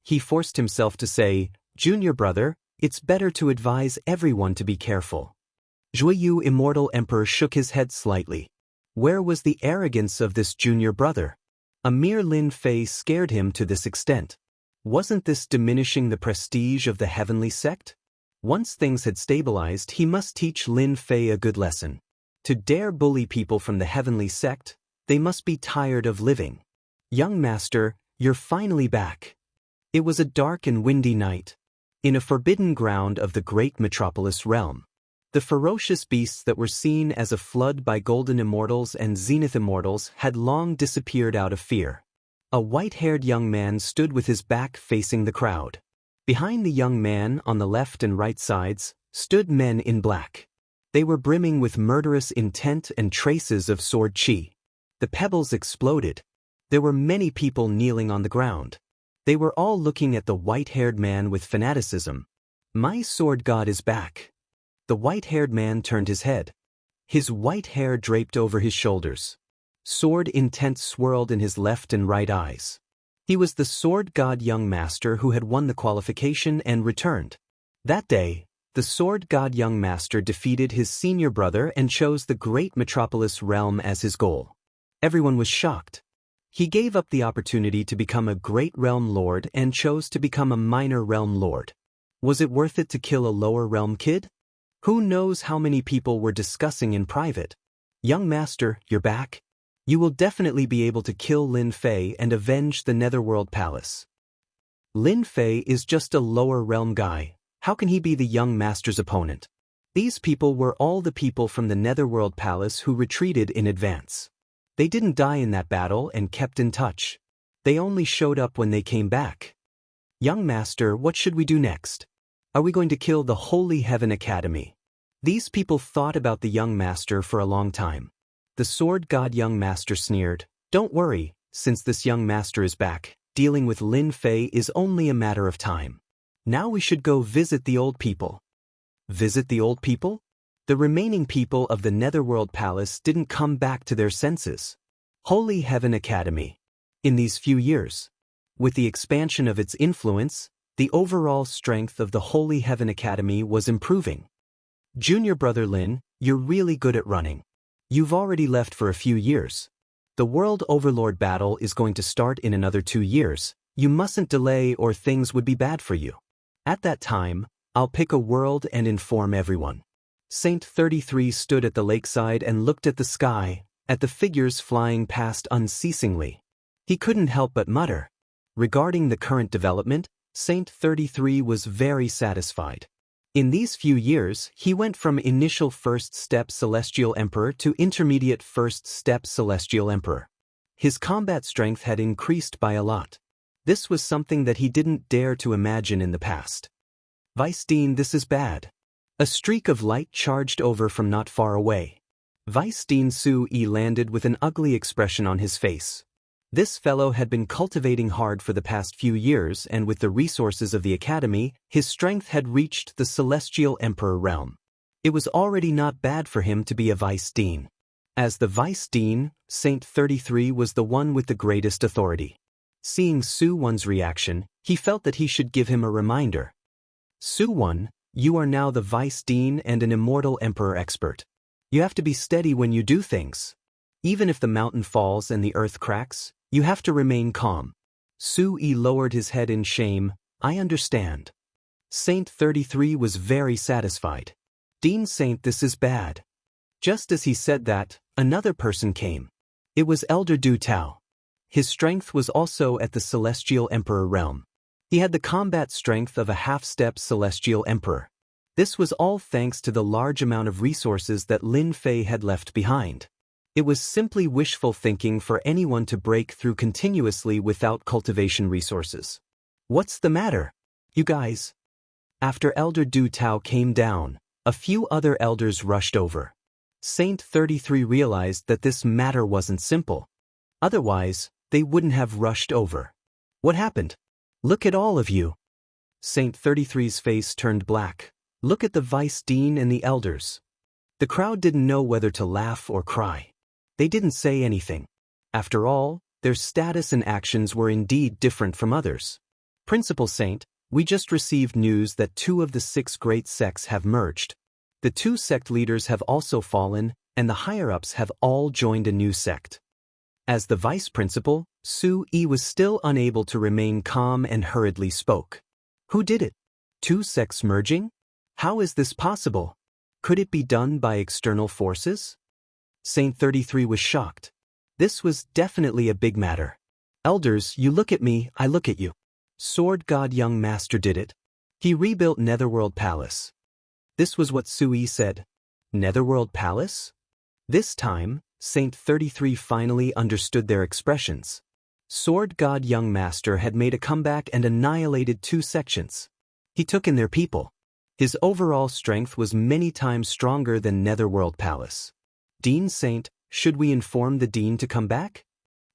He forced himself to say, Junior brother, it's better to advise everyone to be careful. Zhui Yu Immortal Emperor shook his head slightly. Where was the arrogance of this junior brother? A mere Lin Fei scared him to this extent. Wasn't this diminishing the prestige of the heavenly sect? Once things had stabilized, he must teach Lin Fei a good lesson. To dare bully people from the heavenly sect, they must be tired of living. Young master, you're finally back. It was a dark and windy night. In a forbidden ground of the great metropolis realm. The ferocious beasts that were seen as a flood by golden immortals and zenith immortals had long disappeared out of fear. A white-haired young man stood with his back facing the crowd. Behind the young man, on the left and right sides, stood men in black. They were brimming with murderous intent and traces of sword chi. The pebbles exploded. There were many people kneeling on the ground. They were all looking at the white-haired man with fanaticism. My sword god is back. The white-haired man turned his head. His white hair draped over his shoulders. Sword intent swirled in his left and right eyes. He was the sword god young master who had won the qualification and returned. That day, the sword god young master defeated his senior brother and chose the great metropolis realm as his goal. Everyone was shocked. He gave up the opportunity to become a great realm lord and chose to become a minor realm lord. Was it worth it to kill a lower realm kid? Who knows how many people were discussing in private. Young master, you're back. You will definitely be able to kill Lin Fei and avenge the Netherworld Palace. Lin Fei is just a lower realm guy. How can he be the young master's opponent? These people were all the people from the Netherworld Palace who retreated in advance. They didn't die in that battle and kept in touch. They only showed up when they came back. Young master, what should we do next? Are we going to kill the Holy Heaven Academy? These people thought about the young master for a long time. The sword god young master sneered, Don't worry, since this young master is back, dealing with Lin Fei is only a matter of time. Now we should go visit the old people. Visit the old people? The remaining people of the Netherworld Palace didn't come back to their senses. Holy Heaven Academy. In these few years, with the expansion of its influence, the overall strength of the Holy Heaven Academy was improving. Junior brother Lin, you're really good at running. You've already left for a few years. The World Overlord battle is going to start in another 2 years. You mustn't delay or things would be bad for you. At that time, I'll pick a world and inform everyone. Saint 33 stood at the lakeside and looked at the sky, at the figures flying past unceasingly. He couldn't help but mutter. Regarding the current development, Saint 33 was very satisfied. In these few years, he went from initial first step Celestial Emperor to intermediate first step Celestial Emperor. His combat strength had increased by a lot. This was something that he didn't dare to imagine in the past. Vice Dean, this is bad. A streak of light charged over from not far away. Vice Dean Su-yi landed with an ugly expression on his face. This fellow had been cultivating hard for the past few years, and with the resources of the academy, his strength had reached the Celestial Emperor realm. It was already not bad for him to be a vice dean. As the vice dean, Saint 33 was the one with the greatest authority. Seeing Su-won's reaction, he felt that he should give him a reminder. Su-won, you are now the vice dean and an immortal emperor expert. You have to be steady when you do things. Even if the mountain falls and the earth cracks, you have to remain calm. Su-yi lowered his head in shame. I understand. Saint 33 was very satisfied. Dean Saint, this is bad. Just as he said that, another person came. It was Elder Du Tao. His strength was also at the Celestial Emperor realm. He had the combat strength of a half-step Celestial Emperor. This was all thanks to the large amount of resources that Lin Fei had left behind. It was simply wishful thinking for anyone to break through continuously without cultivation resources. What's the matter, you guys? After Elder Du Tao came down, a few other elders rushed over. Saint 33 realized that this matter wasn't simple. Otherwise, they wouldn't have rushed over. What happened? Look at all of you. Saint 33's face turned black. Look at the vice dean and the elders. The crowd didn't know whether to laugh or cry. They didn't say anything. After all, their status and actions were indeed different from others. Principal Saint, we just received news that 2 of the 6 great sects have merged. The 2 sect leaders have also fallen, and the higher-ups have all joined a new sect. As the vice principal, Su-yi was still unable to remain calm and hurriedly spoke. Who did it? 2 sects merging? How is this possible? Could it be done by external forces? Saint 33 was shocked. This was definitely a big matter. Elders, you look at me, I look at you. Sword God Young Master did it. He rebuilt Netherworld Palace. This was what Su-yi said. Netherworld Palace? This time, Saint 33 finally understood their expressions. Sword God Young Master had made a comeback and annihilated 2 sections. He took in their people. His overall strength was many times stronger than Netherworld Palace. Dean Saint, should we inform the Dean to come back?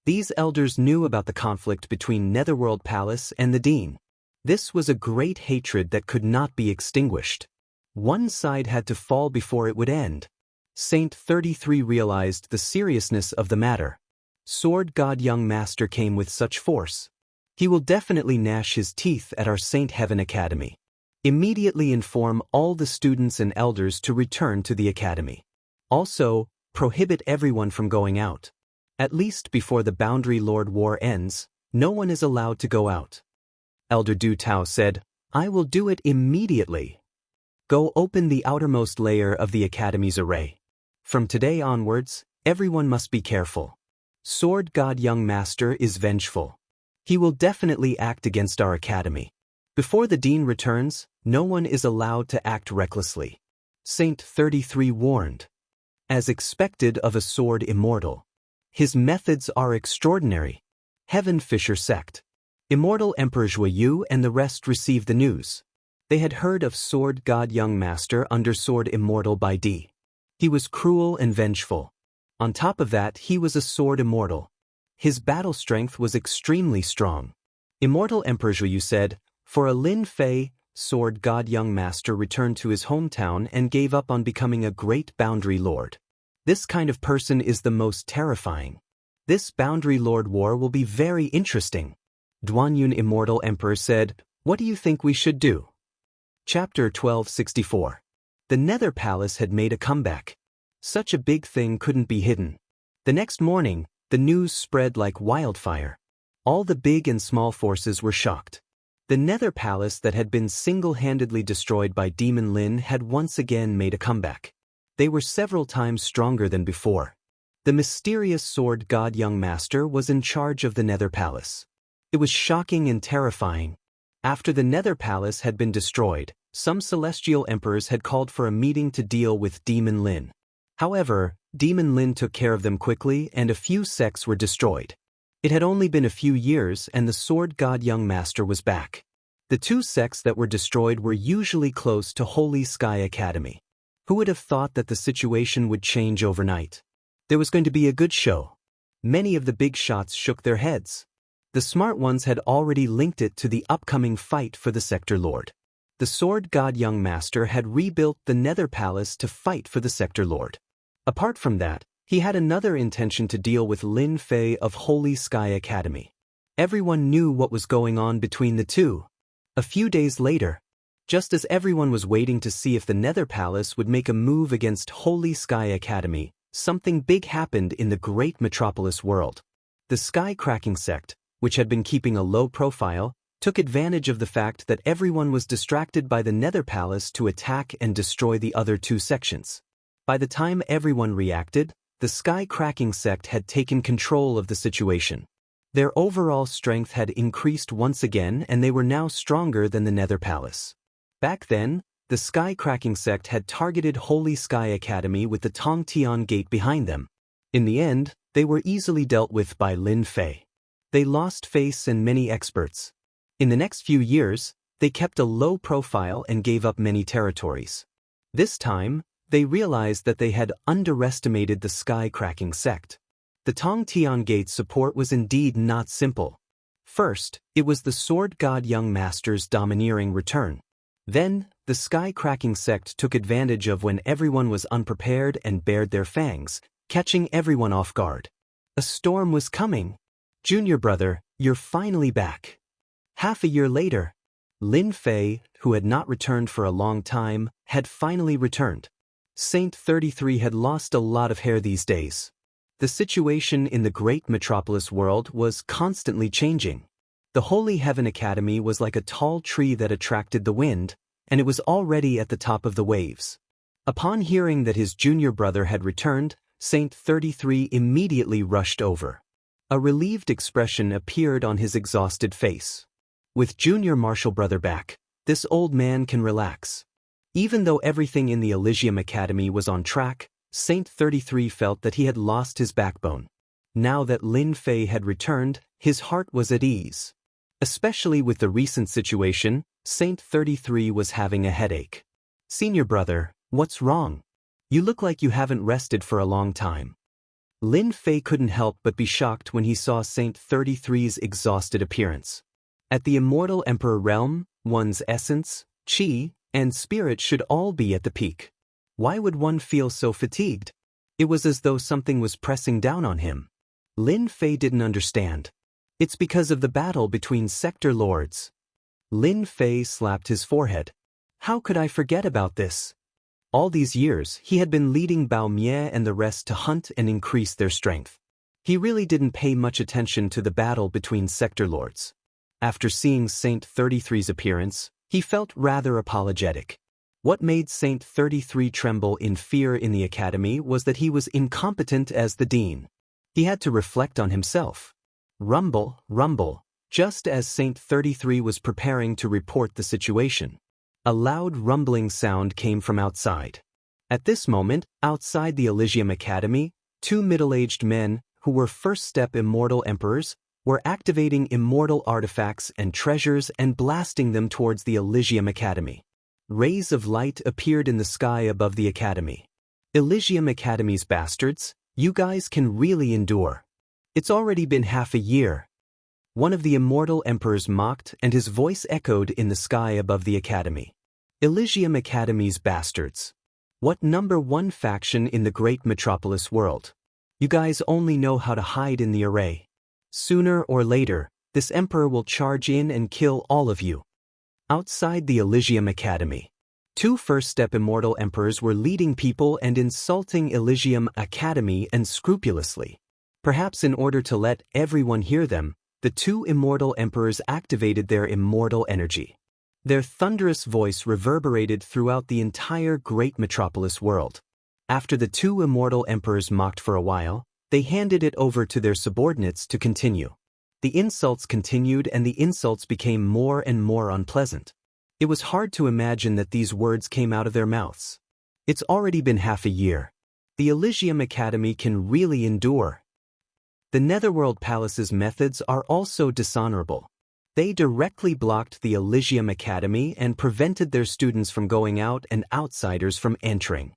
These elders knew about the conflict between Netherworld Palace and the Dean. This was a great hatred that could not be extinguished. One side had to fall before it would end. Saint 33 realized the seriousness of the matter. Sword God Young Master came with such force. He will definitely gnash his teeth at our Saint Heaven Academy. Immediately inform all the students and elders to return to the academy. Also, prohibit everyone from going out. At least before the Boundary Lord War ends, no one is allowed to go out. Elder Du Tao said, I will do it immediately. Go open the outermost layer of the academy's array. From today onwards, everyone must be careful. Sword God Young Master is vengeful. He will definitely act against our academy. Before the Dean returns, no one is allowed to act recklessly. Saint 33 warned. As expected of a sword immortal. His methods are extraordinary. Heaven Fisher Sect. Immortal Emperor Zhuyu and the rest received the news. They had heard of Sword God Young Master under Sword Immortal by D. He was cruel and vengeful. On top of that, he was a sword immortal. His battle strength was extremely strong. Immortal Emperor Zhuyu said, for a Lin Fei, Sword God Young Master returned to his hometown and gave up on becoming a great Boundary Lord. This kind of person is the most terrifying. This Boundary Lord War will be very interesting. Duanyun Immortal Emperor said, what do you think we should do? Chapter 1264. The Nether Palace had made a comeback. Such a big thing couldn't be hidden. The next morning, the news spread like wildfire. All the big and small forces were shocked. The Nether Palace that had been single-handedly destroyed by Demon Lin had once again made a comeback. They were several times stronger than before. The mysterious Sword God Young Master was in charge of the Nether Palace. It was shocking and terrifying. After the Nether Palace had been destroyed, some celestial emperors had called for a meeting to deal with Demon Lin. However, Demon Lin took care of them quickly and a few sects were destroyed. It had only been a few years and the Sword God Young Master was back. The 2 sects that were destroyed were usually close to Holy Sky Academy. Who would have thought that the situation would change overnight? There was going to be a good show. Many of the big shots shook their heads. The smart ones had already linked it to the upcoming fight for the Sector Lord. The Sword God Young Master had rebuilt the Nether Palace to fight for the Sector Lord. Apart from that, he had another intention to deal with Lin Fei of Holy Sky Academy. Everyone knew what was going on between the two. A few days later, just as everyone was waiting to see if the Nether Palace would make a move against Holy Sky Academy, something big happened in the great metropolis world. The Sky-cracking sect, which had been keeping a low profile, took advantage of the fact that everyone was distracted by the Nether Palace to attack and destroy the other two sections. By the time everyone reacted, the Sky-cracking sect had taken control of the situation. Their overall strength had increased once again, and they were now stronger than the Nether Palace. Back then, the Sky-cracking sect had targeted Holy Sky Academy with the Tongtian Gate behind them. In the end, they were easily dealt with by Lin Fei. They lost face and many experts. In the next few years, they kept a low profile and gave up many territories. This time, they realized that they had underestimated the Sky-cracking sect. The Tongtian Gate support was indeed not simple. First, it was the Sword God Young Master's domineering return. Then, the Sky-cracking sect took advantage of when everyone was unprepared and bared their fangs, catching everyone off guard. A storm was coming. Junior brother, you're finally back. Half a year later, Lin Fei, who had not returned for a long time, had finally returned. Saint 33 had lost a lot of hair these days. The situation in the great metropolis world was constantly changing. The Holy Heaven Academy was like a tall tree that attracted the wind, and it was already at the top of the waves. Upon hearing that his junior brother had returned, Saint 33 immediately rushed over. A relieved expression appeared on his exhausted face. With junior martial brother back, this old man can relax. Even though everything in the Elysium Academy was on track, Saint 33 felt that he had lost his backbone. Now that Lin Fei had returned, his heart was at ease. Especially with the recent situation, Saint 33 was having a headache. Senior brother, what's wrong? You look like you haven't rested for a long time. Lin Fei couldn't help but be shocked when he saw Saint 33's exhausted appearance. At the Immortal Emperor realm, one's essence, qi, and spirit should all be at the peak. Why would one feel so fatigued? It was as though something was pressing down on him. Lin Fei didn't understand. It's because of the battle between sector lords. Lin Fei slapped his forehead. How could I forget about this? All these years, he had been leading Bao Mie and the rest to hunt and increase their strength. He really didn't pay much attention to the battle between sector lords. After seeing Saint 33's appearance, he felt rather apologetic. What made Saint 33 tremble in fear in the academy was that he was incompetent as the dean. He had to reflect on himself. Rumble, rumble, just as Saint 33 was preparing to report the situation. A loud rumbling sound came from outside. At this moment, outside the Elysium Academy, two middle-aged men, who were first-step immortal emperors, were activating immortal artifacts and treasures and blasting them towards the Elysium Academy. Rays of light appeared in the sky above the academy. Elysium Academy's bastards, you guys can really endure. It's already been half a year. One of the immortal emperors mocked, and his voice echoed in the sky above the academy. Elysium Academy's bastards. What #1 faction in the great metropolis world? You guys only know how to hide in the array. Sooner or later, this emperor will charge in and kill all of you. Outside the Elysium Academy, two first-step immortal emperors were leading people and insulting Elysium Academy unscrupulously. Perhaps in order to let everyone hear them, the two immortal emperors activated their immortal energy. Their thunderous voice reverberated throughout the entire great metropolis world. After the two immortal emperors mocked for a while, they handed it over to their subordinates to continue. The insults continued, and the insults became more and more unpleasant. It was hard to imagine that these words came out of their mouths. It's already been half a year. The Elysium Academy can really endure. The Netherworld Palace's methods are also dishonorable. They directly blocked the Elysium Academy and prevented their students from going out and outsiders from entering.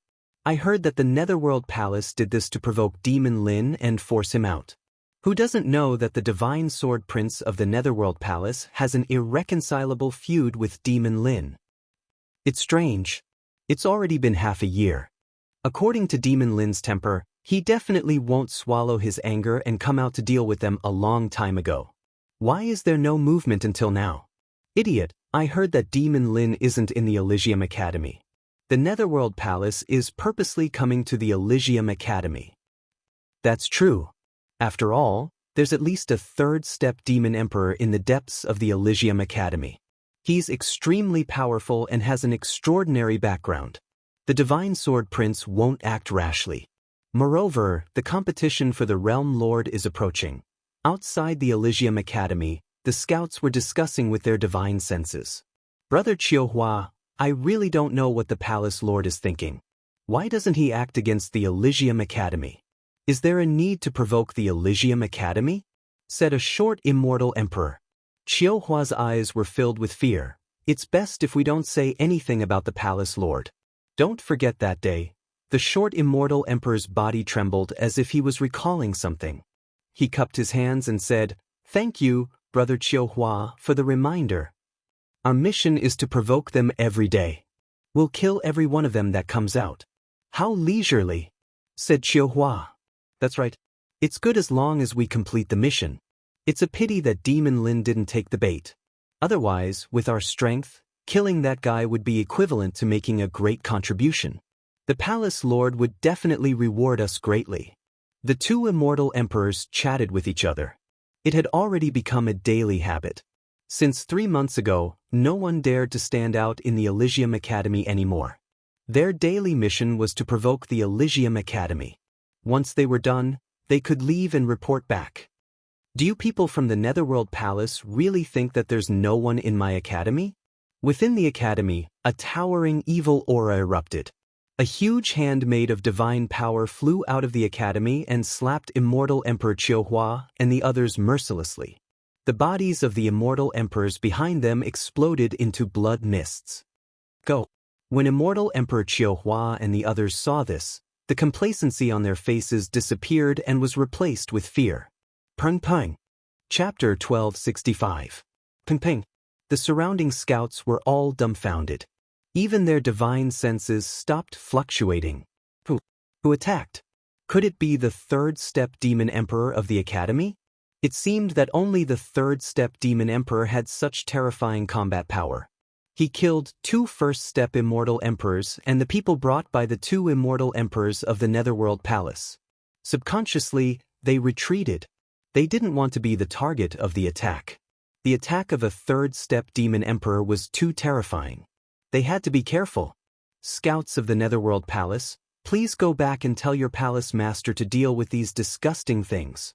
I heard that the Netherworld Palace did this to provoke Demon Lin and force him out. Who doesn't know that the Divine Sword Prince of the Netherworld Palace has an irreconcilable feud with Demon Lin? It's strange. It's already been half a year. According to Demon Lin's temper, he definitely won't swallow his anger and come out to deal with them a long time ago. Why is there no movement until now? Idiot, I heard that Demon Lin isn't in the Elysium Academy. The Netherworld Palace is purposely coming to the Elysium Academy. That's true. After all, there's at least a third-step demon emperor in the depths of the Elysium Academy. He's extremely powerful and has an extraordinary background. The Divine Sword Prince won't act rashly. Moreover, the competition for the Realm Lord is approaching. Outside the Elysium Academy, the scouts were discussing with their divine senses. Brother Chiuhua, I really don't know what the Palace Lord is thinking. Why doesn't he act against the Elysium Academy? Is there a need to provoke the Elysium Academy? Said a short immortal emperor. Chiuhua's eyes were filled with fear. It's best if we don't say anything about the Palace Lord. Don't forget that day. The short immortal emperor's body trembled as if he was recalling something. He cupped his hands and said, "Thank you, Brother Chiuhua, for the reminder. Our mission is to provoke them every day. We'll kill every one of them that comes out." "How leisurely," said Chiuhua. "That's right. It's good as long as we complete the mission. It's a pity that Demon Lin didn't take the bait. Otherwise, with our strength, killing that guy would be equivalent to making a great contribution. The Palace Lord would definitely reward us greatly." The two immortal emperors chatted with each other. It had already become a daily habit. Since 3 months ago, no one dared to stand out in the Elysium Academy anymore. Their daily mission was to provoke the Elysium Academy. Once they were done, they could leave and report back. Do you people from the Netherworld Palace really think that there's no one in my academy? Within the academy, a towering evil aura erupted. A huge hand made of divine power flew out of the academy and slapped immortal Emperor Chiuhua and the others mercilessly. The bodies of the immortal emperors behind them exploded into blood mists. Go. When immortal Emperor Chiuhua and the others saw this, the complacency on their faces disappeared and was replaced with fear. Peng Peng. Chapter 1265. Peng Peng. The surrounding scouts were all dumbfounded. Even their divine senses stopped fluctuating. Who attacked? Could it be the third-step demon emperor of the academy? It seemed that only the third-step demon emperor had such terrifying combat power. He killed 2 first-step immortal emperors and the people brought by the 2 immortal emperors of the Netherworld Palace. Subconsciously, they retreated. They didn't want to be the target of the attack. The attack of a third-step demon emperor was too terrifying. They had to be careful. Scouts of the Netherworld Palace, please go back and tell your palace master to deal with these disgusting things.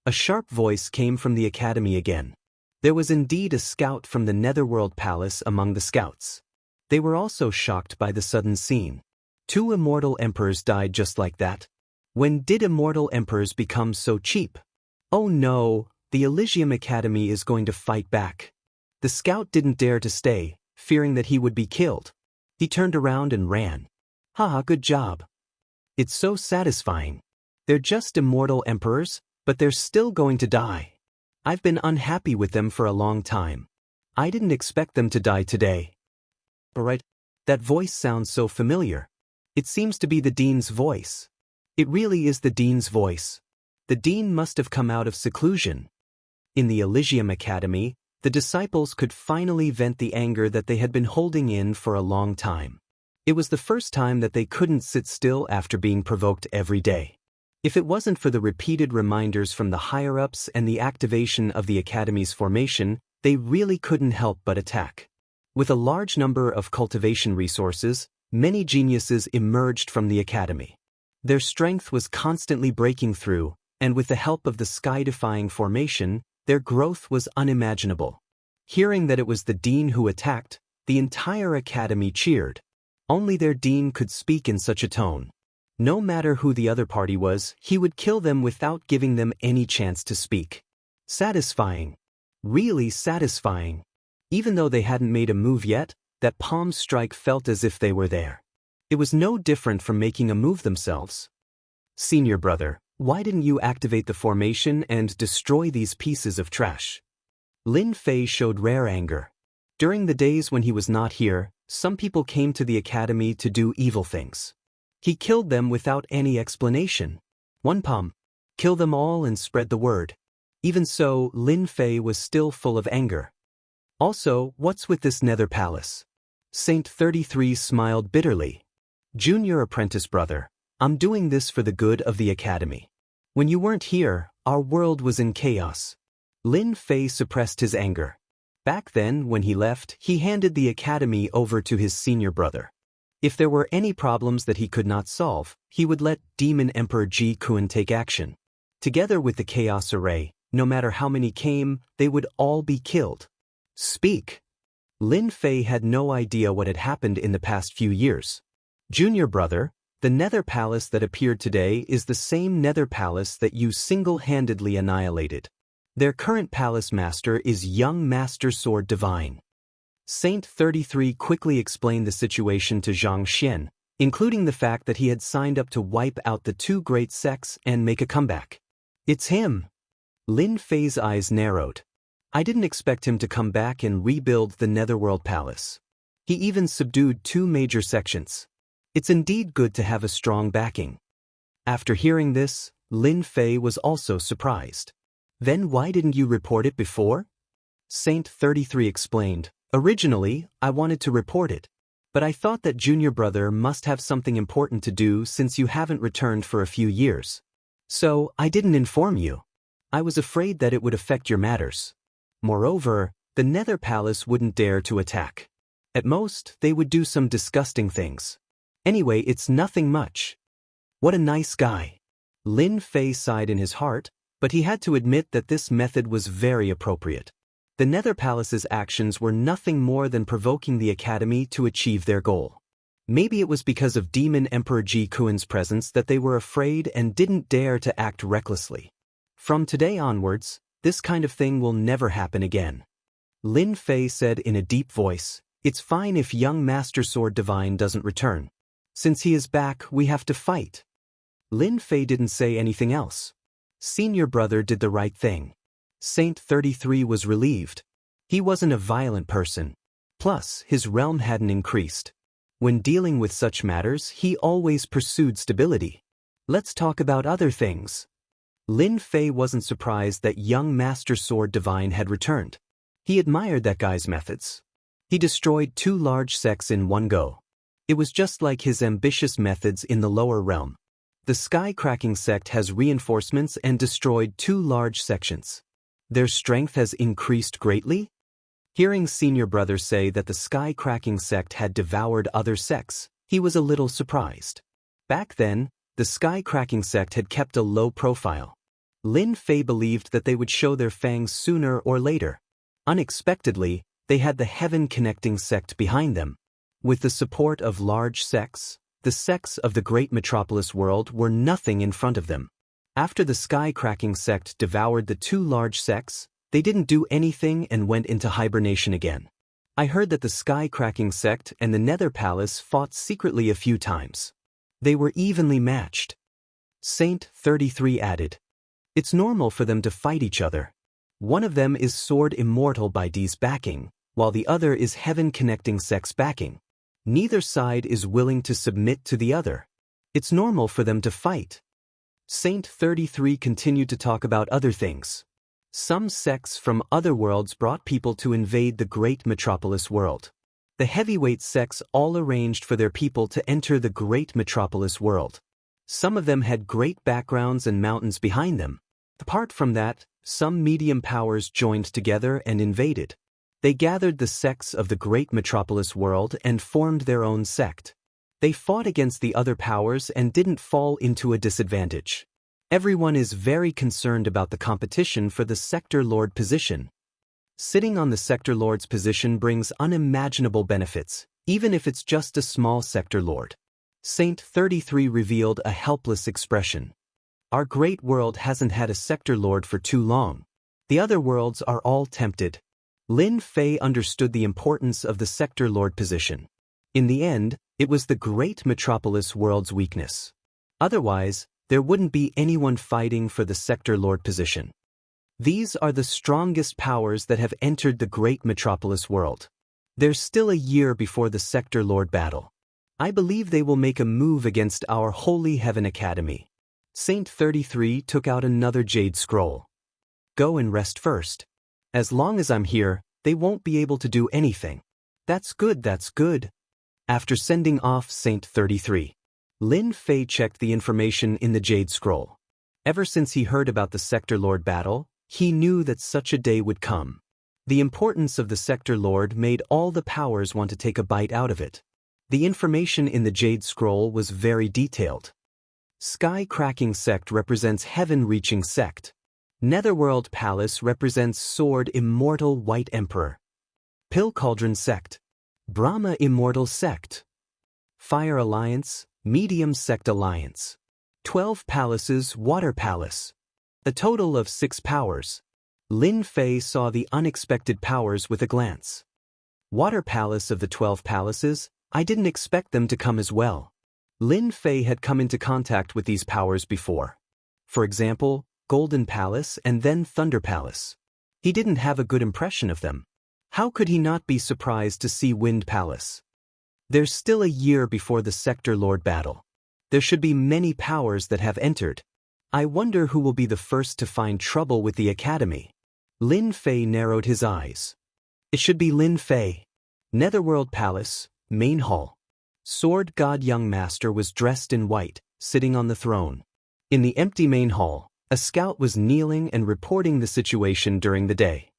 A sharp voice came from the academy again. There was indeed a scout from the Netherworld Palace among the scouts. They were also shocked by the sudden scene. 2 immortal emperors died just like that. When did immortal emperors become so cheap? Oh no, the Elysium Academy is going to fight back. The scout didn't dare to stay, fearing that he would be killed. He turned around and ran. Haha, good job. It's so satisfying. They're just immortal emperors, but they're still going to die. I've been unhappy with them for a long time. I didn't expect them to die today. Alright, that voice sounds so familiar. It seems to be the dean's voice. It really is the dean's voice. The dean must have come out of seclusion. In the Elysium Academy, the disciples could finally vent the anger that they had been holding in for a long time. It was the first time that they couldn't sit still after being provoked every day. If it wasn't for the repeated reminders from the higher-ups and the activation of the Academy's formation, they really couldn't help but attack. With a large number of cultivation resources, many geniuses emerged from the Academy. Their strength was constantly breaking through, and with the help of the sky-defying formation, their growth was unimaginable. Hearing that it was the dean who attacked, the entire academy cheered. Only their dean could speak in such a tone. No matter who the other party was, he would kill them without giving them any chance to speak. Satisfying. Really satisfying. Even though they hadn't made a move yet, that palm strike felt as if they were there. It was no different from making a move themselves. Senior brother, why didn't you activate the formation and destroy these pieces of trash? Lin Fei showed rare anger. During the days when he was not here, some people came to the academy to do evil things. He killed them without any explanation. One palm. Kill them all and spread the word. Even so, Lin Fei was still full of anger. Also, what's with this nether palace? Saint 33 smiled bitterly. Junior apprentice brother, I'm doing this for the good of the academy. When you weren't here, our world was in chaos. Lin Fei suppressed his anger. Back then, when he left, he handed the academy over to his senior brother. If there were any problems that he could not solve, he would let Demon Emperor Ji Kun take action. Together with the Chaos Array, no matter how many came, they would all be killed. Speak. Lin Fei had no idea what had happened in the past few years. Junior brother, the Nether Palace that appeared today is the same Nether Palace that you single-handedly annihilated. Their current palace master is young Master Sword Divine. Saint 33 quickly explained the situation to Zhang Xian, including the fact that he had signed up to wipe out the two great sects and make a comeback. It's him. Lin Fei's eyes narrowed. I didn't expect him to come back and rebuild the Netherworld Palace. He even subdued two major sections. It's indeed good to have a strong backing. After hearing this, Lin Fei was also surprised. Then why didn't you report it before? Saint 33 explained. Originally, I wanted to report it, but I thought that junior brother must have something important to do since you haven't returned for a few years. So, I didn't inform you. I was afraid that it would affect your matters. Moreover, the Nether Palace wouldn't dare to attack. At most, they would do some disgusting things. Anyway, it's nothing much. What a nice guy. Lin Fei sighed in his heart, but he had to admit that this method was very appropriate. The Nether Palace's actions were nothing more than provoking the academy to achieve their goal. Maybe it was because of Demon Emperor Ji Kun's presence that they were afraid and didn't dare to act recklessly. From today onwards, this kind of thing will never happen again. Lin Fei said in a deep voice, it's fine if young Master Sword Divine doesn't return. Since he is back, we have to fight. Lin Fei didn't say anything else. Senior brother did the right thing. Saint 33 was relieved. He wasn't a violent person. Plus, his realm hadn't increased. When dealing with such matters, he always pursued stability. Let's talk about other things. Lin Fei wasn't surprised that young Master Sword Divine had returned. He admired that guy's methods. He destroyed two large sects in one go. It was just like his ambitious methods in the lower realm. The Sky-Cracking sect has reinforcements and destroyed two large sections. Their strength has increased greatly? Hearing senior brother say that the Sky-Cracking sect had devoured other sects, he was a little surprised. Back then, the Sky-Cracking sect had kept a low profile. Lin Fei believed that they would show their fangs sooner or later. Unexpectedly, they had the Heaven-Connecting sect behind them. With the support of large sects, the sects of the great metropolis world were nothing in front of them. After the Sky-Cracking sect devoured the two large sects, they didn't do anything and went into hibernation again. I heard that the Sky-Cracking sect and the Nether Palace fought secretly a few times. They were evenly matched. Saint 33 added, it's normal for them to fight each other. One of them is Sword Immortal by D's backing, while the other is Heaven-Connecting sect's backing. Neither side is willing to submit to the other. It's normal for them to fight. Saint 33 continued to talk about other things. Some sects from other worlds brought people to invade the great metropolis world. The heavyweight sects all arranged for their people to enter the great metropolis world. Some of them had great backgrounds and mountains behind them. Apart from that, some medium powers joined together and invaded. They gathered the sects of the great metropolis world and formed their own sect. They fought against the other powers and didn't fall into a disadvantage. Everyone is very concerned about the competition for the Sector Lord position. Sitting on the Sector Lord's position brings unimaginable benefits, even if it's just a small Sector Lord. Saint 33 revealed a helpless expression. Our great world hasn't had a Sector Lord for too long. The other worlds are all tempted. Lin Fei understood the importance of the Sector Lord position. In the end, it was the great metropolis world's weakness. Otherwise, there wouldn't be anyone fighting for the Sector Lord position. These are the strongest powers that have entered the great metropolis world. There's still a year before the Sector Lord battle. I believe they will make a move against our Holy Heaven Academy. Saint 33 took out another jade scroll. Go and rest first. As long as I'm here, they won't be able to do anything. That's good, that's good. After sending off Saint 33, Lin Fei checked the information in the jade scroll. Ever since he heard about the Sector Lord battle, he knew that such a day would come. The importance of the Sector Lord made all the powers want to take a bite out of it. The information in the jade scroll was very detailed. Sky-cracking sect represents heaven-reaching sect. Netherworld Palace represents Sword Immortal White Emperor. Pill Cauldron Sect. Brahma Immortal Sect. Fire Alliance, Medium Sect Alliance. 12 Palaces Water Palace. A total of 6 powers. Lin Fei saw the unexpected powers with a glance. Water Palace of the 12 Palaces, I didn't expect them to come as well. Lin Fei had come into contact with these powers before. For example, Golden Palace and then Thunder Palace. He didn't have a good impression of them. How could he not be surprised to see Wind Palace? There's still a year before the Sector Lord battle. There should be many powers that have entered. I wonder who will be the first to find trouble with the Academy. Lin Fei narrowed his eyes. It should be Lin Fei. Netherworld Palace, Main Hall. Sword God Young Master was dressed in white, sitting on the throne. In the empty main hall, a scout was kneeling and reporting the situation during the day.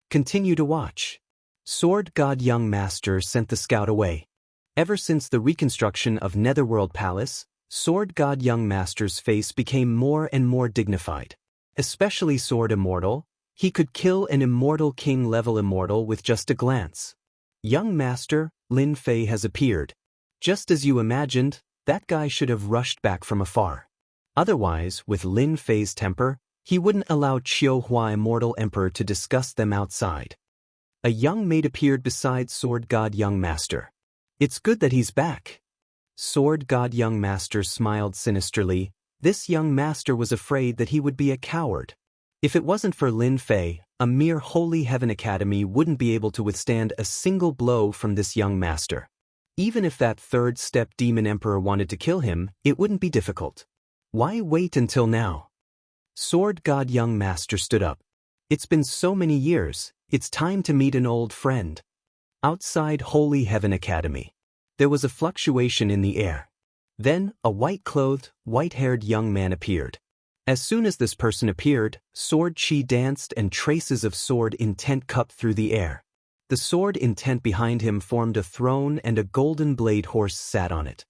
Continue to watch. Sword God Young Master sent the scout away. Ever since the reconstruction of Netherworld Palace, Sword God Young Master's face became more and more dignified. Especially Sword Immortal, he could kill an immortal king-level immortal with just a glance. Young Master, Lin Fei has appeared. Just as you imagined, that guy should have rushed back from afar. Otherwise, with Lin Fei's temper, he wouldn't allow Qiu Hua Immortal Emperor to discuss them outside. A young maid appeared beside Sword God Young Master. It's good that he's back. Sword God Young Master smiled sinisterly. This young master was afraid that he would be a coward. If it wasn't for Lin Fei, a mere Holy Heaven Academy wouldn't be able to withstand a single blow from this young master. Even if that third-step demon emperor wanted to kill him, it wouldn't be difficult. Why wait until now? Sword God Young Master stood up. It's been so many years, it's time to meet an old friend. Outside Holy Heaven Academy, there was a fluctuation in the air. Then, a white-clothed, white-haired young man appeared. As soon as this person appeared, sword chi danced and traces of sword intent cupped through the air. The sword intent behind him formed a throne and a golden blade horse sat on it.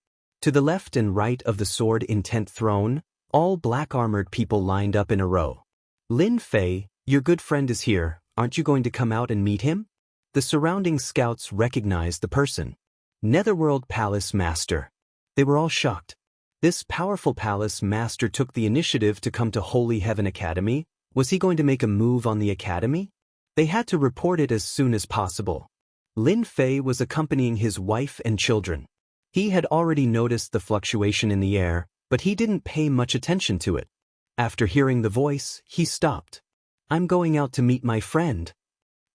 To the left and right of the sword intent throne, all black-armored people lined up in a row. Lin Fei, your good friend is here, aren't you going to come out and meet him? The surrounding scouts recognized the person. Netherworld Palace Master. They were all shocked. This powerful palace master took the initiative to come to Holy Heaven Academy. Was he going to make a move on the academy? They had to report it as soon as possible. Lin Fei was accompanying his wife and children. He had already noticed the fluctuation in the air, but he didn't pay much attention to it. After hearing the voice, he stopped. I'm going out to meet my friend.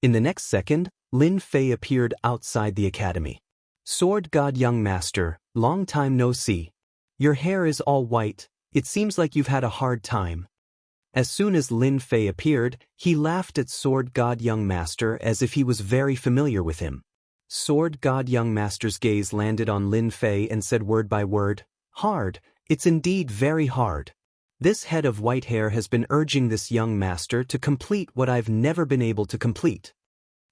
In the next second, Lin Fei appeared outside the academy. Sword God Young Master, long time no see. Your hair is all white, it seems like you've had a hard time. As soon as Lin Fei appeared, he laughed at Sword God Young Master as if he was very familiar with him. Sword God Young Master's gaze landed on Lin Fei and said word by word, hard, it's indeed very hard. This head of white hair has been urging this young master to complete what I've never been able to complete.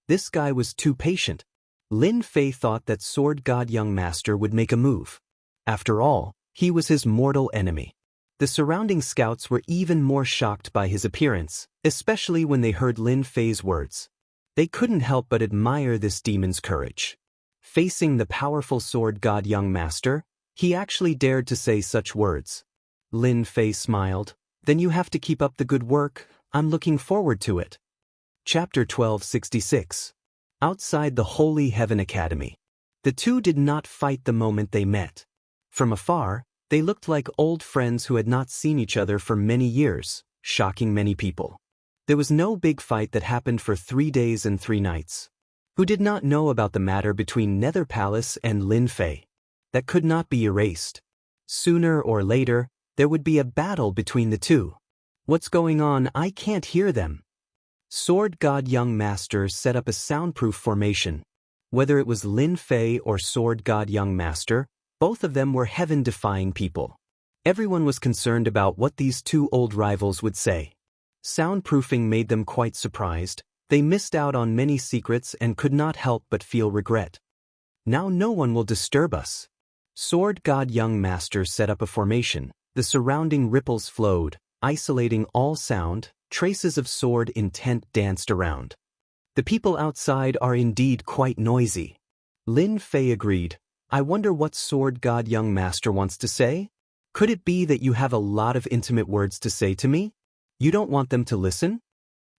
This guy was too patient. Lin Fei thought that Sword God Young Master would make a move. After all, he was his mortal enemy. The surrounding scouts were even more shocked by his appearance, especially when they heard Lin Fei's words. They couldn't help but admire this demon's courage. Facing the powerful Sword God Young Master, he actually dared to say such words. Lin Fei smiled. Then you have to keep up the good work, I'm looking forward to it. Chapter 1266. Outside the Holy Heaven Academy. The two did not fight the moment they met. From afar, they looked like old friends who had not seen each other for many years, shocking many people. There was no big fight that happened for 3 days and 3 nights. Who did not know about the matter between Nether Palace and Lin Fei? That could not be erased. Sooner or later, there would be a battle between the two. What's going on? I can't hear them. Sword God Young Master set up a soundproof formation. Whether it was Lin Fei or Sword God Young Master, both of them were heaven-defying people. Everyone was concerned about what these two old rivals would say. Soundproofing made them quite surprised. They missed out on many secrets and could not help but feel regret. Now no one will disturb us. Sword God Young Master set up a formation. The surrounding ripples flowed, isolating all sound. Traces of sword intent danced around. The people outside are indeed quite noisy. Lin Fei agreed. I wonder what Sword God Young Master wants to say? Could it be that you have a lot of intimate words to say to me? You don't want them to listen?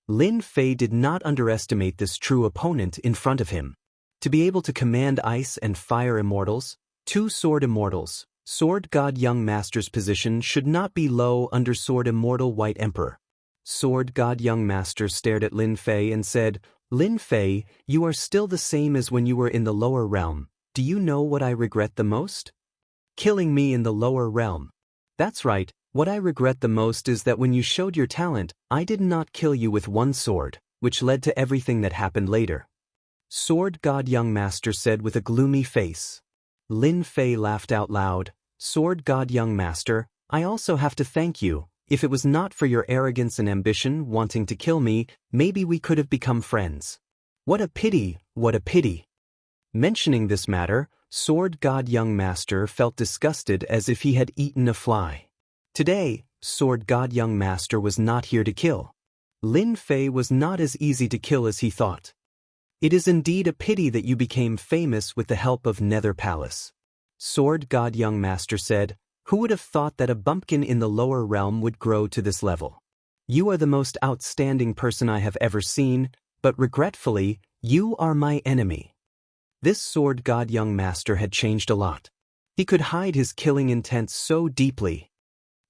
Lin Fei did not underestimate this true opponent in front of him. To be able to command ice and fire immortals, 2 sword immortals, Sword God Young Master's position should not be low under Sword Immortal White Emperor. Sword God Young Master stared at Lin Fei and said, Lin Fei, you are still the same as when you were in the lower realm. Do you know what I regret the most? Killing me in the lower realm. That's right, what I regret the most is that when you showed your talent, I did not kill you with 1 sword, which led to everything that happened later. Sword God Young Master said with a gloomy face. Lin Fei laughed out loud. Sword God Young Master, I also have to thank you. If it was not for your arrogance and ambition wanting to kill me, maybe we could have become friends. What a pity, what a pity. Mentioning this matter, Sword God Young Master felt disgusted as if he had eaten a fly. Today, Sword God Young Master was not here to kill. Lin Fei was not as easy to kill as he thought. It is indeed a pity that you became famous with the help of Nether Palace. Sword God Young Master said, who would have thought that a bumpkin in the lower realm would grow to this level? You are the most outstanding person I have ever seen, but regretfully, you are my enemy. This Sword God Young Master had changed a lot. He could hide his killing intent so deeply.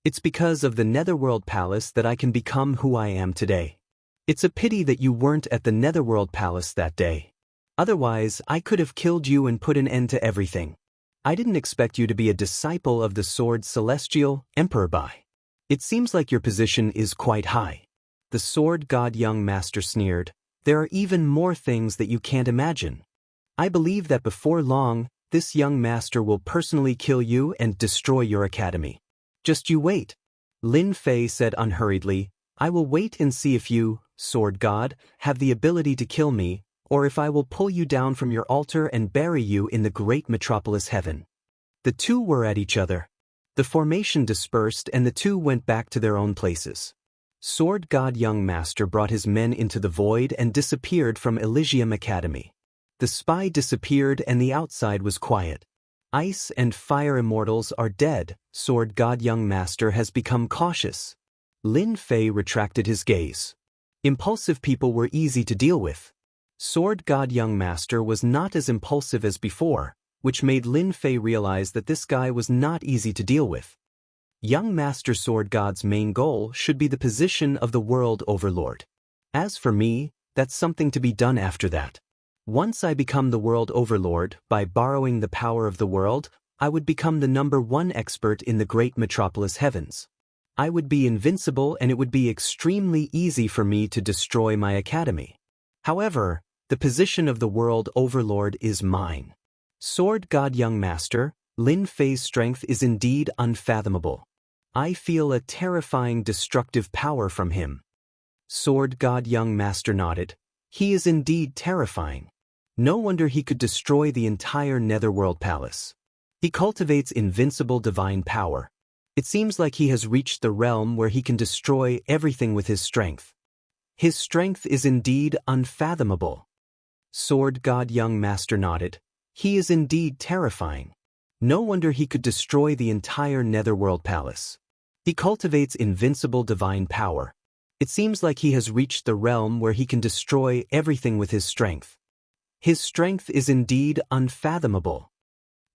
It's because of the Netherworld Palace that I can become who I am today. It's a pity that you weren't at the Netherworld Palace that day. Otherwise, I could have killed you and put an end to everything. I didn't expect you to be a disciple of the Sword Celestial Emperor Bai. It seems like your position is quite high. The Sword God Young Master sneered. There are even more things that you can't imagine. I believe that before long, this young master will personally kill you and destroy your academy. Just you wait. Lin Fei said unhurriedly, I will wait and see if you, Sword God, have the ability to kill me, or if I will pull you down from your altar and bury you in the great metropolis heaven. The two were at each other. The formation dispersed and the two went back to their own places. Sword God Young Master brought his men into the void and disappeared from Elysium Academy. The spy disappeared and the outside was quiet. Ice and fire immortals are dead. Sword God Young Master has become cautious. Lin Fei retracted his gaze. Impulsive people were easy to deal with. Sword God Young Master was not as impulsive as before, which made Lin Fei realize that this guy was not easy to deal with. Young Master Sword God's main goal should be the position of the World Overlord. As for me, that's something to be done after that. Once I become the World Overlord, by borrowing the power of the world, I would become the #1 expert in the great metropolis heavens. I would be invincible and it would be extremely easy for me to destroy my academy. However, the position of the World Overlord is mine. Sword God Young Master, Lin Fei's strength is indeed unfathomable. I feel a terrifying destructive power from him. Sword God Young Master nodded. He is indeed terrifying. No wonder he could destroy the entire Netherworld Palace. He cultivates invincible divine power. It seems like he has reached the realm where he can destroy everything with his strength. His strength is indeed unfathomable. Sword God Young Master nodded. He is indeed terrifying. No wonder he could destroy the entire Netherworld Palace. He cultivates invincible divine power. It seems like he has reached the realm where he can destroy everything with his strength. His strength is indeed unfathomable.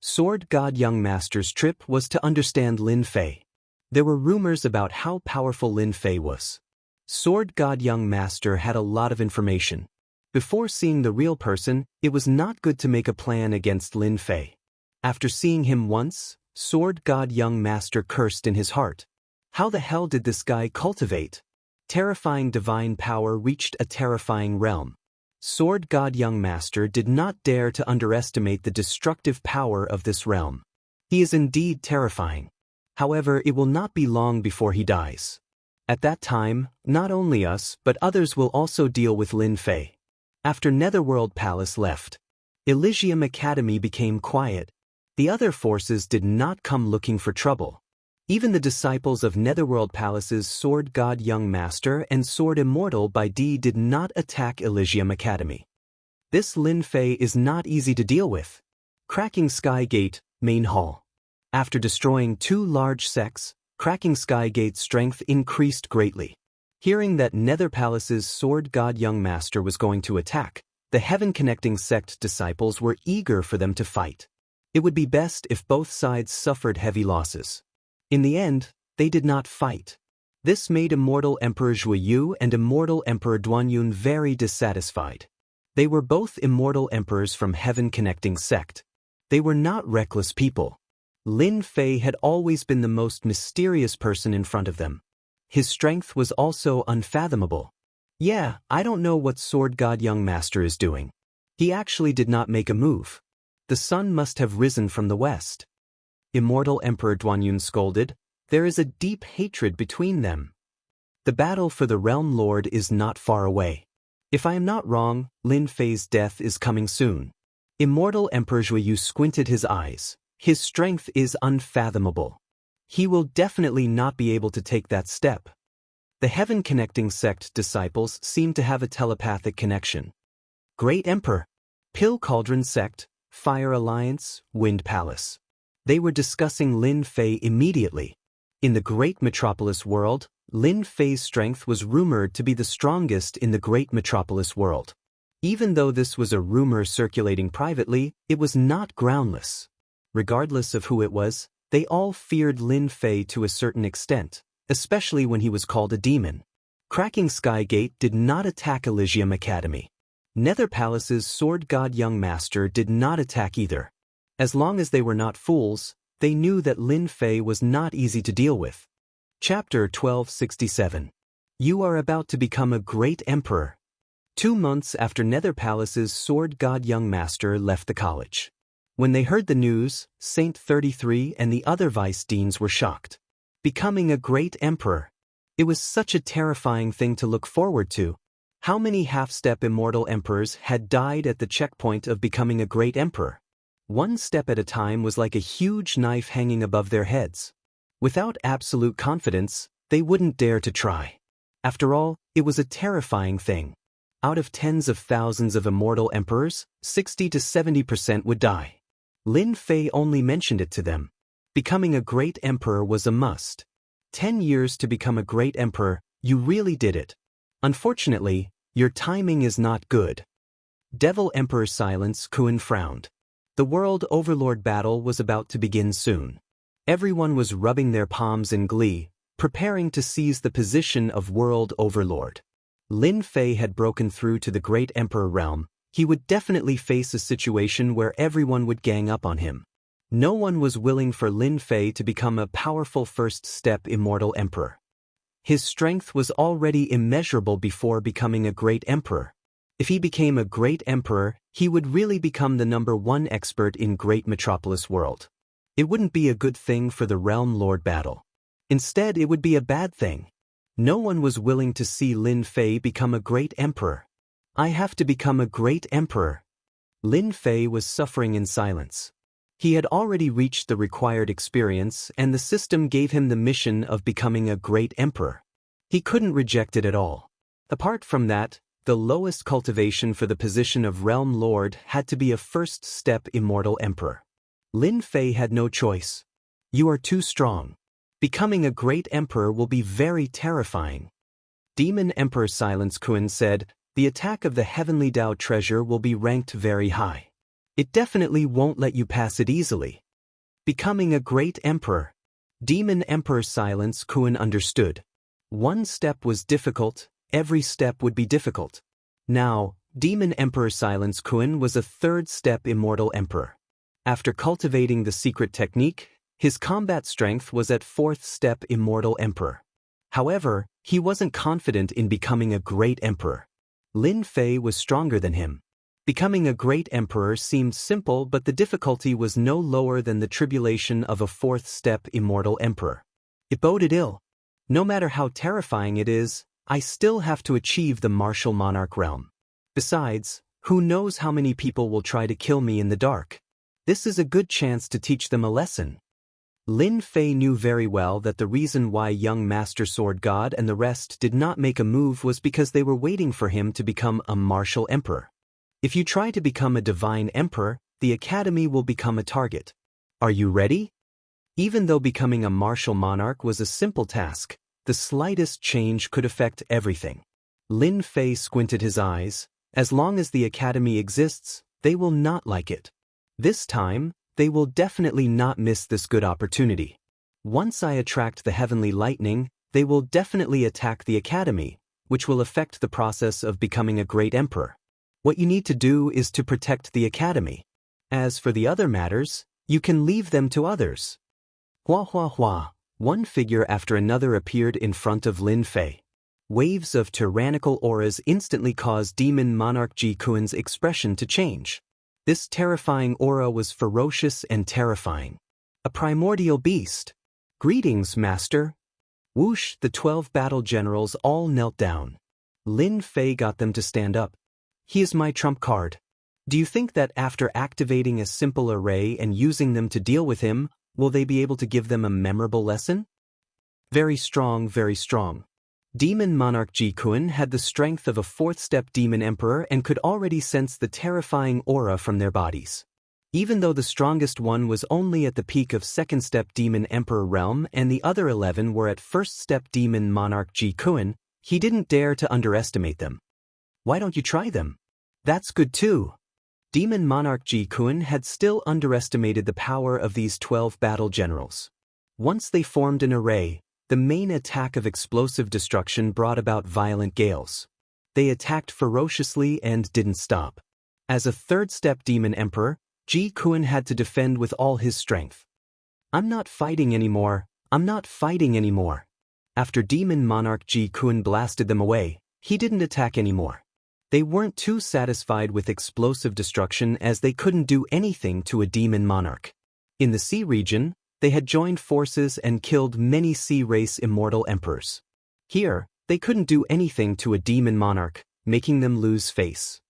Sword God Young Master's trip was to understand Lin Fei. There were rumors about how powerful Lin Fei was. Sword God Young Master had a lot of information. Before seeing the real person, it was not good to make a plan against Lin Fei. After seeing him once, Sword God Young Master cursed in his heart. How the hell did this guy cultivate? Terrifying divine power reached a terrifying realm. Sword God Young Master did not dare to underestimate the destructive power of this realm. He is indeed terrifying. However, it will not be long before he dies. At that time, not only us but others will also deal with Lin Fei. After Netherworld Palace left, Elysium Academy became quiet. The other forces did not come looking for trouble. Even the disciples of Netherworld Palace's Sword God Young Master and Sword Immortal by D did not attack Elysium Academy. This Lin Fei is not easy to deal with. Cracking Sky Gate, Main Hall. After destroying 2 large sects, Cracking Sky Gate's strength increased greatly. Hearing that Nether Palace's Sword God Young Master was going to attack, the Heaven Connecting Sect disciples were eager for them to fight. It would be best if both sides suffered heavy losses. In the end, they did not fight. This made Immortal Emperor Zhuyu and Immortal Emperor Duanyun very dissatisfied. They were both immortal emperors from Heaven Connecting Sect. They were not reckless people. Lin Fei had always been the most mysterious person in front of them. His strength was also unfathomable. Yeah, I don't know what Sword God Young Master is doing. He actually did not make a move. The sun must have risen from the west. Immortal Emperor Duanyun scolded. There is a deep hatred between them. The battle for the Realm Lord is not far away. If I am not wrong, Lin Fei's death is coming soon. Immortal Emperor Zhuyu squinted his eyes. His strength is unfathomable. He will definitely not be able to take that step. The Heaven Connecting Sect disciples seem to have a telepathic connection. Great Emperor, Pill Cauldron Sect, Fire Alliance, Wind Palace. They were discussing Lin Fei immediately. In the great metropolis world, Lin Fei's strength was rumored to be the strongest in the great metropolis world. Even though this was a rumor circulating privately, it was not groundless. Regardless of who it was, they all feared Lin Fei to a certain extent, especially when he was called a demon. Cracking Sky Gate did not attack Elysium Academy. Nether Palace's Sword God Young Master did not attack either. As long as they were not fools, they knew that Lin Fei was not easy to deal with. Chapter 1267. You are about to become a great emperor. 2 months after Nether Palace's Sword God Young Master left the college. When they heard the news, Saint 33 and the other vice deans were shocked. Becoming a great emperor. It was such a terrifying thing to look forward to. How many half-step immortal emperors had died at the checkpoint of becoming a great emperor? 1 step at a time was like a huge knife hanging above their heads. Without absolute confidence, they wouldn't dare to try. After all, it was a terrifying thing. Out of tens of thousands of immortal emperors, 60 to 70% would die. Lin Fei only mentioned it to them. Becoming a great emperor was a must. 10 years to become a great emperor, you really did it. Unfortunately, your timing is not good. Devil Emperor Silence Kuan frowned. The World Overlord battle was about to begin soon. Everyone was rubbing their palms in glee, preparing to seize the position of World Overlord. Lin Fei had broken through to the Great Emperor realm. He would definitely face a situation where everyone would gang up on him. No one was willing for Lin Fei to become a powerful first-step immortal emperor. His strength was already immeasurable before becoming a great emperor. If he became a great emperor, he would really become the #1 expert in Great Metropolis world. It wouldn't be a good thing for the Realm Lord battle. Instead, it would be a bad thing. No one was willing to see Lin Fei become a great emperor. I have to become a great emperor. Lin Fei was suffering in silence. He had already reached the required experience, and the system gave him the mission of becoming a great emperor. He couldn't reject it at all. Apart from that, the lowest cultivation for the position of Realm Lord had to be a first-step immortal emperor. Lin Fei had no choice. You are too strong. Becoming a great emperor will be very terrifying. Demon Emperor Silence Kun said, "The attack of the heavenly Tao treasure will be ranked very high. It definitely won't let you pass it easily." Becoming a great emperor. Demon Emperor Silence Kun understood. One step was difficult, every step would be difficult. Now, Demon Emperor Silence Kun was a third-step immortal emperor. After cultivating the secret technique, his combat strength was at fourth-step immortal emperor. However, he wasn't confident in becoming a great emperor. Lin Fei was stronger than him. Becoming a great emperor seemed simple, but the difficulty was no lower than the tribulation of a fourth-step immortal emperor. It boded ill. No matter how terrifying it is, I still have to achieve the martial monarch realm. Besides, who knows how many people will try to kill me in the dark? This is a good chance to teach them a lesson. Lin Fei knew very well that the reason why young Master Sword God and the rest did not make a move was because they were waiting for him to become a martial emperor. If you try to become a divine emperor, the academy will become a target. Are you ready? Even though becoming a martial monarch was a simple task, the slightest change could affect everything. Lin Fei squinted his eyes. As long as the academy exists, they will not like it. This time, they will definitely not miss this good opportunity. Once I attract the heavenly lightning, they will definitely attack the academy, which will affect the process of becoming a great emperor. What you need to do is to protect the academy. As for the other matters, you can leave them to others. Hua hua hua, one figure after another appeared in front of Lin Fei. Waves of tyrannical auras instantly caused Demon Monarch Ji Kun's expression to change. This terrifying aura was ferocious and terrifying. A primordial beast. "Greetings, Master." Whoosh, the 12 battle generals all knelt down. Lin Fei got them to stand up. "He is my trump card. Do you think that after activating a simple array and using them to deal with him, will they be able to give them a memorable lesson?" Very strong, very strong. Demon Monarch Ji Kun had the strength of a fourth-step demon emperor and could already sense the terrifying aura from their bodies. Even though the strongest one was only at the peak of second-step demon emperor realm and the other 11 were at first-step demon monarch Ji Kun, he didn't dare to underestimate them. "Why don't you try them?" "That's good too." Demon Monarch Ji Kun had still underestimated the power of these 12 battle generals. Once they formed an array, the main attack of explosive destruction brought about violent gales. They attacked ferociously and didn't stop. As a third-step demon emperor, Ji Kun had to defend with all his strength. "I'm not fighting anymore, I'm not fighting anymore." After Demon Monarch Ji Kun blasted them away, he didn't attack anymore. They weren't too satisfied with explosive destruction as they couldn't do anything to a demon monarch. In the sea region, they had joined forces and killed many sea race immortal emperors. Here, they couldn't do anything to a demon monarch, making them lose face.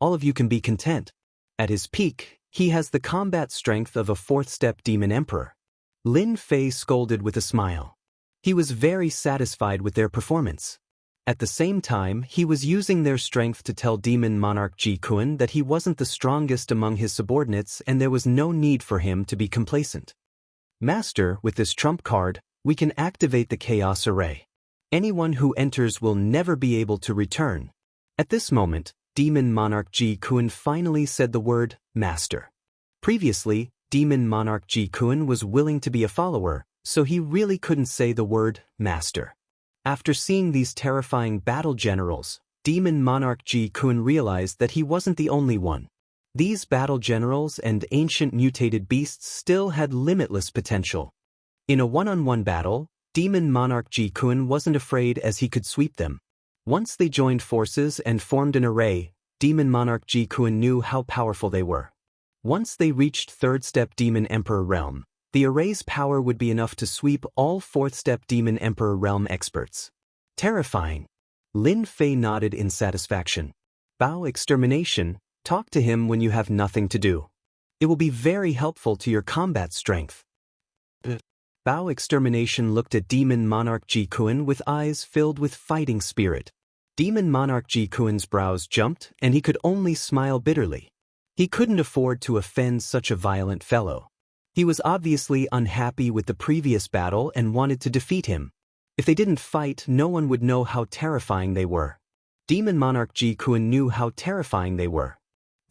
All of you can be content. At his peak, he has the combat strength of a fourth-step demon emperor. Lin Fei scolded with a smile. He was very satisfied with their performance. At the same time, he was using their strength to tell Demon Monarch Ji Kun that he wasn't the strongest among his subordinates and there was no need for him to be complacent. "Master, with this trump card, we can activate the Chaos Array. Anyone who enters will never be able to return." At this moment, Demon Monarch Ji Kun finally said the word, "Master." Previously, Demon Monarch Ji Kun was willing to be a follower, so he really couldn't say the word, "Master." After seeing these terrifying battle generals, Demon Monarch Ji Kun realized that he wasn't the only one. These battle generals and ancient mutated beasts still had limitless potential. In a one-on-one battle, Demon Monarch Ji Kun wasn't afraid as he could sweep them. Once they joined forces and formed an array, Demon Monarch Ji Kun knew how powerful they were. Once they reached third-step Demon Emperor realm, the array's power would be enough to sweep all fourth-step Demon Emperor realm experts. Terrifying. Lin Fei nodded in satisfaction. "Bao Extermination, talk to him when you have nothing to do. It will be very helpful to your combat strength." Bao Extermination looked at Demon Monarch Ji Kun with eyes filled with fighting spirit. Demon Monarch Ji Kun's brows jumped and he could only smile bitterly. He couldn't afford to offend such a violent fellow. He was obviously unhappy with the previous battle and wanted to defeat him. If they didn't fight, no one would know how terrifying they were. Demon Monarch Ji Kuan knew how terrifying they were.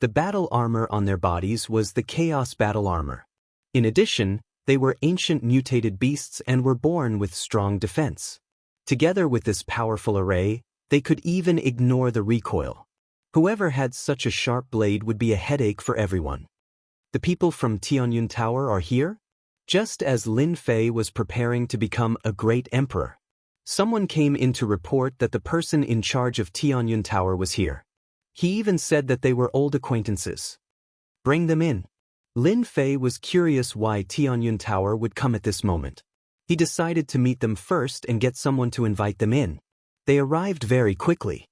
The battle armor on their bodies was the Chaos Battle Armor. In addition, they were ancient mutated beasts and were born with strong defense. Together with this powerful array, they could even ignore the recoil. Whoever had such a sharp blade would be a headache for everyone. The people from Tianyun Tower are here? Just as Lin Fei was preparing to become a great emperor, someone came in to report that the person in charge of Tianyun Tower was here. He even said that they were old acquaintances. Bring them in. Lin Fei was curious why Tianyun Tower would come at this moment. He decided to meet them first and get someone to invite them in. They arrived very quickly.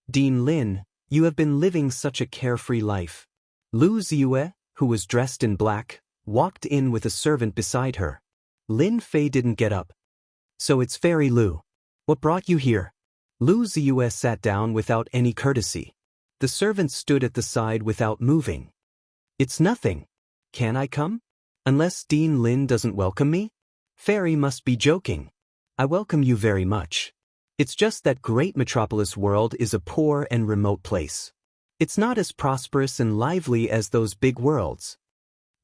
Dean Lin, you have been living such a carefree life. Lu Ziyue, who was dressed in black, walked in with a servant beside her. Lin Fei didn't get up. So it's Fairy Lu. What brought you here? Lu Ziyue sat down without any courtesy. The servant stood at the side without moving. It's nothing. Can I come? Unless Dean Lin doesn't welcome me? Fairy must be joking. I welcome you very much. It's just that Great Metropolis World is a poor and remote place. It's not as prosperous and lively as those big worlds.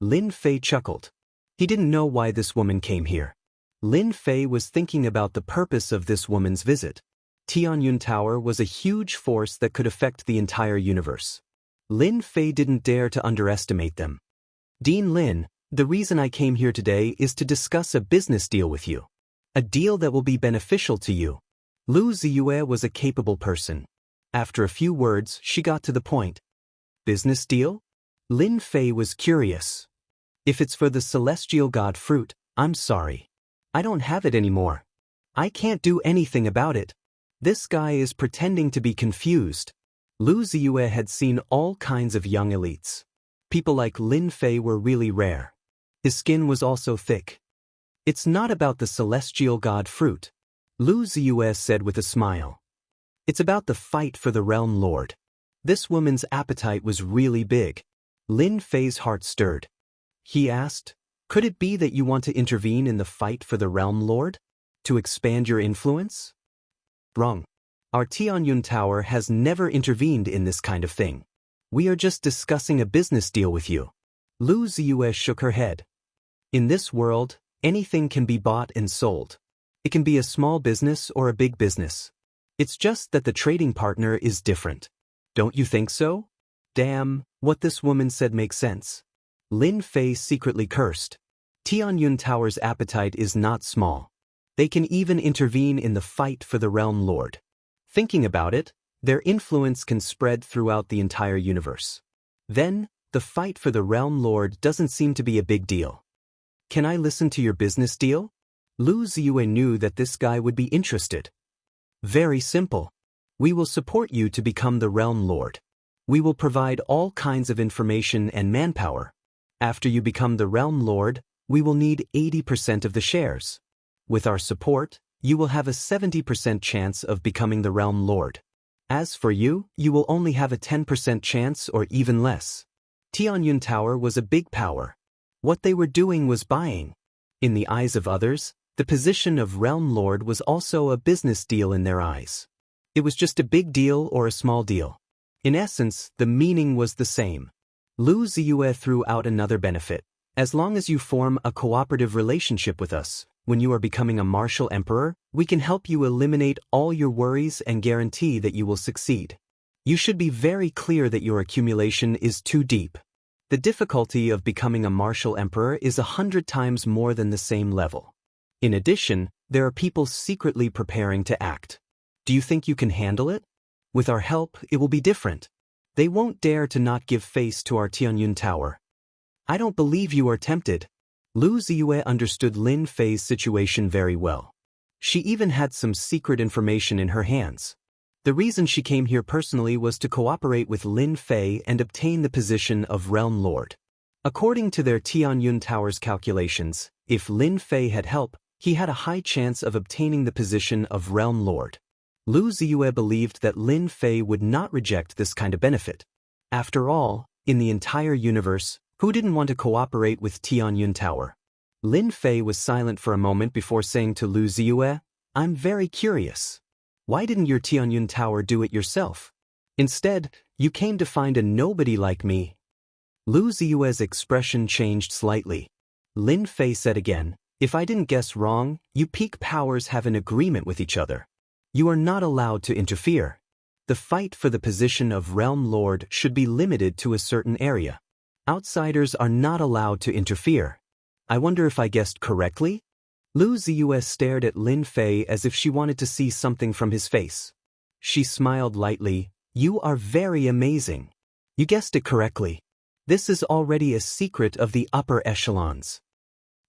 Lin Fei chuckled. He didn't know why this woman came here. Lin Fei was thinking about the purpose of this woman's visit. Tianyun Tower was a huge force that could affect the entire universe. Lin Fei didn't dare to underestimate them. Dean Lin, the reason I came here today is to discuss a business deal with you. A deal that will be beneficial to you. Lu Ziyue was a capable person. After a few words, she got to the point. Business deal? Lin Fei was curious. If it's for the celestial god fruit, I'm sorry. I don't have it anymore. I can't do anything about it. This guy is pretending to be confused. Lu Ziyue had seen all kinds of young elites. People like Lin Fei were really rare. His skin was also thick. It's not about the celestial god fruit, Lu Ziyue said with a smile. It's about the fight for the Realm Lord. This woman's appetite was really big. Lin Fei's heart stirred. He asked, could it be that you want to intervene in the fight for the Realm Lord? To expand your influence? Wrong. Our Tianyun Tower has never intervened in this kind of thing. We are just discussing a business deal with you. Lu Ziyue shook her head. In this world, anything can be bought and sold. It can be a small business or a big business. It's just that the trading partner is different. Don't you think so? Damn, what this woman said makes sense. Lin Fei secretly cursed. Tianyun Tower's appetite is not small. They can even intervene in the fight for the Realm Lord. Thinking about it, their influence can spread throughout the entire universe. Then, the fight for the Realm Lord doesn't seem to be a big deal. Can I listen to your business deal? Lu Ziyue knew that this guy would be interested. Very simple. We will support you to become the Realm Lord. We will provide all kinds of information and manpower. After you become the Realm Lord, we will need 80% of the shares. With our support, you will have a 70% chance of becoming the Realm Lord. As for you, you will only have a 10% chance or even less. Tianyun Tower was a big power. What they were doing was buying. In the eyes of others, the position of Realm Lord was also a business deal in their eyes. It was just a big deal or a small deal. In essence, the meaning was the same. Lu Ziyue threw out another benefit. As long as you form a cooperative relationship with us, when you are becoming a martial emperor, we can help you eliminate all your worries and guarantee that you will succeed. You should be very clear that your accumulation is too deep. The difficulty of becoming a martial emperor is 100 times more than the same level. In addition, there are people secretly preparing to act. Do you think you can handle it? With our help, it will be different. They won't dare to not give face to our Tianyun Tower. I don't believe you are tempted. Lu Ziyue understood Lin Fei's situation very well. She even had some secret information in her hands. The reason she came here personally was to cooperate with Lin Fei and obtain the position of Realm Lord. According to their Tianyun Tower's calculations, if Lin Fei had help, he had a high chance of obtaining the position of Realm Lord. Lu Ziyue believed that Lin Fei would not reject this kind of benefit. After all, in the entire universe, who didn't want to cooperate with Tianyun Tower? Lin Fei was silent for a moment before saying to Lu Ziyue, I'm very curious. Why didn't your Tianyun Tower do it yourself? Instead, you came to find a nobody like me. Lu Ziyue's expression changed slightly. Lin Fei said again, if I didn't guess wrong, you peak powers have an agreement with each other. You are not allowed to interfere. The fight for the position of Realm Lord should be limited to a certain area. Outsiders are not allowed to interfere. I wonder if I guessed correctly? Lu Ziyue stared at Lin Fei as if she wanted to see something from his face. She smiled lightly. You are very amazing. You guessed it correctly. This is already a secret of the upper echelons.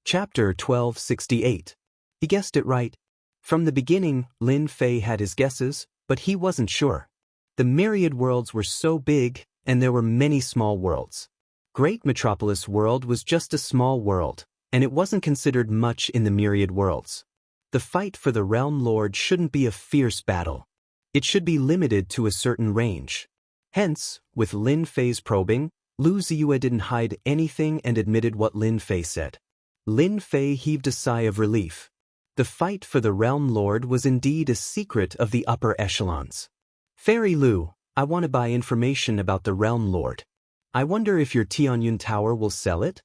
Chapter 1268. He guessed it right. From the beginning, Lin Fei had his guesses, but he wasn't sure. The myriad worlds were so big, and there were many small worlds. Great Metropolis World was just a small world, and it wasn't considered much in the myriad worlds. The fight for the Realm Lord shouldn't be a fierce battle. It should be limited to a certain range. Hence, with Lin Fei's probing, Lu Ziyue didn't hide anything and admitted what Lin Fei said. Lin Fei heaved a sigh of relief. The fight for the Realm Lord was indeed a secret of the upper echelons. Fairy Lu, I want to buy information about the Realm Lord. I wonder if your Tianyun Tower will sell it?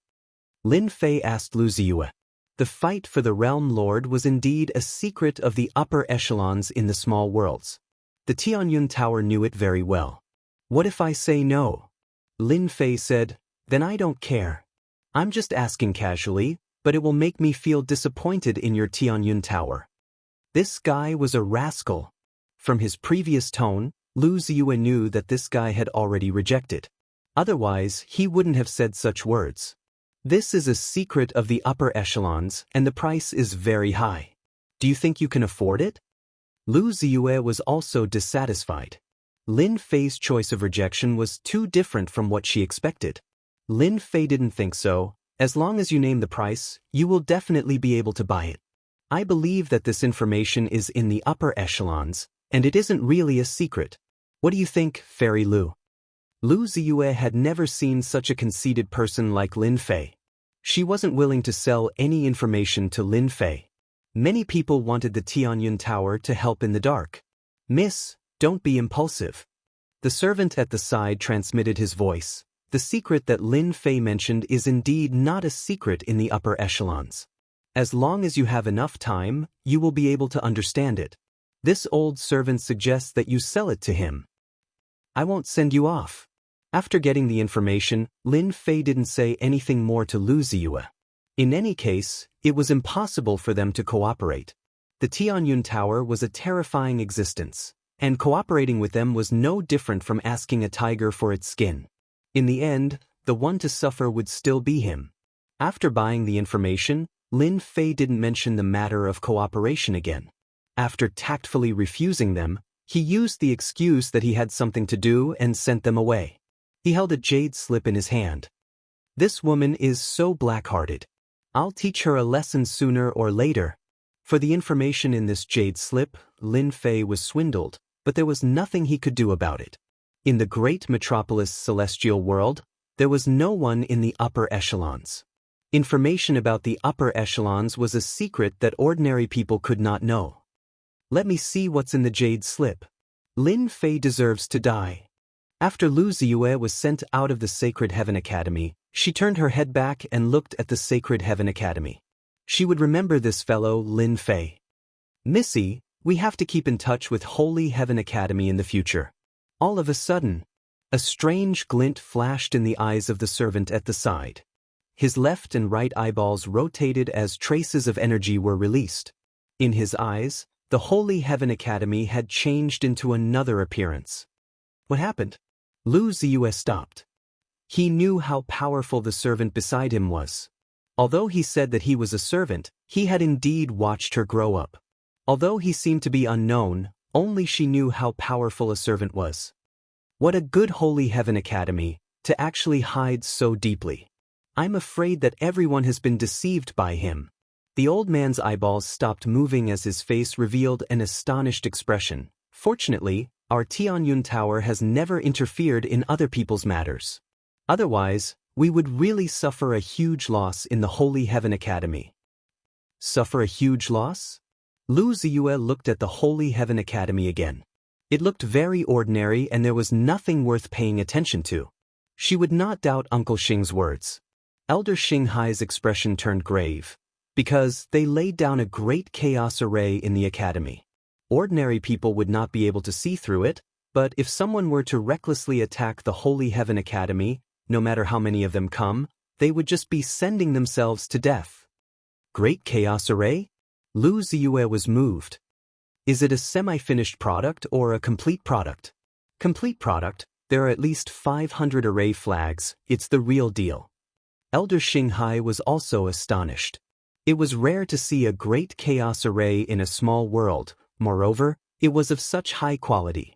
Lin Fei asked Lu Ziyue. The fight for the Realm Lord was indeed a secret of the upper echelons in the small worlds. The Tianyun Tower knew it very well. What if I say no? Lin Fei said, then I don't care. I'm just asking casually, but it will make me feel disappointed in your Tianyun Tower. This guy was a rascal. From his previous tone, Lu Ziyue knew that this guy had already rejected. Otherwise, he wouldn't have said such words. This is a secret of the upper echelons, and the price is very high. Do you think you can afford it? Lu Ziyue was also dissatisfied. Lin Fei's choice of rejection was too different from what she expected. Lin Fei didn't think so. As long as you name the price, you will definitely be able to buy it. I believe that this information is in the upper echelons, and it isn't really a secret. What do you think, Fairy Lu? Lu Ziyue had never seen such a conceited person like Lin Fei. She wasn't willing to sell any information to Lin Fei. Many people wanted the Tianyun Tower to help in the dark. Miss, don't be impulsive. The servant at the side transmitted his voice. The secret that Lin Fei mentioned is indeed not a secret in the upper echelons. As long as you have enough time, you will be able to understand it. This old servant suggests that you sell it to him. I won't send you off. After getting the information, Lin Fei didn't say anything more to Lu Ziyue. In any case, it was impossible for them to cooperate. The Tianyun Tower was a terrifying existence, and cooperating with them was no different from asking a tiger for its skin. In the end, the one to suffer would still be him. After buying the information, Lin Fei didn't mention the matter of cooperation again. After tactfully refusing them, he used the excuse that he had something to do and sent them away. He held a jade slip in his hand. This woman is so black-hearted. I'll teach her a lesson sooner or later. For the information in this jade slip, Lin Fei was swindled, but there was nothing he could do about it. In the great metropolis celestial world, there was no one in the upper echelons. Information about the upper echelons was a secret that ordinary people could not know. Let me see what's in the jade slip. Lin Fei deserves to die. After Lu Ziyue was sent out of the Sacred Heaven Academy, she turned her head back and looked at the Sacred Heaven Academy. She would remember this fellow, Lin Fei. Missy, we have to keep in touch with Holy Heaven Academy in the future. All of a sudden, a strange glint flashed in the eyes of the servant at the side. His left and right eyeballs rotated as traces of energy were released. In his eyes, the Holy Heaven Academy had changed into another appearance. What happened? Lu Ziyue stopped. He knew how powerful the servant beside him was. Although he said that he was a servant, he had indeed watched her grow up. Although he seemed to be unknown, only she knew how powerful a servant was. What a good Holy Heaven Academy, to actually hide so deeply. I'm afraid that everyone has been deceived by him. The old man's eyeballs stopped moving as his face revealed an astonished expression. Fortunately, our Tianyun Tower has never interfered in other people's matters. Otherwise, we would really suffer a huge loss in the Holy Heaven Academy. Suffer a huge loss? Lu Ziyue looked at the Holy Heaven Academy again. It looked very ordinary and there was nothing worth paying attention to. She would not doubt Uncle Xing's words. Elder Xinghai's expression turned grave, because they laid down a great chaos array in the academy. Ordinary people would not be able to see through it, but if someone were to recklessly attack the Holy Heaven Academy, no matter how many of them come, they would just be sending themselves to death. Great chaos array? Lu Ziyue was moved. Is it a semi-finished product or a complete product? Complete product, there are at least 500 array flags, it's the real deal. Elder Xinghai was also astonished. It was rare to see a great chaos array in a small world, moreover, it was of such high quality.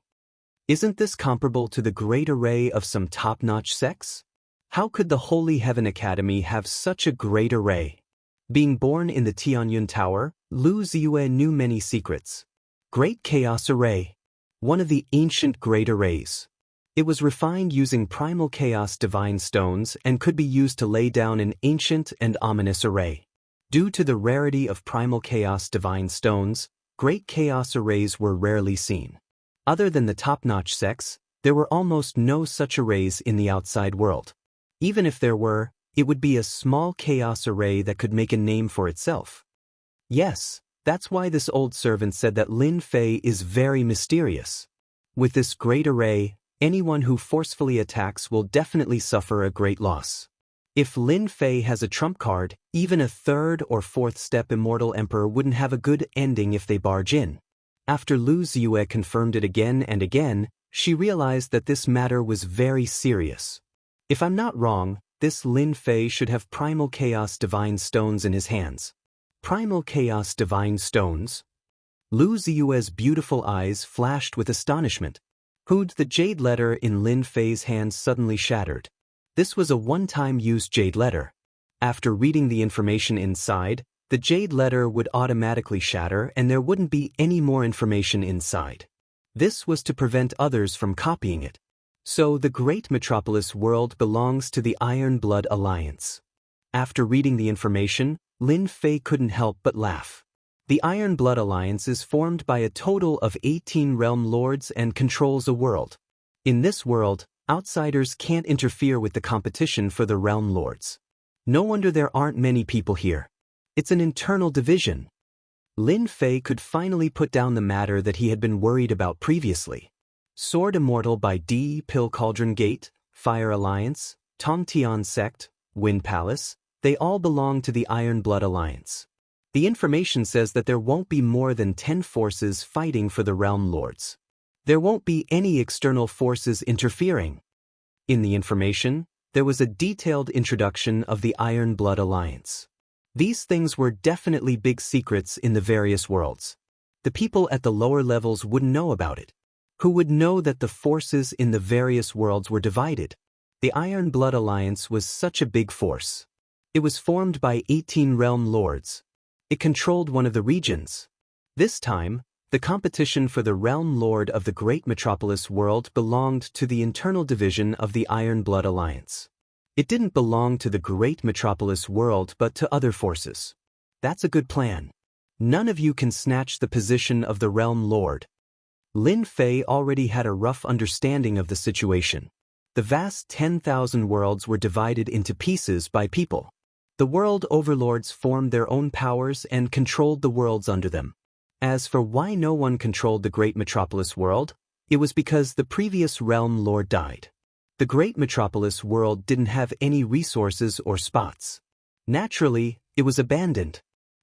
Isn't this comparable to the great array of some top-notch sects? How could the Holy Heaven Academy have such a great array? Being born in the Tianyun Tower, Lu Ziyue knew many secrets. Great Chaos Array. One of the ancient great arrays. It was refined using primal chaos divine stones and could be used to lay down an ancient and ominous array. Due to the rarity of primal chaos divine stones, great chaos arrays were rarely seen. Other than the top-notch sects, there were almost no such arrays in the outside world. Even if there were, it would be a small chaos array that could make a name for itself. Yes, that's why this old servant said that Lin Fei is very mysterious. With this great array, anyone who forcefully attacks will definitely suffer a great loss. If Lin Fei has a trump card, even a third or fourth step immortal emperor wouldn't have a good ending if they barge in. After Lu Ziyue confirmed it again and again, she realized that this matter was very serious. If I'm not wrong, this Lin Fei should have primal chaos divine stones in his hands. Primal chaos divine stones? Lu Ziyue's beautiful eyes flashed with astonishment. The jade letter in Lin Fei's hands suddenly shattered. This was a one-time use jade letter. After reading the information inside, the jade letter would automatically shatter and there wouldn't be any more information inside. This was to prevent others from copying it. So the great metropolis world belongs to the Iron Blood Alliance. After reading the information, Lin Fei couldn't help but laugh. The Iron Blood Alliance is formed by a total of 18 realm lords and controls a world. In this world, outsiders can't interfere with the competition for the realm lords. No wonder there aren't many people here. It's an internal division. Lin Fei could finally put down the matter that he had been worried about previously. Sword Immortal by D. Pill Cauldron Gate, Fire Alliance, Tongtian Sect, Wind Palace, they all belong to the Iron Blood Alliance. The information says that there won't be more than 10 forces fighting for the Realm Lords. There won't be any external forces interfering. In the information, there was a detailed introduction of the Iron Blood Alliance. These things were definitely big secrets in the various worlds. The people at the lower levels wouldn't know about it. Who would know that the forces in the various worlds were divided? The Iron Blood Alliance was such a big force. It was formed by 18 realm lords. It controlled one of the regions. This time, the competition for the realm lord of the great metropolis world belonged to the internal division of the Iron Blood Alliance. It didn't belong to the great metropolis world but to other forces. That's a good plan. None of you can snatch the position of the realm lord. Lin Fei already had a rough understanding of the situation. The vast 10,000 worlds were divided into pieces by people. The world overlords formed their own powers and controlled the worlds under them. As for why no one controlled the great metropolis world, it was because the previous realm lord died. The great metropolis world didn't have any resources or spots. Naturally, it was abandoned.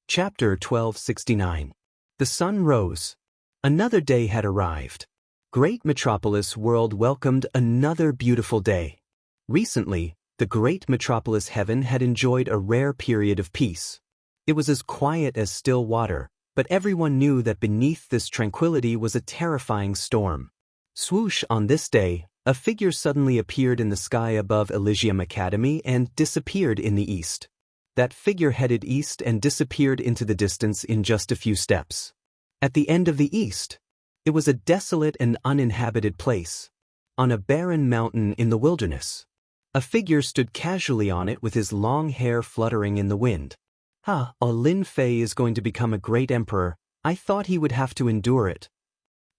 Chapter 1269. The sun rose. Another day had arrived. Great metropolis world welcomed another beautiful day. Recently, the great metropolis heaven had enjoyed a rare period of peace. It was as quiet as still water, but everyone knew that beneath this tranquility was a terrifying storm. Swoosh, on this day, a figure suddenly appeared in the sky above Elysium Academy and disappeared in the east. That figure headed east and disappeared into the distance in just a few steps. At the end of the east, it was a desolate and uninhabited place. On a barren mountain in the wilderness, a figure stood casually on it with his long hair fluttering in the wind. Lin Fei is going to become a great emperor, I thought he would have to endure it.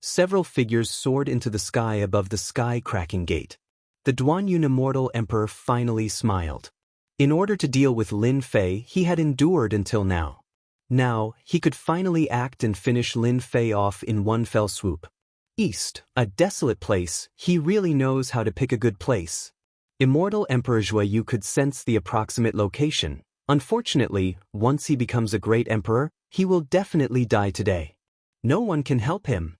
Several figures soared into the sky above the sky-cracking gate. The Duanyun immortal emperor finally smiled. In order to deal with Lin Fei, he had endured until now. Now, he could finally act and finish Lin Fei off in one fell swoop. East, a desolate place, he really knows how to pick a good place. Immortal Emperor Zhuyu could sense the approximate location. Unfortunately, once he becomes a great emperor, he will definitely die today. No one can help him.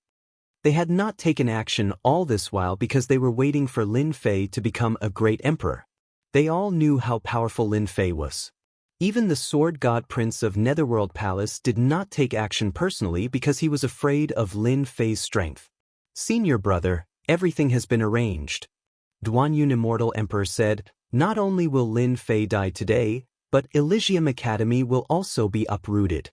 They had not taken action all this while because they were waiting for Lin Fei to become a great emperor. They all knew how powerful Lin Fei was. Even the Sword God Prince of Netherworld Palace did not take action personally because he was afraid of Lin Fei's strength. Senior brother, everything has been arranged. Duanyun Immortal Emperor said, not only will Lin Fei die today, but Elysium Academy will also be uprooted.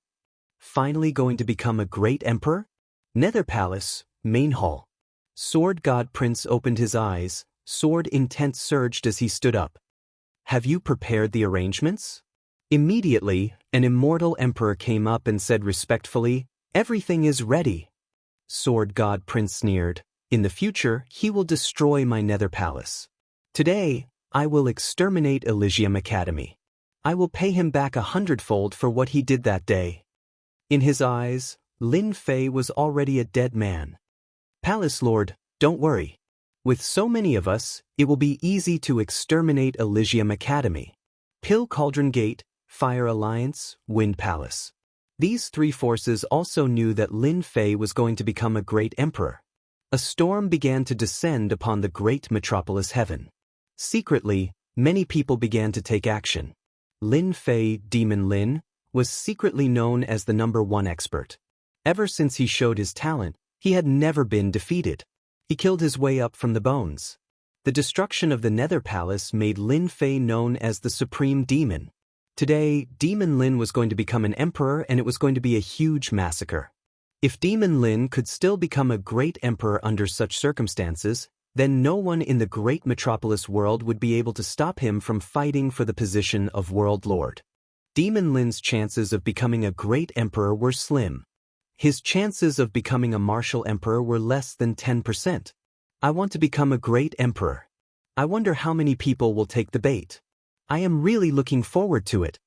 Finally going to become a great emperor? Nether Palace, Main Hall. Sword God Prince opened his eyes, sword intent surged as he stood up. Have you prepared the arrangements? Immediately, an immortal emperor came up and said respectfully, everything is ready. Sword God Prince sneered, in the future he will destroy my Nether Palace. Today, I will exterminate Elysium Academy. I will pay him back 100-fold for what he did that day. In his eyes, Lin Fei was already a dead man. Palace Lord, don't worry. With so many of us, it will be easy to exterminate Elysium Academy. Pill Cauldron Gate, Fire Alliance, Wind Palace. These three forces also knew that Lin Fei was going to become a great emperor. A storm began to descend upon the great metropolis heaven. Secretly, many people began to take action. Lin Fei, Demon Lin, was secretly known as the #1 expert. Ever since he showed his talent, he had never been defeated. He killed his way up from the bones. The destruction of the Nether Palace made Lin Fei known as the Supreme Demon. Today, Demon Lin was going to become an emperor and it was going to be a huge massacre. If Demon Lin could still become a great emperor under such circumstances, then no one in the great metropolis world would be able to stop him from fighting for the position of World Lord. Demon Lin's chances of becoming a great emperor were slim. His chances of becoming a martial emperor were less than 10%. I want to become a great emperor. I wonder how many people will take the bait. I am really looking forward to it.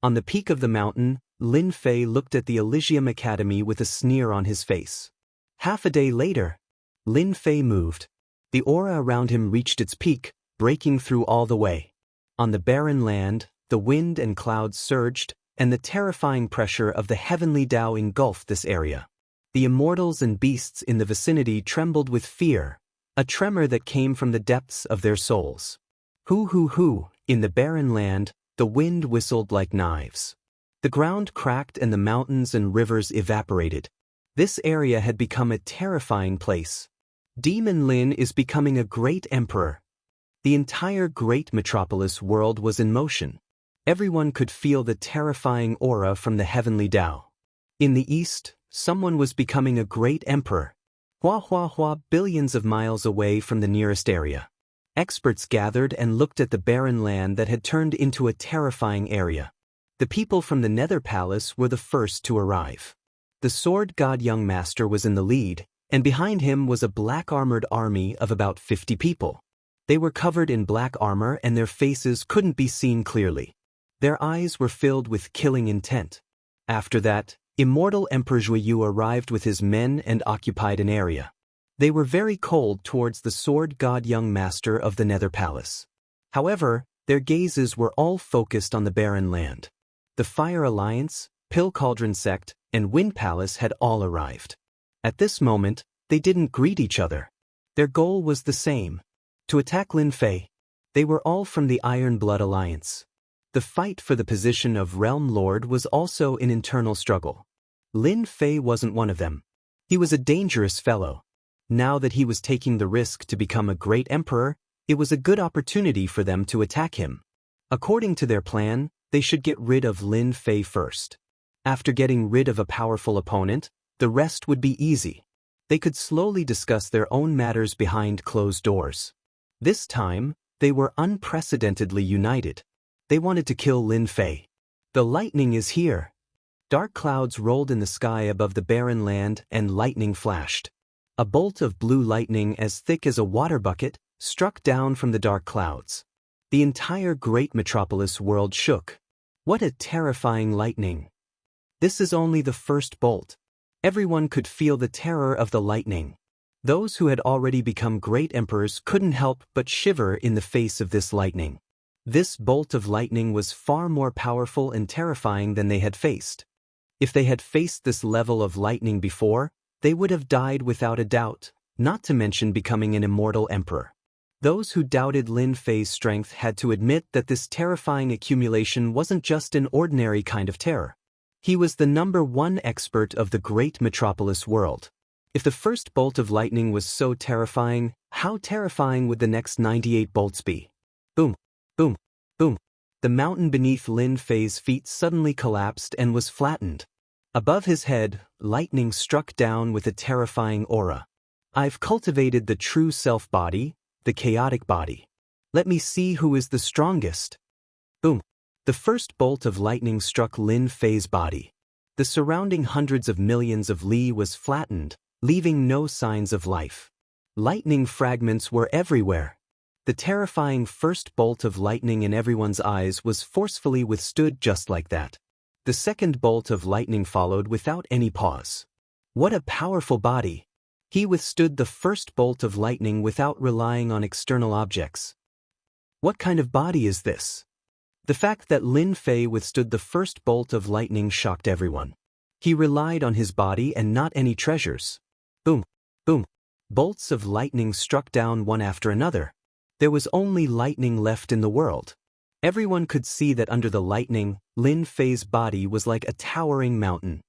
On the peak of the mountain, Lin Fei looked at the Elysium Academy with a sneer on his face. Half a day later, Lin Fei moved. The aura around him reached its peak, breaking through all the way. On the barren land, the wind and clouds surged, and the terrifying pressure of the heavenly Tao engulfed this area. The immortals and beasts in the vicinity trembled with fear, a tremor that came from the depths of their souls. Hoo, in the barren land, the wind whistled like knives. The ground cracked and the mountains and rivers evaporated. This area had become a terrifying place. Demon Lin is becoming a great emperor. The entire great metropolis world was in motion. Everyone could feel the terrifying aura from the heavenly Tao. In the east, someone was becoming a great emperor. Billions of miles away from the nearest area. Experts gathered and looked at the barren land that had turned into a terrifying area. The people from the Nether Palace were the first to arrive. The Sword God Young Master was in the lead, and behind him was a black-armored army of about 50 people. They were covered in black armor and their faces couldn't be seen clearly. Their eyes were filled with killing intent. After that, Immortal Emperor Zhuyu arrived with his men and occupied an area. They were very cold towards the Sword God Young Master of the Nether Palace. However, their gazes were all focused on the barren land. The Fire Alliance, Pill Cauldron Sect, and Wind Palace had all arrived. At this moment, they didn't greet each other. Their goal was the same: to attack Lin Fei. They were all from the Iron Blood Alliance. The fight for the position of Realm Lord was also an internal struggle. Lin Fei wasn't one of them. He was a dangerous fellow. Now that he was taking the risk to become a great emperor, it was a good opportunity for them to attack him. According to their plan, they should get rid of Lin Fei first. After getting rid of a powerful opponent, the rest would be easy. They could slowly discuss their own matters behind closed doors. This time, they were unprecedentedly united. They wanted to kill Lin Fei. The lightning is here. Dark clouds rolled in the sky above the barren land and lightning flashed. A bolt of blue lightning as thick as a water bucket struck down from the dark clouds. The entire great metropolis world shook. What a terrifying lightning! This is only the first bolt. Everyone could feel the terror of the lightning. Those who had already become great emperors couldn't help but shiver in the face of this lightning. This bolt of lightning was far more powerful and terrifying than they had faced. If they had faced this level of lightning before, they would have died without a doubt, not to mention becoming an immortal emperor. Those who doubted Lin Fei's strength had to admit that this terrifying accumulation wasn't just an ordinary kind of terror. He was the #1 expert of the great metropolis world. If the first bolt of lightning was so terrifying, how terrifying would the next 98 bolts be? Boom, boom, boom. The mountain beneath Lin Fei's feet suddenly collapsed and was flattened. Above his head, lightning struck down with a terrifying aura. I've cultivated the true self-body, the chaotic body. Let me see who is the strongest. Boom. The first bolt of lightning struck Lin Fei's body. The surrounding hundreds of millions of li was flattened, leaving no signs of life. Lightning fragments were everywhere. The terrifying first bolt of lightning in everyone's eyes was forcefully withstood just like that. The second bolt of lightning followed without any pause. What a powerful body! He withstood the first bolt of lightning without relying on external objects. What kind of body is this? The fact that Lin Fei withstood the first bolt of lightning shocked everyone. He relied on his body and not any treasures. Boom, boom. Bolts of lightning struck down one after another. There was only lightning left in the world. Everyone could see that under the lightning, Lin Fei's body was like a towering mountain.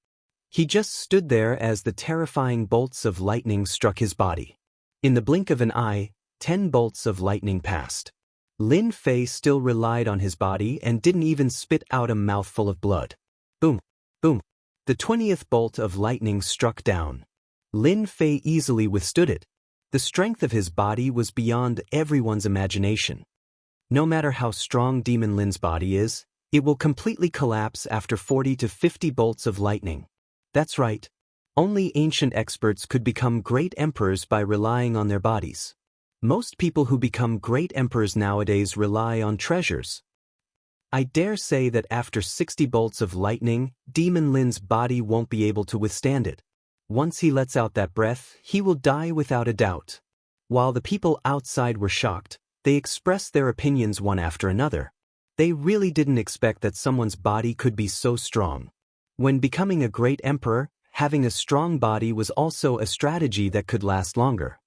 He just stood there as the terrifying bolts of lightning struck his body. In the blink of an eye, 10 bolts of lightning passed. Lin Fei still relied on his body and didn't even spit out a mouthful of blood. Boom, boom. The 20th bolt of lightning struck down. Lin Fei easily withstood it. The strength of his body was beyond everyone's imagination. No matter how strong Demon Lin's body is, it will completely collapse after 40 to 50 bolts of lightning. That's right. Only ancient experts could become great emperors by relying on their bodies. Most people who become great emperors nowadays rely on treasures. I dare say that after 60 bolts of lightning, Demon Lin's body won't be able to withstand it. Once he lets out that breath, he will die without a doubt. While the people outside were shocked, they expressed their opinions one after another. They really didn't expect that someone's body could be so strong. When becoming a great emperor, having a strong body was also a strategy that could last longer.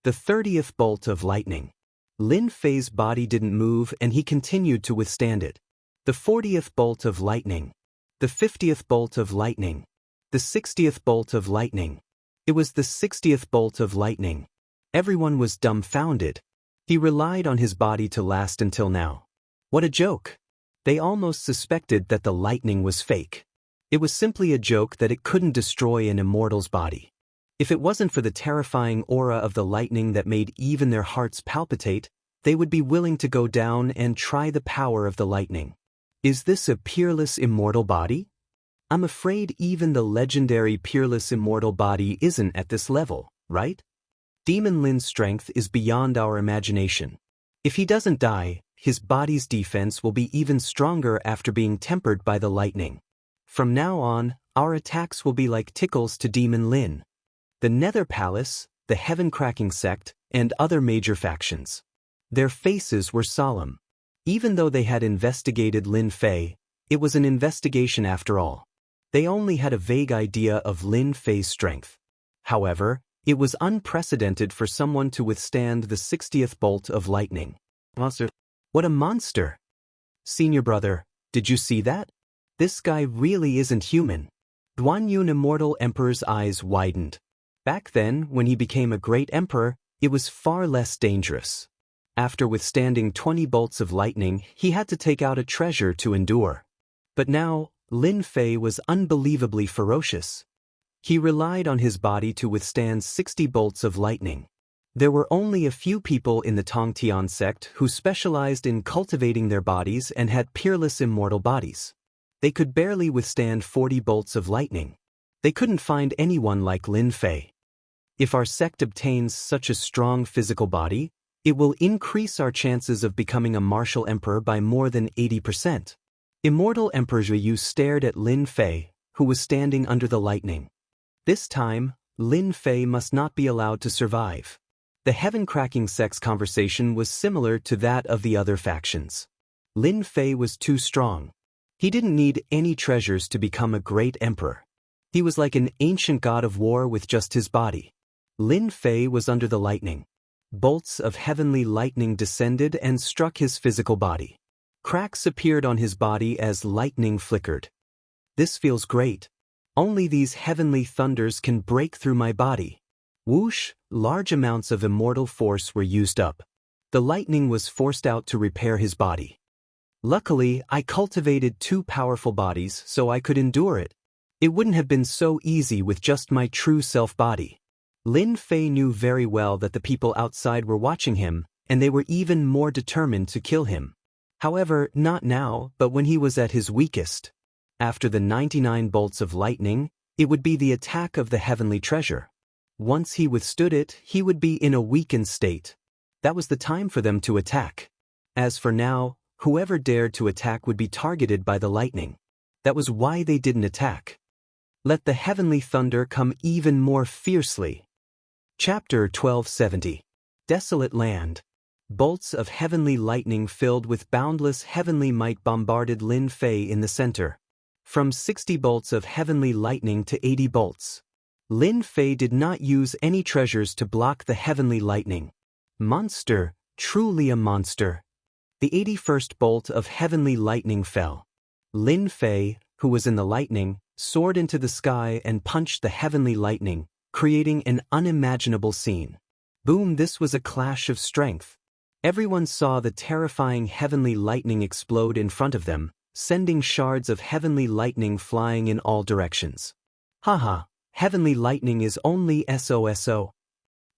The 30th bolt of lightning. Lin Fei's body didn't move and he continued to withstand it. The 40th bolt of lightning. The 50th bolt of lightning. The 60th bolt of lightning. It was the 60th bolt of lightning. Everyone was dumbfounded. He relied on his body to last until now. What a joke! They almost suspected that the lightning was fake. It was simply a joke that it couldn't destroy an immortal's body. If it wasn't for the terrifying aura of the lightning that made even their hearts palpitate, they would be willing to go down and try the power of the lightning. Is this a peerless immortal body? I'm afraid even the legendary peerless immortal body isn't at this level, right? Demon Lin's strength is beyond our imagination. If he doesn't die, his body's defense will be even stronger after being tempered by the lightning. From now on, our attacks will be like tickles to Demon Lin. The Nether Palace, the Heaven-Cracking Sect, and other major factions. Their faces were solemn. Even though they had investigated Lin Fei, it was an investigation after all. They only had a vague idea of Lin Fei's strength. However, it was unprecedented for someone to withstand the 60th bolt of lightning. Monster. What a monster! Senior brother, did you see that? This guy really isn't human. Duanyun Immortal Emperor's eyes widened. Back then, when he became a great emperor, it was far less dangerous. After withstanding 20 bolts of lightning, he had to take out a treasure to endure. But now, Lin Fei was unbelievably ferocious. He relied on his body to withstand 60 bolts of lightning. There were only a few people in the Tongtian sect who specialized in cultivating their bodies and had peerless immortal bodies. They could barely withstand 40 bolts of lightning. They couldn't find anyone like Lin Fei. If our sect obtains such a strong physical body, it will increase our chances of becoming a martial emperor by more than 80%. Immortal Emperor Zhuyu stared at Lin Fei, who was standing under the lightning. This time, Lin Fei must not be allowed to survive. The heaven-cracking sect's conversation was similar to that of the other factions. Lin Fei was too strong. He didn't need any treasures to become a great emperor. He was like an ancient god of war with just his body. Lin Fei was under the lightning. Bolts of heavenly lightning descended and struck his physical body. Cracks appeared on his body as lightning flickered. This feels great. Only these heavenly thunders can break through my body. Whoosh, large amounts of immortal force were used up. The lightning was forced out to repair his body. Luckily, I cultivated 2 powerful bodies so I could endure it. It wouldn't have been so easy with just my true self body. Lin Fei knew very well that the people outside were watching him, and they were even more determined to kill him. However, not now, but when he was at his weakest. After the 99 bolts of lightning, it would be the attack of the heavenly treasure. Once he withstood it, he would be in a weakened state. That was the time for them to attack. As for now, whoever dared to attack would be targeted by the lightning. That was why they didn't attack. Let the heavenly thunder come even more fiercely. Chapter 1270. Desolate Land. Bolts of heavenly lightning filled with boundless heavenly might bombarded Lin Fei in the center. From 60 bolts of heavenly lightning to 80 bolts. Lin Fei did not use any treasures to block the heavenly lightning. Monster, truly a monster. The 81st bolt of heavenly lightning fell. Lin Fei, who was in the lightning, soared into the sky and punched the heavenly lightning, creating an unimaginable scene. Boom! This was a clash of strength. Everyone saw the terrifying heavenly lightning explode in front of them, sending shards of heavenly lightning flying in all directions. Haha, heavenly lightning is only SOSO.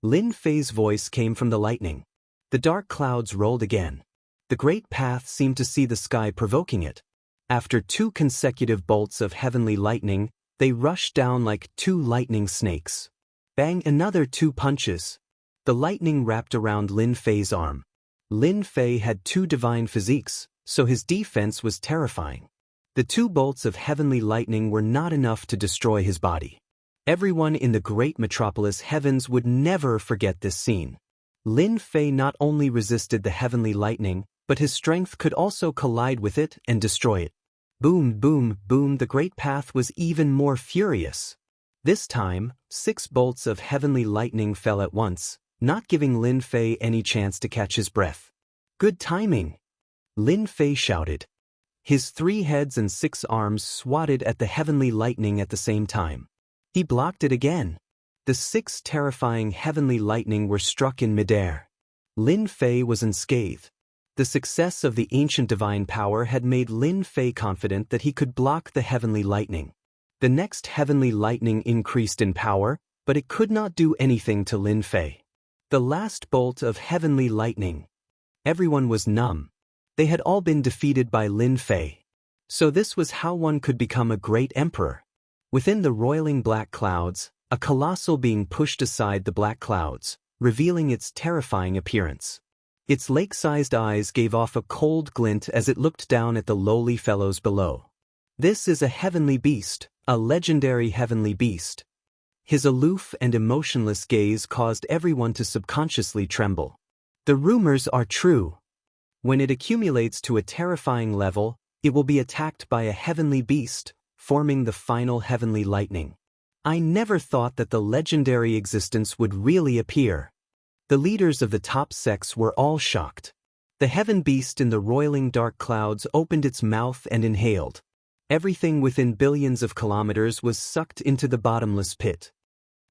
Lin Fei's voice came from the lightning. The dark clouds rolled again. The great path seemed to see the sky provoking it. After 2 consecutive bolts of heavenly lightning, they rushed down like 2 lightning snakes. Bang! Another 2 punches. The lightning wrapped around Lin Fei's arm. Lin Fei had 2 divine physiques, so his defense was terrifying. The 2 bolts of heavenly lightning were not enough to destroy his body. Everyone in the great metropolis heavens would never forget this scene. Lin Fei not only resisted the heavenly lightning, but his strength could also collide with it and destroy it. Boom, boom, boom! The great path was even more furious. This time, 6 bolts of heavenly lightning fell at once, not giving Lin Fei any chance to catch his breath. Good timing! Lin Fei shouted. His 3 heads and 6 arms swatted at the heavenly lightning at the same time. He blocked it again. The 6 terrifying heavenly lightning were struck in midair. Lin Fei was unscathed. The success of the ancient divine power had made Lin Fei confident that he could block the heavenly lightning. The next heavenly lightning increased in power, but it could not do anything to Lin Fei. The last bolt of heavenly lightning. Everyone was numb. They had all been defeated by Lin Fei. So this was how one could become a great emperor. Within the roiling black clouds, a colossal being pushed aside the black clouds, revealing its terrifying appearance. Its lake-sized eyes gave off a cold glint as it looked down at the lowly fellows below. This is a heavenly beast, a legendary heavenly beast. His aloof and emotionless gaze caused everyone to subconsciously tremble. The rumors are true. When it accumulates to a terrifying level, it will be attacked by a heavenly beast, forming the final heavenly lightning. I never thought that the legendary existence would really appear. The leaders of the top sects were all shocked. The heaven beast in the roiling dark clouds opened its mouth and inhaled. Everything within billions of kilometers was sucked into the bottomless pit.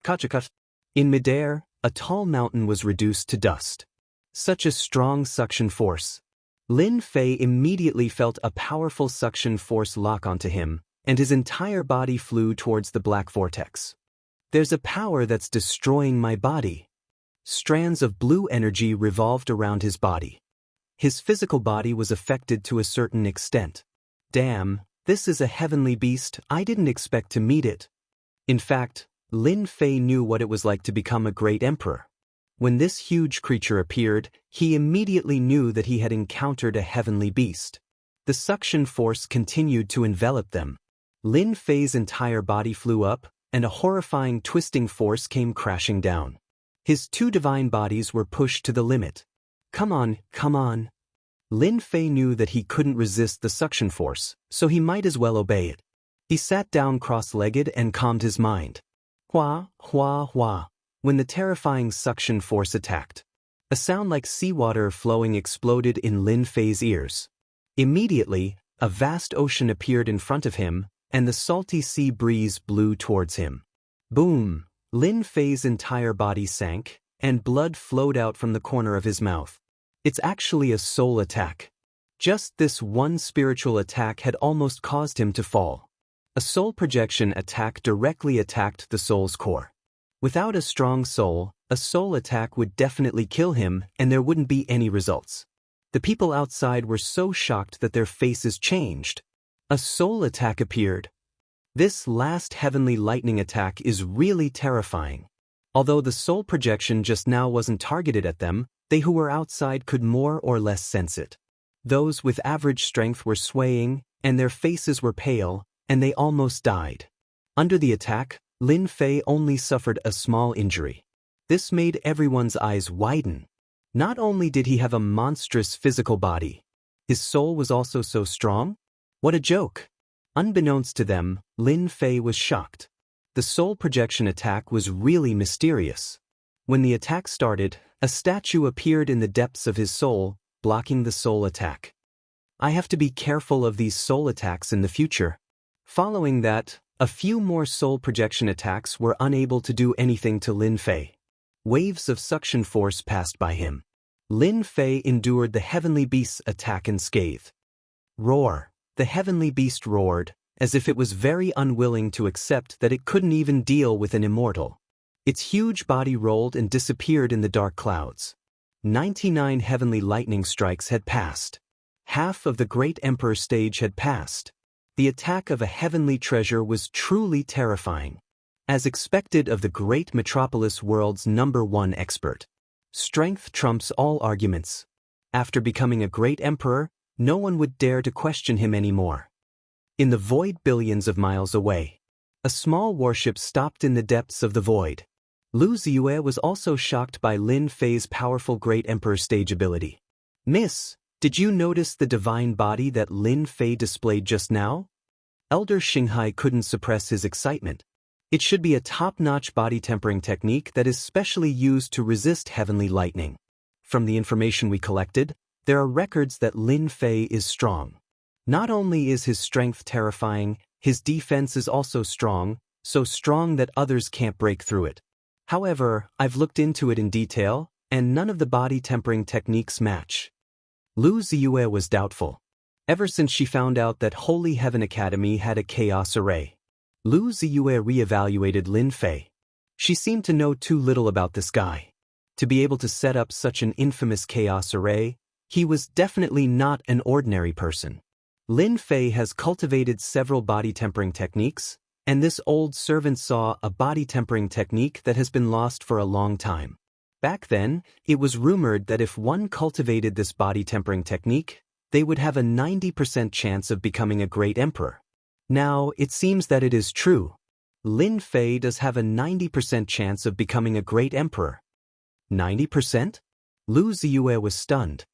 Kachakat. In midair, a tall mountain was reduced to dust. Such a strong suction force. Lin Fei immediately felt a powerful suction force lock onto him, and his entire body flew towards the black vortex. There's a power that's destroying my body. Strands of blue energy revolved around his body. His physical body was affected to a certain extent. Damn, This is a heavenly beast, I didn't expect to meet it. In fact, Lin Fei knew what it was like to become a great emperor. When this huge creature appeared, he immediately knew that he had encountered a heavenly beast. The suction force continued to envelop them. Lin Fei's entire body flew up, and a horrifying twisting force came crashing down. His two divine bodies were pushed to the limit. Come on, come on. Lin Fei knew that he couldn't resist the suction force, so he might as well obey it. He sat down cross-legged and calmed his mind. Hua, hua, hua. When the terrifying suction force attacked, a sound like seawater flowing exploded in Lin Fei's ears. Immediately, a vast ocean appeared in front of him, and the salty sea breeze blew towards him. Boom! Lin Fei's entire body sank, and blood flowed out from the corner of his mouth. It's actually a soul attack. Just this one spiritual attack had almost caused him to fall. A soul projection attack directly attacked the soul's core. Without a strong soul, a soul attack would definitely kill him and there wouldn't be any results. The people outside were so shocked that their faces changed. A soul attack appeared. This last heavenly lightning attack is really terrifying. Although the soul projection just now wasn't targeted at them, they who were outside could more or less sense it. Those with average strength were swaying, and their faces were pale, and they almost died. Under the attack, Lin Fei only suffered a small injury. This made everyone's eyes widen. Not only did he have a monstrous physical body, his soul was also so strong. What a joke! Unbeknownst to them, Lin Fei was shocked. The soul projection attack was really mysterious. When the attack started, a statue appeared in the depths of his soul, blocking the soul attack. I have to be careful of these soul attacks in the future. Following that, a few more soul projection attacks were unable to do anything to Lin Fei. Waves of suction force passed by him. Lin Fei endured the heavenly beast's attack unscathed. Roar! The heavenly beast roared, as if it was very unwilling to accept that it couldn't even deal with an immortal. Its huge body rolled and disappeared in the dark clouds. 99 heavenly lightning strikes had passed. Half of the great emperor stage had passed. The attack of a heavenly treasure was truly terrifying. As expected of the great metropolis world's #1 expert. Strength trumps all arguments. After becoming a great emperor, no one would dare to question him anymore. In the void billions of miles away, a small warship stopped in the depths of the void. Lu Ziyue was also shocked by Lin Fei's powerful great emperor stage ability. Miss, did you notice the divine body that Lin Fei displayed just now? Elder Xinghai couldn't suppress his excitement. It should be a top-notch body tempering technique that is specially used to resist heavenly lightning. From the information we collected, there are records that Lin Fei is strong. Not only is his strength terrifying, his defense is also strong, so strong that others can't break through it. However, I've looked into it in detail, and none of the body tempering techniques match. Lu Ziyue was doubtful. Ever since she found out that Holy Heaven Academy had a chaos array, Lu Ziyue reevaluated Lin Fei. She seemed to know too little about this guy. To be able to set up such an infamous chaos array, he was definitely not an ordinary person. Lin Fei has cultivated several body tempering techniques, and this old servant saw a body tempering technique that has been lost for a long time. Back then, it was rumored that if one cultivated this body tempering technique, they would have a 90% chance of becoming a great emperor. Now, it seems that it is true. Lin Fei does have a 90% chance of becoming a great emperor. 90%? Lu Ziyue was stunned.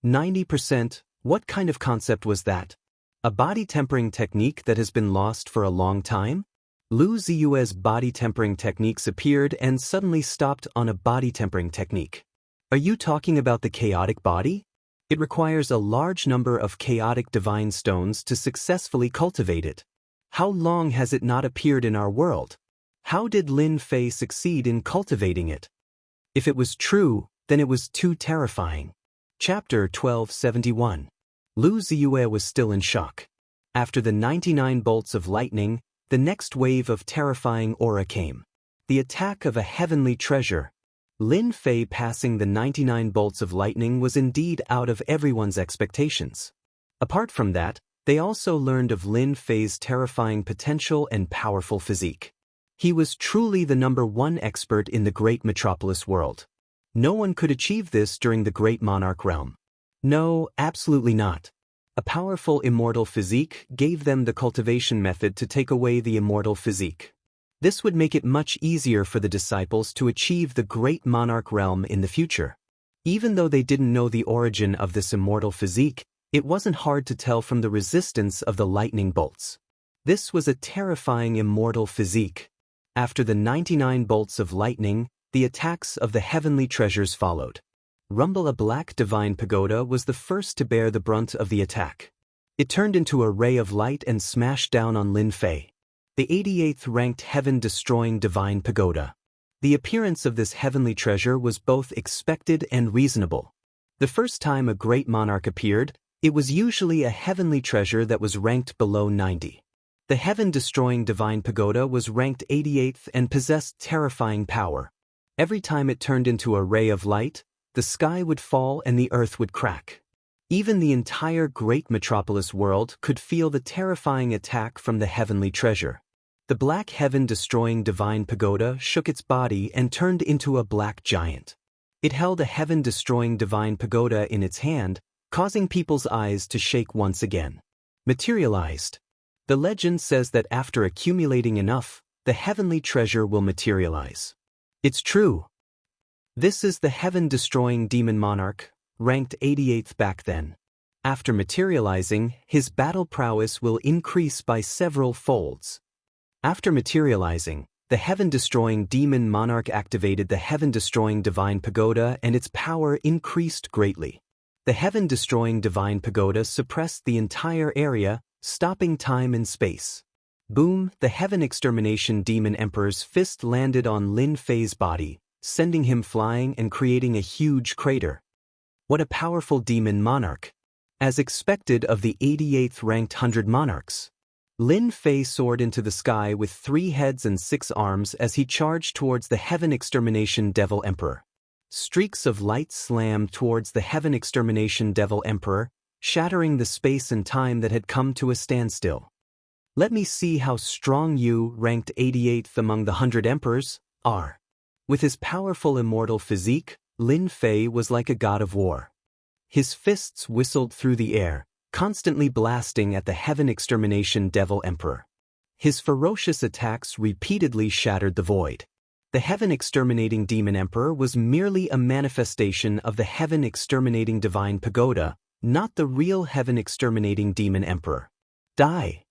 90%? What kind of concept was that? A body tempering technique that has been lost for a long time? Lu Ziyue's body tempering techniques appeared and suddenly stopped on a body tempering technique. Are you talking about the chaotic body? It requires a large number of chaotic divine stones to successfully cultivate it. How long has it not appeared in our world? How did Lin Fei succeed in cultivating it? If it was true, then it was too terrifying. Chapter 1271. Lu Ziyue was still in shock. After the 99 bolts of lightning, the next wave of terrifying aura came. The attack of a heavenly treasure. Lin Fei passing the 99 bolts of lightning was indeed out of everyone's expectations. Apart from that, They also learned of Lin Fei's terrifying potential and powerful physique. He was truly the #1 expert in the great metropolis world. No one could achieve this during the great monarch realm. No, absolutely not. A powerful immortal physique gave them the cultivation method to take away the immortal physique. This would make it much easier for the disciples to achieve the great monarch realm in the future. Even though they didn't know the origin of this immortal physique, it wasn't hard to tell from the resistance of the lightning bolts. This was a terrifying immortal physique. After the 99 bolts of lightning, the attacks of the heavenly treasures followed. Rumble, a black divine pagoda, was the first to bear the brunt of the attack. It turned into a ray of light and smashed down on Lin Fei, the 88th ranked heaven-destroying divine pagoda. The appearance of this heavenly treasure was both expected and reasonable. The first time a great monarch appeared, it was usually a heavenly treasure that was ranked below 90. The heaven-destroying divine pagoda was ranked 88th and possessed terrifying power. Every time it turned into a ray of light, the sky would fall and the earth would crack. Even the entire great metropolis world could feel the terrifying attack from the heavenly treasure. The black heaven-destroying divine pagoda shook its body and turned into a black giant. It held a heaven-destroying divine pagoda in its hand, causing people's eyes to shake once again. Materialized. The legend says that after accumulating enough, the heavenly treasure will materialize. It's true. This is the heaven-destroying demon monarch, ranked 88th back then. After materializing, his battle prowess will increase by several folds. After materializing, the heaven-destroying demon monarch activated the heaven-destroying divine pagoda and its power increased greatly. The heaven-destroying divine pagoda suppressed the entire area, stopping time and space. Boom, the heaven extermination demon emperor's fist landed on Lin Fei's body, sending him flying and creating a huge crater. What a powerful demon monarch! As expected of the 88th ranked 100 monarchs. Lin Fei soared into the sky with 3 heads and 6 arms as he charged towards the heaven extermination devil emperor. Streaks of light slammed towards the heaven extermination devil emperor, shattering the space and time that had come to a standstill. Let me see how strong you, ranked 88th among the 100 emperors, are. With his powerful immortal physique, Lin Fei was like a god of war. His fists whistled through the air, constantly blasting at the heaven extermination devil emperor. His ferocious attacks repeatedly shattered the void. The heaven exterminating demon emperor was merely a manifestation of the heaven exterminating divine pagoda, not the real heaven exterminating demon emperor. Die!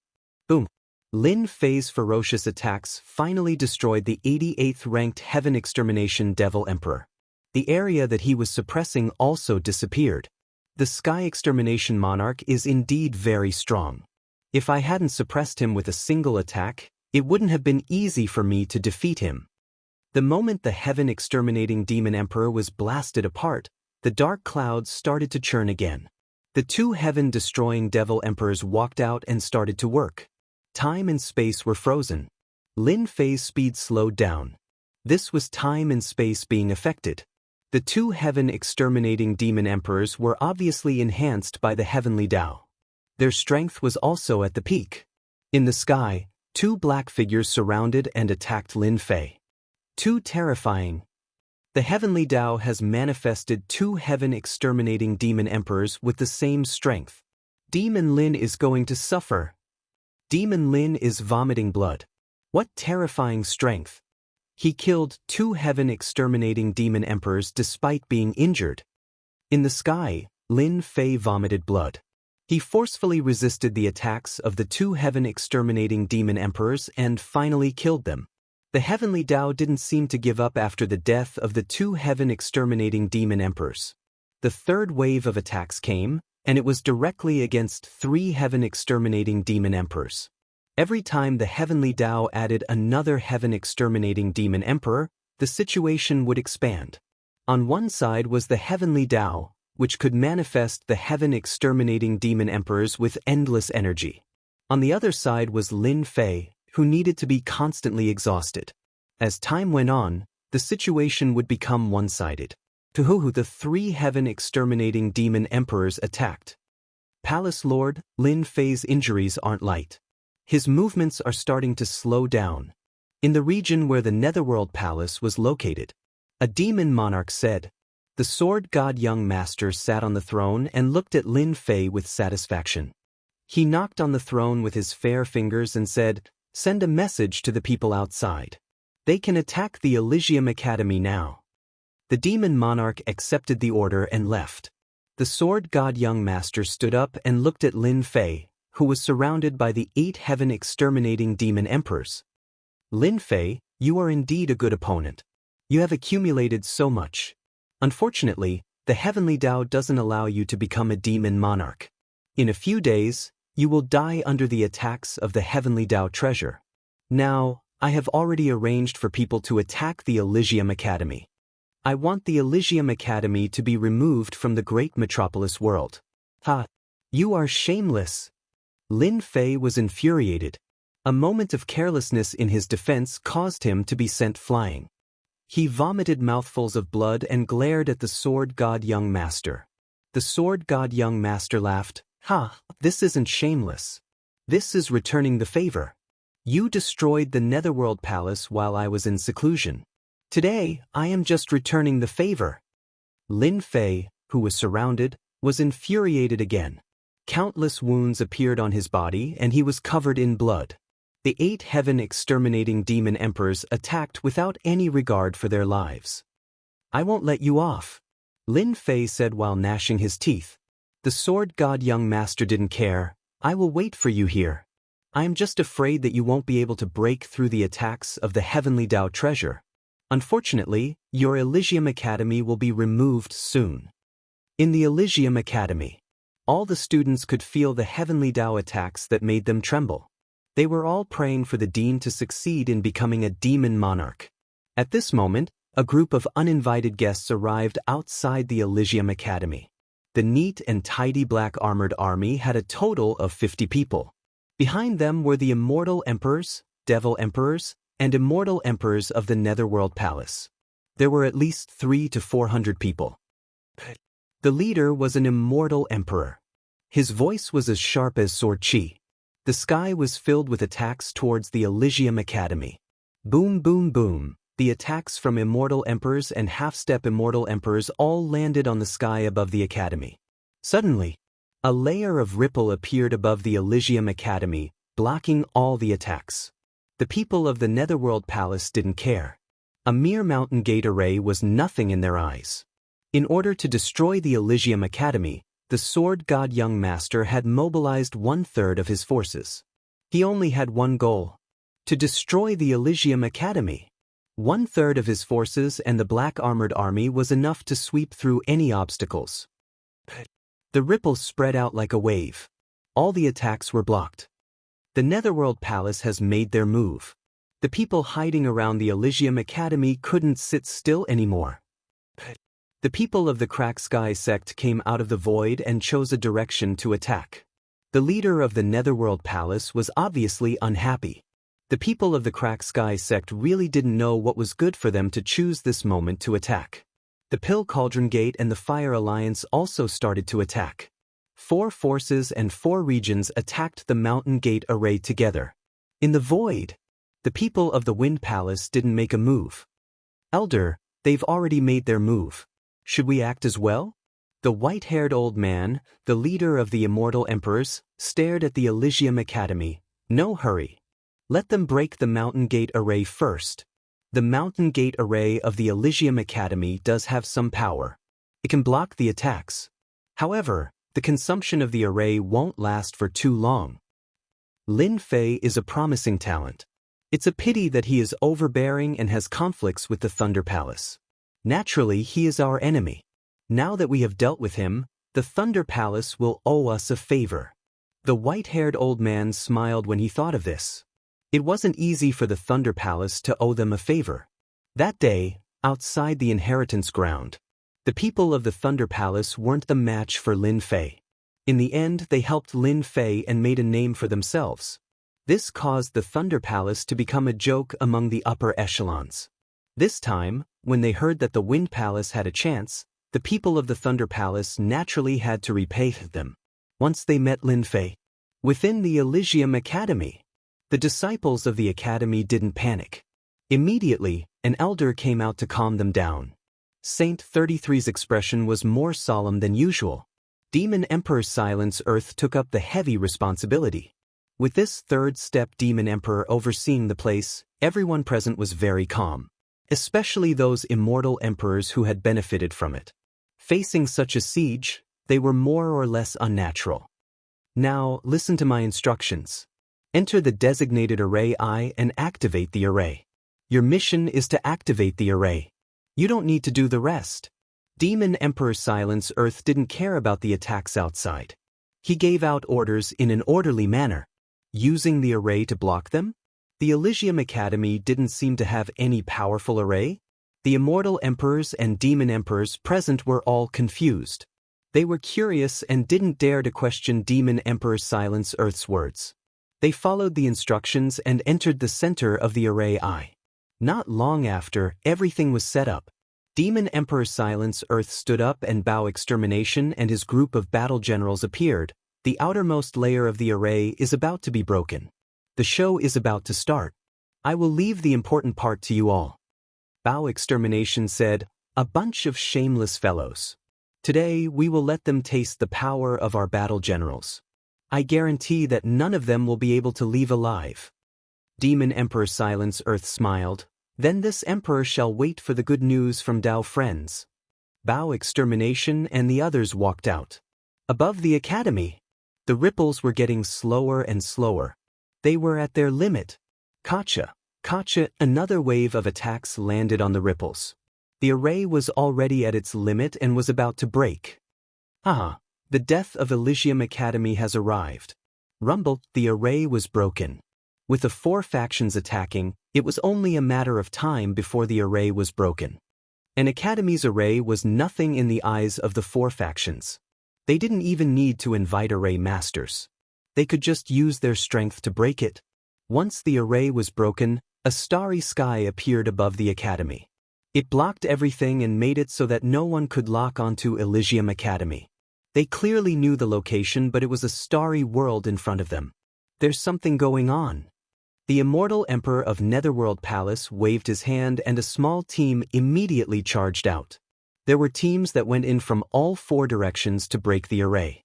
Boom! Lin Fei's ferocious attacks finally destroyed the 88th ranked heaven extermination devil emperor. The area that he was suppressing also disappeared. The sky extermination monarch is indeed very strong. If I hadn't suppressed him with a single attack, it wouldn't have been easy for me to defeat him. The moment the heaven exterminating demon emperor was blasted apart, the dark clouds started to churn again. The 2 heaven-destroying devil emperors walked out and started to work. Time and space were frozen. Lin Fei's speed slowed down. This was time and space being affected. The 2 heaven-exterminating demon emperors were obviously enhanced by the heavenly Tao. Their strength was also at the peak. In the sky, 2 black figures surrounded and attacked Lin Fei. Too terrifying. The heavenly Tao has manifested 2 heaven-exterminating demon emperors with the same strength. Demon Lin is going to suffer. Demon Lin is vomiting blood. What terrifying strength! He killed 2 heaven-exterminating demon emperors despite being injured. In the sky, Lin Fei vomited blood. He forcefully resisted the attacks of the 2 heaven-exterminating demon emperors and finally killed them. The heavenly Tao didn't seem to give up after the death of the 2 heaven-exterminating demon emperors. The third wave of attacks came, and it was directly against 3 heaven-exterminating demon emperors. Every time the heavenly Tao added another heaven-exterminating demon emperor, the situation would expand. On one side was the heavenly Tao, which could manifest the heaven-exterminating demon emperors with endless energy. On the other side was Lin Fei, who needed to be constantly exhausted. As time went on, the situation would become one-sided. To who the 3 heaven-exterminating demon emperors attacked. Palace Lord, Lin Fei's injuries aren't light. His movements are starting to slow down. In the region where the Netherworld Palace was located, a demon monarch said. The sword god young master sat on the throne and looked at Lin Fei with satisfaction. He knocked on the throne with his fair fingers and said, "Send a message to the people outside. They can attack the Elysium Academy now." The demon monarch accepted the order and left. The sword god young master stood up and looked at Lin Fei, who was surrounded by the 8 heaven-exterminating demon emperors. Lin Fei, you are indeed a good opponent. You have accumulated so much. Unfortunately, the heavenly Tao doesn't allow you to become a demon monarch. In a few days, you will die under the attacks of the heavenly Tao treasure. Now, I have already arranged for people to attack the Elysium Academy. I want the Elysium Academy to be removed from the great metropolis world. Ha! You are shameless! Lin Fei was infuriated. A moment of carelessness in his defense caused him to be sent flying. He vomited mouthfuls of blood and glared at the sword god young master. The sword god young master laughed. Ha! This isn't shameless. This is returning the favor. You destroyed the Netherworld Palace while I was in seclusion. Today, I am just returning the favor. Lin Fei, who was surrounded, was infuriated again. Countless wounds appeared on his body and he was covered in blood. The 8 heaven-exterminating demon emperors attacked without any regard for their lives. I won't let you off, Lin Fei said while gnashing his teeth. The sword god young master didn't care. I will wait for you here. I am just afraid that you won't be able to break through the attacks of the heavenly Tao treasure. Unfortunately, your Elysium Academy will be removed soon. In the Elysium Academy, all the students could feel the heavenly Tao attacks that made them tremble. They were all praying for the dean to succeed in becoming a demon monarch. At this moment, a group of uninvited guests arrived outside the Elysium Academy. The neat and tidy black armored army had a total of 50 people. Behind them were the immortal emperors, devil emperors, and immortal emperors of the Netherworld Palace. There were at least 300 to 400 people. The leader was an immortal emperor. His voice was as sharp as sword chi. The sky was filled with attacks towards the Elysium Academy. Boom, boom, boom. The attacks from immortal emperors and half-step immortal emperors all landed on the sky above the academy. Suddenly, a layer of ripple appeared above the Elysium Academy, blocking all the attacks. The people of the Netherworld Palace didn't care. A mere mountain gate array was nothing in their eyes. In order to destroy the Elysium Academy, the sword god young master had mobilized 1/3 of his forces. He only had one goal: to destroy the Elysium Academy. 1/3 of his forces and the black armored army was enough to sweep through any obstacles. The ripple spread out like a wave. All the attacks were blocked. The Netherworld Palace has made their move. The people hiding around the Elysium Academy couldn't sit still anymore. The people of the Crack Sky sect came out of the void and chose a direction to attack. The leader of the Netherworld Palace was obviously unhappy. The people of the Crack Sky sect really didn't know what was good for them to choose this moment to attack. The Pill Cauldron Gate and the Fire Alliance also started to attack. 4 forces and 4 regions attacked the Mountain Gate array together. In the void, the people of the Wind Palace didn't make a move. Elder, they've already made their move. Should we act as well? The white-haired old man, the leader of the immortal emperors, stared at the Elysium Academy. No hurry. Let them break the Mountain Gate array first. The Mountain Gate array of the Elysium Academy does have some power. It can block the attacks. However, the consumption of the array won't last for too long. Lin Fei is a promising talent. It's a pity that he is overbearing and has conflicts with the Thunder Palace. Naturally, he is our enemy. Now that we have dealt with him, the Thunder Palace will owe us a favor. The white-haired old man smiled when he thought of this. It wasn't easy for the Thunder Palace to owe them a favor. That day, outside the inheritance ground, the people of the Thunder Palace weren't the match for Lin Fei. In the end, they helped Lin Fei and made a name for themselves. This caused the Thunder Palace to become a joke among the upper echelons. This time, when they heard that the Wind Palace had a chance, the people of the Thunder Palace naturally had to repay them. once they met Lin Fei. Within the Elysium Academy, the disciples of the academy didn't panic. Immediately, an elder came out to calm them down. Saint 33's expression was more solemn than usual. Demon Emperor Silence Earth took up the heavy responsibility. With this third-step Demon Emperor overseeing the place, everyone present was very calm, especially those immortal emperors who had benefited from it. Facing such a siege, they were more or less unnatural. Now, listen to my instructions. Enter the designated array I and activate the array. Your mission is to activate the array. You don't need to do the rest. Demon Emperor Silence Earth didn't care about the attacks outside. He gave out orders in an orderly manner. Using the array to block them? The Elysium Academy didn't seem to have any powerful array. The immortal emperors and demon emperors present were all confused. They were curious and didn't dare to question Demon Emperor Silence Earth's words. They followed the instructions and entered the center of the array I. Not long after, everything was set up. Demon Emperor Silence Earth stood up and Bao Extermination and his group of battle generals appeared. The outermost layer of the array is about to be broken. The show is about to start. I will leave the important part to you all. Bao Extermination said, "A bunch of shameless fellows. Today we will let them taste the power of our battle generals. I guarantee that none of them will be able to leave alive." Demon Emperor Silence Earth smiled. "Then this emperor shall wait for the good news from Dao friends." Bao Extermination and the others walked out. Above the academy, the ripples were getting slower and slower. They were at their limit. Kacha, another wave of attacks landed on the ripples. The array was already at its limit and was about to break. The death of Elysium Academy has arrived. Rumble, the array was broken. With the 4 factions attacking, it was only a matter of time before the array was broken. An academy's array was nothing in the eyes of the 4 factions. They didn't even need to invite array masters. They could just use their strength to break it. Once the array was broken, a starry sky appeared above the academy. It blocked everything and made it so that no one could lock onto Elysium Academy. They clearly knew the location, but it was a starry world in front of them. There's something going on. The immortal emperor of Netherworld Palace waved his hand and a small team immediately charged out. There were teams that went in from all 4 directions to break the array.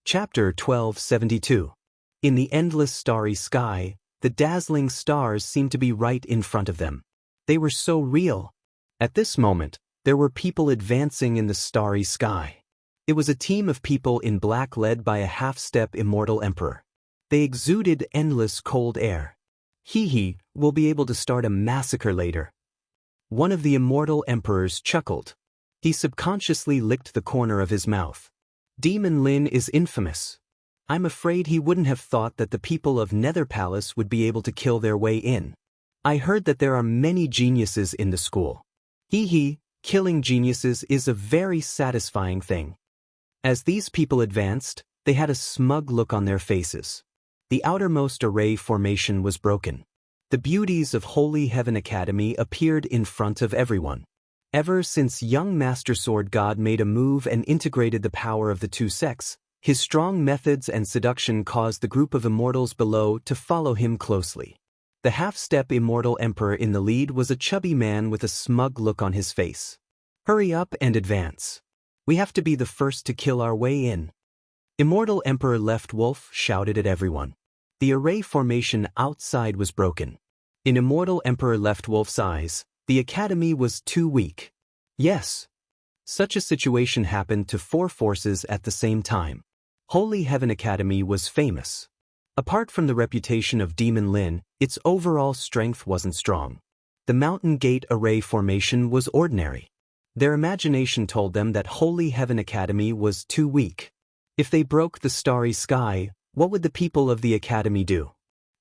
Chapter 1272. In the endless starry sky, the dazzling stars seemed to be right in front of them. They were so real. At this moment, there were people advancing in the starry sky. It was a team of people in black led by a half-step immortal emperor. They exuded endless cold air. We'll be able to start a massacre later. One of the immortal emperors chuckled. He subconsciously licked the corner of his mouth. Demon Lin is infamous. I'm afraid he wouldn't have thought that the people of Nether Palace would be able to kill their way in. I heard that there are many geniuses in the school. Killing geniuses is a very satisfying thing. As these people advanced, they had a smug look on their faces. The outermost array formation was broken. The beauties of Holy Heaven Academy appeared in front of everyone. Ever since young Master Sword God made a move and integrated the power of the 2 sects, his strong methods and seduction caused the group of immortals below to follow him closely. The half-step immortal emperor in the lead was a chubby man with a smug look on his face. Hurry up and advance. We have to be the first to kill our way in. Immortal Emperor Left Wolf shouted at everyone. The array formation outside was broken. In Immortal Emperor Left Wolf's eyes, the academy was too weak. Yes. Such a situation happened to 4 forces at the same time. Holy Heaven Academy was famous. Apart from the reputation of Demon Lin, its overall strength wasn't strong. The Mountain Gate array formation was ordinary. Their imagination told them that Holy Heaven Academy was too weak. If they broke the starry sky, what would the people of the academy do?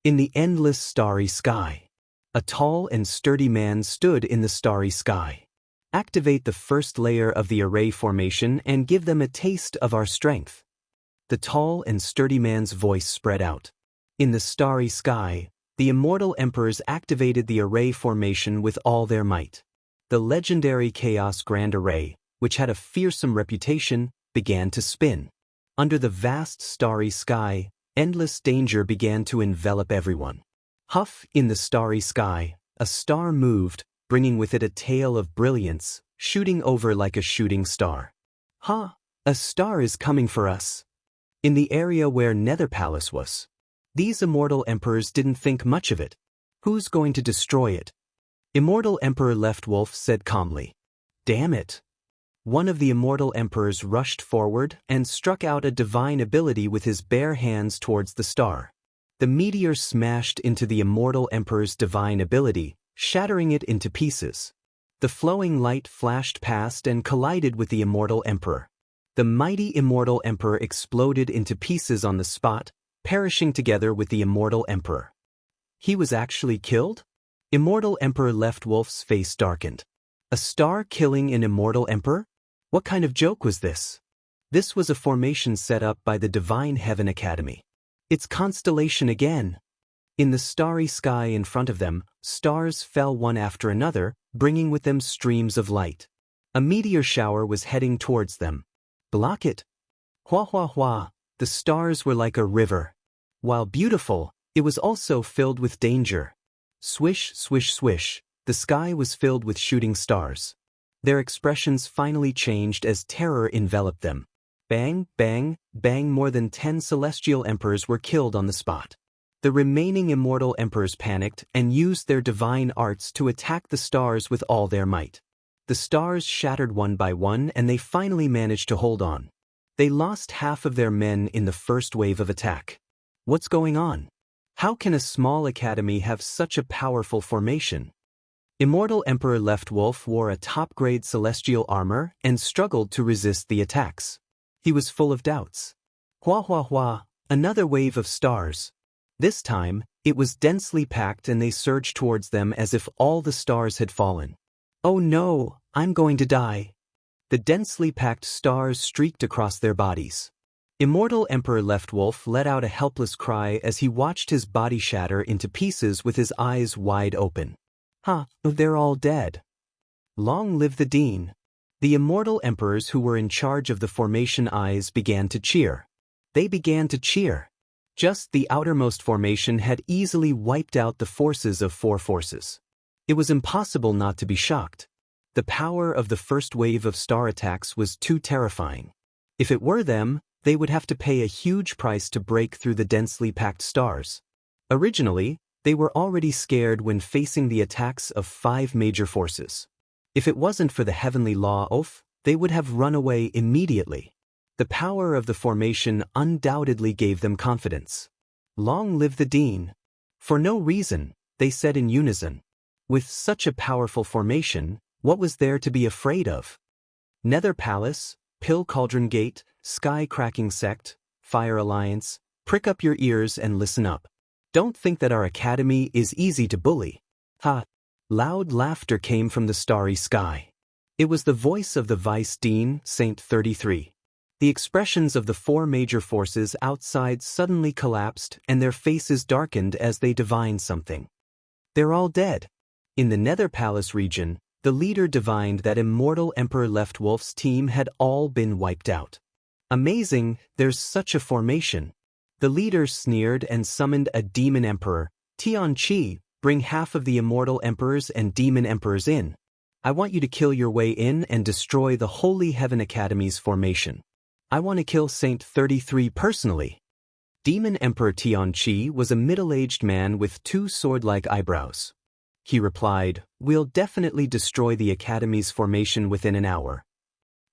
In the endless starry sky, a tall and sturdy man stood in the starry sky. Activate the first layer of the array formation and give them a taste of our strength. The tall and sturdy man's voice spread out. In the starry sky, the immortal emperors activated the array formation with all their might. The legendary Chaos Grand Array, which had a fearsome reputation, began to spin. Under the vast starry sky, endless danger began to envelop everyone. Huff, in the starry sky, a star moved, bringing with it a tail of brilliance, shooting over like a shooting star. Ha! A star is coming for us. In the area where Nether Palace was. These immortal emperors didn't think much of it. Who's going to destroy it? Immortal Emperor Left Wolf said calmly. Damn it. One of the immortal emperors rushed forward and struck out a divine ability with his bare hands towards the star. The meteor smashed into the immortal emperor's divine ability, shattering it into pieces. The flowing light flashed past and collided with the immortal emperor. The mighty immortal emperor exploded into pieces on the spot, perishing together with the immortal emperor. He was actually killed? Immortal Emperor Left Wolf's face darkened. A star killing an immortal emperor? What kind of joke was this? This was a formation set up by the Divine Heaven Academy. It's constellation again. In the starry sky in front of them, stars fell one after another, bringing with them streams of light. A meteor shower was heading towards them. Block it. Hua hua hua, the stars were like a river. While beautiful, it was also filled with danger. Swish, swish, swish, the sky was filled with shooting stars. Their expressions finally changed as terror enveloped them. Bang, bang, bang, more than 10 celestial emperors were killed on the spot. The remaining immortal emperors panicked and used their divine arts to attack the stars with all their might. The stars shattered one by one and they finally managed to hold on. They lost half of their men in the first wave of attack. What's going on? How can a small academy have such a powerful formation? Immortal Emperor Left Wolf wore a top-grade celestial armor and struggled to resist the attacks. He was full of doubts. Hua hua hua, another wave of stars. This time, it was densely packed and they surged towards them as if all the stars had fallen. Oh no, I'm going to die. The densely packed stars streaked across their bodies. Immortal Emperor Left Wolf let out a helpless cry as he watched his body shatter into pieces with his eyes wide open. Ha, they're all dead. Long live the Dean. The immortal emperors who were in charge of the formation eyes began to cheer. They began to cheer. Just the outermost formation had easily wiped out the forces of 4 forces. It was impossible not to be shocked. The power of the first wave of star attacks was too terrifying. If it were them, they would have to pay a huge price to break through the densely packed stars. Originally, they were already scared when facing the attacks of 5 major forces. If it wasn't for the heavenly law oath, they would have run away immediately. The power of the formation undoubtedly gave them confidence. Long live the Dean. For no reason, they said in unison. With such a powerful formation, what was there to be afraid of? Nether Palace, Pill Cauldron Gate, Sky Cracking Sect, Fire Alliance, prick up your ears and listen up. Don't think that our academy is easy to bully. Ha! Loud laughter came from the starry sky. It was the voice of the Vice Dean, Saint 33. The expressions of the 4 major forces outside suddenly collapsed and their faces darkened as they divined something. They're all dead. In the Nether Palace region, the leader divined that Immortal Emperor Left Wolf's team had all been wiped out. Amazing, there's such a formation. The leader sneered and summoned a demon emperor, Tian Qi. Bring half of the immortal emperors and demon emperors in. I want you to kill your way in and destroy the Holy Heaven Academy's formation. I want to kill Saint 33 personally. Demon Emperor Tian Qi was a middle-aged man with 2 sword-like eyebrows. He replied, "We'll definitely destroy the Academy's formation within an hour."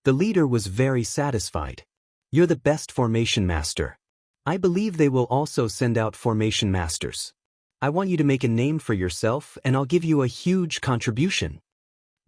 The leader was very satisfied. You're the best formation master. I believe they will also send out formation masters. I want you to make a name for yourself and I'll give you a huge contribution.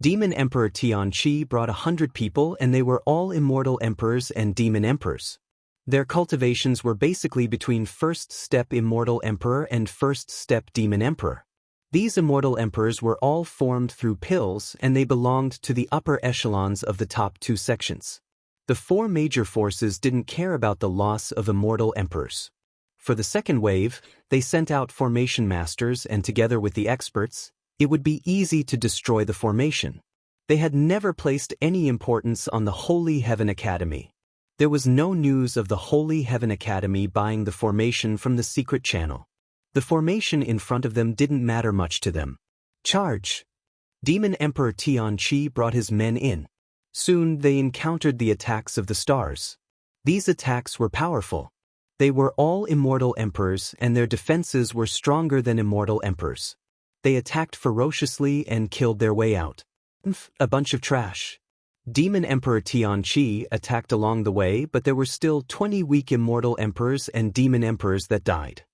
Demon Emperor Tian Qi brought 100 people and they were all immortal emperors and demon emperors. Their cultivations were basically between first step immortal emperor and first step demon emperor. These immortal emperors were all formed through pills and they belonged to the upper echelons of the top 2 sections. The 4 major forces didn't care about the loss of immortal emperors. For the second wave, they sent out formation masters and together with the experts, it would be easy to destroy the formation. They had never placed any importance on the Holy Heaven Academy. There was no news of the Holy Heaven Academy buying the formation from the secret channel. The formation in front of them didn't matter much to them. Charge! Demon Emperor Tianqi brought his men in. Soon they encountered the attacks of the stars. These attacks were powerful. They were all immortal emperors and their defenses were stronger than immortal emperors. They attacked ferociously and killed their way out. A bunch of trash. Demon Emperor Tianqi attacked along the way, but there were still 20 weak immortal emperors and demon emperors that died.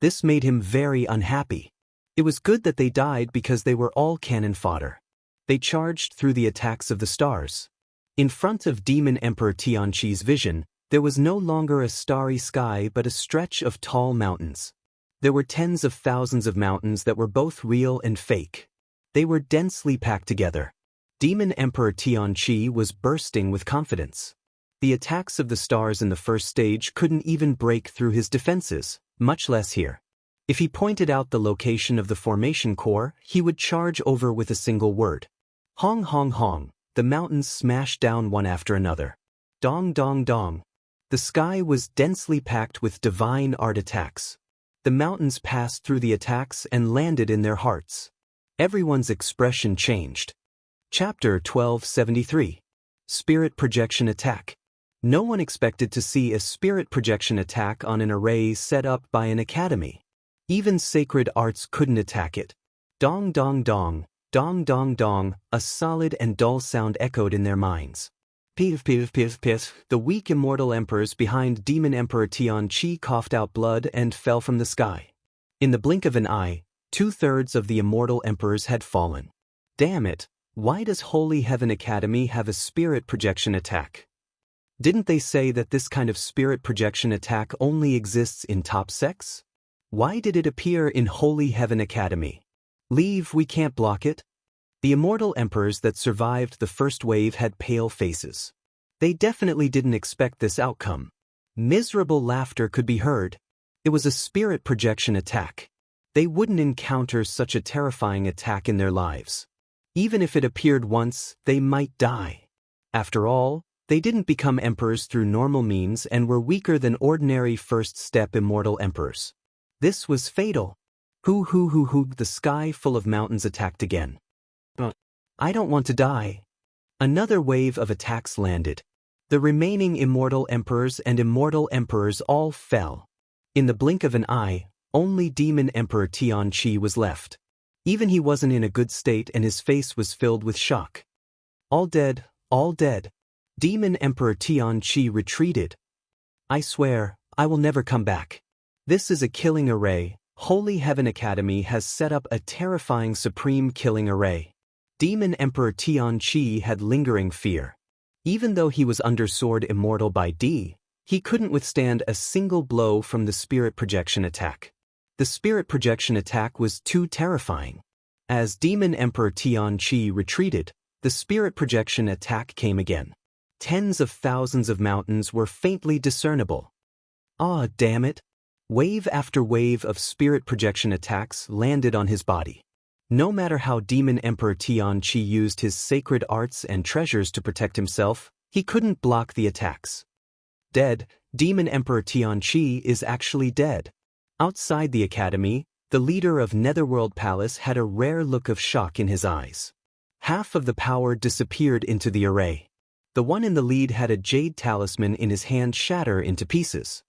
This made him very unhappy. It was good that they died because they were all cannon fodder. They charged through the attacks of the stars. In front of Demon Emperor Tianqi's vision, there was no longer a starry sky but a stretch of tall mountains. There were tens of thousands of mountains that were both real and fake. They were densely packed together. Demon Emperor Tianqi was bursting with confidence. The attacks of the stars in the first stage couldn't even break through his defenses, much less here. If he pointed out the location of the formation core, he would charge over with a single word. Hong hong hong, the mountains smashed down one after another. Dong dong dong. The sky was densely packed with divine art attacks. The mountains passed through the attacks and landed in their hearts. Everyone's expression changed. Chapter 1273. Spirit Projection Attack. No one expected to see a spirit projection attack on an array set up by an academy. Even sacred arts couldn't attack it. Dong dong dong, dong dong dong, a solid and dull sound echoed in their minds. Piff piff piff piff, the weak immortal emperors behind Demon Emperor Tianqi coughed out blood and fell from the sky. In the blink of an eye, 2/3 of the immortal emperors had fallen. Damn it, why does Holy Heaven Academy have a spirit projection attack? Didn't they say that this kind of spirit projection attack only exists in top sects? Why did it appear in Holy Heaven Academy? Leave, we can't block it. The immortal emperors that survived the first wave had pale faces. They definitely didn't expect this outcome. Miserable laughter could be heard. It was a spirit projection attack. They wouldn't encounter such a terrifying attack in their lives. Even if it appeared once, they might die. After all, they didn't become emperors through normal means and were weaker than ordinary first-step immortal emperors. This was fatal. Hoo, the sky full of mountains attacked again. I don't want to die. Another wave of attacks landed. The remaining immortal emperors and immortal emperors all fell. In the blink of an eye, only Demon Emperor Tianqi was left. Even he wasn't in a good state and his face was filled with shock. All dead, all dead. Demon Emperor Tianqi retreated. I swear, I will never come back. This is a killing array. Holy Heaven Academy has set up a terrifying supreme killing array. Demon Emperor Tianqi had lingering fear. Even though he was under sword immortal by D, he couldn't withstand a single blow from the spirit projection attack. The spirit projection attack was too terrifying. As Demon Emperor Tianqi retreated, the spirit projection attack came again. Tens of thousands of mountains were faintly discernible. Ah, damn it! Wave after wave of spirit projection attacks landed on his body. No matter how Demon Emperor Tianqi used his sacred arts and treasures to protect himself, he couldn't block the attacks. Dead, Demon Emperor Tianqi is actually dead. Outside the academy, the leader of Netherworld Palace had a rare look of shock in his eyes. Half of the power disappeared into the array. The one in the lead had a jade talisman in his hand shatter into pieces.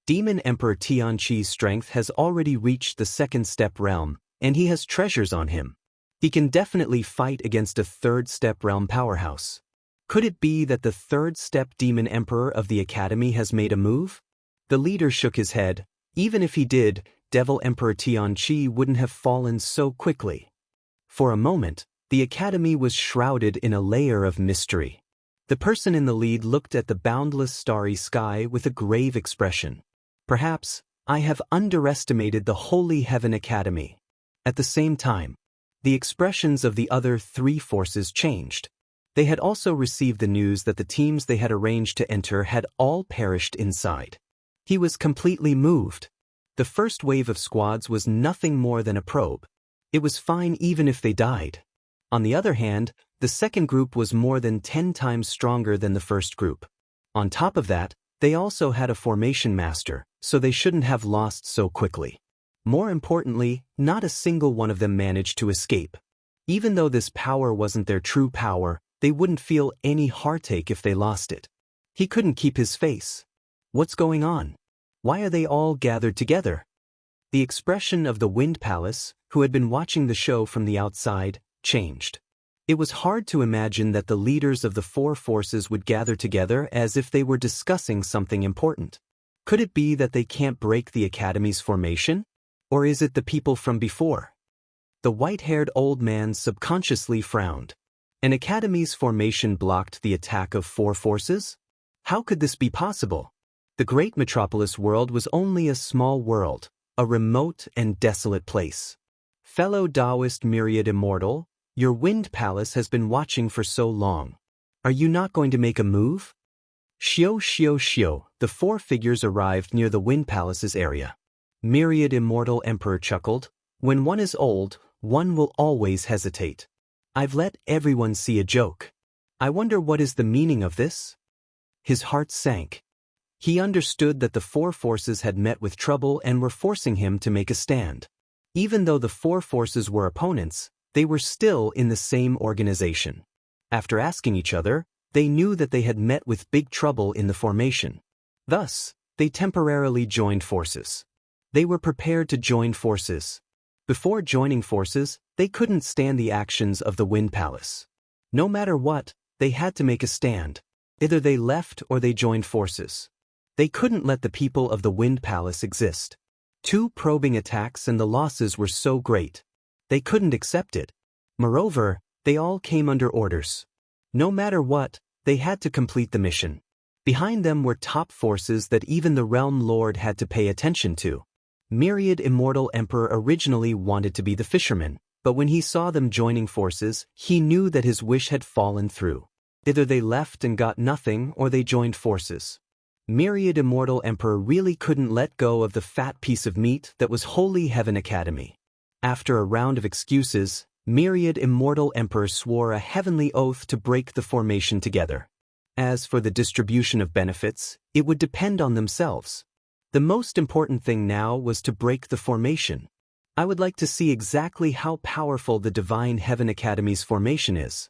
Demon Emperor Tianqi's strength has already reached the second-step realm, and he has treasures on him. He can definitely fight against a third-step realm powerhouse. Could it be that the third-step Demon Emperor of the Academy has made a move? The leader shook his head. Even if he did, Devil Emperor Tianqi wouldn't have fallen so quickly. For a moment, the Academy was shrouded in a layer of mystery. The person in the lead looked at the boundless starry sky with a grave expression. Perhaps, I have underestimated the Holy Heaven Academy. At the same time, the expressions of the other three forces changed. They had also received the news that the teams they had arranged to enter had all perished inside. He was completely moved. The first wave of squads was nothing more than a probe. It was fine even if they died. On the other hand, the second group was more than 10 times stronger than the first group. On top of that, they also had a formation master, so they shouldn't have lost so quickly. More importantly, not a single one of them managed to escape. Even though this power wasn't their true power, they wouldn't feel any heartache if they lost it. He couldn't keep his face. What's going on? Why are they all gathered together? The expression of the Wind Palace, who had been watching the show from the outside, changed. It was hard to imagine that the leaders of the four forces would gather together as if they were discussing something important. Could it be that they can't break the Academy's formation? Or is it the people from before? The white-haired old man subconsciously frowned. An Academy's formation blocked the attack of four forces? How could this be possible? The great metropolis world was only a small world, a remote and desolate place. Fellow Taoist Myriad Immortal, your Wind Palace has been watching for so long. Are you not going to make a move? Shio, the four figures arrived near the Wind Palace's area. Myriad Immortal Emperor chuckled, when one is old, one will always hesitate. I've let everyone see a joke. I wonder what is the meaning of this? His heart sank. He understood that the four forces had met with trouble and were forcing him to make a stand. Even though the four forces were opponents, they were still in the same organization. After asking each other, they knew that they had met with big trouble in the formation. Thus, they temporarily joined forces. They were prepared to join forces. Before joining forces, they couldn't stand the actions of the Wind Palace. No matter what, they had to make a stand. Either they left or they joined forces. They couldn't let the people of the Wind Palace exist. 2 probing attacks and the losses were so great. They couldn't accept it. Moreover, they all came under orders. No matter what, they had to complete the mission. Behind them were top forces that even the Realm Lord had to pay attention to. Myriad Immortal Emperor originally wanted to be the fisherman, but when he saw them joining forces, he knew that his wish had fallen through. Either they left and got nothing or they joined forces. Myriad Immortal Emperor really couldn't let go of the fat piece of meat that was Holy Heaven Academy. After a round of excuses, Myriad Immortal Emperor swore a heavenly oath to break the formation together. As for the distribution of benefits, it would depend on themselves. The most important thing now was to break the formation. I would like to see exactly how powerful the Divine Heaven Academy's formation is.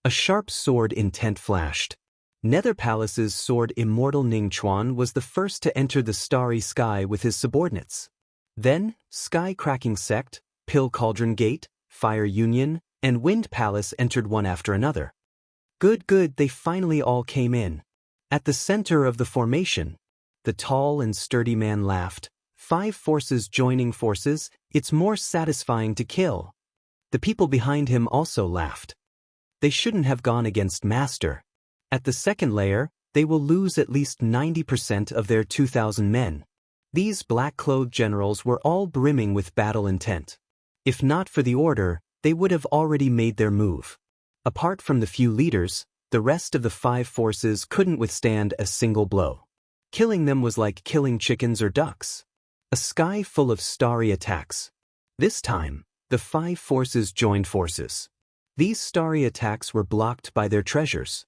A sharp sword intent flashed. Nether Palace's sword Immortal Ning Chuan was the first to enter the starry sky with his subordinates. Then, Sky Cracking Sect, Pill Cauldron Gate, Fire Union, and Wind Palace entered one after another. Good, they finally all came in. At the center of the formation, the tall and sturdy man laughed. 5 forces joining forces, it's more satisfying to kill. The people behind him also laughed. They shouldn't have gone against Master. At the second layer, they will lose at least 90% of their 2,000 men. These black-clothed generals were all brimming with battle intent. If not for the order, they would have already made their move. Apart from the few leaders, the rest of the 5 forces couldn't withstand a single blow. Killing them was like killing chickens or ducks. A sky full of starry attacks. This time, the 5 forces joined forces. These starry attacks were blocked by their treasures.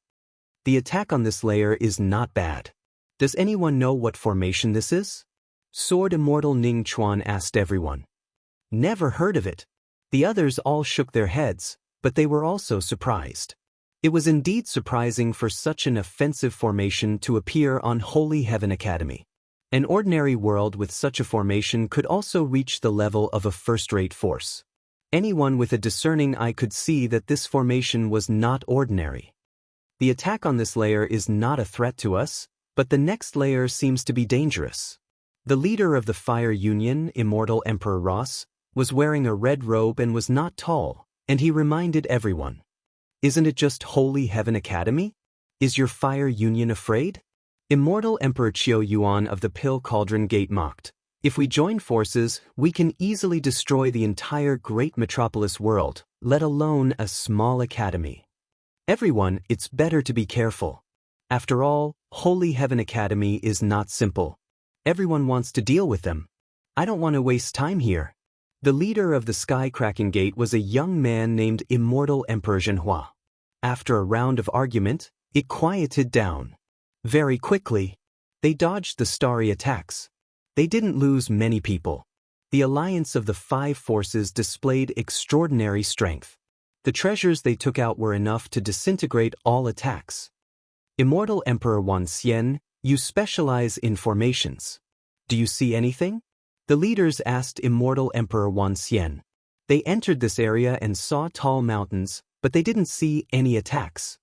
The attack on this layer is not bad. Does anyone know what formation this is? Sword Immortal Ning Chuan asked everyone. Never heard of it. The others all shook their heads, but they were also surprised. It was indeed surprising for such an offensive formation to appear on Holy Heaven Academy. An ordinary world with such a formation could also reach the level of a first-rate force. Anyone with a discerning eye could see that this formation was not ordinary. The attack on this layer is not a threat to us, but the next layer seems to be dangerous. The leader of the Fire Union, Immortal Emperor Ross, was wearing a red robe and was not tall, and he reminded everyone. Isn't it just Holy Heaven Academy? Is your Fire Union afraid? Immortal Emperor Qiu Yuan of the Pill Cauldron Gate mocked. If we join forces, we can easily destroy the entire great metropolis world, let alone a small academy. Everyone, it's better to be careful. After all, Holy Heaven Academy is not simple. Everyone wants to deal with them. I don't want to waste time here. The leader of the Sky Cracking Gate was a young man named Immortal Emperor Zhenhua. After a round of argument, it quieted down. Very quickly, they dodged the starry attacks. They didn't lose many people. The alliance of the 5 forces displayed extraordinary strength. The treasures they took out were enough to disintegrate all attacks. Immortal Emperor Wan Xian, you specialize in formations. Do you see anything? The leaders asked Immortal Emperor Wan Xian. They entered this area and saw tall mountains, but they didn't see any attacks.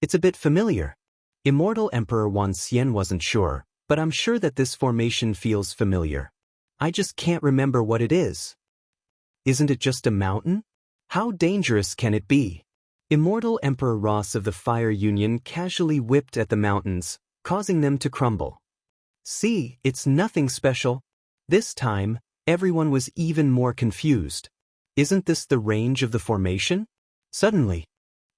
It's a bit familiar. Immortal Emperor Wan Xian wasn't sure, but I'm sure that this formation feels familiar. I just can't remember what it is. Isn't it just a mountain? How dangerous can it be? Immortal Emperor Ross of the Fire Union casually whipped at the mountains, causing them to crumble. See, it's nothing special. This time, everyone was even more confused. Isn't this the range of the formation? Suddenly,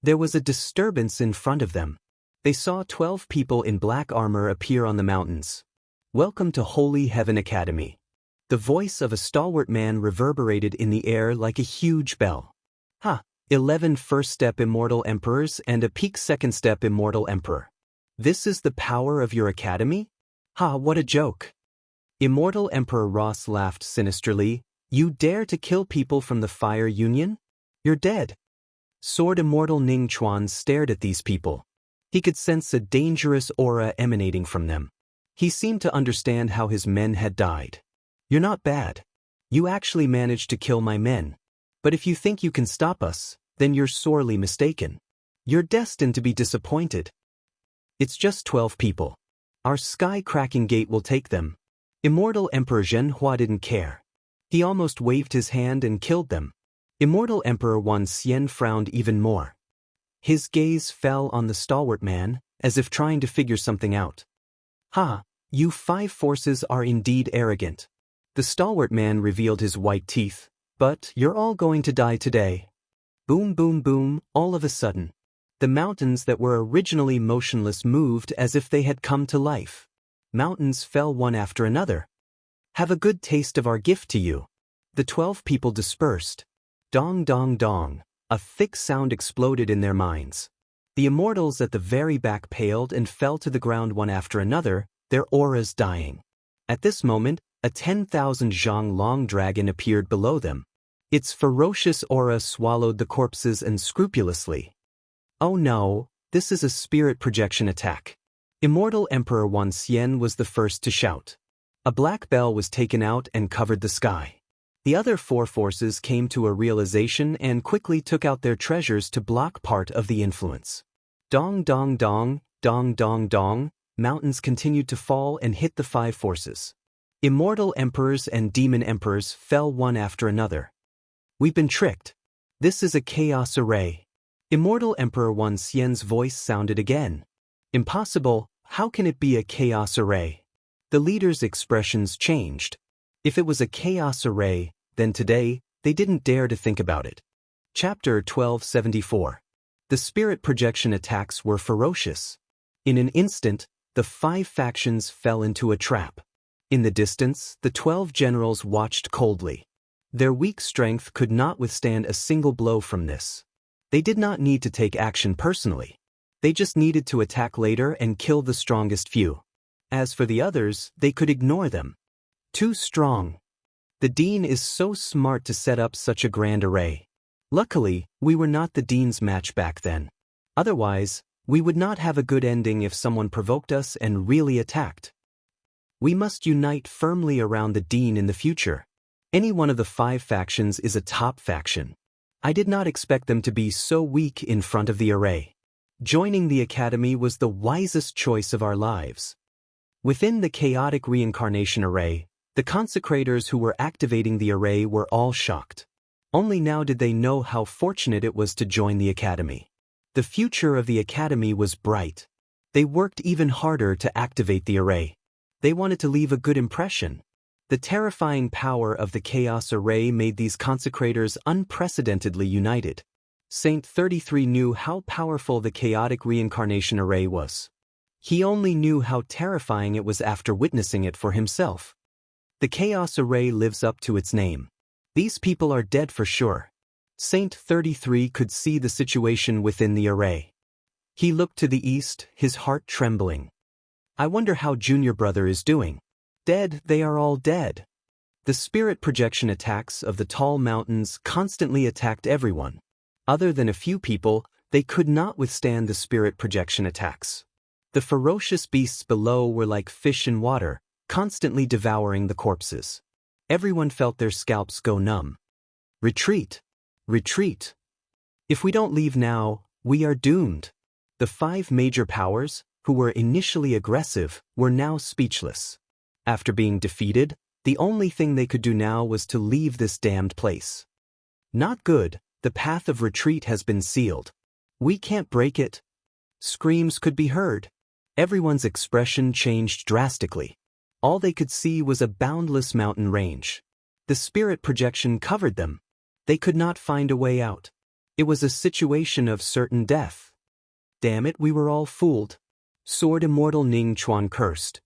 there was a disturbance in front of them. They saw 12 people in black armor appear on the mountains. Welcome to Holy Heaven Academy. The voice of a stalwart man reverberated in the air like a huge bell. 11 first-step immortal emperors and a peak second-step immortal emperor. This is the power of your academy? What a joke. Immortal Emperor Ross laughed sinisterly. You dare to kill people from the Fire Union? You're dead. Sword Immortal Ning Chuan stared at these people. He could sense a dangerous aura emanating from them. He seemed to understand how his men had died. You're not bad. You actually managed to kill my men. But if you think you can stop us, then you're sorely mistaken. You're destined to be disappointed. It's just 12 people. Our sky-cracking gate will take them. Immortal Emperor Zhenhua didn't care. He almost waved his hand and killed them. Immortal Emperor Wan Xian frowned even more. His gaze fell on the stalwart man, as if trying to figure something out. You 5 forces are indeed arrogant. The stalwart man revealed his white teeth. But you're all going to die today. Boom, boom, boom, all of a sudden. The mountains that were originally motionless moved as if they had come to life. Mountains fell one after another. Have a good taste of our gift to you. The 12 people dispersed. Dong, dong, dong. A thick sound exploded in their minds. The immortals at the very back paled and fell to the ground one after another, their auras dying. At this moment, a 10,000 zhang long dragon appeared below them. Its ferocious aura swallowed the corpses unscrupulously. Oh no, this is a spirit projection attack. Immortal Emperor Wan Xian was the first to shout. A black bell was taken out and covered the sky. The other 4 forces came to a realization and quickly took out their treasures to block part of the influence. Dong, dong, dong, dong, dong, dong, mountains continued to fall and hit the 5 forces. Immortal emperors and demon emperors fell one after another. We've been tricked. This is a chaos array. Immortal Emperor Wan Xian's voice sounded again. Impossible, how can it be a chaos array? The leaders' expressions changed. If it was a chaos array, then today, they didn't dare to think about it. Chapter 1274. The spirit projection attacks were ferocious. In an instant, the 5 factions fell into a trap. In the distance, the 12 generals watched coldly. Their weak strength could not withstand a single blow from this. They did not need to take action personally. They just needed to attack later and kill the strongest few. As for the others, they could ignore them. Too strong. The Dean is so smart to set up such a grand array. Luckily, we were not the Dean's match back then. Otherwise, we would not have a good ending if someone provoked us and really attacked. We must unite firmly around the Dean in the future. Any one of the 5 factions is a top faction. I did not expect them to be so weak in front of the array. Joining the academy was the wisest choice of our lives. Within the chaotic reincarnation array, the consecrators who were activating the array were all shocked. Only now did they know how fortunate it was to join the academy. The future of the academy was bright. They worked even harder to activate the array. They wanted to leave a good impression. The terrifying power of the Chaos Array made these consecrators unprecedentedly united. Saint 33 knew how powerful the chaotic reincarnation array was. He only knew how terrifying it was after witnessing it for himself. The Chaos Array lives up to its name. These people are dead for sure. Saint 33 could see the situation within the array. He looked to the east, his heart trembling. I wonder how Junior Brother is doing. Dead, they are all dead. The spirit projection attacks of the tall mountains constantly attacked everyone. Other than a few people, they could not withstand the spirit projection attacks. The ferocious beasts below were like fish in water, constantly devouring the corpses. Everyone felt their scalps go numb. Retreat! Retreat! If we don't leave now, we are doomed. The 5 major powers, who were initially aggressive, were now speechless. After being defeated, the only thing they could do now was to leave this damned place. Not good, the path of retreat has been sealed. We can't break it. Screams could be heard. Everyone's expression changed drastically. All they could see was a boundless mountain range. The spirit projection covered them. They could not find a way out. It was a situation of certain death. Damn it, we were all fooled. Sword Immortal Ning Chuan cursed.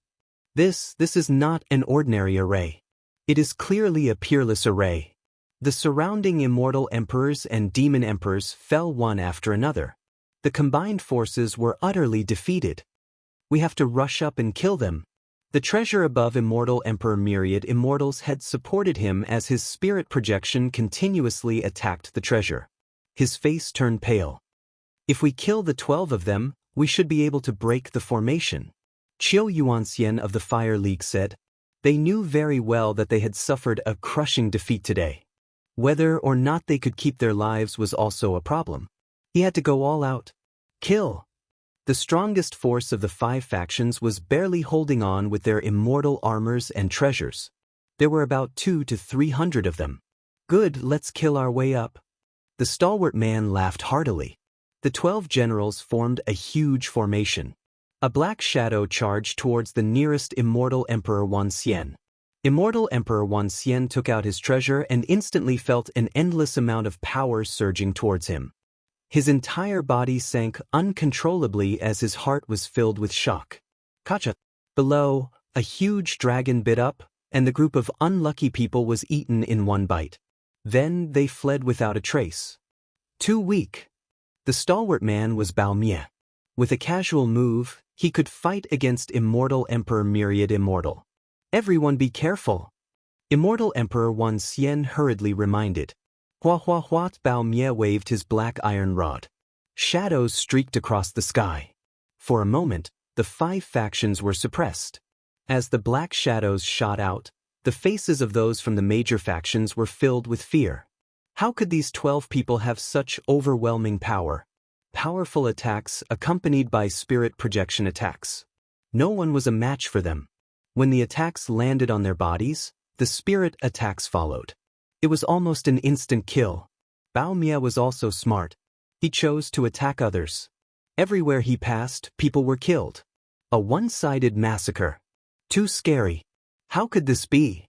This is not an ordinary array. It is clearly a peerless array. The surrounding immortal emperors and demon emperors fell one after another. The combined forces were utterly defeated. We have to rush up and kill them. The treasure above Immortal Emperor Myriad Immortals had supported him as his spirit projection continuously attacked the treasure. His face turned pale. If we kill the 12 of them, we should be able to break the formation. Qiu Yuanxian of the Fire League said. They knew very well that they had suffered a crushing defeat today. Whether or not they could keep their lives was also a problem. He had to go all out. Kill. The strongest force of the 5 factions was barely holding on with their immortal armors and treasures. There were about 200 to 300 of them. Good, let's kill our way up. The stalwart man laughed heartily. The 12 generals formed a huge formation. A black shadow charged towards the nearest Immortal Emperor Wan Xian. Immortal Emperor Wan Xian took out his treasure and instantly felt an endless amount of power surging towards him. His entire body sank uncontrollably as his heart was filled with shock. Kacha. Below, a huge dragon bit up, and the group of unlucky people was eaten in one bite. Then they fled without a trace. Too weak. The stalwart man was Bao Mie. With a casual move, he could fight against Immortal Emperor Myriad Immortal. Everyone be careful. Immortal Emperor Wan Xian hurriedly reminded. Hua hua hua. Bao Mie waved his black iron rod. Shadows streaked across the sky. For a moment, the 5 factions were suppressed. As the black shadows shot out, the faces of those from the major factions were filled with fear. How could these 12 people have such overwhelming power? Powerful attacks accompanied by spirit projection attacks. No one was a match for them. When the attacks landed on their bodies, the spirit attacks followed. It was almost an instant kill. Bao Mie was also smart. He chose to attack others. Everywhere he passed, people were killed. A one-sided massacre. Too scary. How could this be?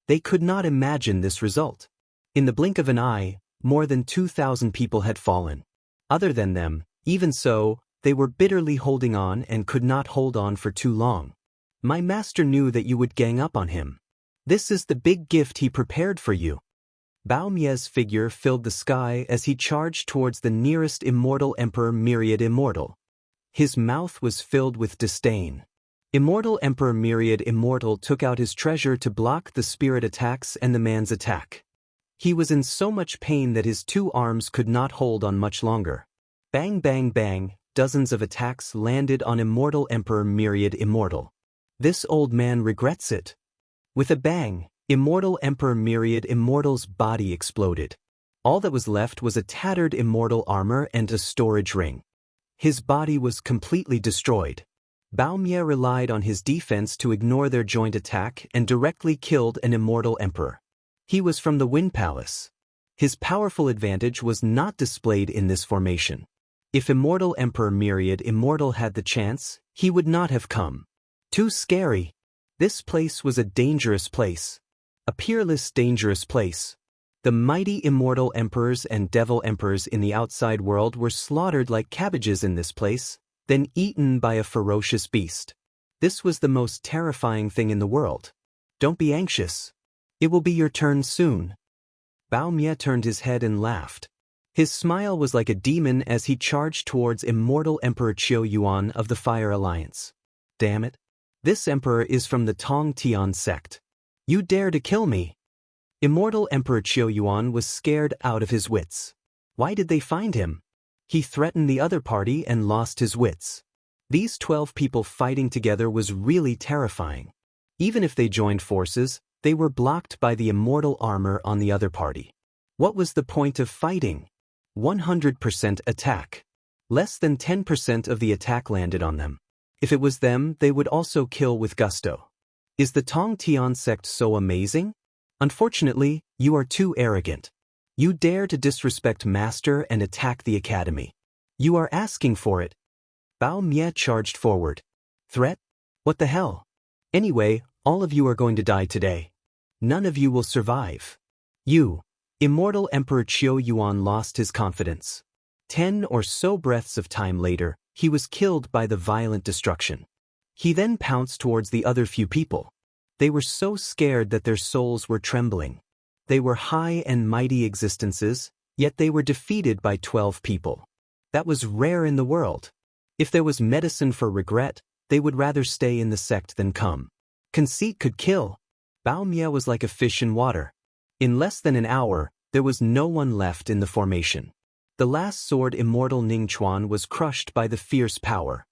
They could not imagine this result. In the blink of an eye, more than 2,000 people had fallen. Other than them, even so, they were bitterly holding on and could not hold on for too long. My master knew that you would gang up on him. This is the big gift he prepared for you. Bao Mie's figure filled the sky as he charged towards the nearest Immortal Emperor Myriad Immortal. His mouth was filled with disdain. Immortal Emperor Myriad Immortal took out his treasure to block the spirit attacks and the man's attack. He was in so much pain that his 2 arms could not hold on much longer. Bang bang bang, dozens of attacks landed on Immortal Emperor Myriad Immortal. This old man regrets it. With a bang, Immortal Emperor Myriad Immortal's body exploded. All that was left was a tattered immortal armor and a storage ring. His body was completely destroyed. Bao Mie relied on his defense to ignore their joint attack and directly killed an immortal emperor. He was from the Wind Palace. His powerful advantage was not displayed in this formation. If Immortal Emperor Myriad Immortal had the chance, he would not have come. Too scary. This place was a dangerous place. A peerless, dangerous place. The mighty immortal emperors and devil emperors in the outside world were slaughtered like cabbages in this place, then eaten by a ferocious beast. This was the most terrifying thing in the world. Don't be anxious. It will be your turn soon. Bao Mie turned his head and laughed. His smile was like a demon as he charged towards Immortal Emperor Qiu Yuan of the Fire Alliance. damn it. This emperor is from the Tong Tian sect. You dare to kill me? Immortal Emperor Qiu Yuan was scared out of his wits. Why did they find him? He threatened the other party and lost his wits. These 12 people fighting together was really terrifying. Even if they joined forces, they were blocked by the immortal armor on the other party. What was the point of fighting? 100% attack. Less than 10% of the attack landed on them. If it was them, they would also kill with gusto. Is the Tong Tian sect so amazing? Unfortunately, you are too arrogant. You dare to disrespect Master and attack the academy. You are asking for it. Bao Mie charged forward. Threat? What the hell? Anyway, all of you are going to die today. None of you will survive. You, Immortal Emperor Qiu Yuan, lost his confidence. 10 or so breaths of time later, he was killed by the violent destruction. He then pounced towards the other few people. They were so scared that their souls were trembling. They were high and mighty existences, yet they were defeated by 12 people. That was rare in the world. If there was medicine for regret, they would rather stay in the sect than come. Conceit could kill. Bao Mie was like a fish in water. In less than an hour, there was no one left in the formation. The last sword immortal Ning Chuan was crushed by the fierce power.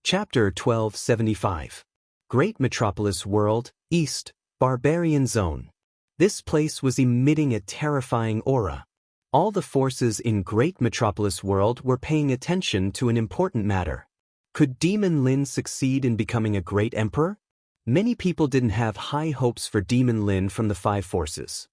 Chapter 1275. Great Metropolis World, East, Barbarian Zone. This place was emitting a terrifying aura. All the forces in Great Metropolis World were paying attention to an important matter. Could Demon Lin succeed in becoming a great emperor? Many people didn't have high hopes for Demon Lin from the 5 forces.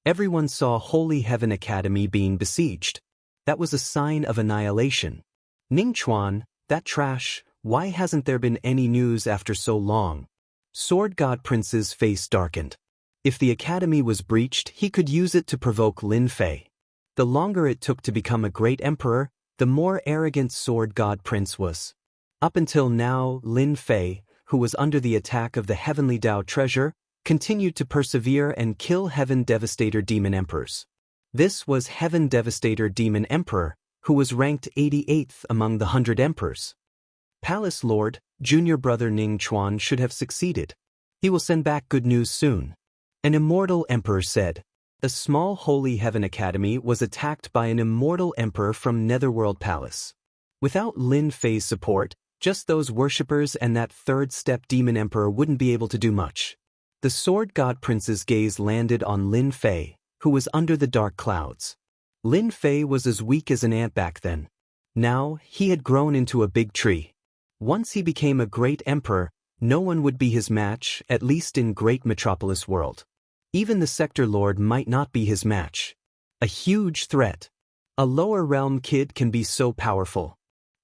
Everyone saw Holy Heaven Academy being besieged. That was a sign of annihilation. Ning Chuan, that trash, why hasn't there been any news after so long? Sword God Prince's face darkened. If the academy was breached, he could use it to provoke Lin Fei. The longer it took to become a great emperor, the more arrogant Sword God Prince was. Up until now, Lin Fei, who was under the attack of the Heavenly Dao treasure, continued to persevere and kill Heaven Devastator Demon Emperors. This was Heaven Devastator Demon Emperor, who was ranked 88th among the 100 emperors. Palace Lord, junior brother Ning Chuan should have succeeded. He will send back good news soon. An immortal emperor said. A small Holy Heaven Academy was attacked by an immortal emperor from Netherworld Palace. Without Lin Fei's support, just those worshippers and that third-step demon emperor wouldn't be able to do much. The Sword God Prince's gaze landed on Lin Fei, who was under the dark clouds. Lin Fei was as weak as an ant back then. Now, he had grown into a big tree. Once he became a great emperor, no one would be his match, at least in Great Metropolis World. Even the Sector Lord might not be his match. A huge threat. A lower realm kid can be so powerful.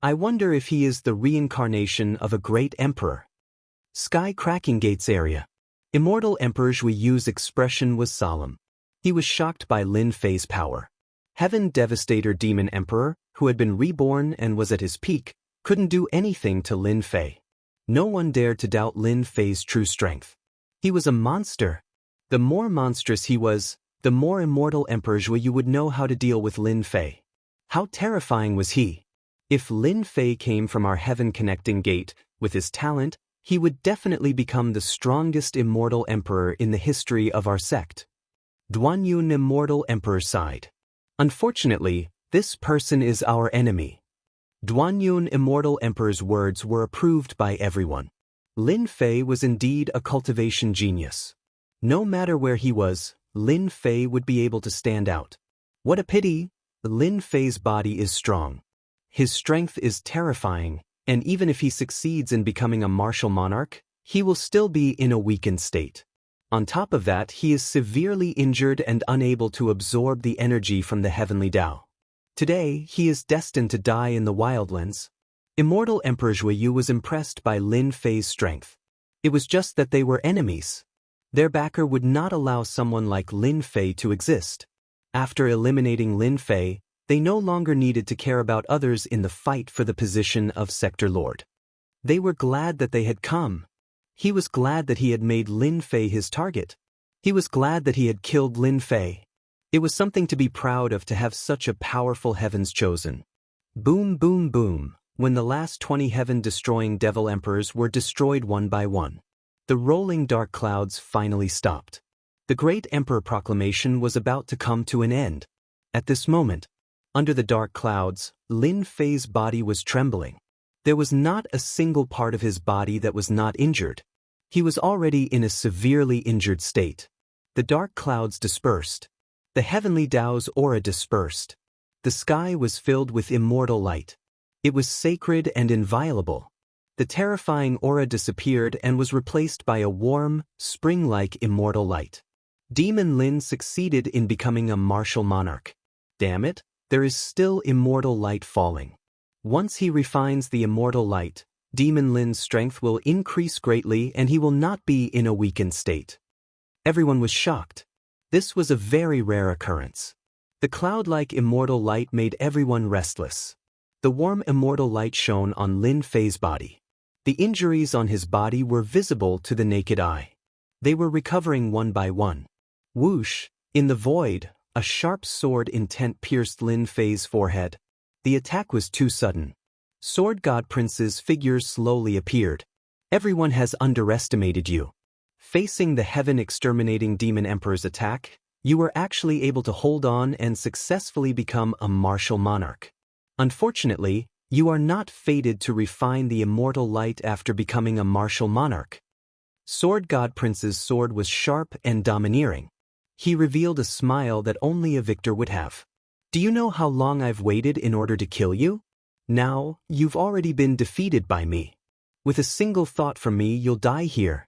I wonder if he is the reincarnation of a great emperor. Sky Cracking Gates area. Immortal Emperor Zhui Yu's expression was solemn. He was shocked by Lin Fei's power. Heaven Devastator Demon Emperor, who had been reborn and was at his peak, couldn't do anything to Lin Fei. No one dared to doubt Lin Fei's true strength. He was a monster. The more monstrous he was, the more Immortal Emperor Zhui Yu would know how to deal with Lin Fei. How terrifying was he? If Lin Fei came from our Heaven Connecting Gate, with his talent, he would definitely become the strongest immortal emperor in the history of our sect. Duanyun Immortal Emperor sighed. Unfortunately, this person is our enemy. Duanyun Immortal Emperor's words were approved by everyone. Lin Fei was indeed a cultivation genius. No matter where he was, Lin Fei would be able to stand out. What a pity! Lin Fei's body is strong. His strength is terrifying, and even if he succeeds in becoming a martial monarch, he will still be in a weakened state. On top of that, he is severely injured and unable to absorb the energy from the Heavenly Dao. Today, he is destined to die in the Wildlands. Immortal Emperor Zhui Yu was impressed by Lin Fei's strength. It was just that they were enemies. Their backer would not allow someone like Lin Fei to exist. After eliminating Lin Fei, they no longer needed to care about others in the fight for the position of Sector Lord. They were glad that they had come. He was glad that he had made Lin Fei his target. He was glad that he had killed Lin Fei. It was something to be proud of to have such a powerful Heavens chosen. Boom, boom, boom. when the last 20 heaven-destroying devil emperors were destroyed one by one. The rolling dark clouds finally stopped. The great emperor proclamation was about to come to an end. At this moment, under the dark clouds, Lin Fei's body was trembling. There was not a single part of his body that was not injured. He was already in a severely injured state. The dark clouds dispersed. The heavenly Tao's aura dispersed. The sky was filled with immortal light. It was sacred and inviolable. The terrifying aura disappeared and was replaced by a warm, spring-like immortal light. Demon Lin succeeded in becoming a martial monarch. Damn it, there is still immortal light falling. Once he refines the immortal light, Demon Lin's strength will increase greatly and he will not be in a weakened state. Everyone was shocked. This was a very rare occurrence. The cloud-like immortal light made everyone restless. The warm immortal light shone on Lin Fei's body. The injuries on his body were visible to the naked eye. They were recovering one by one. Whoosh! In the void, a sharp sword intent pierced Lin Fei's forehead. The attack was too sudden. Sword God Prince's figures slowly appeared. Everyone has underestimated you. Facing the heaven-exterminating demon emperor's attack, you were actually able to hold on and successfully become a martial monarch. Unfortunately, you are not fated to refine the immortal light after becoming a martial monarch. Sword God Prince's sword was sharp and domineering. He revealed a smile that only a victor would have. Do you know how long I've waited in order to kill you? Now, you've already been defeated by me. With a single thought from me, you'll die here.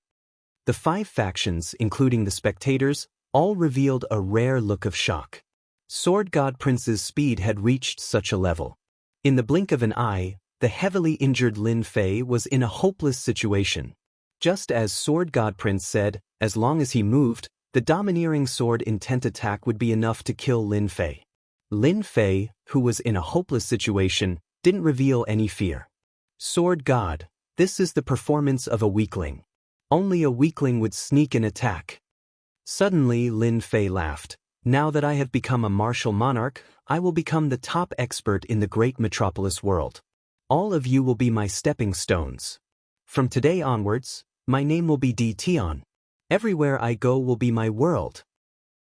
The 5 factions, including the spectators, all revealed a rare look of shock. Sword God Prince's speed had reached such a level. In the blink of an eye, the heavily injured Lin Fei was in a hopeless situation. Just as Sword God Prince said, as long as he moved, the domineering sword intent attack would be enough to kill Lin Fei. Lin Fei, who was in a hopeless situation, didn't reveal any fear. Sword God, this is the performance of a weakling. Only a weakling would sneak an attack. Suddenly Lin Fei laughed. Now that I have become a martial monarch, I will become the top expert in the great metropolis world. All of you will be my stepping stones. From today onwards, my name will be Dition. Everywhere I go will be my world.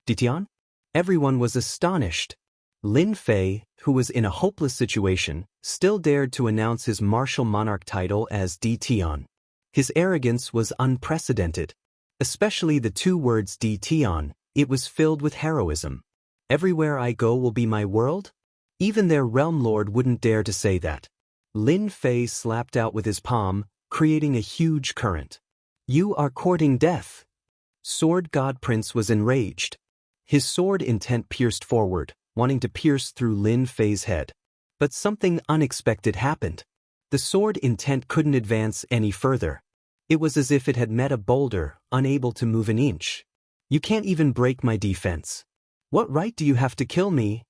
Dition? Everyone was astonished. Lin Fei, who was in a hopeless situation, still dared to announce his martial monarch title as Dition. His arrogance was unprecedented. Especially the 2 words Dition, it was filled with heroism. Everywhere I go will be my world? Even their realm lord wouldn't dare to say that. Lin Fei slapped out with his palm, creating a huge current. You are courting death. Sword God Prince was enraged. His sword intent pierced forward, wanting to pierce through Lin Fei's head. But something unexpected happened. The sword intent couldn't advance any further. It was as if it had met a boulder, unable to move an inch. You can't even break my defense. What right do you have to kill me?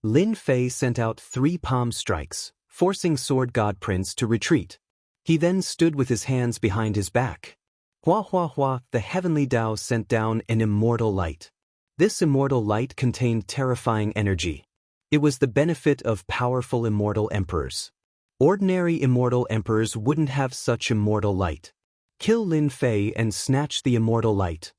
Lin Fei sent out 3 palm strikes, forcing Sword God Prince to retreat. He then stood with his hands behind his back. Hua hua hua, the heavenly Tao sent down an immortal light. This immortal light contained terrifying energy. It was the benefit of powerful immortal emperors. Ordinary immortal emperors wouldn't have such immortal light. Kill Lin Fei and snatch the immortal light.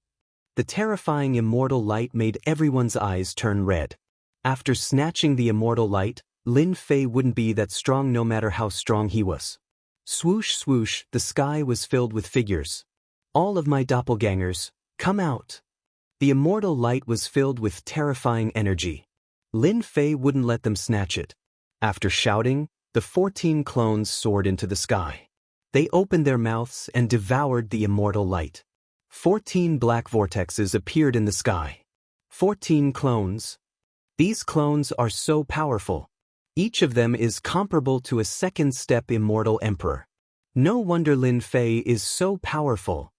The terrifying immortal light made everyone's eyes turn red. After snatching the immortal light, Lin Fei wouldn't be that strong no matter how strong he was. Swoosh swoosh, the sky was filled with figures. All of my doppelgangers, come out. The immortal light was filled with terrifying energy. Lin Fei wouldn't let them snatch it. After shouting, the 14 clones soared into the sky. They opened their mouths and devoured the immortal light. 14 black vortexes appeared in the sky. 14 clones. These clones are so powerful. Each of them is comparable to a second-step immortal emperor. No wonder Lin Fei is so powerful.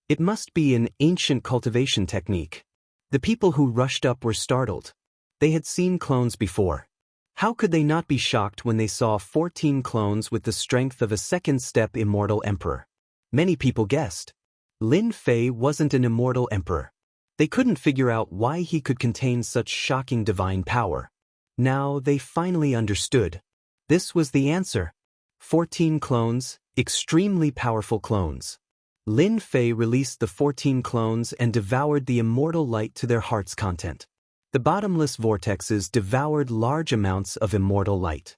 It must be an ancient cultivation technique. The people who rushed up were startled. They had seen clones before. How could they not be shocked when they saw 14 clones with the strength of a second-step immortal emperor? Many people guessed. Lin Fei wasn't an immortal emperor. They couldn't figure out why he could contain such shocking divine power. Now they finally understood. This was the answer. 14 clones, extremely powerful clones. Lin Fei released the 14 clones and devoured the immortal light to their heart's content. The bottomless vortexes devoured large amounts of immortal light.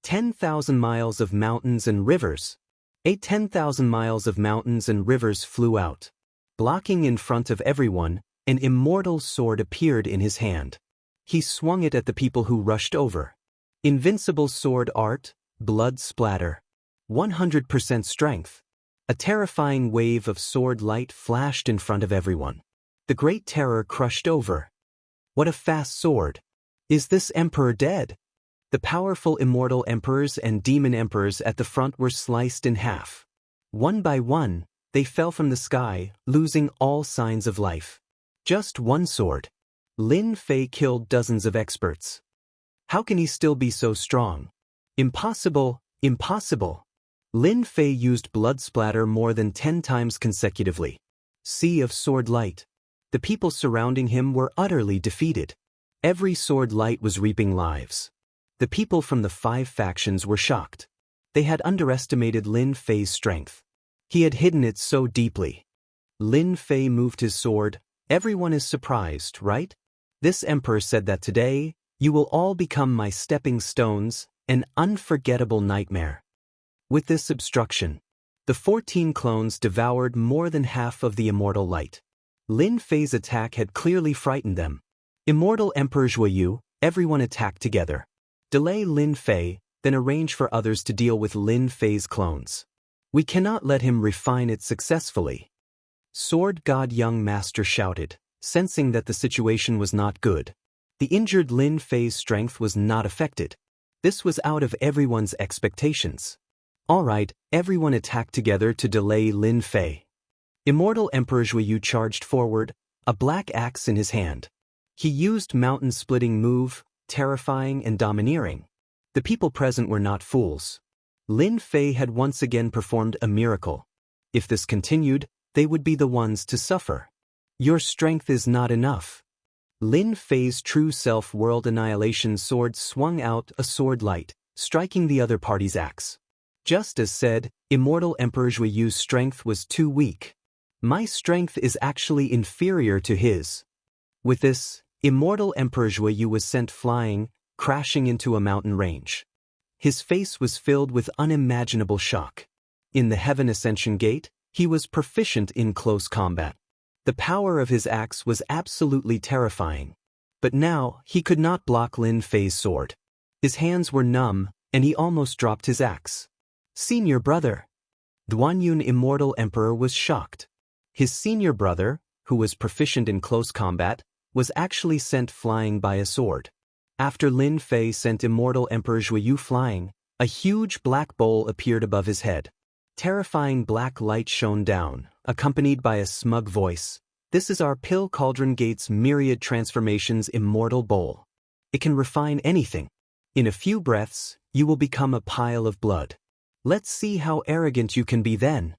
10,000 miles of mountains and rivers. 10,000 miles of mountains and rivers flew out. Blocking in front of everyone, an immortal sword appeared in his hand. He swung it at the people who rushed over. Invincible sword art, blood splatter. 100% strength. A terrifying wave of sword light flashed in front of everyone. The great terror crushed over. What a fast sword! Is this emperor dead? The powerful immortal emperors and demon emperors at the front were sliced in half. One by one, they fell from the sky, losing all signs of life. Just one sword. Lin Fei killed dozens of experts. How can he still be so strong? Impossible, impossible. Lin Fei used blood splatter more than 10 times consecutively. Sea of sword light. The people surrounding him were utterly defeated. Every sword light was reaping lives. The people from the 5 factions were shocked. They had underestimated Lin Fei's strength. He had hidden it so deeply. Lin Fei moved his sword. Everyone is surprised, right? This emperor said that today, you will all become my stepping stones, an unforgettable nightmare. With this obstruction, the 14 clones devoured more than half of the immortal light. Lin Fei's attack had clearly frightened them. Immortal Emperor Zhuyu, everyone attacked together. Delay Lin Fei, then arrange for others to deal with Lin Fei's clones. We cannot let him refine it successfully. Sword God Young Master shouted, sensing that the situation was not good. The injured Lin Fei's strength was not affected. This was out of everyone's expectations. Alright, everyone attacked together to delay Lin Fei. Immortal Emperor Zhuyu charged forward, a black axe in his hand. He used mountain-splitting move, terrifying and domineering. The people present were not fools. Lin Fei had once again performed a miracle. If this continued, they would be the ones to suffer. Your strength is not enough. Lin Fei's true self-world annihilation sword swung out a sword light, striking the other party's axe. Just as said, Immortal Emperor Zhuyu's strength was too weak. My strength is actually inferior to his. With this, Immortal Emperor Zhuyu was sent flying, crashing into a mountain range. His face was filled with unimaginable shock. In the Heaven Ascension Gate, he was proficient in close combat. The power of his axe was absolutely terrifying. But now, he could not block Lin Fei's sword. His hands were numb, and he almost dropped his axe. Senior brother. Duanyun Immortal Emperor was shocked. His senior brother, who was proficient in close combat, was actually sent flying by a sword. After Lin Fei sent Immortal Emperor Zhuyu flying, a huge black bowl appeared above his head. Terrifying black light shone down, accompanied by a smug voice. This is our Pill Cauldron Gate's myriad transformations immortal bowl. It can refine anything. In a few breaths, you will become a pile of blood. Let's see how arrogant you can be then.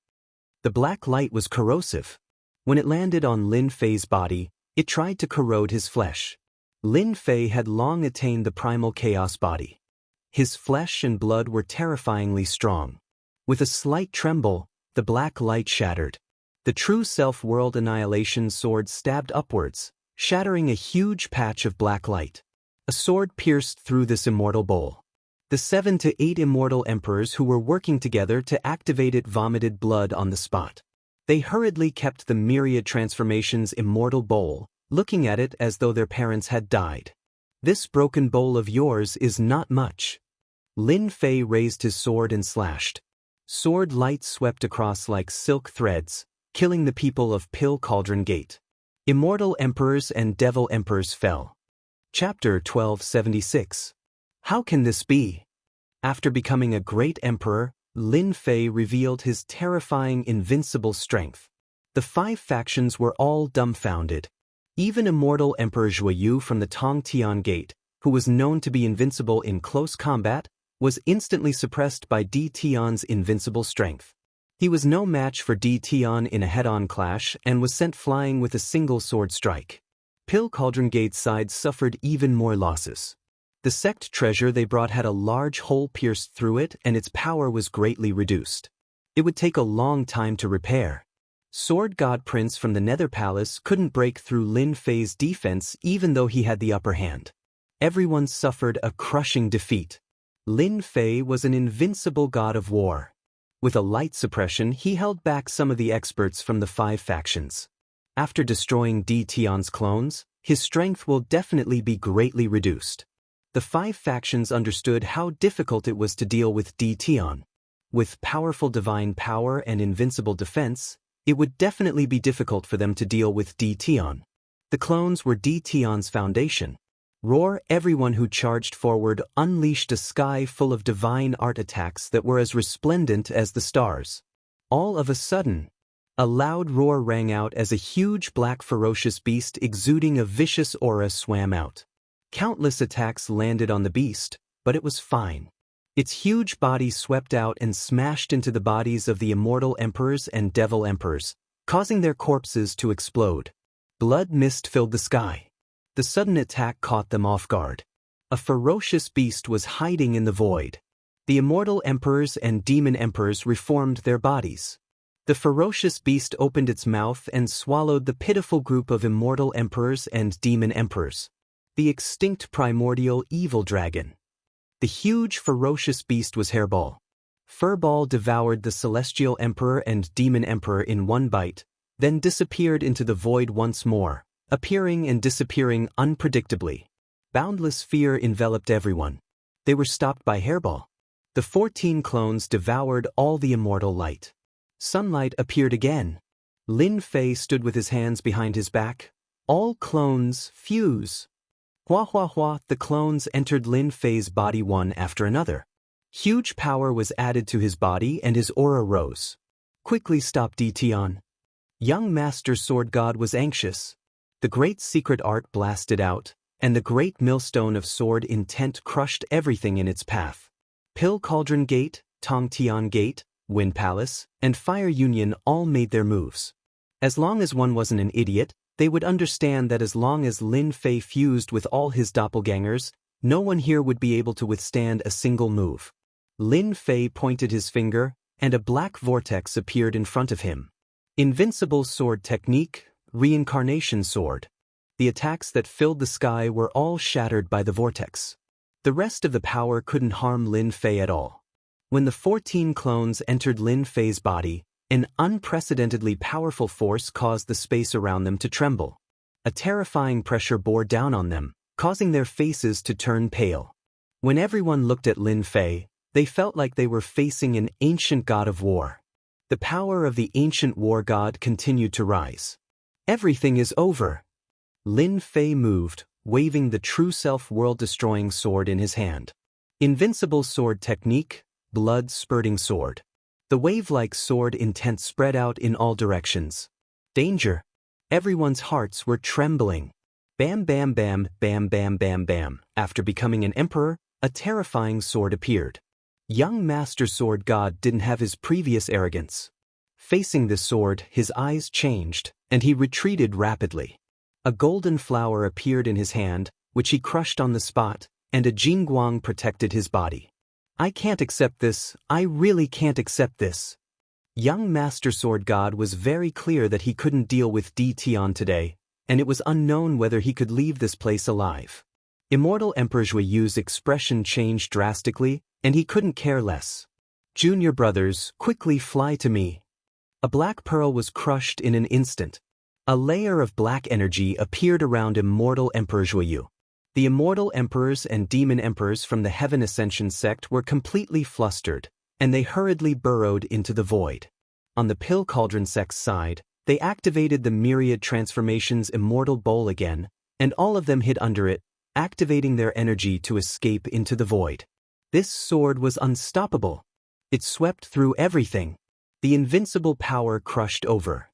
The black light was corrosive. When it landed on Lin Fei's body, it tried to corrode his flesh. Lin Fei had long attained the primal chaos body. His flesh and blood were terrifyingly strong. With a slight tremble, the black light shattered. The true self-world annihilation sword stabbed upwards, shattering a huge patch of black light. A sword pierced through this immortal bowl. The 7 to 8 immortal emperors who were working together to activate it vomited blood on the spot. They hurriedly kept the myriad transformations immortal bowl, looking at it as though their parents had died. This broken bowl of yours is not much. Lin Fei raised his sword and slashed. Sword light swept across like silk threads, killing the people of Pill Cauldron Gate. Immortal emperors and devil emperors fell. Chapter 1276. How can this be? After becoming a great emperor, Lin Fei revealed his terrifying invincible strength. The 5 factions were all dumbfounded. Even Immortal Emperor Zhuyu from the Tongtian Gate, who was known to be invincible in close combat, was instantly suppressed by Di Tian's invincible strength. He was no match for Di Tian in a head-on clash and was sent flying with a single sword strike. Pill Cauldron Gate's side suffered even more losses. The sect treasure they brought had a large hole pierced through it and its power was greatly reduced. It would take a long time to repair. Sword God Prince from the Nether Palace couldn't break through Lin Fei's defense even though he had the upper hand. Everyone suffered a crushing defeat. Lin Fei was an invincible god of war. With a light suppression, he held back some of the experts from the 5 factions. After destroying Di Tian's clones, his strength will definitely be greatly reduced. The 5 factions understood how difficult it was to deal with Di Tian. With powerful divine power and invincible defense, it would definitely be difficult for them to deal with Di Tian. The clones were Di Tian's foundation. Roar! Everyone who charged forward unleashed a sky full of divine art attacks that were as resplendent as the stars. All of a sudden, a loud roar rang out as a huge black ferocious beast exuding a vicious aura swam out. Countless attacks landed on the beast, but it was fine. Its huge body swept out and smashed into the bodies of the immortal emperors and devil emperors, causing their corpses to explode. Blood mist filled the sky. The sudden attack caught them off guard. A ferocious beast was hiding in the void. The immortal emperors and demon emperors reformed their bodies. The ferocious beast opened its mouth and swallowed the pitiful group of immortal emperors and demon emperors. The extinct primordial evil dragon. The huge ferocious beast was Hairball. Furball devoured the celestial emperor and demon emperor in one bite, then disappeared into the void once more, appearing and disappearing unpredictably. Boundless fear enveloped everyone. They were stopped by Hairball. The 14 clones devoured all the immortal light. Sunlight appeared again. Lin Fei stood with his hands behind his back. All clones fuse. Hua hua hua, the clones entered Lin Fei's body one after another. Huge power was added to his body and his aura rose. Quickly stop Di Tian. Young Master Sword God was anxious. The great secret art blasted out, and the great millstone of sword intent crushed everything in its path. Pill Cauldron Gate, Tong Tian Gate, Wind Palace, and Fire Union all made their moves. As long as one wasn't an idiot, they would understand that as long as Lin Fei fused with all his doppelgangers, no one here would be able to withstand a single move. Lin Fei pointed his finger, and a black vortex appeared in front of him. Invincible Sword Technique, Reincarnation Sword. The attacks that filled the sky were all shattered by the vortex. The rest of the power couldn't harm Lin Fei at all. When the 14 clones entered Lin Fei's body, an unprecedentedly powerful force caused the space around them to tremble. A terrifying pressure bore down on them, causing their faces to turn pale. When everyone looked at Lin Fei, they felt like they were facing an ancient god of war. The power of the ancient war god continued to rise. Everything is over. Lin Fei moved, waving the true self world-destroying sword in his hand. Invincible Sword Technique, Blood-Spurting Sword. The wave-like sword intent spread out in all directions. Danger! Everyone's hearts were trembling. Bam bam bam, bam bam bam bam. After becoming an emperor, a terrifying sword appeared. Young Master Sword God didn't have his previous arrogance. Facing this sword, his eyes changed, and he retreated rapidly. A golden flower appeared in his hand, which he crushed on the spot, and a Jingguang protected his body. I can't accept this, I really can't accept this. Young Master Sword God was very clear that he couldn't deal with Di Tian today, and it was unknown whether he could leave this place alive. Immortal Emperor Zhuiyu's expression changed drastically, and he couldn't care less. Junior brothers, quickly fly to me. A black pearl was crushed in an instant. A layer of black energy appeared around Immortal Emperor Zhuiyu. The immortal emperors and demon emperors from the Heaven Ascension sect were completely flustered, and they hurriedly burrowed into the void. On the Pill Cauldron sect's side, they activated the Myriad Transformations Immortal Bowl again, and all of them hid under it, activating their energy to escape into the void. This sword was unstoppable. It swept through everything. The invincible power crushed over.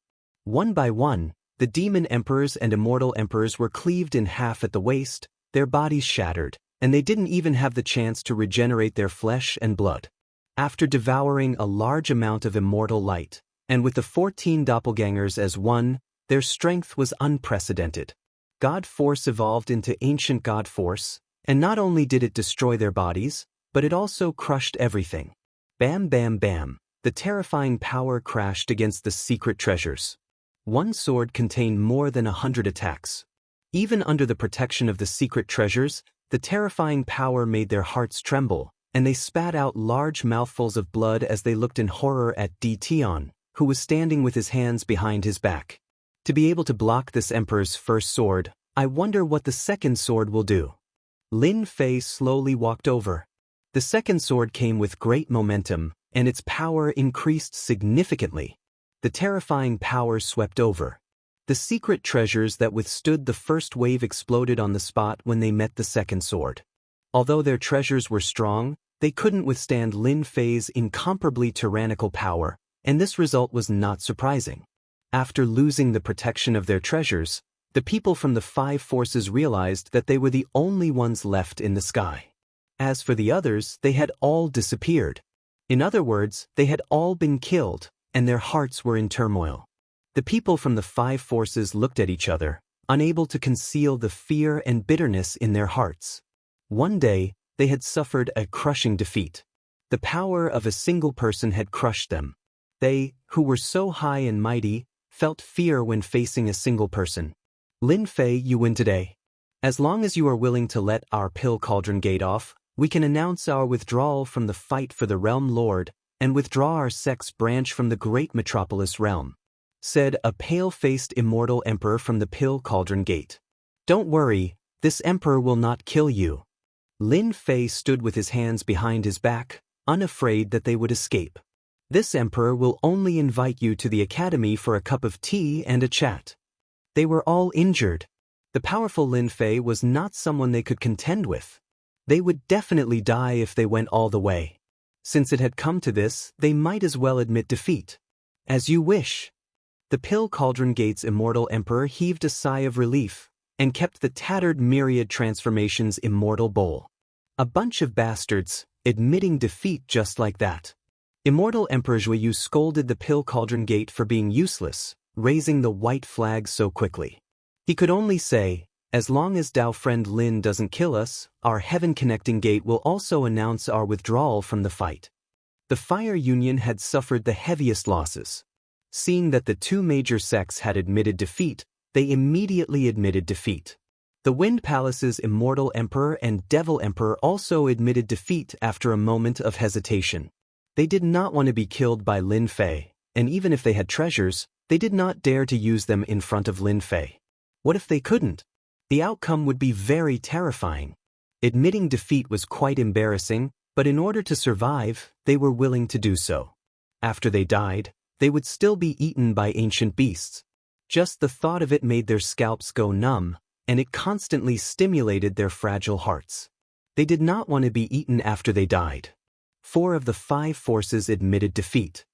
One by one, the demon emperors and immortal emperors were cleaved in half at the waist, their bodies shattered, and they didn't even have the chance to regenerate their flesh and blood. After devouring a large amount of immortal light, and with the 14 doppelgangers as one, their strength was unprecedented. God Force evolved into Ancient God Force, And not only did it destroy their bodies, but it also crushed everything. Bam bam bam, the terrifying power crashed against the secret treasures. One sword contained more than 100 attacks. Even under the protection of the secret treasures, the terrifying power made their hearts tremble, and they spat out large mouthfuls of blood as they looked in horror at Tion, who was standing with his hands behind his back. To be able to block this emperor's first sword, I wonder what the second sword will do. Lin Fei slowly walked over. The second sword came with great momentum, and its power increased significantly. The terrifying power swept over. The secret treasures that withstood the first wave exploded on the spot when they met the second sword. Although their treasures were strong, they couldn't withstand Lin Fei's incomparably tyrannical power, and this result was not surprising. After losing the protection of their treasures, the people from the 5 forces realized that they were the only ones left in the sky. As for the others, they had all disappeared. In other words, they had all been killed, and their hearts were in turmoil. The people from the 5 forces looked at each other, unable to conceal the fear and bitterness in their hearts. One day, they had suffered a crushing defeat. The power of a single person had crushed them. They, who were so high and mighty, felt fear when facing a single person. Lin Fei, you win today. As long as you are willing to let our Pill Cauldron Gate off, we can announce our withdrawal from the fight for the Realm Lord and withdraw our sex branch from the great metropolis realm, said a pale-faced immortal emperor from the Pill Cauldron Gate. Don't worry, this emperor will not kill you. Lin Fei stood with his hands behind his back, unafraid that they would escape. This emperor will only invite you to the academy for a cup of tea and a chat. They were all injured. The powerful Lin Fei was not someone they could contend with. They would definitely die if they went all the way. Since it had come to this, they might as well admit defeat. As you wish. The Pill Cauldron Gate's immortal emperor heaved a sigh of relief, and kept the tattered myriad transformations immortal bowl. A bunch of bastards, admitting defeat just like that. Immortal Emperor Zhuyu scolded the Pill Cauldron Gate for being useless, raising the white flag so quickly. He could only say, as long as Dao friend Lin doesn't kill us, our heaven-connecting gate will also announce our withdrawal from the fight. The Fire Union had suffered the heaviest losses. Seeing that the 2 major sects had admitted defeat, they immediately admitted defeat. The Wind Palace's Immortal Emperor and Devil Emperor also admitted defeat after a moment of hesitation. They did not want to be killed by Lin Fei, and even if they had treasures, they did not dare to use them in front of Lin Fei. What if they couldn't? The outcome would be very terrifying. Admitting defeat was quite embarrassing, but in order to survive, they were willing to do so. After they died, they would still be eaten by ancient beasts. Just the thought of it made their scalps go numb, and it constantly stimulated their fragile hearts. They did not want to be eaten after they died. 4 of the 5 forces admitted defeat.